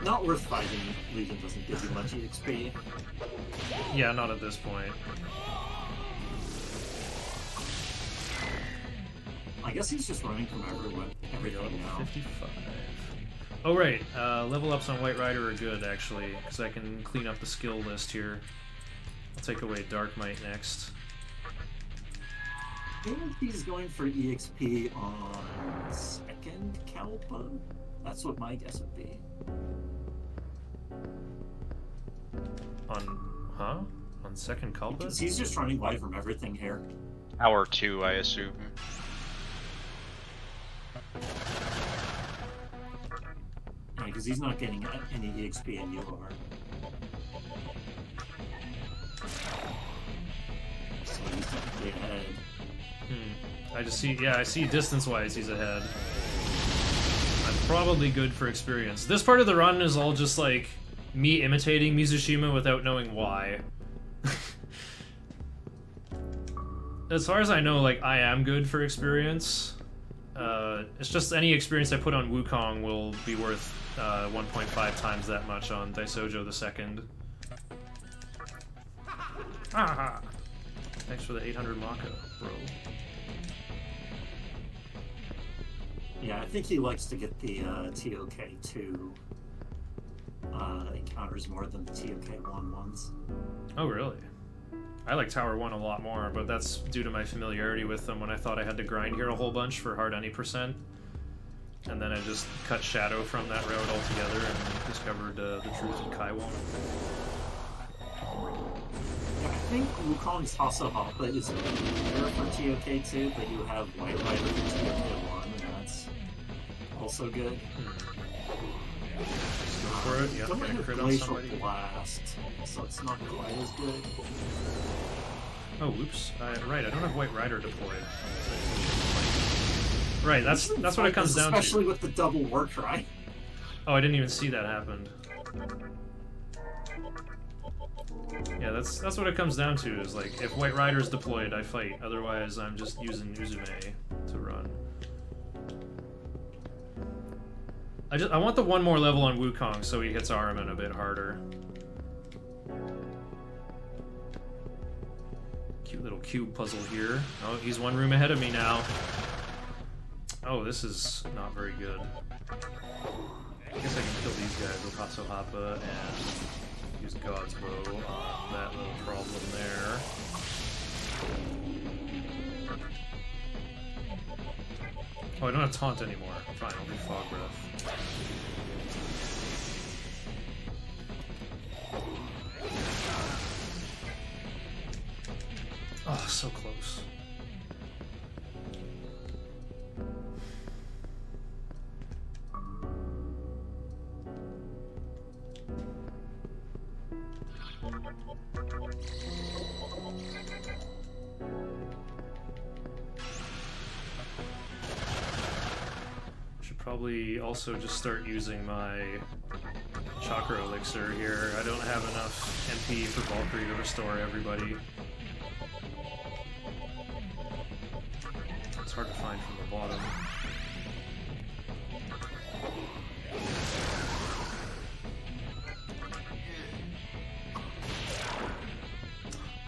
Not worth fighting. Legion doesn't give you much EXP. Yeah, not at this point. I guess he's just running from everything now. 55. Oh right, level ups on White Rider are good actually, because I can clean up the skill list here. I'll take away Dark Might next. I think he's going for EXP on second Kalpa. That's what my guess would be. On second Kalpa? Because he's just running away from everything here. Hour 2, I assume. Yeah, because he's not getting any EXP in UR. So he's technically ahead. I just see, yeah, I see distance-wise he's ahead. I'm probably good for experience. This part of the run is all just like me imitating Mizusima without knowing why. As far as I know, like, I am good for experience. It's just any experience I put on Wukong will be worth 1.5 times that much on Daisojo the Second. Aha! Thanks for the 800 Mako, bro. Yeah, I think he likes to get the TOK2 encounters more than the TOK1 ones. Oh, really? I like Tower 1 a lot more, but that's due to my familiarity with them when I thought I had to grind here a whole bunch for hard any percent. And then I just cut Shadow from that route altogether and discovered the truth in Kaiwan. I think Wukong's Hasa Hoppa is better for TOK2, but you have White Rider for TOK1, and that's also good. for it. Yeah, Don't gonna have crit on Glacial somebody. Blast, so it's not quite as good. Oh, oops. Right, I don't have White Rider deployed. Right, that's what it comes down to. Especially with the double war cry. Oh, I didn't even see that happened. Yeah, that's what it comes down to, is like, if White Rider's deployed, I fight. Otherwise, I'm just using Uzume to run. I want the one more level on Wukong so he hits Araman a bit harder. Cute little cube puzzle here. Oh, he's one room ahead of me now. Oh, this is not very good. I guess I can kill these guys with Hatsuhapa and use God's Bow on that little problem there. Oh, I don't have Taunt anymore. Fine, I'll do Fog Breath. Oh, so close. Should probably also just start using my Chakra Elixir here. I don't have enough MP for Valkyrie to restore everybody. It's hard to find from the bottom.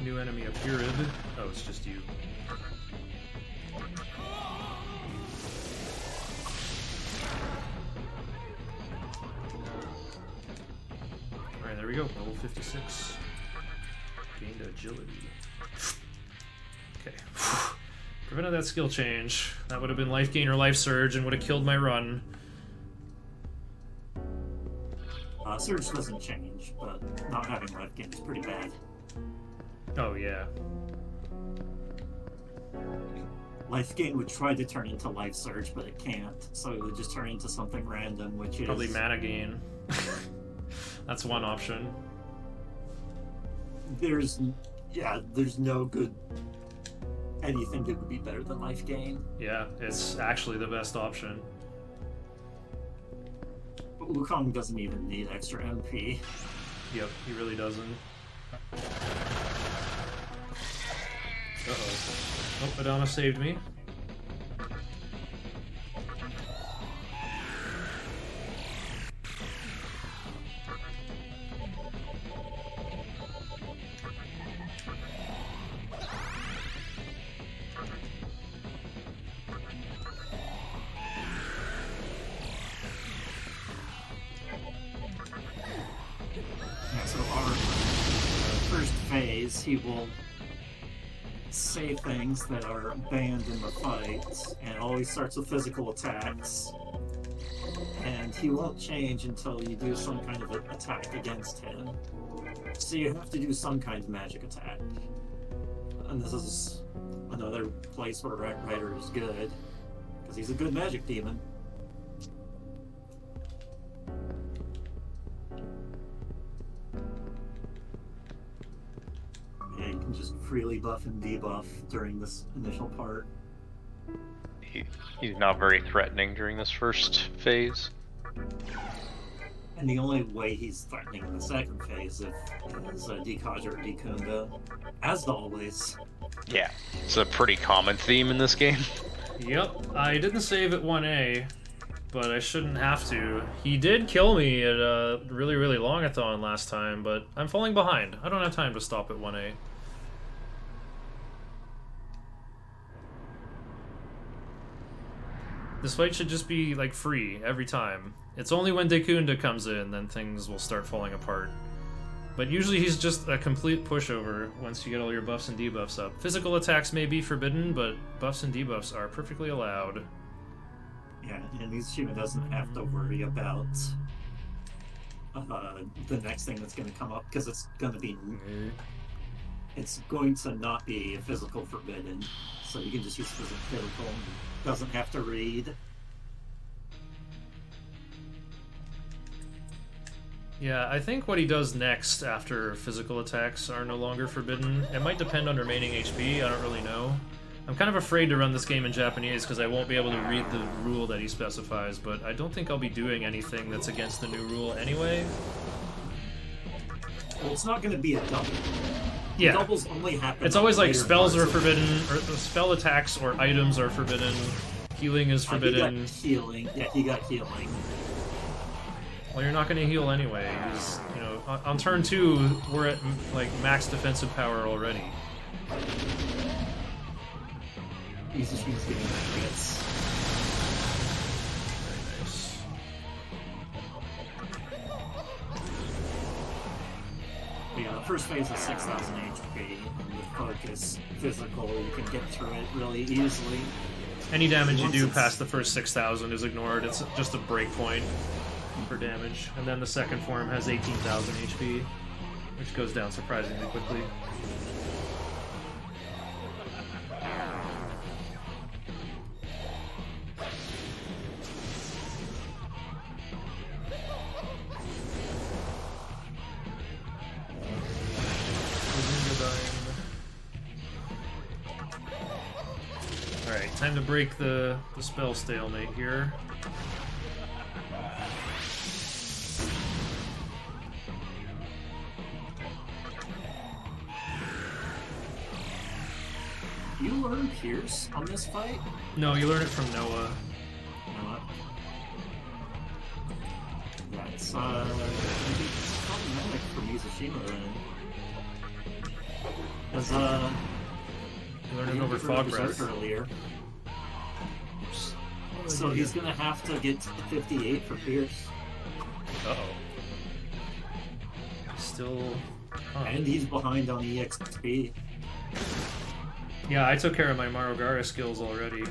New enemy appeared. Oh, it's just you. Alright, there we go. Level 56. Gained agility. Okay. Prevented that skill change. That would have been life gain or life surge and would have killed my run. Surge doesn't change, but not having life gain is pretty bad. Oh, yeah. Life gain would try to turn into life surge, but it can't, so it would just turn into something random, which is... Probably mana gain. That's one option. There's no good... anything that would be better than life gain. Yeah, it's actually the best option. But Wukong doesn't even need extra MP. Yep, he really doesn't. Uh-oh. Oh, Madonna saved me. Yeah, so our first phase, he will say things that are banned in the fight, and always starts with physical attacks. And he won't change until you do some kind of attack against him. So you have to do some kind of magic attack. And this is another place where Rider is good, because he's a good magic demon. Yeah, you can just freely buff and debuff during this initial part. He's not very threatening during this first phase. And the only way he's threatening in the second phase is Dekaja or Dekunda. As always. Yeah, it's a pretty common theme in this game. Yep, I didn't save at 1A, but I shouldn't have to. He did kill me at a really, really long-a-thon last time, but I'm falling behind. I don't have time to stop at 1A. This fight should just be, like, free every time. It's only when Dekunda comes in, then things will start falling apart. But usually he's just a complete pushover once you get all your buffs and debuffs up. Physical attacks may be forbidden, but buffs and debuffs are perfectly allowed. Yeah, and Mizusima doesn't have to worry about the next thing that's going to come up, because it's going to be... It's going to not be physical forbidden, so you can just use physical. Doesn't have to read. Yeah, I think what he does next after physical attacks are no longer forbidden. It might depend on remaining HP, I don't really know. I'm kind of afraid to run this game in Japanese because I won't be able to read the rule that he specifies, but I don't think I'll be doing anything that's against the new rule anyway. Well, it's not going to be a double. Yeah. Doubles only happen. It's always like later spells are parts of- forbidden, or spell attacks or items are forbidden, healing is He forbidden. got healing. Yeah, he got healing. Well, you're not going to heal anyway. He's, you know, on turn 2, we're at like max defensive power already. He's just getting hits. Very nice. Yeah, the first phase is 6,000 HP. And with focus, physical, you can get through it really easily. Any damage you Once do it's- past the first 6,000 is ignored. It's just a break point for damage. And then the second form has 18,000 HP, which goes down surprisingly quickly. Alright, time to break the spell stalemate here. Do you learn Pierce on this fight? No, you learn it from Noah. No. That's, maybe it's problematic for Mizusima then. Because, You learn it you over heard Fog Berserk Breath. earlier. So he's gonna have to get to 58 for Pierce. Uh-oh. Still... Huh. And he's behind on EXP. Yeah, I took care of my Marogara skills already.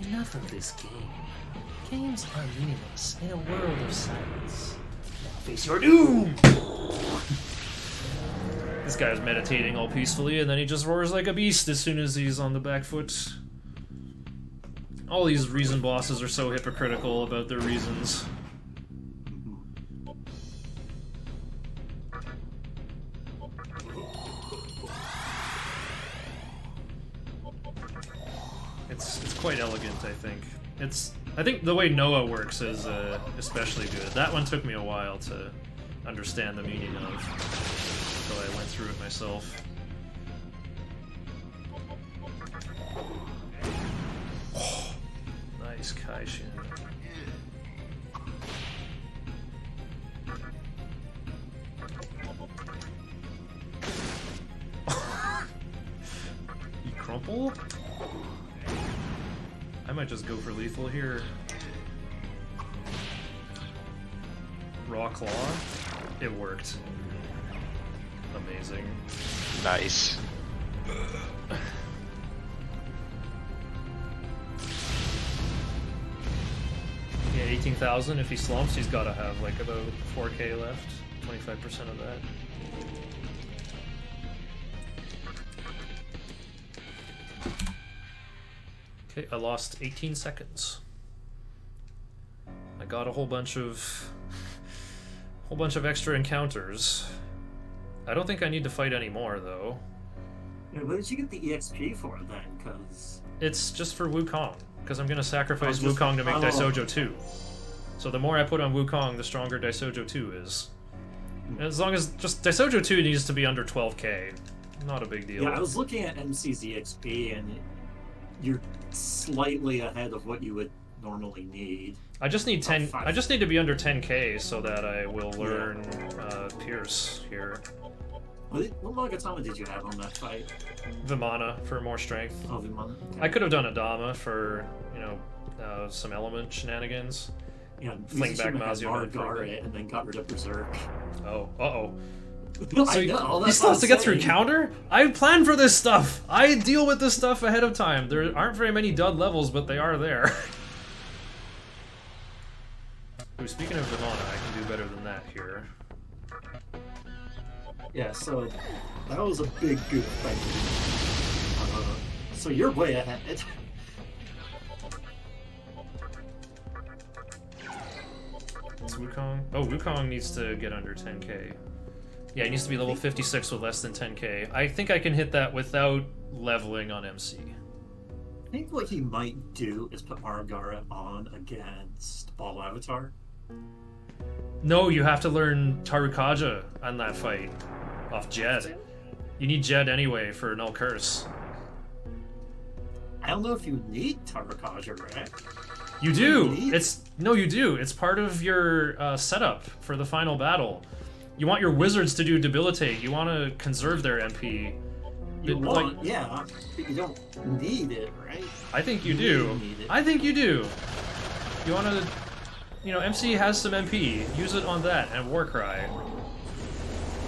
Enough of this game. Games are meaningless in a world of silence. Now face your doom! This guy's meditating all peacefully, and then he just roars like a beast as soon as he's on the back foot. All these reason bosses are so hypocritical about their reasons. It's quite elegant, I think. I think the way Noah works is especially good. That one took me a while to understand the meaning of, until I went through it myself. Oh, nice Kai Shin. You crumple? I might just go for lethal here. Raw Claw? It worked. Amazing. Nice. Yeah, 18,000. If he slumps, he's got to have like about 4k left. 25% of that. Okay, I lost 18 seconds. I got a whole bunch of extra encounters. I don't think I need to fight anymore though. Yeah, what did you get the EXP for then? Because It's just for Wukong, because I'm gonna sacrifice Oh, just- Wukong to make oh. Daisojo 2. So the more I put on Wukong, the stronger Daisojo 2 is. As long as just Daisojo 2 needs to be under 12k. Not a big deal. yeah, I was looking at MC's EXP and you're slightly ahead of what you would normally need. I just need 10. five. I just need to be under 10k so that I will learn Pierce here. What Monogatama did you have on that fight? Vimana for more strength. Oh, Vimana. Okay. I could have done Adama for, you know, some element shenanigans. Yeah, fling back Mizusima had Mazio Nerd for a Margar bit. it and then got rid of Berserk. Oh, uh-oh. I know, He that's still what has to I'm get through saying. counter? I planned for this stuff! I deal with this stuff ahead of time. There aren't very many dud levels, but they are there. Ooh, speaking of Vimana, I can do better than that here. Yeah, so that was a big goof by me. So you're way ahead. It's Wukong. Oh, Wukong needs to get under 10k. Yeah, he needs to be level 56 with less than 10k. I think I can hit that without leveling on MC. I think what he might do is put Aragara on against Ball Avatar. No, you have to learn Tarukaja on that fight off Jed. You need Jed anyway for Null Curse. I don't know if you need Tarukaja, right? You do. Need? You do. It's part of your setup for the final battle. You want your wizards to do debilitate. You want to conserve their MP. You want, yeah, but you don't need it, right? I think you do. I think you do. You want to, MC has some MP. Use it on that and Warcry.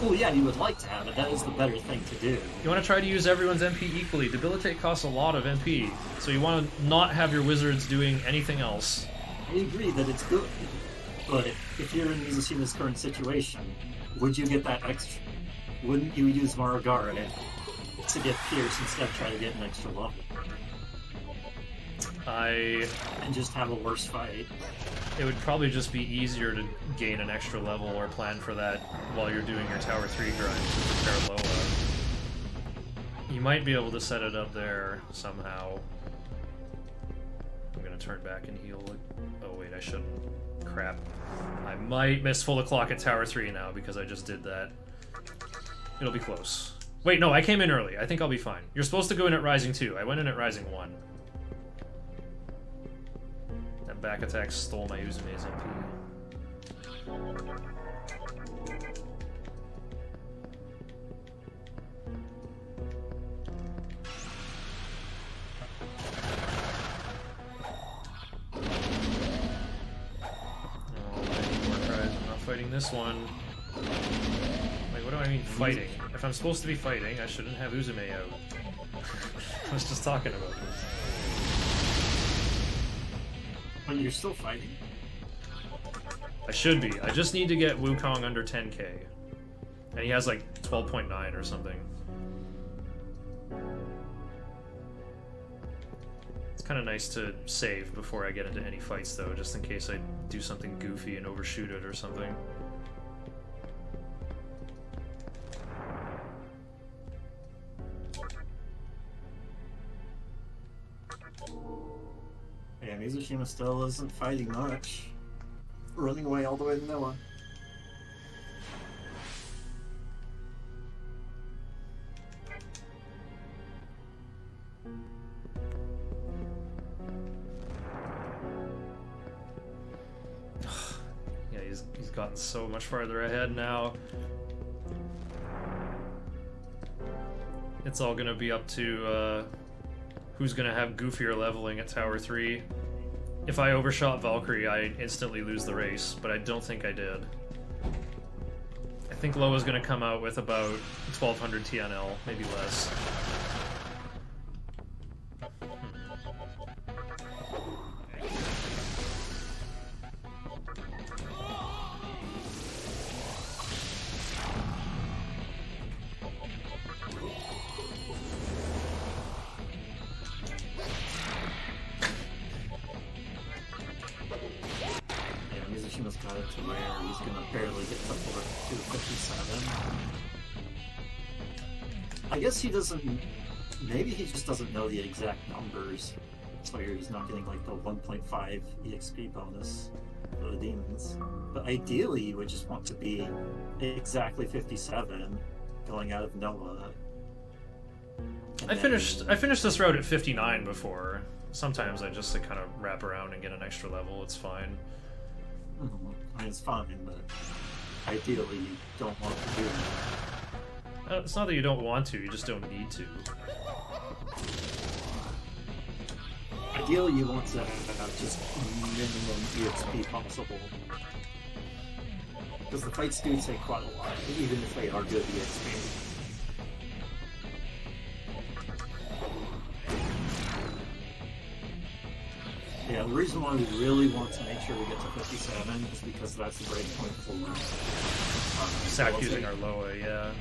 Oh yeah, you would like to have it. That is the better thing to do. You want to try to use everyone's MP equally. Debilitate costs a lot of MP, so you want to not have your wizards doing anything else. I agree that it's good, but if you're in Mizusima's current situation, would you get that extra? Wouldn't you use Maragara to get Pierce instead of try to get an extra level? And just have a worse fight. It would probably just be easier to gain an extra level or plan for that while you're doing your Tower 3 grind to prepare Loa. You might be able to set it up there somehow. I'm gonna turn back and heal. Oh wait, I shouldn't. Crap. I might miss full o'clock at Tower 3 now because I just did that. It'll be close. Wait, no, I came in early. I think I'll be fine. You're supposed to go in at Rising 2. I went in at Rising 1. That back attack stole my Uzume's MP. Fighting this one. Wait, what do I mean fighting? If I'm supposed to be fighting, I shouldn't have Uzume out. I was just talking about this. But you're still fighting? I should be. I just need to get Wukong under 10k. And he has like 12.9 or something. It's kind of nice to save before I get into any fights though, just in case I do something goofy and overshoot it or something. Yeah, Mizushima still isn't fighting much. Running away all the way to Noah. Yeah, he's gotten so much farther ahead now. It's all gonna be up to who's gonna have goofier leveling at Tower 3. If I overshot Valkyrie, I instantly lose the race, but I don't think I did. I think Loa's gonna come out with about 1200 TNL, maybe less. Mishima's got it to where he's gonna barely get to 257. I guess he doesn't. Maybe he just doesn't know the exact numbers, so he's not getting like the 1.5 EXP bonus for the demons. But ideally, you would just want to be exactly 57 going out of Noah. I finished this route at 59 before. Sometimes I just kind of wrap around and get an extra level. It's fine. I mean, it's fine, but ideally you don't want to do it. It's not that you don't want to, you just don't need to. Ideally you want to have just minimum EXP possible. Because the fights do take quite a lot, even if they are good EXP. Yeah, the reason why we really want to make sure we get to 57 is because that's the break point for Sack using our Loa, yeah.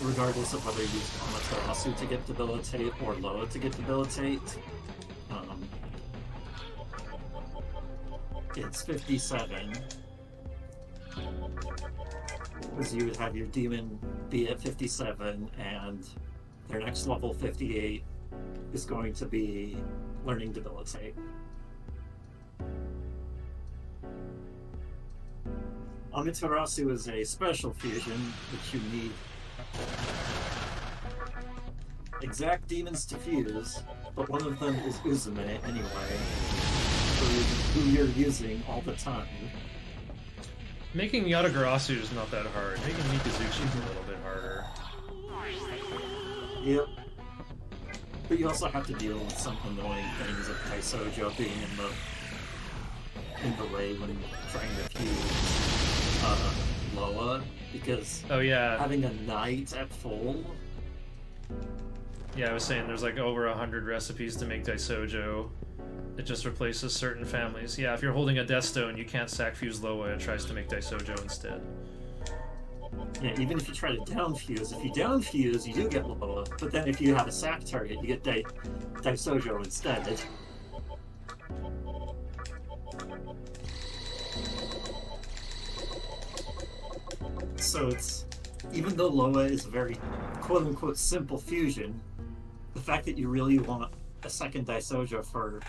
regardless of whether you use Amaterasu to get Debilitate or Loa to get Debilitate. It's 57. Because you would have your demon be at 57, and their next level 58 is going to be learning Debilitate. Amaterasu is a special fusion, which you need exact demons to fuse, but one of them is Uzume anyway, who you're using all the time. Making Yatagarasu is not that hard. Making Mikazuchi is a little bit harder. Yep. But you also have to deal with some annoying things of Taisojo being in the way when trying to fuse Loa, because Oh yeah, having a knight at full. yeah. I was saying there's like over 100 recipes to make Daisojo. It just replaces certain families. Yeah, if you're holding a Death Stone, you can't sack fuse Loa. It tries to make Daisojo instead. Yeah, even if you try to downfuse, if you downfuse, you do get Loa, but then if you have a sack target, you get Daisojo instead. So it's, even though Loa is a very quote-unquote simple fusion, the fact that you really want a second Daisojo for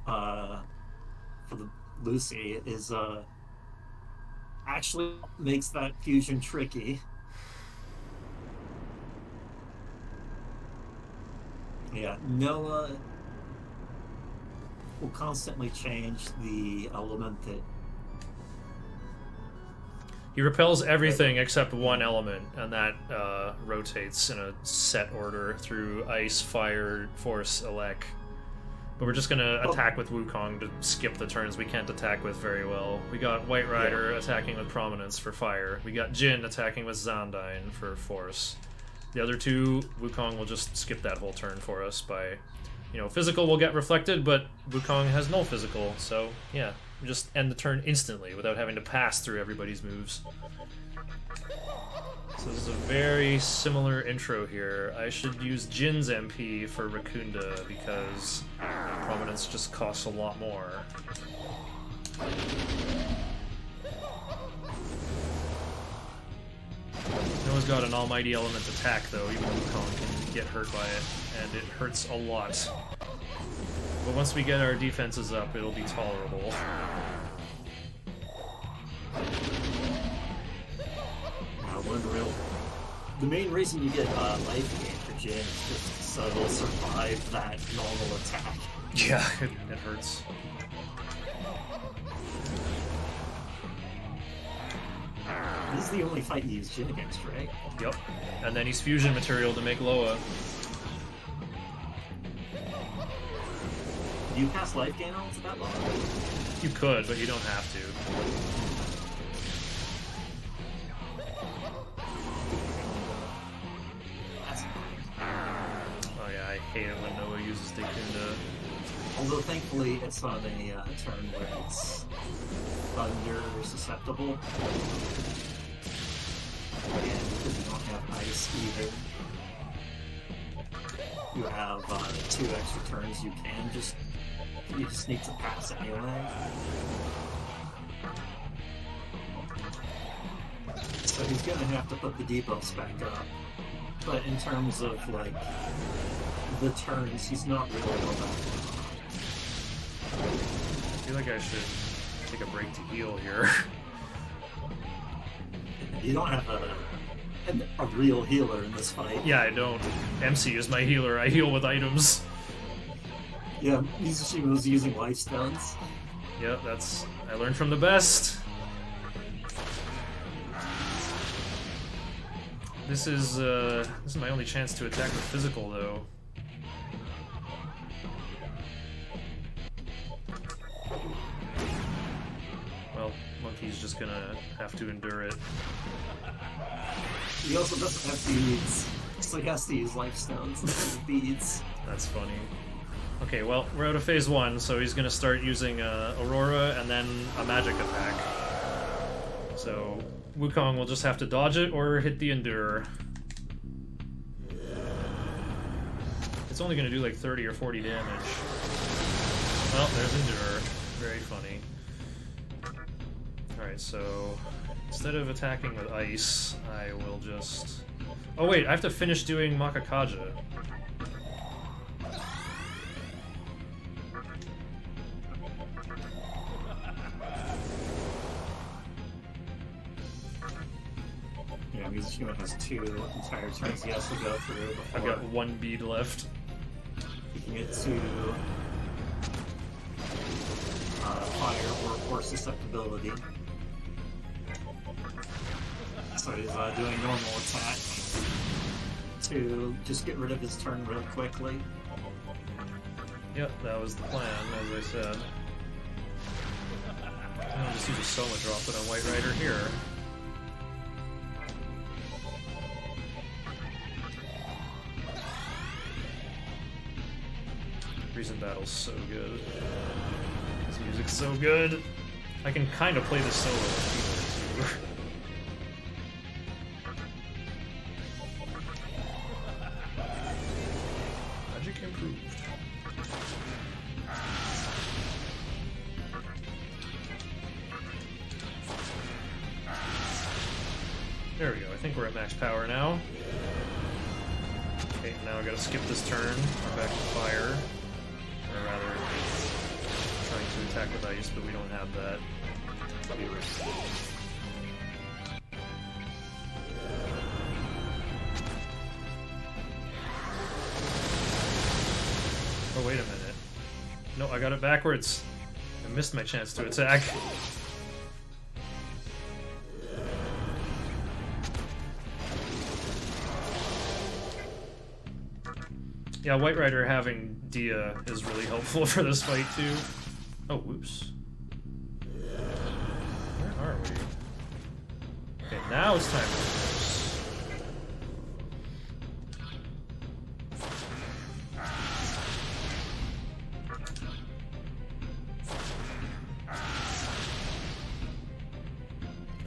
the Lucy is actually makes that fusion tricky. Yeah, Noah will constantly change the element that He repels everything except one element, and that rotates in a set order through Ice, Fire, Force, Elec. But we're just gonna attack with Wukong to skip the turns we can't attack with very well. We got White Rider attacking with Prominence for Fire. We got Jin attacking with Zandyne for Force. The other two, Wukong will just skip that whole turn for us by, physical will get reflected, but Wukong has no physical, so yeah. Just end the turn instantly without having to pass through everybody's moves. So this is a very similar intro here. I should use Jin's MP for Rakunda because Prominence just costs a lot more. Noah's got an almighty element attack though, even Wukong can get hurt by it, and it hurts a lot. But once we get our defenses up, it'll be tolerable. The main reason you get life gain for Jin is just so they'll survive that normal attack. Yeah, it hurts. This is the only fight you use Jin against, right? Yep. And then he's fusion material to make Loa. Do you cast life gain on to that level? You could, but you don't have to. Oh yeah, I hate it when Noah uses Dekunda. Although thankfully it's on a turn where it's thunder susceptible. And because you don't have ice either, you have 2 extra turns you just need to pass anyway. So he's gonna have to put the debuffs back up. But in terms of like the turns, he's not really all that. I feel like I should take a break to heal here. You don't have a real healer in this fight. Yeah, I don't. MC is my healer. I heal with items. Yeah, Mizusima was using life stones. Yep, I learned from the best. This is my only chance to attack with physical though. Well, Monkey's just gonna have to endure it. He also doesn't have beads, so he has to use life stones instead of beads. That's funny. Okay, well, we're out of phase 1, so he's gonna start using Aurora and then a magic attack. So Wukong will just have to dodge it or hit the Endure. It's only going to do like 30 or 40 damage. Well, there's Endure. Very funny. Alright, so instead of attacking with ice, I will just... Oh wait, I have to finish doing Makakaja. Yeah, Mizusima has 2 entire turns he has to go through before I've got 1 bead left. he can get to fire or force susceptibility. So he's doing normal attack to just get rid of his turn real quickly. Yep, that was the plan, as I said. I'll just use a Soma drop it on White Rider here. Reason Battle's so good. This music's so good. I can kind of play this solo on keyboard too. Magic improved. There we go. I think we're at max power now. Okay, now I gotta skip this turn. We're back to fire. Or rather, trying to attack with ice, but we don't have that. Be risky. Oh, wait a minute. No, I got it backwards. I missed my chance to attack. Yeah, White Rider having Dia is really helpful for this fight, too. Oh, whoops. Where are we? Okay, now it's time for this.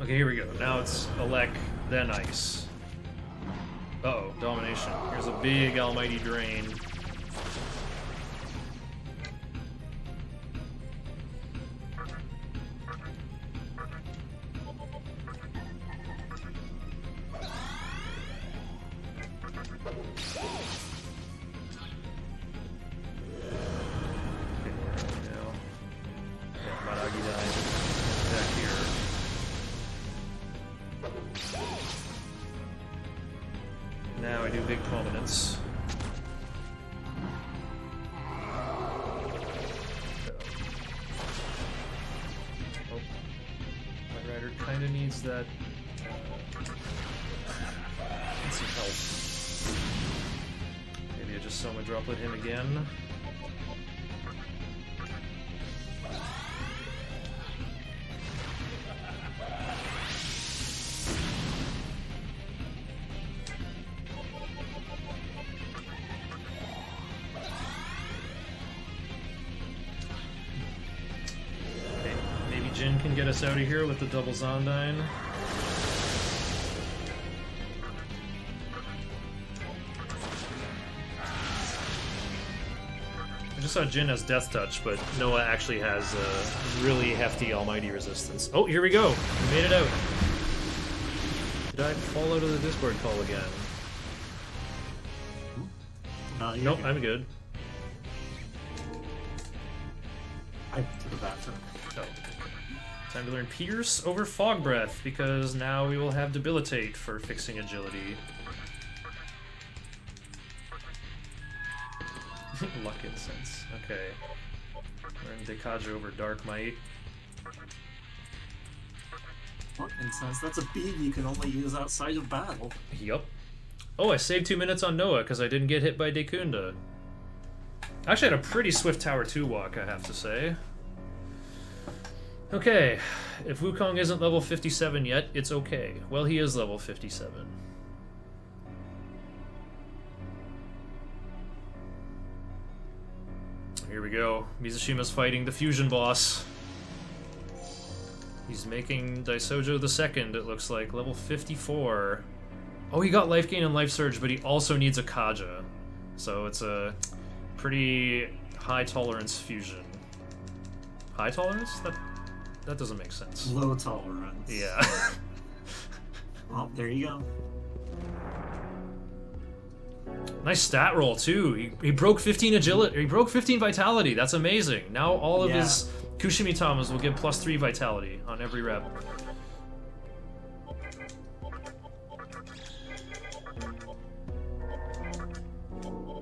Okay, here we go. Now it's Elec, then Ice. Uh-oh, Domination. Here's a big almighty drain. Okay, where are we now? Yeah, Maragi died. Back here. Now I do big prominence. Oh. White Rider kinda needs that. Needs some help. Maybe I just Soma Droplet him again. Shin can get us out of here with the double Zondyne. I just saw Jin has Death Touch, but Noah actually has a really hefty Almighty Resistance. Oh, here we go! We made it out! Did I fall out of the Discord call again? Nope, I'm good. I went to the bathroom. Oh. Time to learn Pierce over Fog Breath, because now we will have Debilitate for fixing agility. Luck Incense. Okay. Learn Dekaja over Dark Might. Luck Incense? That's a bead you can only use outside of battle. Yup. Oh, I saved 2 minutes on Noah because I didn't get hit by Dekunda. I actually had a pretty swift Tower 2 walk, I have to say. Okay, if Wukong isn't level 57 yet, it's okay. Well, he is level 57. Here we go. Mizushima's fighting the fusion boss. He's making Daisojo the second, it looks like, level 54. Oh, he got life gain and life surge, but he also needs a Kaja. So it's a pretty high tolerance fusion. High tolerance? That doesn't make sense. Low tolerance. Yeah. Oh, there you go. Nice stat roll too. He broke 15 agility. He broke 15 vitality. That's amazing. Now all of his Kushimitamas will get +3 vitality on every rep.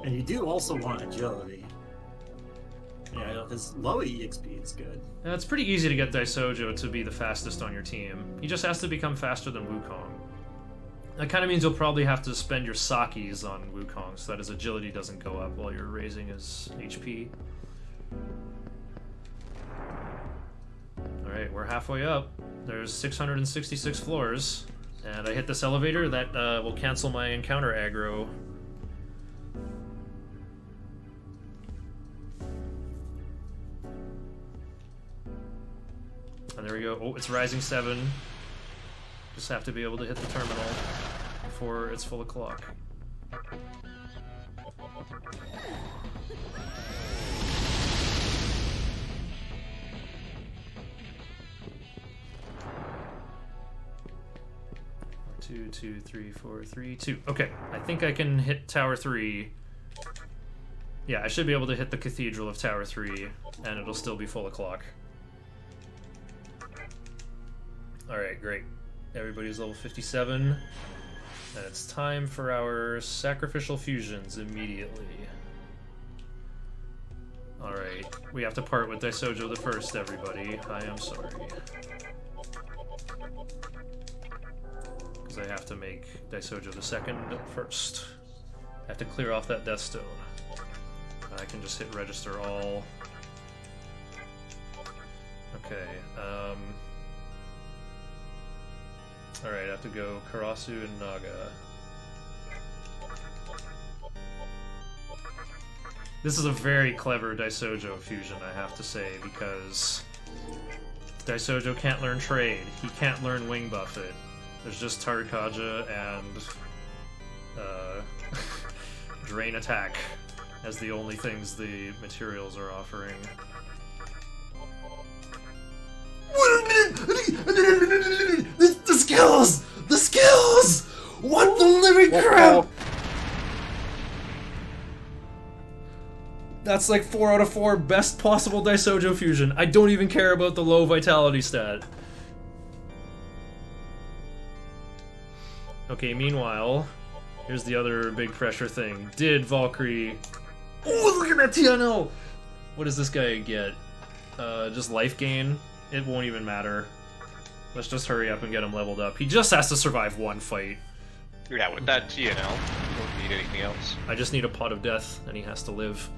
And you do also want agility. Yeah, his low EXP is good. It's pretty easy to get Daisojo to be the fastest on your team. He just has to become faster than Wukong. That kind of means you'll probably have to spend your Sakis on Wukong so that his agility doesn't go up while you're raising his HP. Alright, we're halfway up. There's 666 floors. And I hit this elevator, that will cancel my encounter aggro. And there we go. Oh, it's rising 7. Just have to be able to hit the terminal before it's full o'clock. Two, 2, 3, 4, 3, 2. Okay, I think I can hit Tower 3. Yeah, I should be able to hit the Cathedral of Tower 3, and it'll still be full o'clock. Alright, great. Everybody's level 57. And it's time for our sacrificial fusions immediately. Alright, we have to part with Daisojo the first, everybody. I am sorry. Because I have to make Daisojo the second first. I have to clear off that Death Stone. I can just hit register all. Okay, alright, I have to go Karasu and Naga. This is a very clever Daisojo fusion, I have to say, because Daisojo can't learn Trade, he can't learn Wing Buffet. There's just Tarikaja and Drain Attack as the only things the materials are offering. The skills! The skills! What the living crap! That's like 4 out of 4 best possible Daisojo fusion. I don't even care about the low vitality stat. Okay, meanwhile, here's the other big pressure thing. Did Valkyrie... Oh, look at that TNL! What does this guy get? Just life gain? It won't even matter. Let's just hurry up and get him leveled up. He just has to survive one fight. Yeah, with that, you don't need anything else. I just need a pot of death, and he has to live.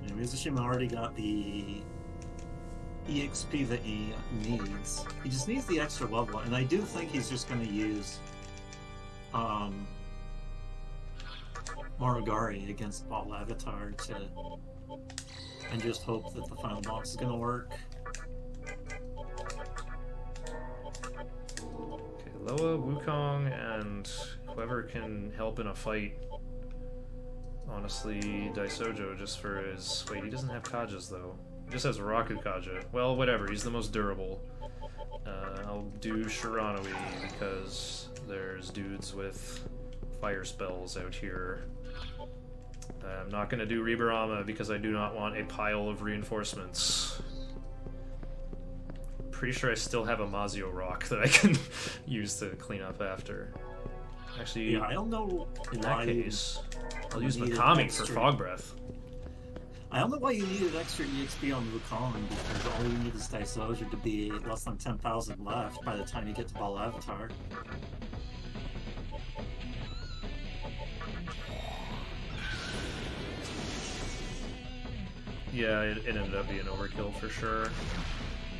And Mizusima already got the EXP that he needs. He just needs the extra level, and I do think he's just going to use Morigari against Ball Avatar and just hope that the final boss is going to work. Okay, Loa, Wukong, and whoever can help in a fight. Honestly, Daisojo just for his... Wait, he doesn't have Kajas though. He just has Raku Kaja. Well, whatever, he's the most durable. I'll do Shiranui because there's dudes with fire spells out here. I'm not going to do Ribarama because I do not want a pile of reinforcements. Pretty sure I still have a Mazio Rock that I can use to clean up after. Actually, Yeah, I don't know in why that case, I'll use needed Mikami for extra- Fog Breath. I don't know why you needed extra EXP on Wukong, because all you need is Daisojo to be less than 10,000 left by the time you get to Ball Avatar. Yeah, it ended up being overkill for sure.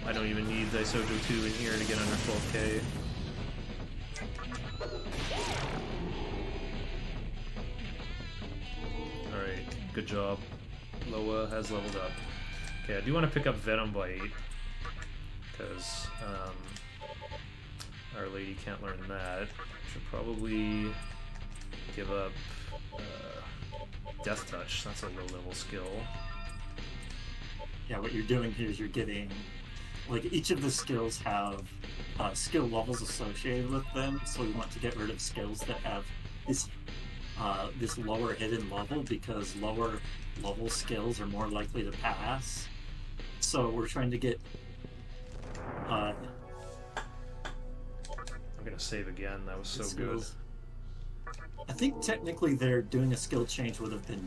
I don't even need Daisojo 2 in here to get under 12k. Alright, good job. Loa has leveled up. Okay, I do want to pick up Venom Bite, because Our Lady can't learn that. Should probably give up Death Touch. That's a low-level skill. Yeah, what you're doing here is you're getting, like, each of the skills have skill levels associated with them, so we want to get rid of skills that have this lower hidden level, because lower level skills are more likely to pass. So we're trying to get I'm gonna save again. That was so good. skills. I think technically they're doing a skill change would have been.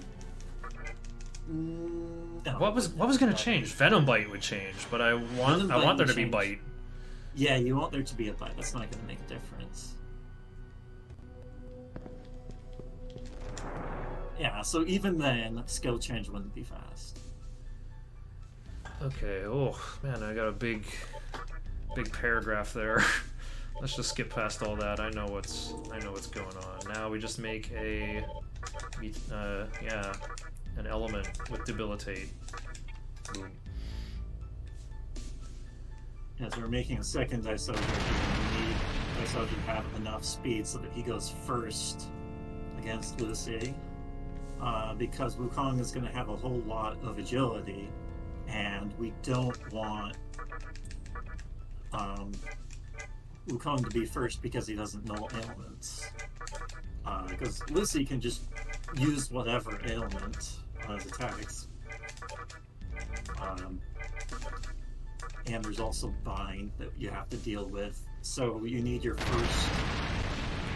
No, What was gonna change? Venom Bite would change, but I want Venom Bite there to would be change. Bite. Yeah, you want there to be a bite. That's not going to make a difference. Yeah, so even then, skill change wouldn't be fast. Okay. Oh man, I got a big paragraph there. Let's just skip past all that. I know what's going on. Now we just make an element with debilitate. Boom. Yeah, so we're making a second Daisoji. We need Daisoji to have enough speed so that he goes first against Lucy. Because Wukong is going to have a whole lot of agility, and we don't want Wukong to be first because he doesn't know ailments. Because Lucy can just use whatever ailment on his attacks. And there's also bind that you have to deal with. So you need your first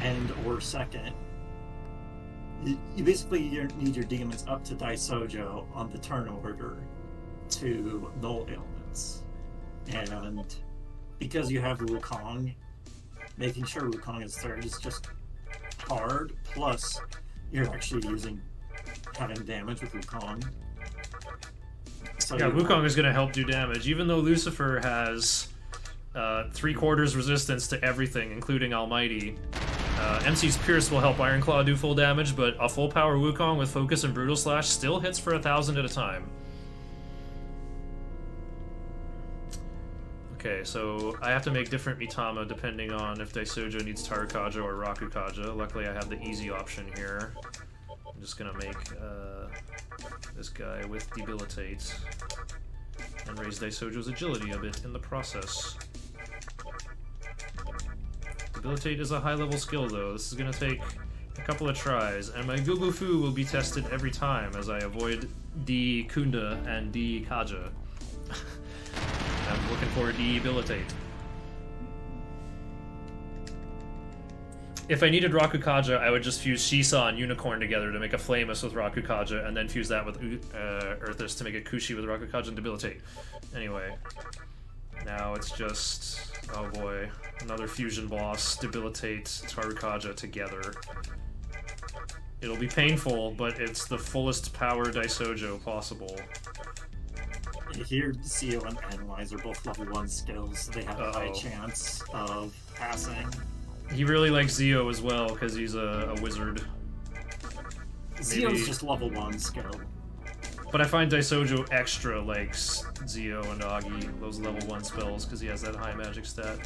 and or second. You basically need your demons up to Daisojo on the turn order to null ailments. And because you have Wukong, making sure Wukong is third is just hard. Plus, you're actually having damage with Wukong. So Yeah, Wukong is going to help do damage, even though Lucifer has 3/4 resistance to everything, including Almighty. MC's Pierce will help Ironclaw do full damage, but a full power Wukong with Focus and Brutal Slash still hits for 1,000 at a time. Okay, so I have to make different Mitama depending on if Daisojo needs Tarukaja or Rakukaja. Luckily I have the easy option here. I'm just gonna make this guy with Debilitate and raise Daisojo's agility a bit in the process. Debilitate is a high-level skill, though. This is going to take a couple of tries, and my Gugufu will be tested every time as I avoid D Kunda and D Kaja. I'm looking for Debilitate. If I needed Rakukaja, I would just fuse Shisa and Unicorn together to make a Flamus with Rakukaja, and then fuse that with Earthus to make a Kushi with Rakukaja and Debilitate. Anyway, now it's just... oh boy, another fusion boss, Debilitate, Tarukaja together. It'll be painful, but it's the fullest power Daisojo possible. Here, Zio and Analyze are both level 1 skills, so they have a high chance of passing. He really likes Zio as well, because he's a wizard. Zio's just level 1 skill. But I find Daisojo extra likes Zio and Agi, those level 1 spells, because he has that high magic stat.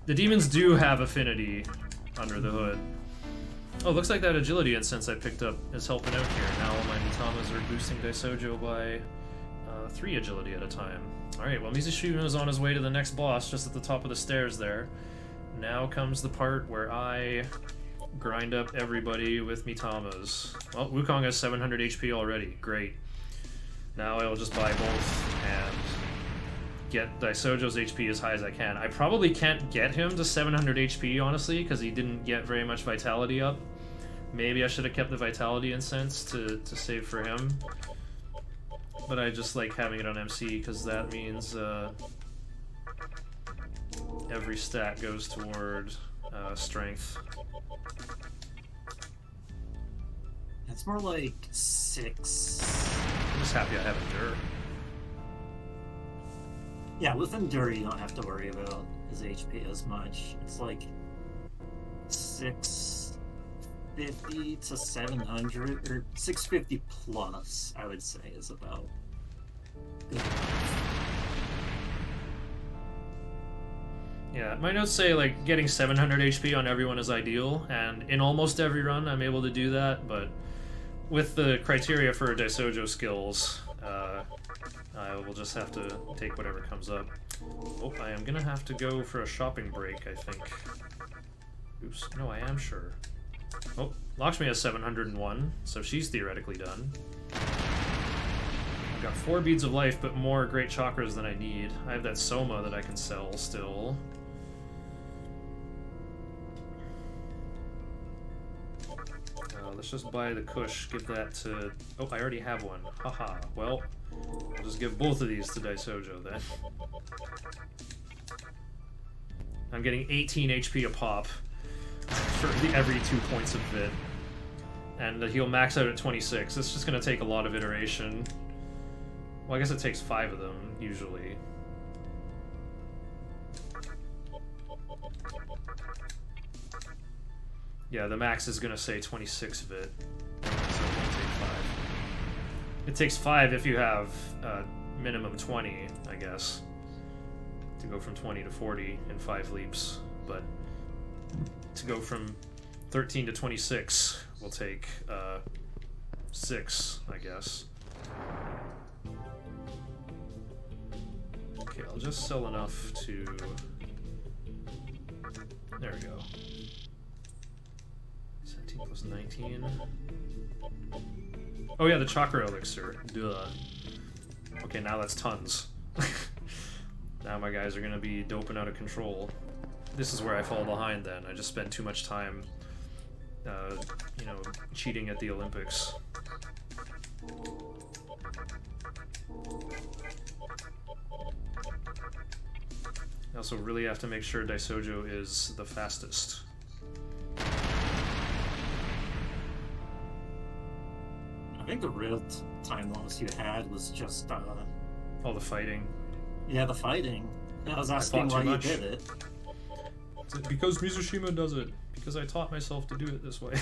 The demons do have affinity under the hood. Oh, looks like that agility incense I picked up is helping out here. Now all my Mitamas are boosting Daisojo by 3 agility at a time. Alright, well Mizusima is on his way to the next boss, just at the top of the stairs there. Now comes the part where I grind up everybody with Mitamas. Well, Wukong has 700 HP already. Great. Now I will just buy both and get Daisojo's HP as high as I can. I probably can't get him to 700 HP, honestly, because he didn't get very much vitality up. Maybe I should have kept the vitality incense to save for him. But I just like having it on MC, because that means every stat goes toward strength. It's more like 6. I'm just happy I have Endure. Yeah, with Endure you don't have to worry about his HP as much. It's like 650 to 700, or 650 plus, I would say, is about Yeah, my notes say like getting 700 HP on everyone is ideal, and in almost every run I'm able to do that, but with the criteria for Daisojo skills, I will just have to take whatever comes up. Oh, I am gonna have to go for a shopping break, I think. Oops, no, I am sure. Oh, Lakshmi has 701, so she's theoretically done. I've got 4 beads of life, but more great chakras than I need. I have that Soma that I can sell still. Let's just buy the Kush, give that to... Oh, I already have one. Haha. Well, I'll just give both of these to Daisojo then. I'm getting 18 HP a pop for every 2 points of Vit. And he'll max out at 26. It's just going to take a lot of iteration. Well, I guess it takes 5 of them, usually. Yeah, the max is going to say 26 Vit. So it won't take 5. It takes 5 if you have minimum 20, I guess. To go from 20 to 40 in 5 leaps. But to go from 13 to 26 will take 6, I guess. Okay, I'll just sell enough to... There we go. 17 plus 19. Oh yeah, the chakra elixir. Duh. Okay, now that's tons. Now my guys are gonna be doping out of control. This is where I fall behind then. I just spent too much time, you know, cheating at the Olympics. I also really have to make sure Daisojo is the fastest. I think the real time loss you had was just, All the fighting. yeah, the fighting. I was asking why you did it. Because Mizushima does it. Because I taught myself to do it this way.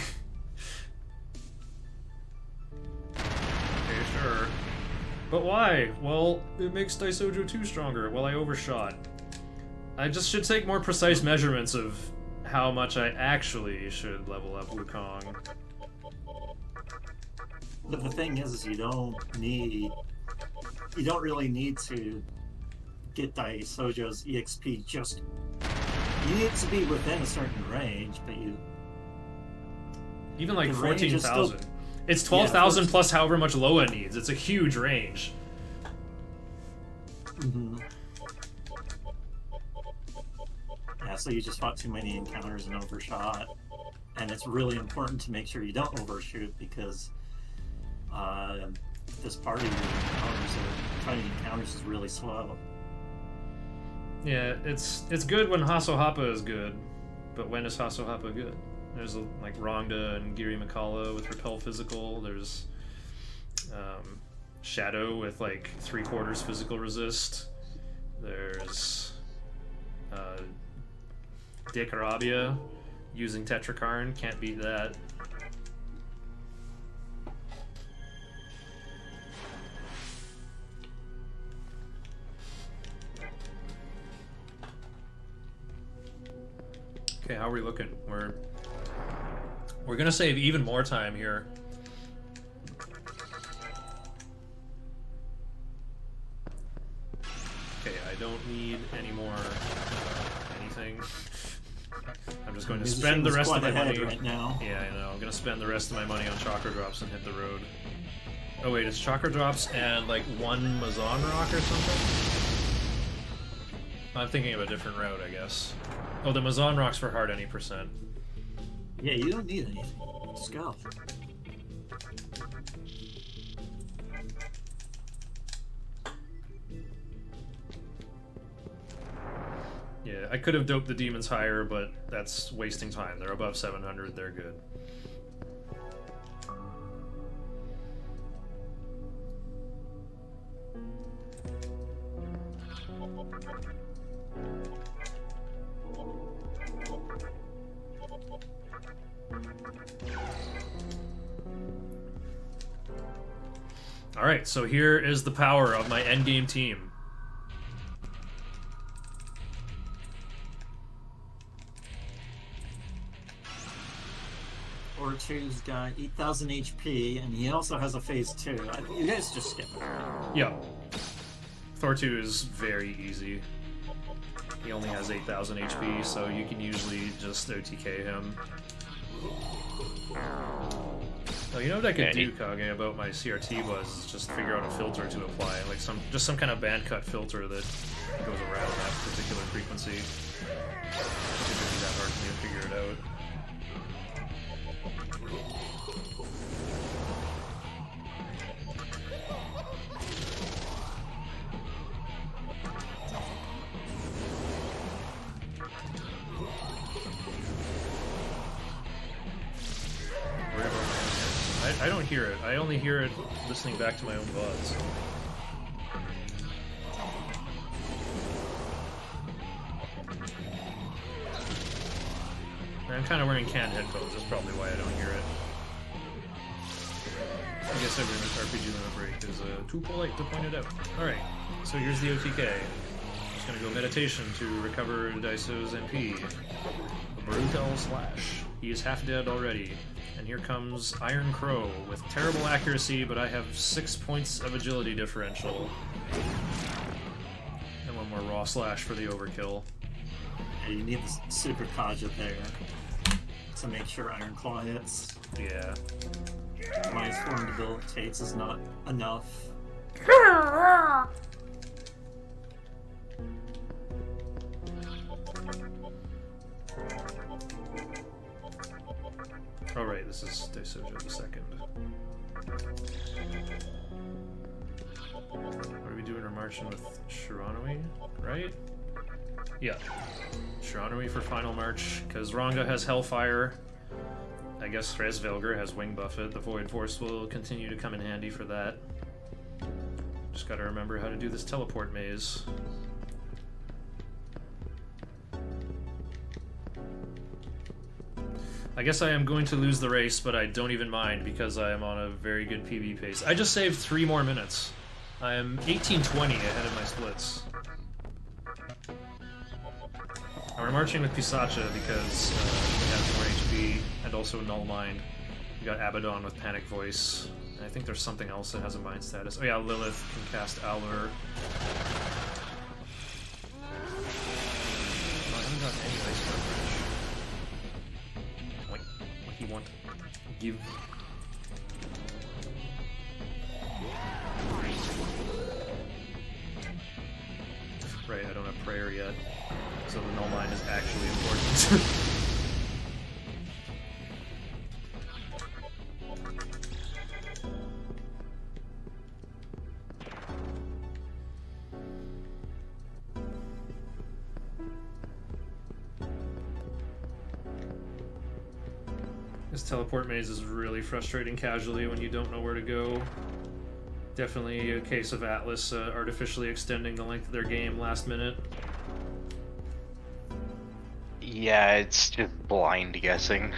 Okay, sure. But why? Well, it makes Daisojo 2 stronger. Well, I overshot. I just should take more precise measurements of how much I actually should level up Wukong. But the thing is you don't really need to get Daisojo's EXP just... You need to be within a certain range, but you... Even like The range is 14,000. still- It's 12,000 Yeah, plus however much Loa needs. It's a huge range. Mhm. Yeah, so you just fought too many encounters and overshot. And it's really important to make sure you don't overshoot because this part of your encounters fighting encounters is really slow. Yeah, it's good when Hasohapa is good, but when is Hasohapa good? There's like Rongda and Giri Mikala with Repel Physical. There's Shadow with like 3/4 physical resist. There's Dick Arabia using Tetrakarn. Can't beat that. Okay, how are we looking? We're gonna save even more time here. Okay, I don't need any more anything. I'm just going to spend the rest of my money right now. Yeah, I know. I'm gonna spend the rest of my money on chakra drops and hit the road. Oh wait, it's chakra drops and like 1 Mazan rock or something? I'm thinking of a different route, I guess. Oh, the Mazan rock's for hard any %. Yeah, you don't need anything. Just go. Yeah, I could have doped the demons higher, but that's wasting time. They're above 700, they're good. Alright, so here is the power of my endgame team. Or2's got 8,000 HP, and he also has a phase 2. You guys just skip it. Yeah. Thor 2 is very easy. He only has 8,000 HP, so you can usually just OTK him. Oh, you know what I could do, Kage, about my CRT was just figure out a filter to apply, like some kind of band cut filter that goes around that particular frequency. It wouldn't be that hard for me to figure it out. I don't hear it. I only hear it listening back to my own VODs. I'm kind of wearing canned headphones. That's probably why I don't hear it. I guess every RPG limit break is too polite to point it out. Alright, so here's the OTK. Just gonna go meditation to recover Daiso's MP. A brutal slash. He is half dead already. And here comes Iron Crow with terrible accuracy, but I have 6 points of agility differential. And one more raw slash for the overkill. Yeah, you need the super Kaja there to make sure Iron Claw hits. Yeah. -4 debilitates is not enough. Oh right, this is Daisojo the second. What are we doing? We're marching with Shiranui, right? Yeah. Shiranui for final march, because Ranga has Hellfire. I guess Resvelger has Wing Buffet. The Void Force will continue to come in handy for that. Just gotta remember how to do this teleport maze. I guess I am going to lose the race, but I don't even mind because I am on a very good PB pace. I just saved 3 more minutes. I am 18:20 ahead of my splits. And we're marching with Pisacha because we have more HP and also Null Mind. We got Abaddon with Panic Voice. And I think there's something else that has a mind status. Oh yeah, Lilith can cast Allure. I haven't gotten any ice coverage. What he want? Give. Right, I don't have prayer yet, so the null mind is actually important. This teleport maze is really frustrating casually when you don't know where to go. Definitely a case of Atlas artificially extending the length of their game last minute. Yeah, it's just blind guessing.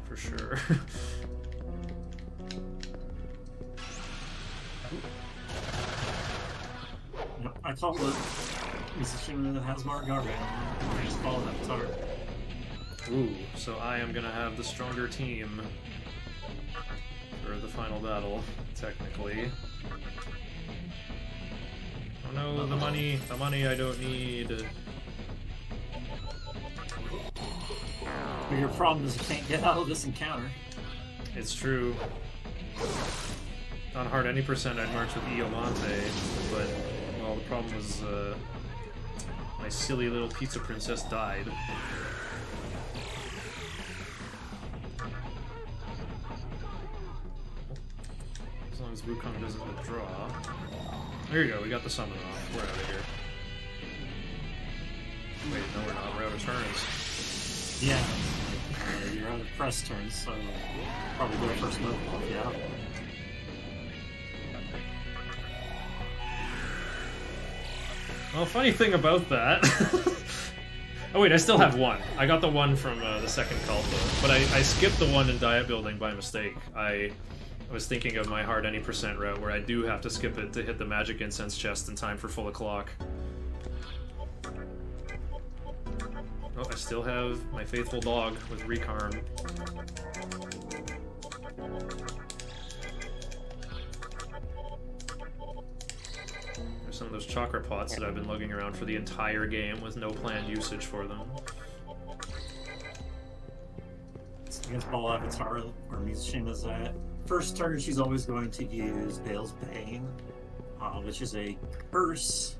For sure. I call it Mizusima that has more guardrail. I just follow that target. Ooh, so I am gonna have the stronger team for the final battle, technically. Oh no, the money I don't need. But your problem is you can't get out of this encounter. It's true. On hard any percent I'd march with Iomante, but, well, the problem was, my silly little pizza princess died. As long as Wukong doesn't withdraw. There you go, we got the summon off. We're out of here. Wait, no we're not, we're out of turns. Yeah. You're out of press turns, so probably go first move off, yeah. Well, funny thing about that, Oh wait, I still have one. I got the one from the second Kalpa, but I skipped the one in diet building by mistake. I was thinking of my hard any percent route where I do have to skip it to hit the magic incense chest in time for full o'clock. Oh, I still have my faithful dog with Recarm. There's some of those chakra pots that I've been lugging around for the entire game with no planned usage for them. Against Ball Avatar, where Mizusima's at. First turn, she's always going to use Bale's Bane, which is a curse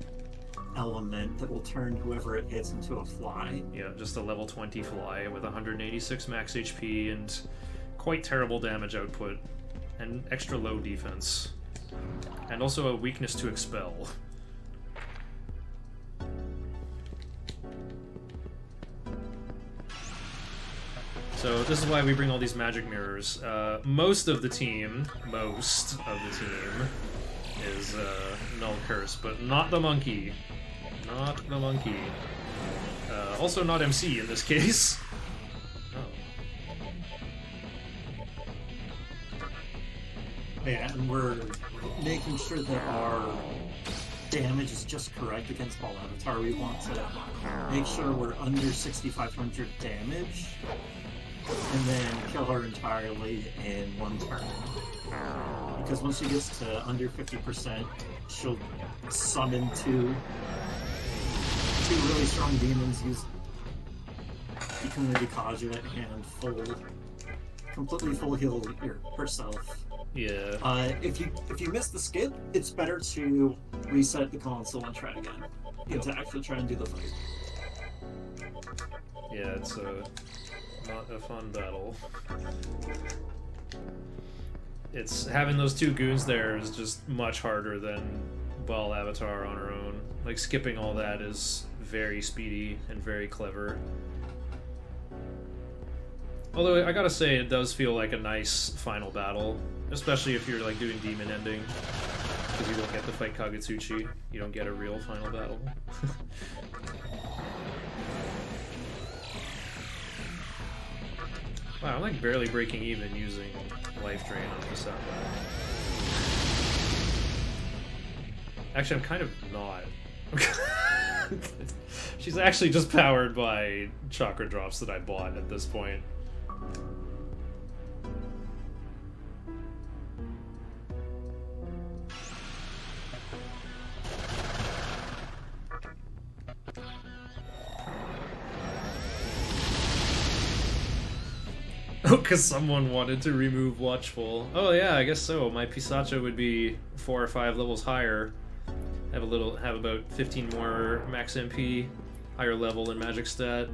element that will turn whoever it hits into a fly. Yeah, just a level 20 fly with 186 max HP and quite terrible damage output and extra low defense. And also a weakness to expel. So this is why we bring all these magic mirrors. Most of the team is Null Curse, but not the monkey. Not the monkey. Also not MC in this case. Oh. Yeah, and we're making sure that our damage is just correct against Ball Avatar. We want to make sure we're under 6,500 damage, and then kill her entirely in one turn. Because once she gets to under 50%, she'll summon two really strong demons, use Community Kaja, and completely full heal herself. Yeah. If you miss the skip, it's better to reset the console and try again. And to actually try and do the fight. Yeah, it's not a fun battle. It's having those two goons there is just much harder than Ball Avatar on her own. Like, skipping all that is very speedy and very clever. Although I gotta say, it does feel like a nice final battle, especially if you're like doing demon ending, because you don't get to fight Kagutsuchi. You don't get a real final battle. Wow, I'm like barely breaking even using life drain on Pisata. Actually, I'm kind of not. She's actually just powered by chakra drops that I bought at this point. Oh, because someone wanted to remove Watchful. Oh yeah, I guess so. My Pisacha would be 4 or 5 levels higher. Have about 15 more max MP, higher level in magic stat.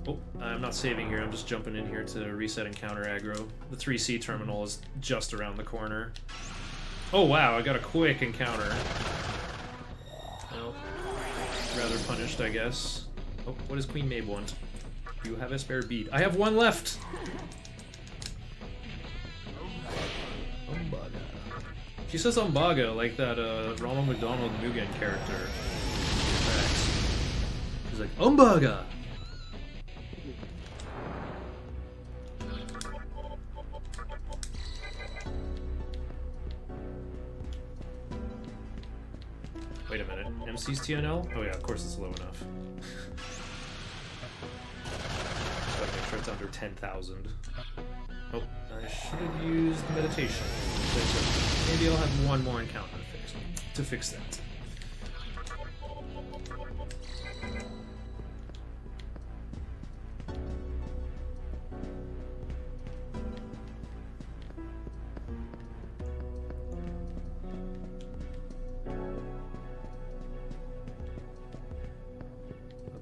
Oh, I'm not saving here. I'm just jumping in here to reset and counter aggro. The 3C terminal is just around the corner. Oh wow, I got a quick encounter. Well, rather punished, I guess. Oh, what does Queen Mabe want? You have a spare bead. I have one left! Umbaga. She says Umbaga like that Ronald McDonald Mugen character. She's like, Umbaga! Wait a minute. MC's TNL? Oh yeah, of course it's low enough. Gotta make sure it's under 10,000. Oh, I should have used meditation. Maybe I'll have one more encounter to fix that.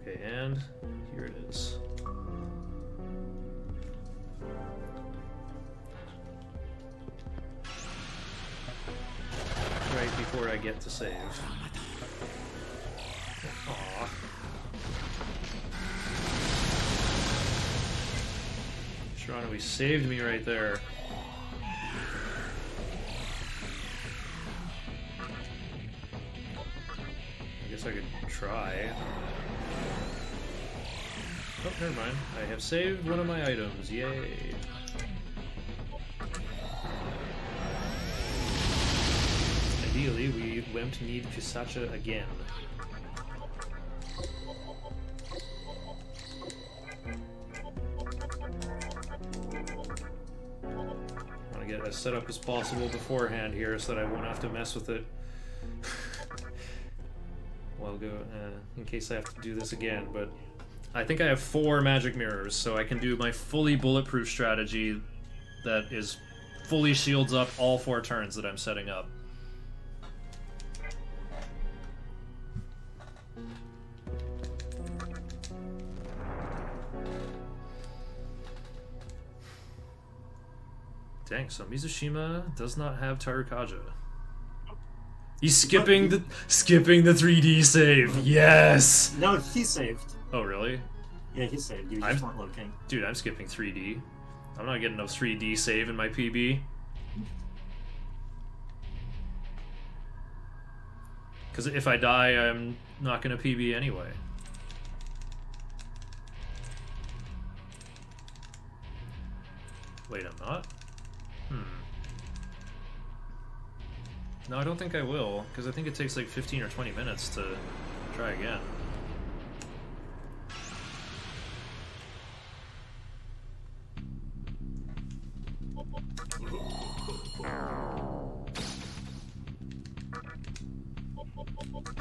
Okay, and here it is. Right before I get to save. Aww. Shiranui saved me right there. I guess I could try. Oh, never mind. I have saved one of my items. Yay. Ideally, we won't need Pisacha again. I want to get as set up as possible beforehand here so that I won't have to mess with it. Well, go in case I have to do this again, but I think I have 4 magic mirrors, so I can do my fully bulletproof strategy that is fully shields up all 4 turns that I'm setting up. Dang, so Mizushima does not have Tarukaja. He's skipping the 3D save. Yes. No, he saved. Oh really? Yeah, he saved. You just weren't looking. Dude, I'm skipping 3D. I'm not getting no 3D save in my PB. Because if I die, I'm not gonna PB anyway. Wait, I'm not? No, I don't think I will, because I think it takes like 15 or 20 minutes to try again.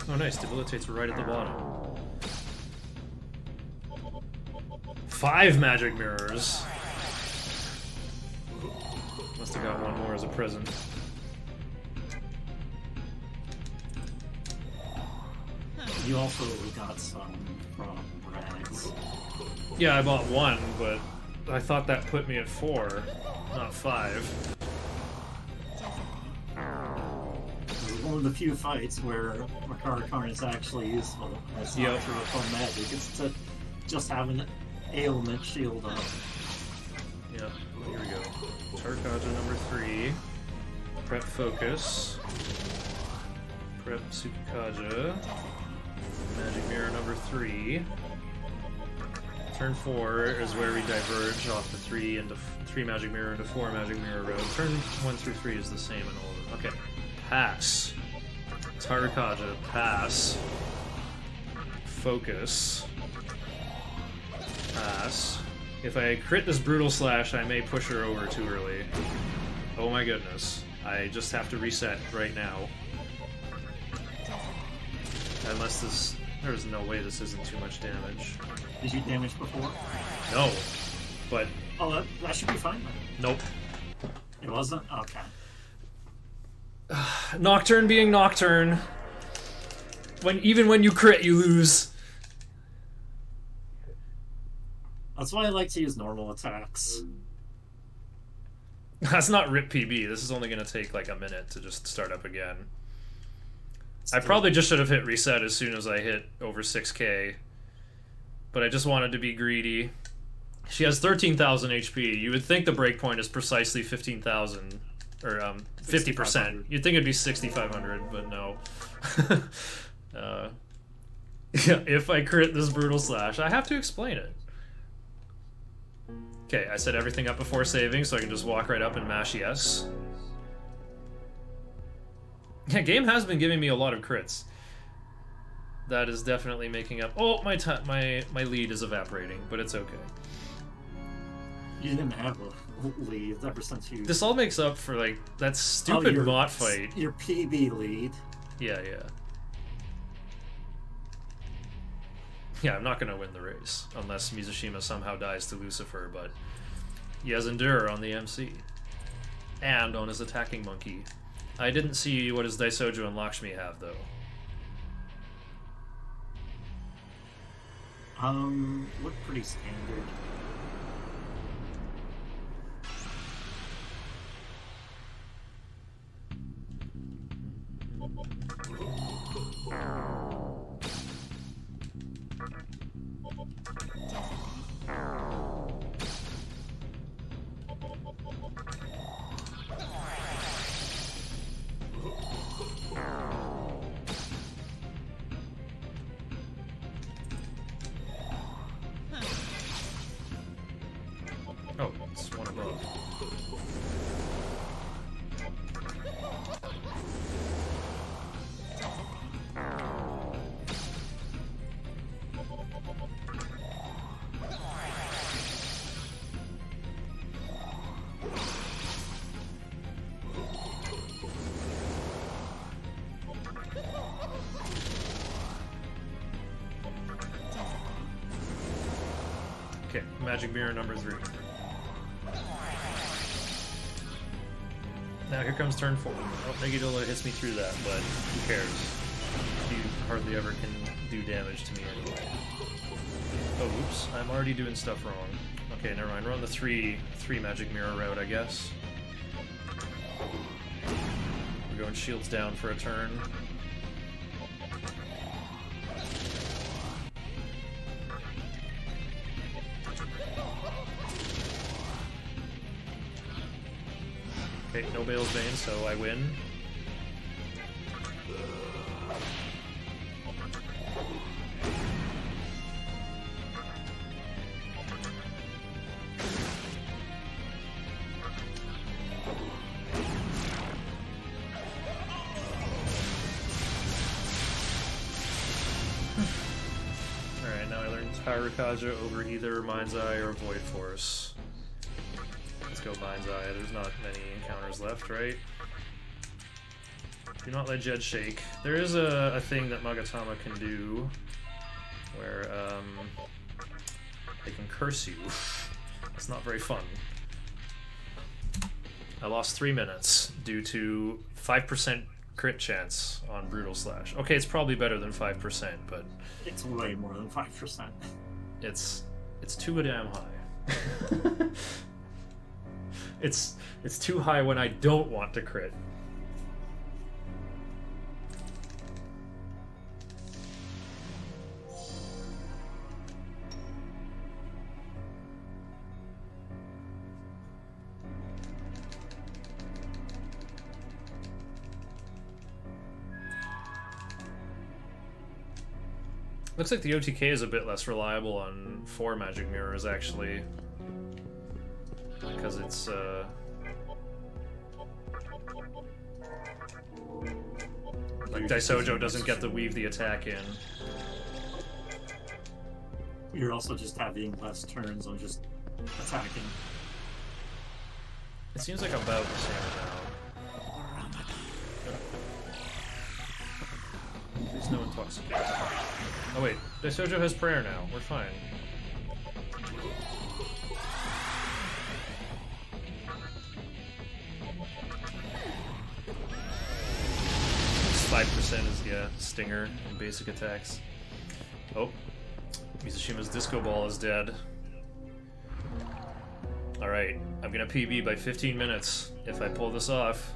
Oh nice, debilitates right at the bottom. 5 magic mirrors! Must have got one more as a present. You also got some from Rags. Yeah, I bought 1, but I thought that put me at 4, not 5. This is one of the few fights where Makara Karn is actually useful. It's not through a fun magic, it's to just have an ailment shield up. Yep, here we go. Tarkaja number 3. Prep Focus. Prep Tsukikaja. Magic Mirror number 3. Turn 4 is where we diverge off the 3 into 3 Magic Mirror into 4 Magic Mirror road. Turn 1 through 3 is the same in all of them. Okay. Pass. Tarkaja, pass. Focus. Pass. If I crit this Brutal Slash, I may push her over too early. Oh my goodness. I just have to reset right now. Unless this... There's no way this isn't too much damage. Did you damage before? No. But... Oh, that should be fine then. Nope. It wasn't? Okay. Nocturne being Nocturne. Even when you crit, you lose. That's why I like to use normal attacks. That's not RIP PB. This is only going to take like a minute to just start up again. I probably just should have hit reset as soon as I hit over 6k. But I just wanted to be greedy. She has 13,000 HP. You would think the breakpoint is precisely 15,000. Or 50%. You'd think it'd be 6,500, but no. Yeah, if I crit this Brutal Slash, I have to explain it. Okay, I set everything up before saving, so I can just walk right up and mash yes. Yeah, game has been giving me a lot of crits. That is definitely making up... Oh, my lead is evaporating, but it's okay. You didn't have a lead ever since you... This all makes up for, like, that stupid bot fight. Your PB lead. Yeah, yeah. Yeah, I'm not going to win the race, unless Mizushima somehow dies to Lucifer, but he has Endure on the MC. And on his attacking monkey. I didn't see what his Daisoju and Lakshmi have, though. Look pretty standard. Okay, magic mirror number 3. Now here comes turn 4. Oh, Megidolo hits me through that, but who cares? He hardly ever can do damage to me anyway. Oh, oops, I'm already doing stuff wrong. Okay, never mind. We're on the three magic mirror route, I guess. We're going shields down for a turn. Okay, no Bale's Bane, so I win. Alright, now I learned Tyrakaja over either Mind's Eye or Void Force. Let's go Mind's Eye. There's not many encounters left, right? Do not let Jed shake. There is a thing that Magatama can do where they can curse you. It's not very fun. I lost 3 minutes due to 5% crit chance on Brutal Slash. Okay, it's probably better than 5%, but It's way more than 5%. it's too damn high. It's too high when I don't want to crit. Looks like the OTK is a bit less reliable on 4 magic mirrors, actually. Because it's, like, Daisojo doesn't get to weave the attack in. You're also just having less turns on just attacking. It seems like about the same now. There's no intoxication. Oh wait, Daisojo has prayer now. We're fine. It's 5% is, yeah, Stinger and basic attacks. Oh, Mizushima's Disco Ball is dead. Alright, I'm gonna PB by 15 minutes if I pull this off.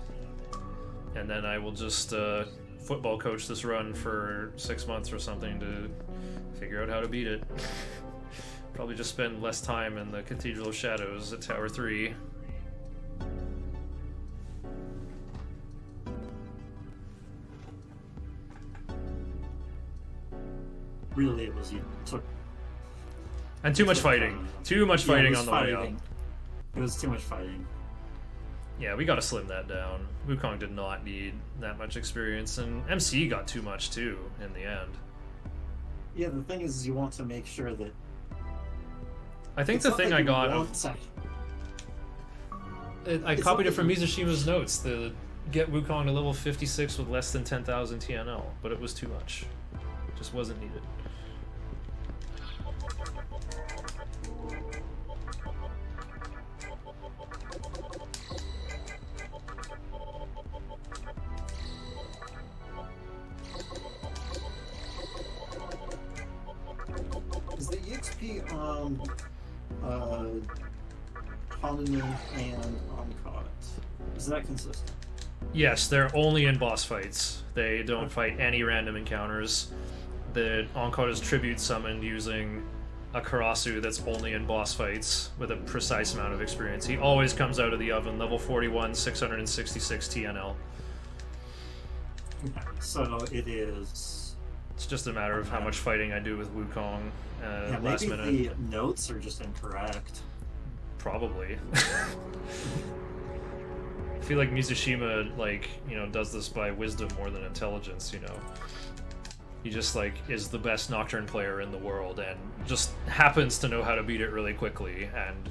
And then I will just football coach this run for 6 months or something to figure out how to beat it. Probably just spend less time in the Cathedral of Shadows at Tower 3. Really, it was you took. And too much fighting. Too much Yeah, it fighting was on the way up. fighting. It was too much fighting. Yeah, we gotta slim that down. Wukong did not need that much experience, and MC got too much too in the end. Yeah, the thing is, you want to make sure that. I think It's the not thing like I you got want- I It's copied not it from that Mizushima's notes to get Wukong to level 56 with less than 10,000 TNL, but it was too much. It just wasn't needed. Is the EXP on Hanuman and Ankot, is that consistent? Yes, they're only in boss fights. They don't fight any random encounters. The Ankot is tribute summoned using a Karasu that's only in boss fights with a precise amount of experience. He always comes out of the oven, level 41, 666 TNL. So it is. It's just a matter of how much fighting I do with Wukong Yeah, last maybe minute. the notes are just incorrect. Probably. I feel like Mizushima, like, you know, does this by wisdom more than intelligence, you know. He just, like, is the best Nocturne player in the world and just happens to know how to beat it really quickly and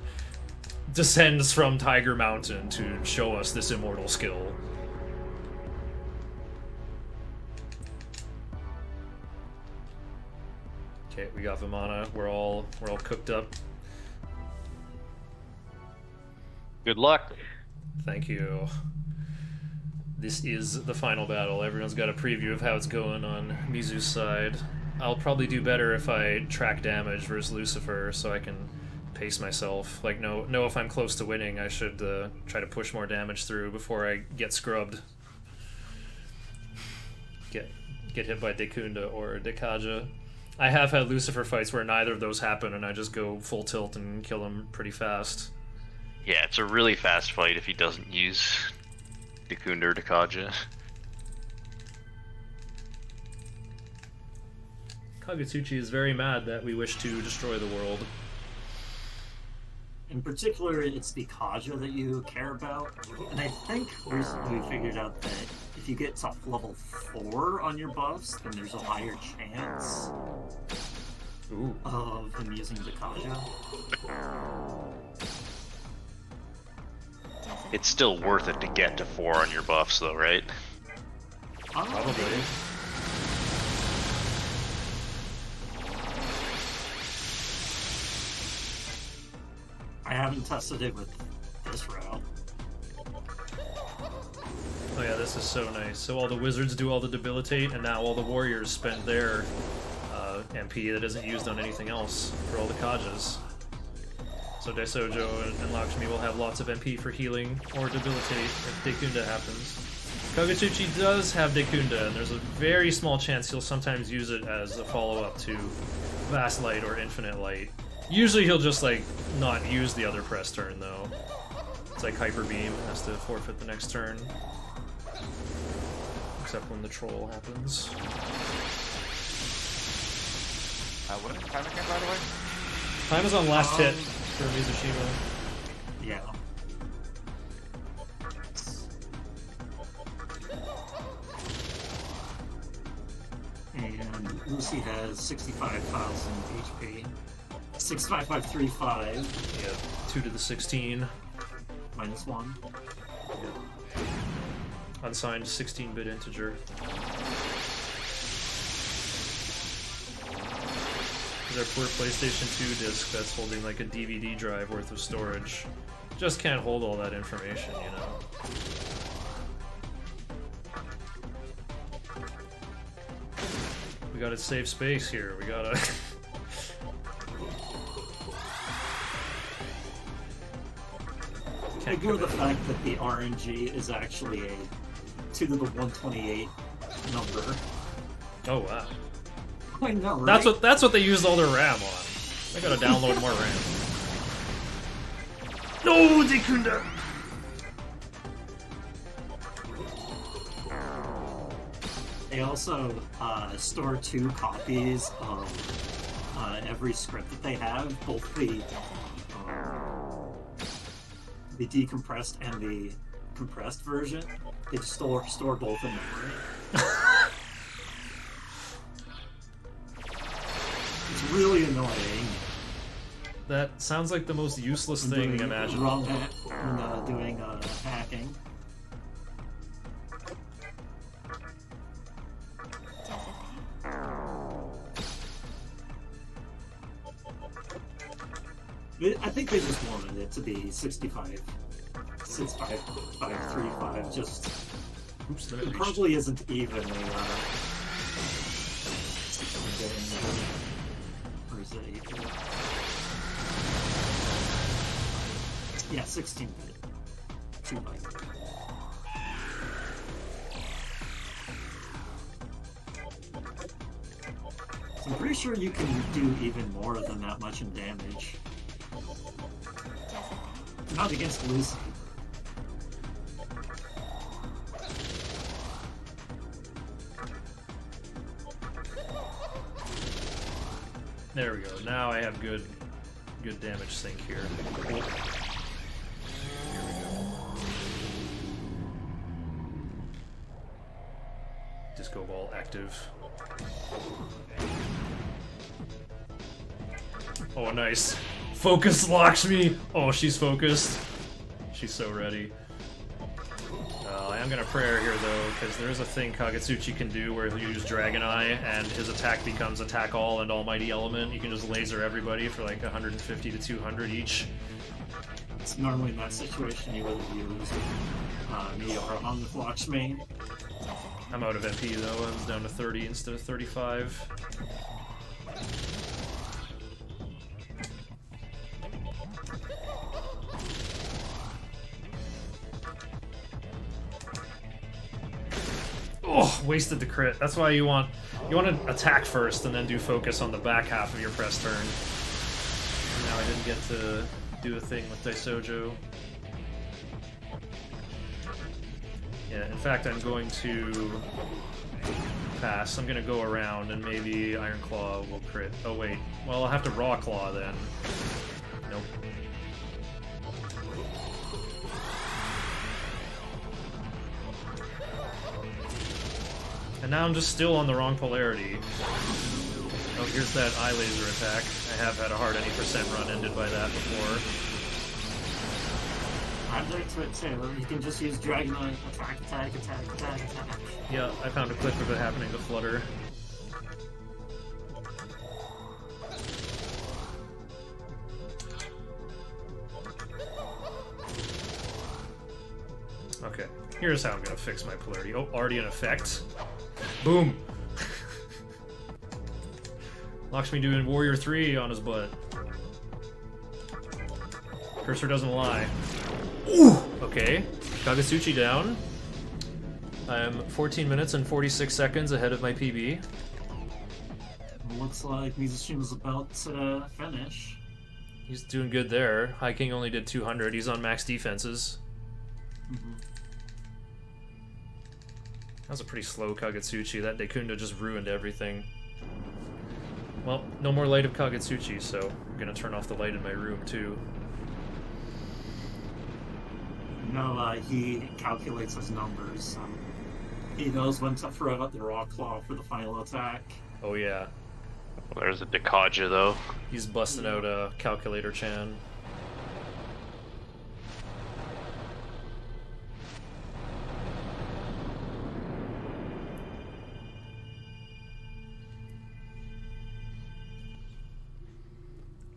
descends from Tiger Mountain to show us this immortal skill. Okay, we got Vimana. We're all cooked up. Good luck. Thank you. This is the final battle. Everyone's got a preview of how it's going on Mizu's side. I'll probably do better if I track damage versus Lucifer, so I can pace myself. Like, know if I'm close to winning, I should try to push more damage through before I get scrubbed. Get hit by Dekunda or Dekaja. I have had Lucifer fights where neither of those happen, and I just go full tilt and kill him pretty fast. Yeah, it's a really fast fight if he doesn't use Dekunda or Dekaja. Kagetsuchi is very mad that we wish to destroy the world. In particular, it's the Kaja that you care about. And I think recently we figured out that if you get to level 4 on your buffs, then there's a higher chance of him using the Kaja. It's still worth it to get to 4 on your buffs, though, right? Probably. I haven't tested it with this route. Oh yeah, this is so nice. So all the wizards do all the debilitate, and now all the warriors spend their MP that isn't used on anything else for all the Kajas. So Daisojo and Lakshmi will have lots of MP for healing or debilitate if Dekunda happens. Kagetsuchi does have Dekunda, and there's a very small chance he'll sometimes use it as a follow-up to Vast Light or Infinite Light. Usually he'll just, like, not use the other press turn, though. It's like Hyper Beam, has to forfeit the next turn. Except when the troll happens. What is the time again, by the way? Time is on last hit for Mizushima. Yeah. And Lucy has 65,000 HP. 65535 Yeah, 2 to the 16. minus 1. Yeah. Unsigned 16-bit integer. There's our poor PlayStation 2 disc that's holding like a DVD drive worth of storage. Just can't hold all that information, you know? We gotta save space here, we gotta... Ignore the fact that the RNG is actually a 2 to the 128 number. Oh wow. I know, right? That's what they used all their RAM on. I gotta download more RAM. No, Dekunda! They also store 2 copies of every script that they have, both the decompressed and the compressed version. They just store both in memory. It's really annoying. That sounds like the most useless thing imaginable. Doing hacking. I think they just wanted it to be 65,535. Just Oops, it probably isn't even a. Or is it 8? Yeah, 16-bit. 2 byte. So I'm pretty sure you can do even more than that much in damage. Not against Lucy. There we go. Now I have good damage sync here. Cool. Here we go. Disco ball active. Oh, nice. Focus Lakshmi! Oh, she's focused. She's so ready. I am gonna prayer here though, because there is a thing Kagetsuchi can do where he'll use Dragon Eye and his attack becomes Attack All and Almighty Element. You can just laser everybody for like 150 to 200 each. So normally in that situation you would have used Miara on with Lakshmi. I'm out of MP though. I was down to 30 instead of 35. Oh, wasted the crit. That's why you want to attack first and then do focus on the back half of your press turn. Now I didn't get to do a thing with Daisojo. Yeah, in fact, I'm going to pass. I'm going to go around and maybe Iron Claw will crit. Oh wait, well I'll have to Raw Claw then. Nope. And now I'm just still on the wrong polarity. Oh, here's that eye laser attack. I have had a hard any percent run ended by that before. I'd like to it too. You can just use Dragonite, attack, attack, attack, attack, attack. Yeah, I found a clip of it happening to Flutter. Okay, here's how I'm gonna fix my polarity. Oh, already in effect. Boom! Lakshmi doing Warrior 3 on his butt. Cursor doesn't lie. Ooh! Okay, Kagetsuchi down. I'm 14 minutes and 46 seconds ahead of my PB. Looks like Mizushima's about to finish. He's doing good there. High King only did 200. He's on max defenses. That was a pretty slow Kagetsuchi. That Dekunda just ruined everything. Well, no more light of Kagetsuchi, so I'm gonna turn off the light in my room too. No, he calculates his numbers. He knows when to throw out the Raw Claw for the final attack. Oh yeah. Well, there's a Dekaja though. He's busting out a Calculator Chan.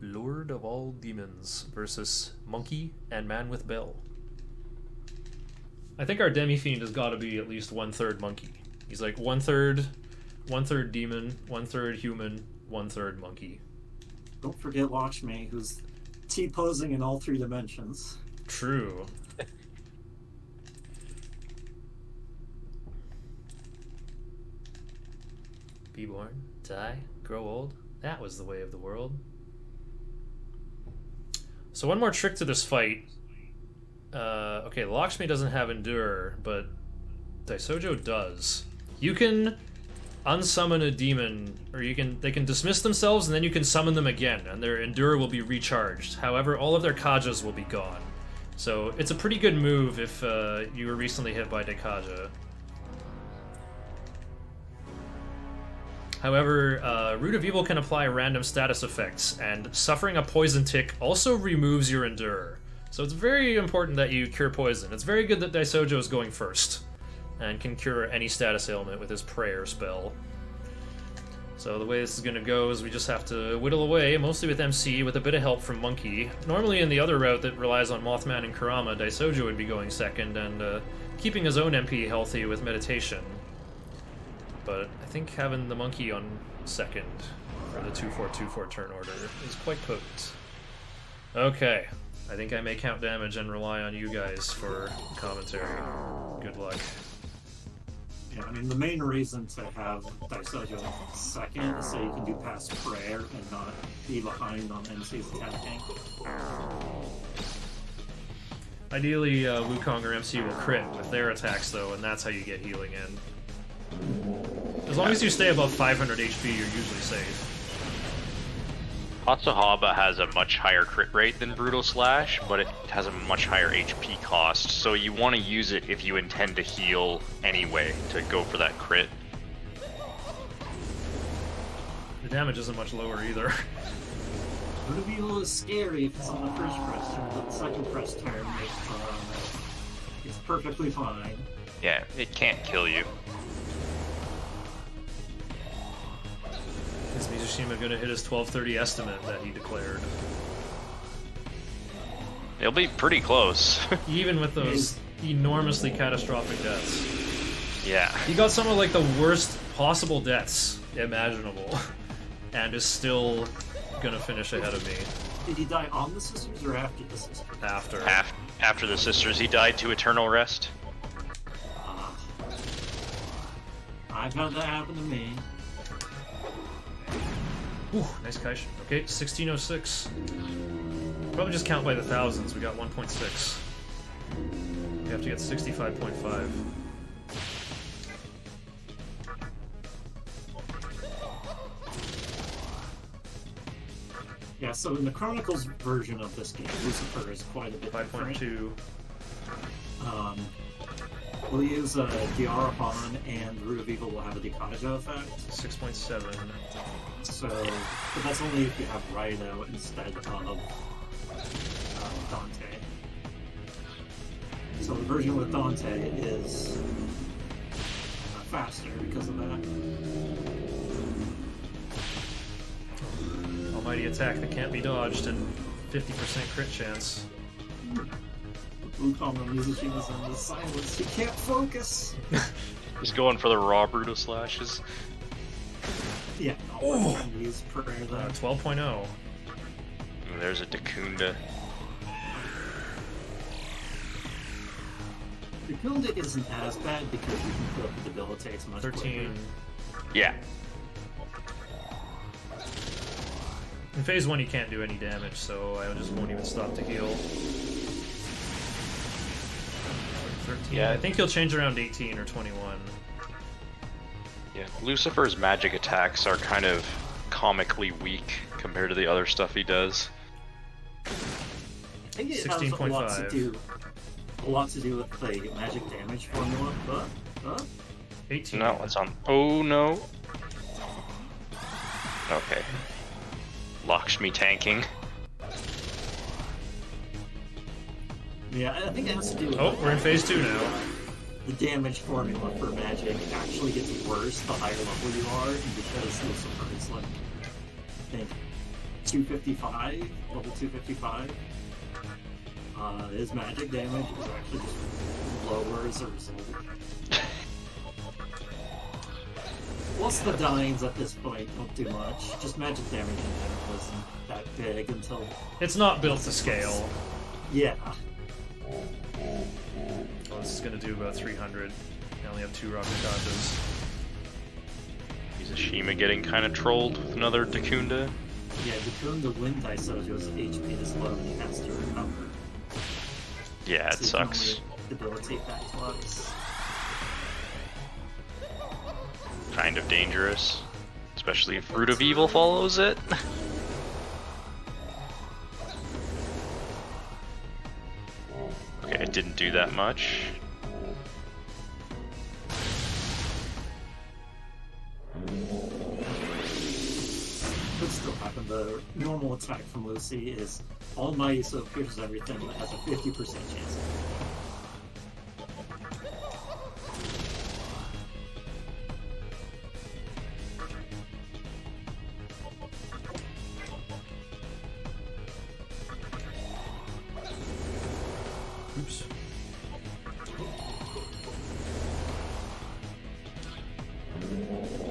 Lord of all demons versus Monkey and Man with Bell. I think our Demi-Fiend has got to be at least 1/3 monkey. He's like 1/3 demon, 1/3 human, 1/3 monkey. Don't forget Lakshmi, who's T-posing in all 3 dimensions. True. Be born, die, grow old. That was the way of the world. So one more trick to this fight. Okay, Lakshmi doesn't have Endure, but Daisojo does. You can unsummon a demon, or they can dismiss themselves, and then you can summon them again, and their Endure will be recharged. However, all of their Kajas will be gone. So it's a pretty good move if you were recently hit by Dekaja. However, Root of Evil can apply random status effects, and suffering a poison tick also removes your Endure. So it's very important that you cure poison. It's very good that Daisojo is going first, and can cure any status ailment with his prayer spell. So the way this is going to go is we just have to whittle away, mostly with MC, with a bit of help from Monkey. Normally in the other route that relies on Mothman and Kurama, Daisojo would be going second, and keeping his own MP healthy with meditation. But I think having the Monkey on second for the 2-4-2-4 turn order is quite potent. Okay, I think I may count damage and rely on you guys for commentary. Good luck. Yeah, I mean, the main reason to have Daisojo second is so you can do past prayer and not be behind on MC's attacking. Ideally, Wukong or MC will crit with their attacks, though, and that's how you get healing in. As long as you stay above 500 HP, you're usually safe. Hatsuhaba has a much higher crit rate than Brutal Slash, but it has a much higher HP cost, so you want to use it if you intend to heal anyway, to go for that crit. The damage isn't much lower either. Root of Evil is scary if it's on the first press turn, but the second press turn it's perfectly fine. Yeah, it can't kill you. Is Mizushima gonna hit his 1230 estimate that he declared? It'll be pretty close. Even with those enormously catastrophic deaths. Yeah. He got some of like the worst possible deaths imaginable, and is still gonna finish ahead of me. Did he die on the sisters or after the sisters? After. After the sisters, he died to eternal rest. I've had that happen to me. Ooh, nice Kaishin. Okay, 1606. Probably just count by the thousands. We got 1.6. We have to get 65.5. Yeah, so in the Chronicles version of this game, Lucifer is quite a bit different. 5.2. We'll use Diarahan, and Root of Evil will have a Dikaja effect. 6.7. So, but that's only if you have Rhino instead of Dante. So the version with Dante is faster because of that. Almighty attack that can't be dodged and 50% crit chance. Wukong and Mizuchima's in the silence. He can't focus. Just going for the raw brutal slashes. Yeah, no, use prayer though. 12.0. There's a Dacunda. Dacunda isn't as bad because you can put up the debilitates much 13. quicker. Yeah. In phase 1 he can't do any damage, so I just won't even stop to heal. 13. Yeah. I think he'll change around 18 or 21. Yeah. Lucifer's magic attacks are kind of comically weak compared to the other stuff he does. I think it has a 16.5. lot to do with the magic damage formula, but 18. No, it's on. Oh no. Okay. Lakshmi tanking. yeah, I think it has to do with Oh, we're in phase 2 now. the damage formula for magic actually gets worse the higher level you are, and because Lucifer is like, I think, 255, level 255, his magic damage is actually just lower as a result. Plus the dyings at this point don't do much, just magic damage in general isn't that big until... It's not built to scale. Yeah. Well, this is gonna do about 300. I only have 2 rocket dodges. Mizusima getting kind of trolled with another Dacunda. Yeah, the wind Daisojo's HP is low and he has to recover. Yeah, it So you sucks. can only debilitate that twice. Kind of dangerous. Especially if Root of Evil follows it. Okay, it didn't do that much. Could still happen. The normal attack from Lucy is almighty, so it pierces everything, but has a 50% chance. Oops.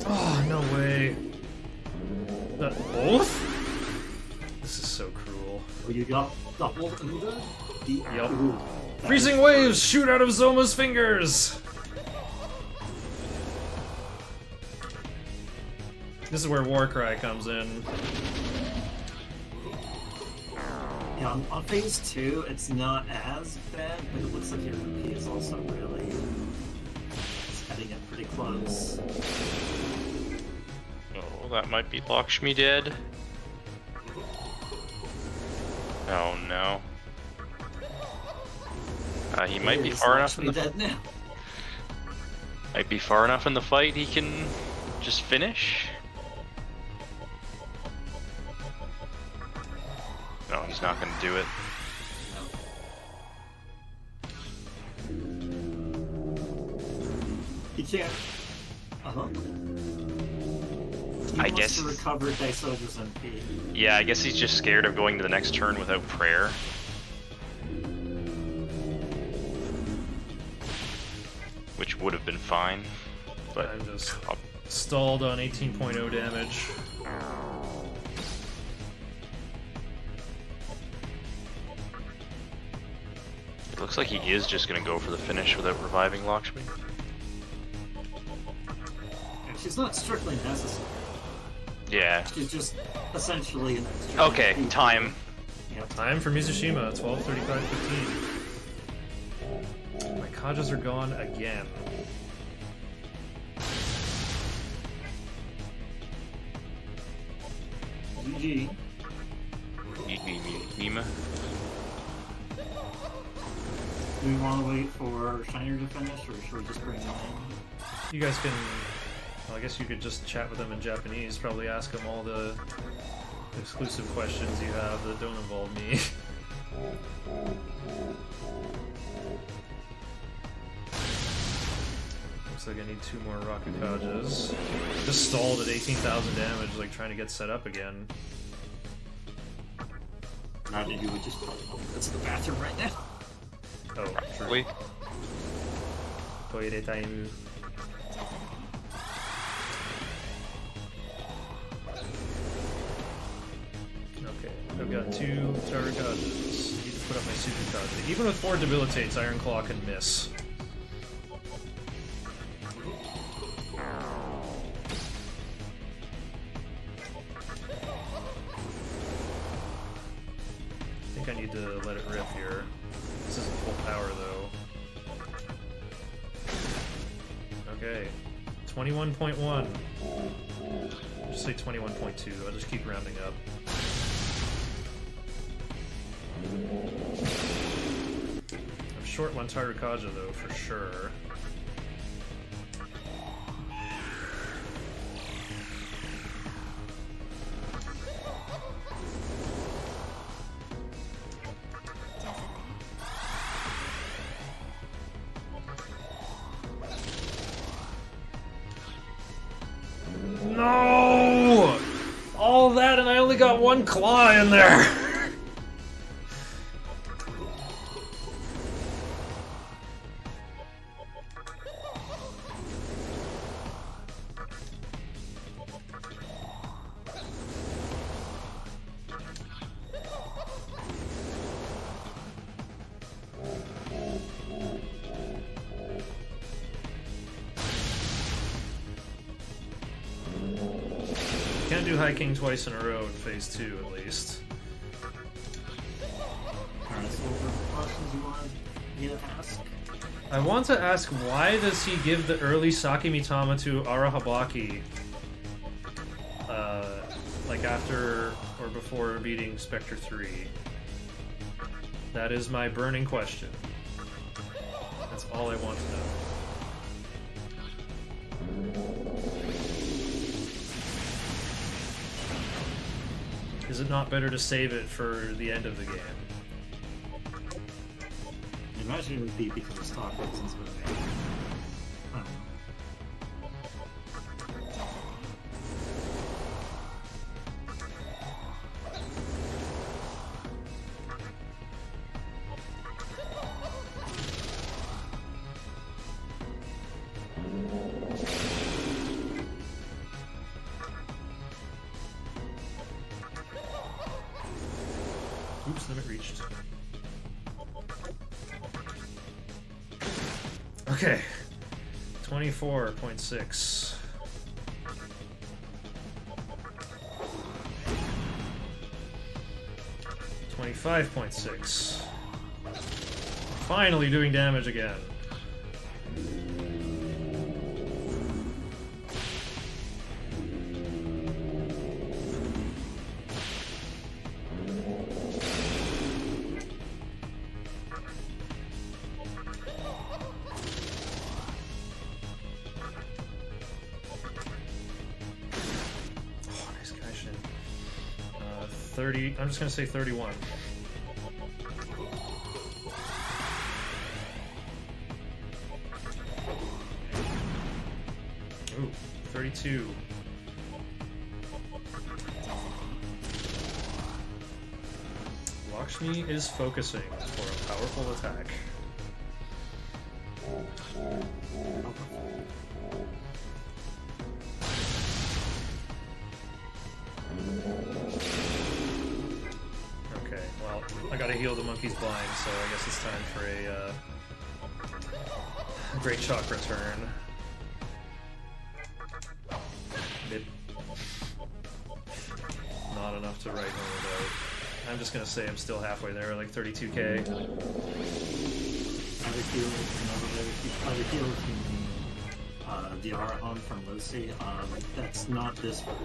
Oh, no way. That both? This is so cruel. Oh, you got double Uda? Yup. Ooh, that Freezing is- waves shoot out of Zoma's fingers! This is where Warcry comes in. Yeah, on phase 2, it's not as bad, but it looks like your MP is also really... It's heading it pretty close. Oh, that might be Lakshmi dead. Oh no. He might be He's far enough in actually the dead now. might be far enough in the fight he can just finish. No, he's not gonna do it. He can't. Uh-huh. He I wants guess- to recover Daisojo's MP. Yeah, I guess he's just scared of going to the next turn without prayer. which would have been fine, but I'm just stalled on 18.0 damage. it looks like he is just gonna go for the finish without reviving Lakshmi. And she's not strictly necessary. Yeah. She's just essentially an extra. Okay, time. Yep. Time for Mizusima, 12:35:15. My Kajas are gone again. GG. Nima. Do we want to wait for Shiner to finish, or should we just bring them in? You guys can... Well, I guess you could just chat with them in Japanese, probably ask them all the exclusive questions you have that don't involve me. Looks like I need 2 more Rakukajas. Just stalled at 18,000 damage, like trying to get set up again. Not that you would just probably go to the bathroom right now. Oh, true. Wait. Toire time. Okay, I've got 2 Tarukajas. Need to put up my Sukukaja. Even with 4 debilitates, Iron Claw can miss. I think I need to let it rip here. This isn't full power though. Okay. 21.1. Just say 21.2. I'll just keep rounding up. I'm short 1 Tarukaja though, for sure. No! All that and I only got 1 claw in there! Can't do High King twice in a row in phase 2 at least. Alright, so what were the questions you wanted me to ask? I want to ask, why does he give the early Sakimitama to Arahabaki? Like after or before beating Spectre 3? That is my burning question. That's all I want to know. Is it not better to save it for the end of the game? I imagine it would be because of stock reasons, but I don't know. Oops, limit reached. Okay. 24.6. $25.6. Finally doing damage again. Oh, nice guy, Shin. 30. I'm just gonna say 31. Ooh, 32. Lakshmi is focusing for a powerful attack. I gotta heal the monkey's blind, so I guess it's time for a great chakra turn. Mid. Not enough to write home about. I'm just gonna say I'm still halfway there, like 32k. Other heal from the Arahon from Lucy. That's not this version.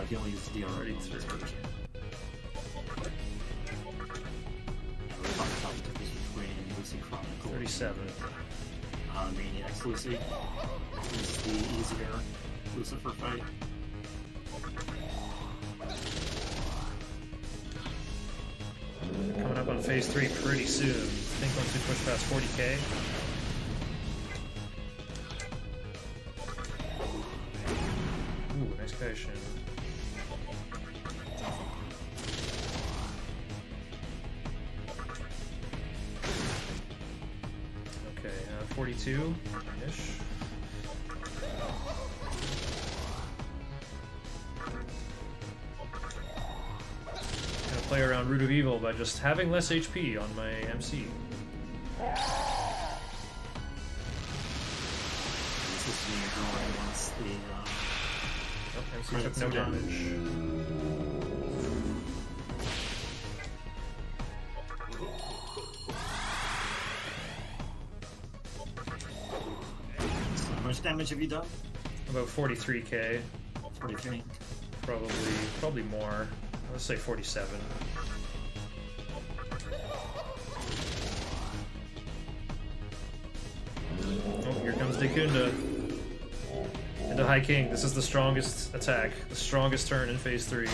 He only uses the Arahon in this version. We're talking about the difference between Lucy Chronicle 37. Maniac's Lucy. This is the easier Lucifer fight. Coming up on phase 3 pretty soon. I think once we push past 40k. Ooh, nice guy, Shin. Okay, 42-ish. Play around Root of Evil by just having less HP on my MC. This is me going once the MC took no damage. So how much damage have you done? About 43k. 43. Probably more. Let's say 47. Oh, here comes Dekunda. Into High King. This is the strongest attack. The strongest turn in phase 3.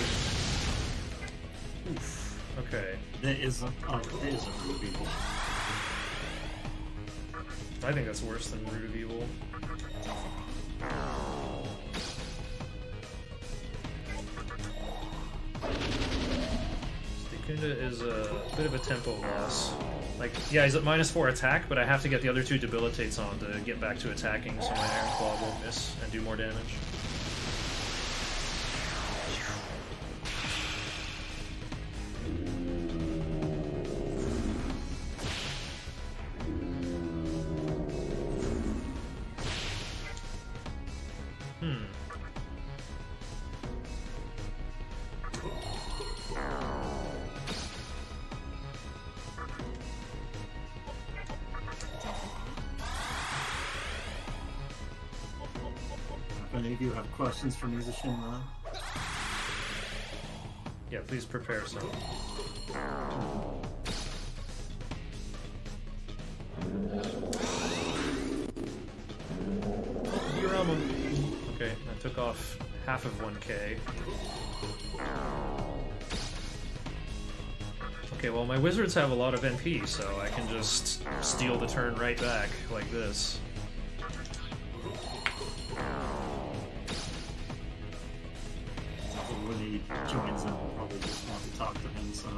Oof. Okay. There isn't Root of Evil. I think that's worse than Root of Evil. Dekunda is a bit of a tempo loss. Like, yeah, he's at -4 attack, but I have to get the other 2 debilitates on to get back to attacking, so my Iron Claw won't miss and do more damage. If any of you have questions for Musician, Yeah, please prepare some. Okay, I took off half of 1k. Okay, well my wizards have a lot of NP, so I can just steal the turn right back, like this. when he joins in, we'll probably just want to talk to him, so...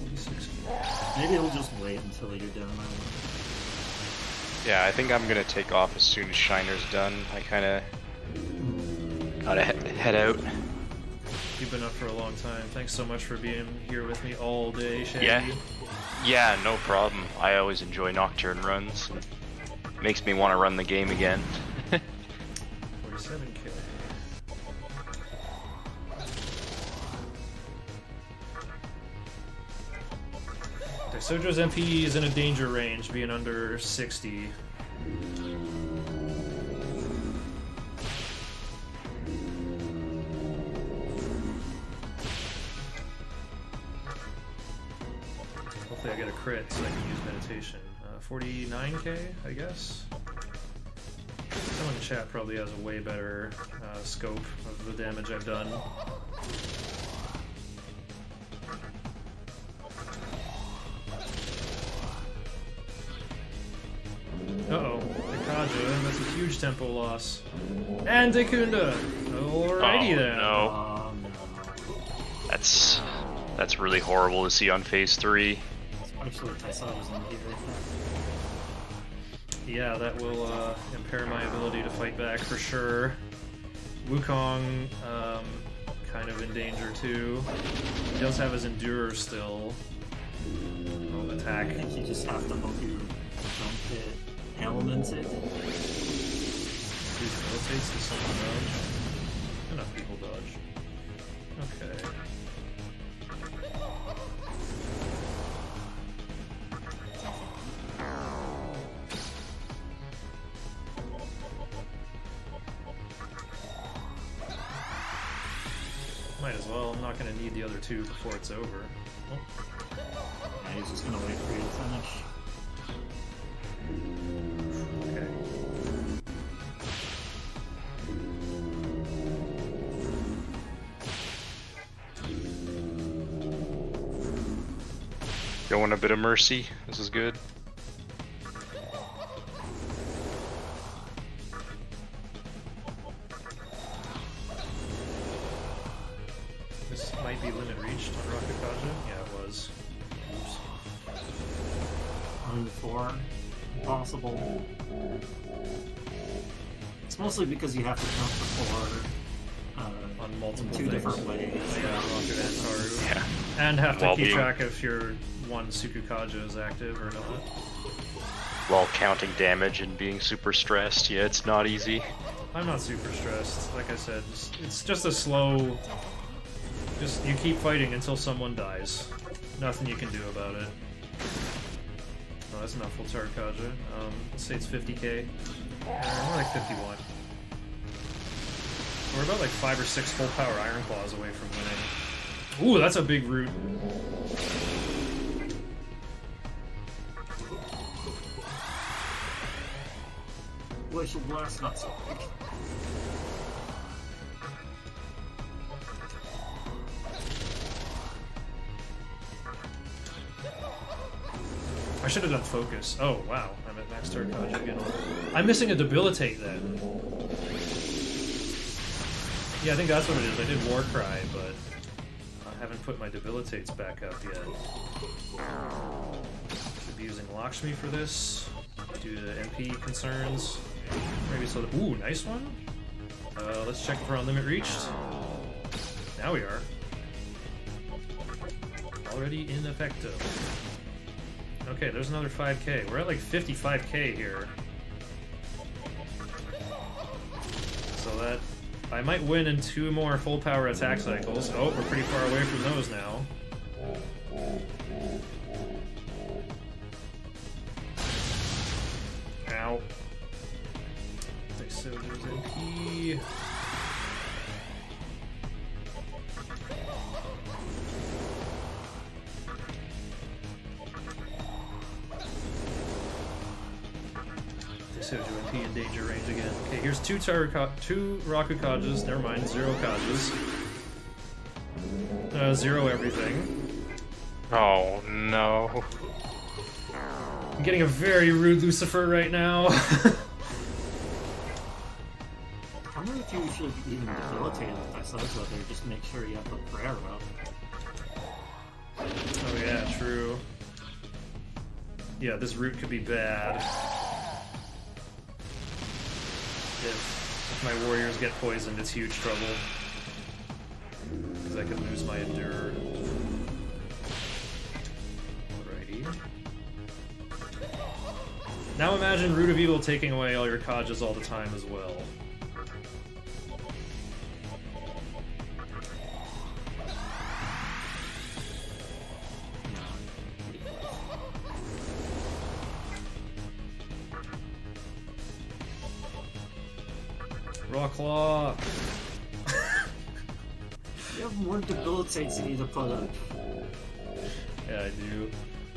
46k. Maybe he'll just wait until you're done. Yeah, I think I'm gonna take off as soon as Shiner's done. I kinda gotta head out. You've been up for a long time. Thanks so much for being here with me all day, Shaggy. Yeah, no problem. I always enjoy Nocturne runs. Makes me want to run the game again. 47k. Sojo's MP is in a danger range, being under 60. Hopefully I get a crit so I can use meditation. 49k, I guess? Someone in chat probably has a way better scope of the damage I've done. Uh-oh, Dekaja, that's a huge tempo loss. And Dekunda! Alrighty then. No. That's really horrible to see on phase 3. Especially if Tensei was in here. Yeah, that will impair my ability to fight back for sure. Wukong kind of in danger too. He does have his Endurer still. Oh, attack. I think you just have to hope you don't get elemented. Use rotates to someone dodge. Enough people dodge. Okay. Might as well. I'm not going to need the other two before it's over. Oh. Yeah, he's just gonna wait for you to finish. Okay. Going a bit of mercy. This is good. This might be limit reached on Rakukaja. Yeah, it was. Oops. Only 4. Impossible. It's mostly because you have to count the 4 On multiple in 2 things. different ways. Yeah, Rocket and Taru. Yeah. And have to While keep being- track if your one Tsukukaja is active or not. While counting damage and being super stressed. Yeah, it's not easy. I'm not super stressed. Like I said, it's just a slow... Just, you keep fighting until someone dies. Nothing you can do about it. Oh, that's enough full Tarkaja. Let's say it's 50k. More like 51. We're about like 5 or 6 full power Iron Claws away from winning. Ooh, that's a big root. Glacial Blast, not so big. I should have done Focus. Oh, wow. I'm at max Tarkaja again. I'm missing a Debilitate then. Yeah, I think that's what it is. I did Warcry, but I haven't put my Debilitates back up yet. Should be using Lakshmi for this, due to MP concerns. Maybe so. Ooh, nice one. Let's check if we're on limit reached. Now we are. Already ineffective. Okay, there's another 5k. We're at like 55k here. So that... I might win in 2 more full power attack cycles. Oh, we're pretty far away from those now. Ow. So there's MP. Soju MP in danger range again. Okay, here's 2 Rakukajas. Never mind, 0 Kajas. 0 everything. Oh no. I'm getting a very rude Lucifer right now. I wonder if you should even debilitate with Isozo there, just make sure you have the prayer up. Oh yeah, true. Yeah, this route could be bad. If my warriors get poisoned, it's huge trouble. Because I could lose my Endurer. Alrighty. Now imagine Root of Evil taking away all your Kajas all the time as well. Raw Claw! You have more debilitates you need to put up. Yeah, I do.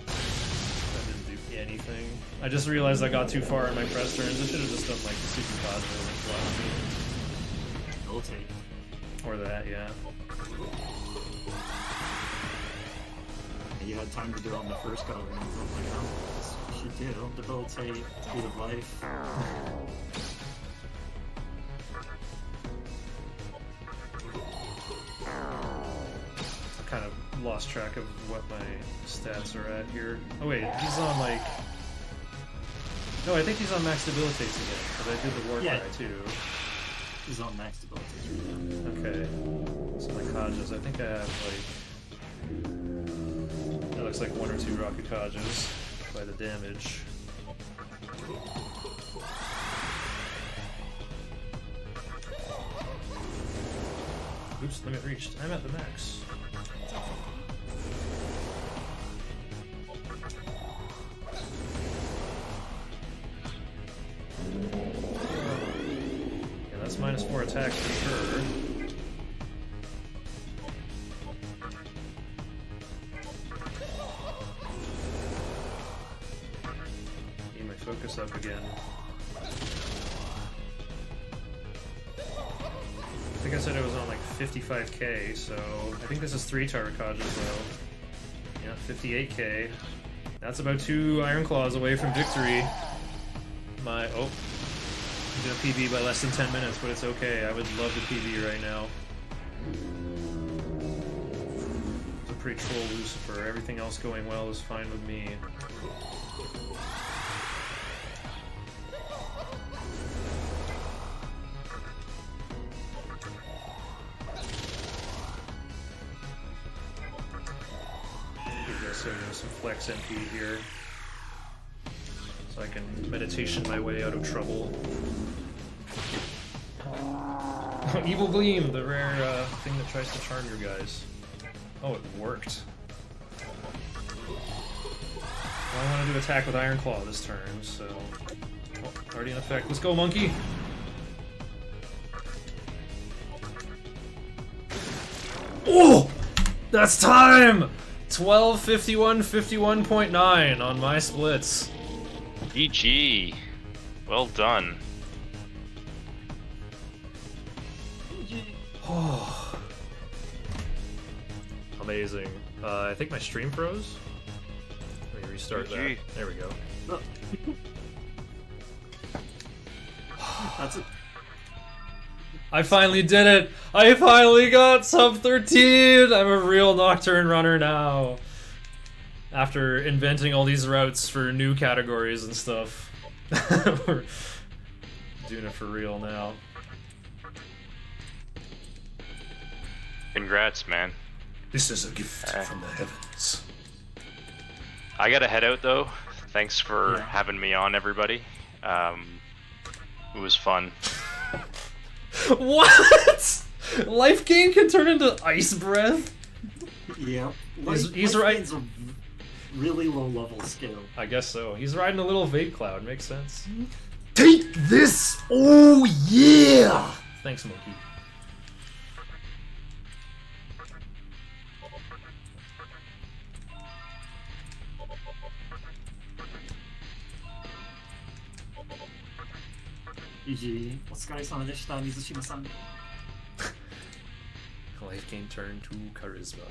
That didn't do anything. I just realized I got too far in my press turns. I should have just done like the Tsukukaja and Debilitate. or that, yeah. You had time to do it on the first go around. Oh my god, that's what you should do. Debilitate, Speed of Life. I kind of lost track of what my stats are at here. Oh wait, he's on like... No, I think he's on max debilitates again, because I did the Warcry Yeah. too. He's on max debilitation. Okay. So my Kajas, I think I have like... That looks like 1 or 2 Rakukajas by the damage. Oops, limit reached. I'm at the max. Yeah, that's -4 attacks for sure. Need my focus up again. I think I said it was on like 55k, so I think this is 3 Tarakajas though. Yeah, 58k. That's about 2 Iron Claws away from victory. I'm gonna PB by less than 10 minutes, but it's okay. I would love to PB right now. It's a pretty troll Lucifer. Everything else going well is fine with me. Some flex MP here, so I can meditation my way out of trouble. Evil Gleam, the rare thing that tries to charm your guys. Oh, it worked. Well, I want to do attack with Iron Claw this turn, so... Oh, already in effect. Let's go, monkey! Oh! That's time! 12:51, 51.9 on my splits. GG. Well done. Oh. Amazing. I think my stream froze. Let me restart that. There we go. That's it. I finally did it! I finally got sub 13! I'm a real Nocturne runner now. After inventing all these routes for new categories and stuff. We're doing it for real now. Congrats, man. This is a gift from the heavens. I gotta head out though. Thanks for having me on, everybody. It was fun. What? Life gain can turn into ice breath? Yeah. He's right. It's a really low level skill. I guess so. He's riding a little vape cloud. Makes sense. Take this! Oh yeah! Thanks, monkey. GG. お疲れ様でした、水島さん。 Life gain turn to charisma.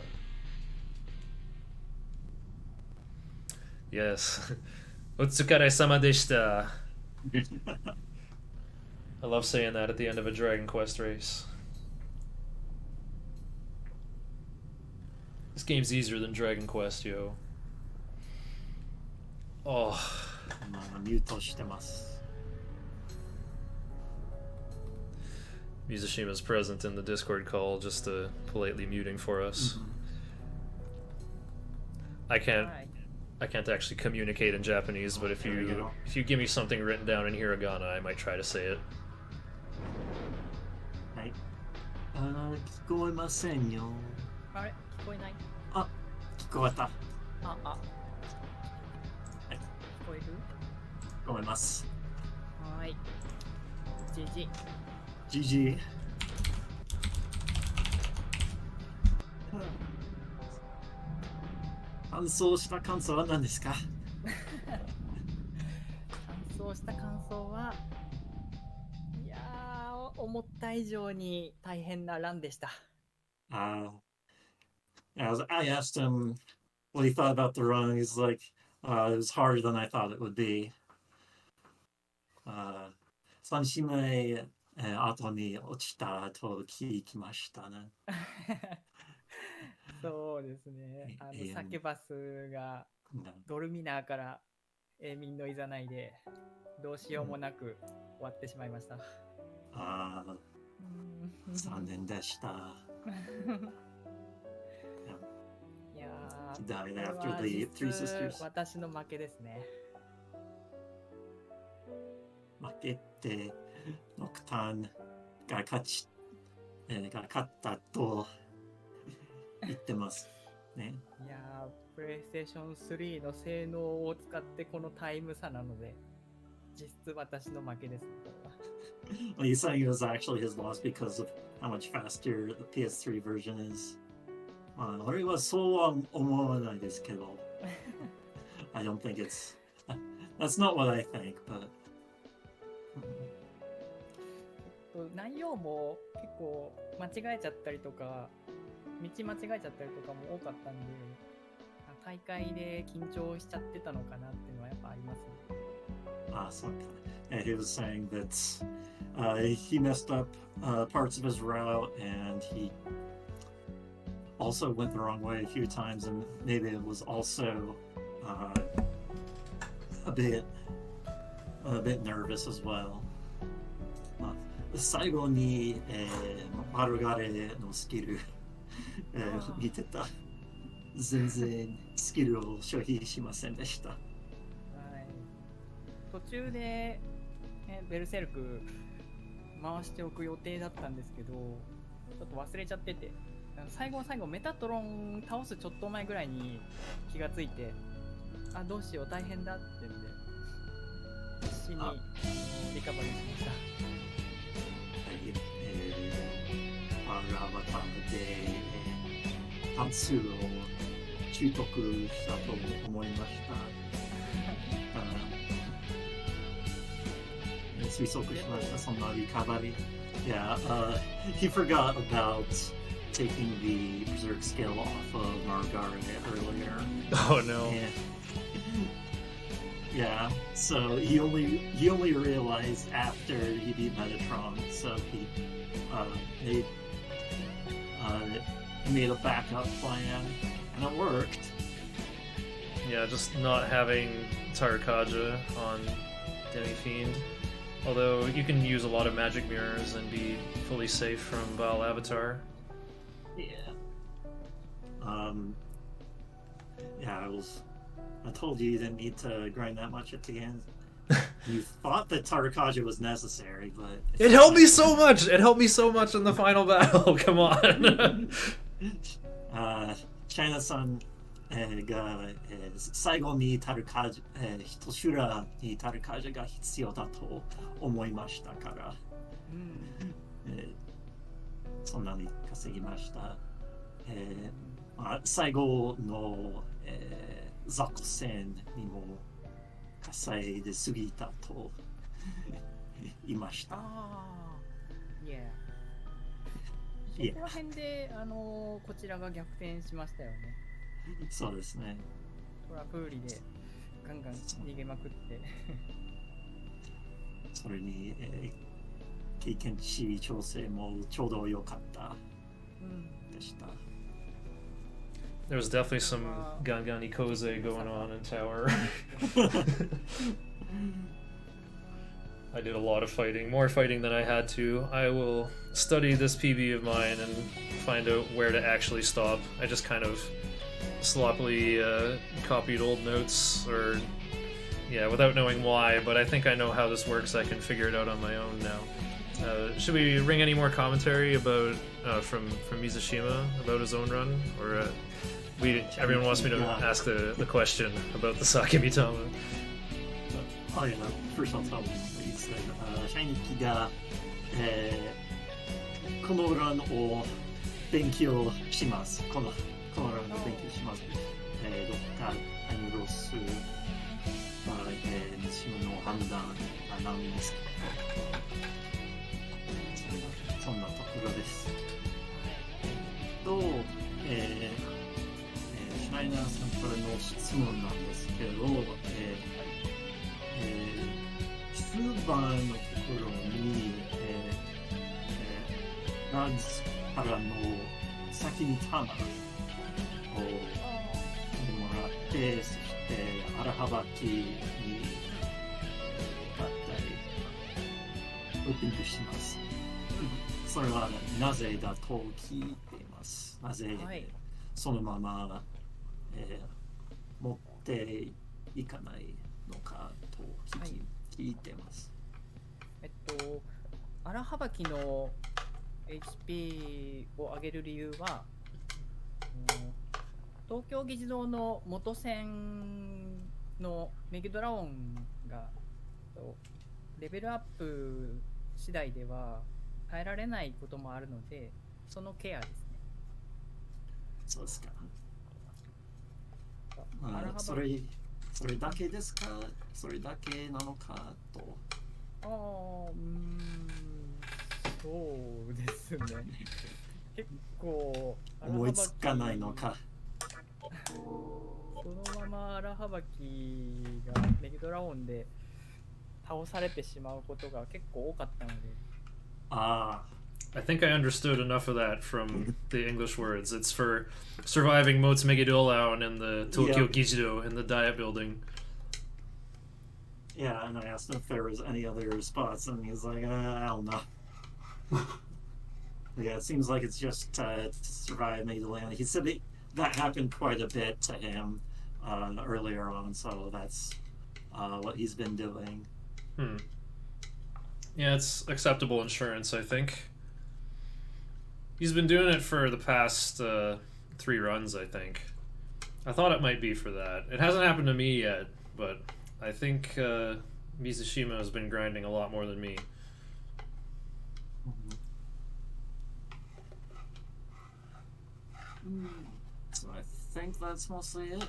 Yes. Otsukare-sama deshita. I love saying that at the end of a Dragon Quest race. This game's easier than Dragon Quest, yo. Oh. ミュートしてます。 Mizushima's present in the Discord call, just politely muting for us. I can't actually communicate in Japanese, but if you give me something written down in hiragana, I might try to say it. はい。聞こえませんよ。あれ聞こえない。あ、聞こえた。はい。聞こえる？聞こえます。はい。GG。GG。完走した感想は何ですか？完走した感想は、いやー、思った以上に大変なランでした。I asked him what he thought about the run. He's like, it was harder than I thought it would be. 3試合後に落ちたと聞きましたね。そうですね。サケバスがドルミナーからミンのいざないでどうしようもなく終わってしまいました。残念でした。いや He ー、 died これ after は the 実 Three 質 Sisters. 私の負けですね。負けて、ノクターンが勝ったと言ってますね。いやー、プレイステーション3の性能を使ってこのタイム差なので、実質私の負けですね。Well, he's saying it was actually his loss because of how much faster the PS3 version is. 俺はそうは思わないですけど。I don't think it's... That's not what I think, but... 内容も結構間違えちゃったりとか、道間違えちゃったりとかも多かったんで、大会で緊張しちゃってたのかなっていうのはやっぱありますね。そうか。And he was saying that he messed up parts of his route and he also went the wrong way a few times and maybe it was also a bit nervous as well. 最後に、丸ガレのスキル、見てた。全然スキルを消費しませんでした。はい、途中で、ベルセルク回しておく予定だったんですけど、ちょっと忘れちゃってて、最後の最後メタトロン倒すちょっと前ぐらいに気がついて、どうしよう大変だって言うんで必死にリカバリーしました。パワーバターで単数を習得したと思いました。推測しました、そんなリカバリー。Yeah, he forgot about taking the Berserk skill off of Margare earlier. Oh no. Yeah, so he only realized after he beat Metatron, so he made a backup plan, and it worked. Yeah, just not having Tarakaja on Demi-Fiend. Although you can use a lot of magic mirrors and be fully safe from Baal Avatar. Yeah. Yeah, I told you didn't need to grind that much at the end. You thought that Tarakaja was necessary, but... It helped me so much! It helped me so much in the final battle! Come on! China-san が最後にタルカージャ、一修羅にタルカージャが必要だと思いましたから、そんなに稼ぎました。最後の、雑魚戦にも稼いで過ぎたと言いました。そこら辺で、こちらが逆転しましたよね。そうですね。トラプーリでガンガン逃げまくって。それに、経験値調整もちょうど良かったでした。There was definitely some Gangani Koze going on in Tower. I did a lot of fighting, more fighting than I had to. I will study this PB of mine and find out where to actually stop. I just kind of sloppily copied old notes, or yeah, without knowing why, but I think I know how this works. I can figure it out on my own now. Should we ring any more commentary about from Mizusima about his own run, or everyone wants me to ask the question about the Sakemitama? Oh yeah, first I'll tell you. He said, Shinyが、このランを勉強します。このランを勉強します。どっかロス、自分の判断は何ですか？そんなところです。と、シュナイナーさんからの質問なんですけど、終盤のところに、ランズからの先にタマをもらって、そして荒幅きにだったりオープンとします。それはなぜだと聞いています。なぜはい。そのまま、持っていかないのかと聞いてます。荒幅きの HP を上げる理由は、東京議事堂の元戦のメギドラオンがレベルアップ次第では変えられないこともあるので、そのケアですね。そうですか。荒幅それだけですか？それだけなのかと。そうですね。結構思いつかないのか。そのまま荒幅きがメギドラオンで倒されてしまうことが結構多かったので。ああ。I think I understood enough of that from the English words. It's for surviving Motes Megidoraon in the Tokyo Gijido in the Diet Building. Yeah, and I asked him if there was any other spots, and he's like, I don't know. Yeah, it seems like it's just to survive Megidoraon. He said that happened quite a bit to him earlier on, so that's what he's been doing. Yeah, it's acceptable insurance, I think. He's been doing it for the past 3 runs, I think. I thought it might be for that. It hasn't happened to me yet, but I think Mizushima has been grinding a lot more than me. So I think that's mostly it.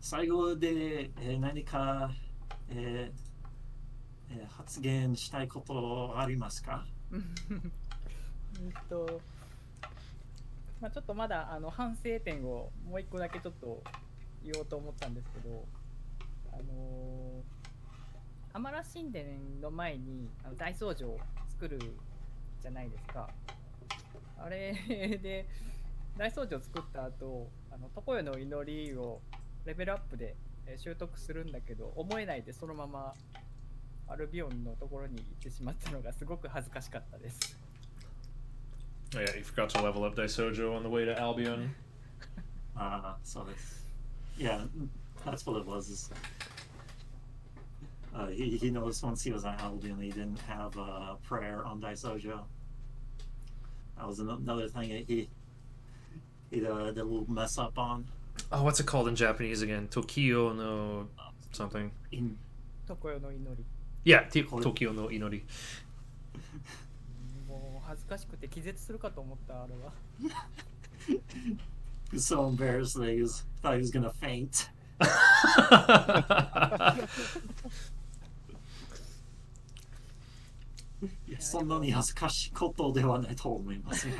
最後で何か発言したいことありますか？ちょっとまだ反省点をもう一個だけちょっと言おうと思ったんですけど、アマラ神殿の前に大僧正を作るじゃないですか。あれで大僧正を作った後、常世の祈りをレベルアップで習得するんだけど、思えないでそのままアルビオンのところに行ってしまったのがすごく恥ずかしかったです。Oh yeah, you forgot to level up Daisojo on the way to Albion. So it's, yeah, that's what it was. He knows once he was at Albion, he didn't have a prayer on Daisojo. That was another thing he did a little mess up on. Oh, what's it called in Japanese again? Tokyo no something. 常世の祈り。Yeah, Tokyo no Inori. もう恥ずかしくて気絶するかと思ったあれは。He was so embarrassed that thought he was gonna faint. いや、そんなに恥ずかしいことではないと思いますよ。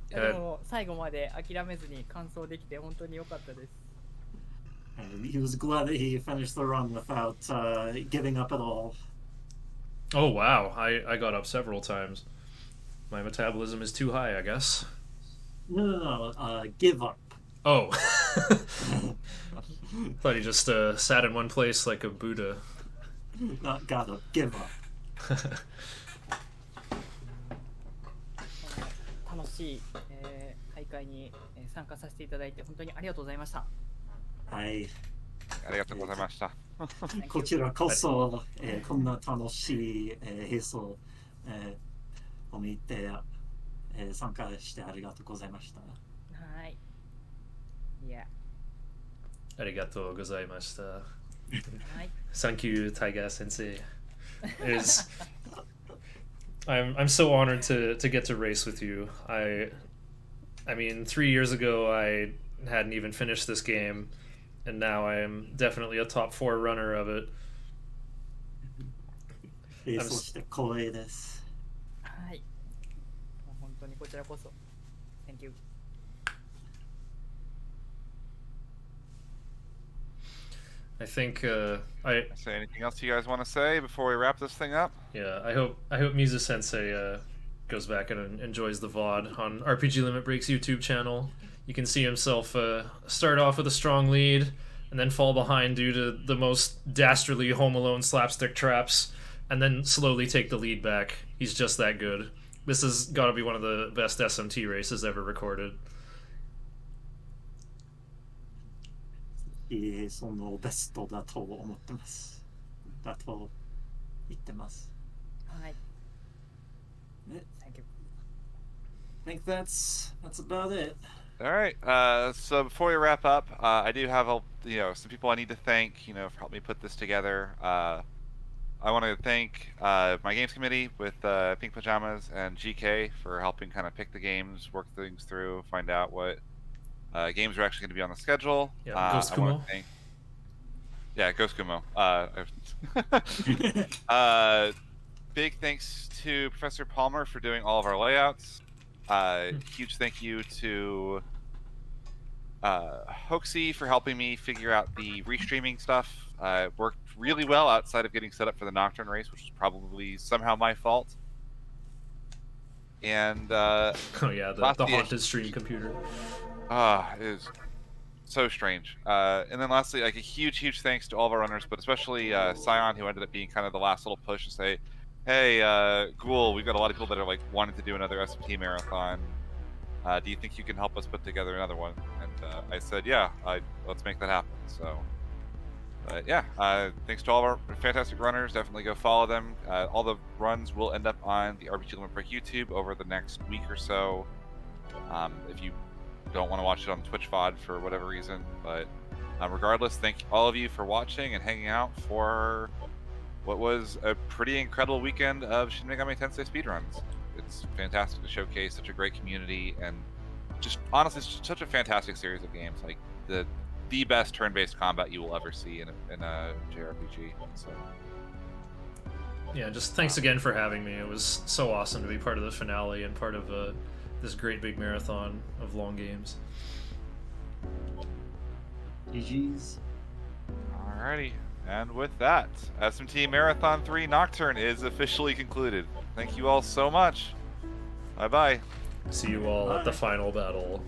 でも最後まで諦めずに完走できて本当に良かったです。And he was glad that he finished the run without giving up at all. Oh wow, I got up several times. My metabolism is too high, I guess. No, give up. Oh. Thought he just sat in one place like a Buddha. Not gotta give up. 楽しい、大会に参加させていただいて本当にありがとうございました。はい。ありがとうございました。こちらこそ、こんな楽しい、並走、を見て、参加してありがとうございました。はい。いや。Arigatou gozaimashita. はい。Thank you, Taiga Sensei. I'm so honored to get to race with you. I mean, 3 years ago I hadn't even finished this game, and now I am definitely a top 4 runner of it. そして光栄です。はい。本当にこちらこそ。Thank you. I think Say anything else you guys want to say before we wrap this thing up? Yeah, I hope Mizu Sensei goes back and enjoys the VOD on RPG Limit Break's YouTube channel. You can see himself start off with a strong lead and then fall behind due to the most dastardly Home Alone slapstick traps and then slowly take the lead back. He's just that good. This has got to be one of the best SMT races ever recorded. そのベストだと思ってます。だと言ってます。はい。 I Thank you. think that's about it. All right. So before we wrap up, I do have some people I need to thank. For helping me put this together. I want to thank my games committee with Pink Pajamas and GK for helping kind of pick the games, work things through, find out what games are actually going to be on the schedule. Yeah, Ghost Kumo. Ghost Kumo. Big thanks to Professor Palmer for doing all of our layouts. Huge thank you to Hoaxy for helping me figure out the restreaming stuff. It worked really well outside of getting set up for the Nocturne race, which is probably somehow my fault. And oh yeah, the haunted stream computer. It is so strange. And then lastly, like a huge thanks to all of our runners, but especially Scion, who ended up being kind of the last little push to say, hey, Ghoul, we've got a lot of people that are like wanting to do another SMT Marathon. Do you think you can help us put together another one? And I said, yeah, let's make that happen. So, thanks to all of our fantastic runners. Definitely go follow them. All the runs will end up on the RPG Limit Break YouTube over the next week or so. If you don't want to watch it on Twitch VOD for whatever reason, but regardless, thank all of you for watching and hanging out for what was a pretty incredible weekend of Shin Megami Tensei speedruns. It's fantastic to showcase such a great community and just honestly such a fantastic series of games. Like the best turn-based combat you will ever see in a JRPG. So yeah, just thanks again for having me. It was so awesome to be part of the finale and part of this great big marathon of long games. GG's. Alrighty. And with that, SMT Marathon 3 Nocturne is officially concluded. Thank you all so much. Bye-bye. See you all at the final battle.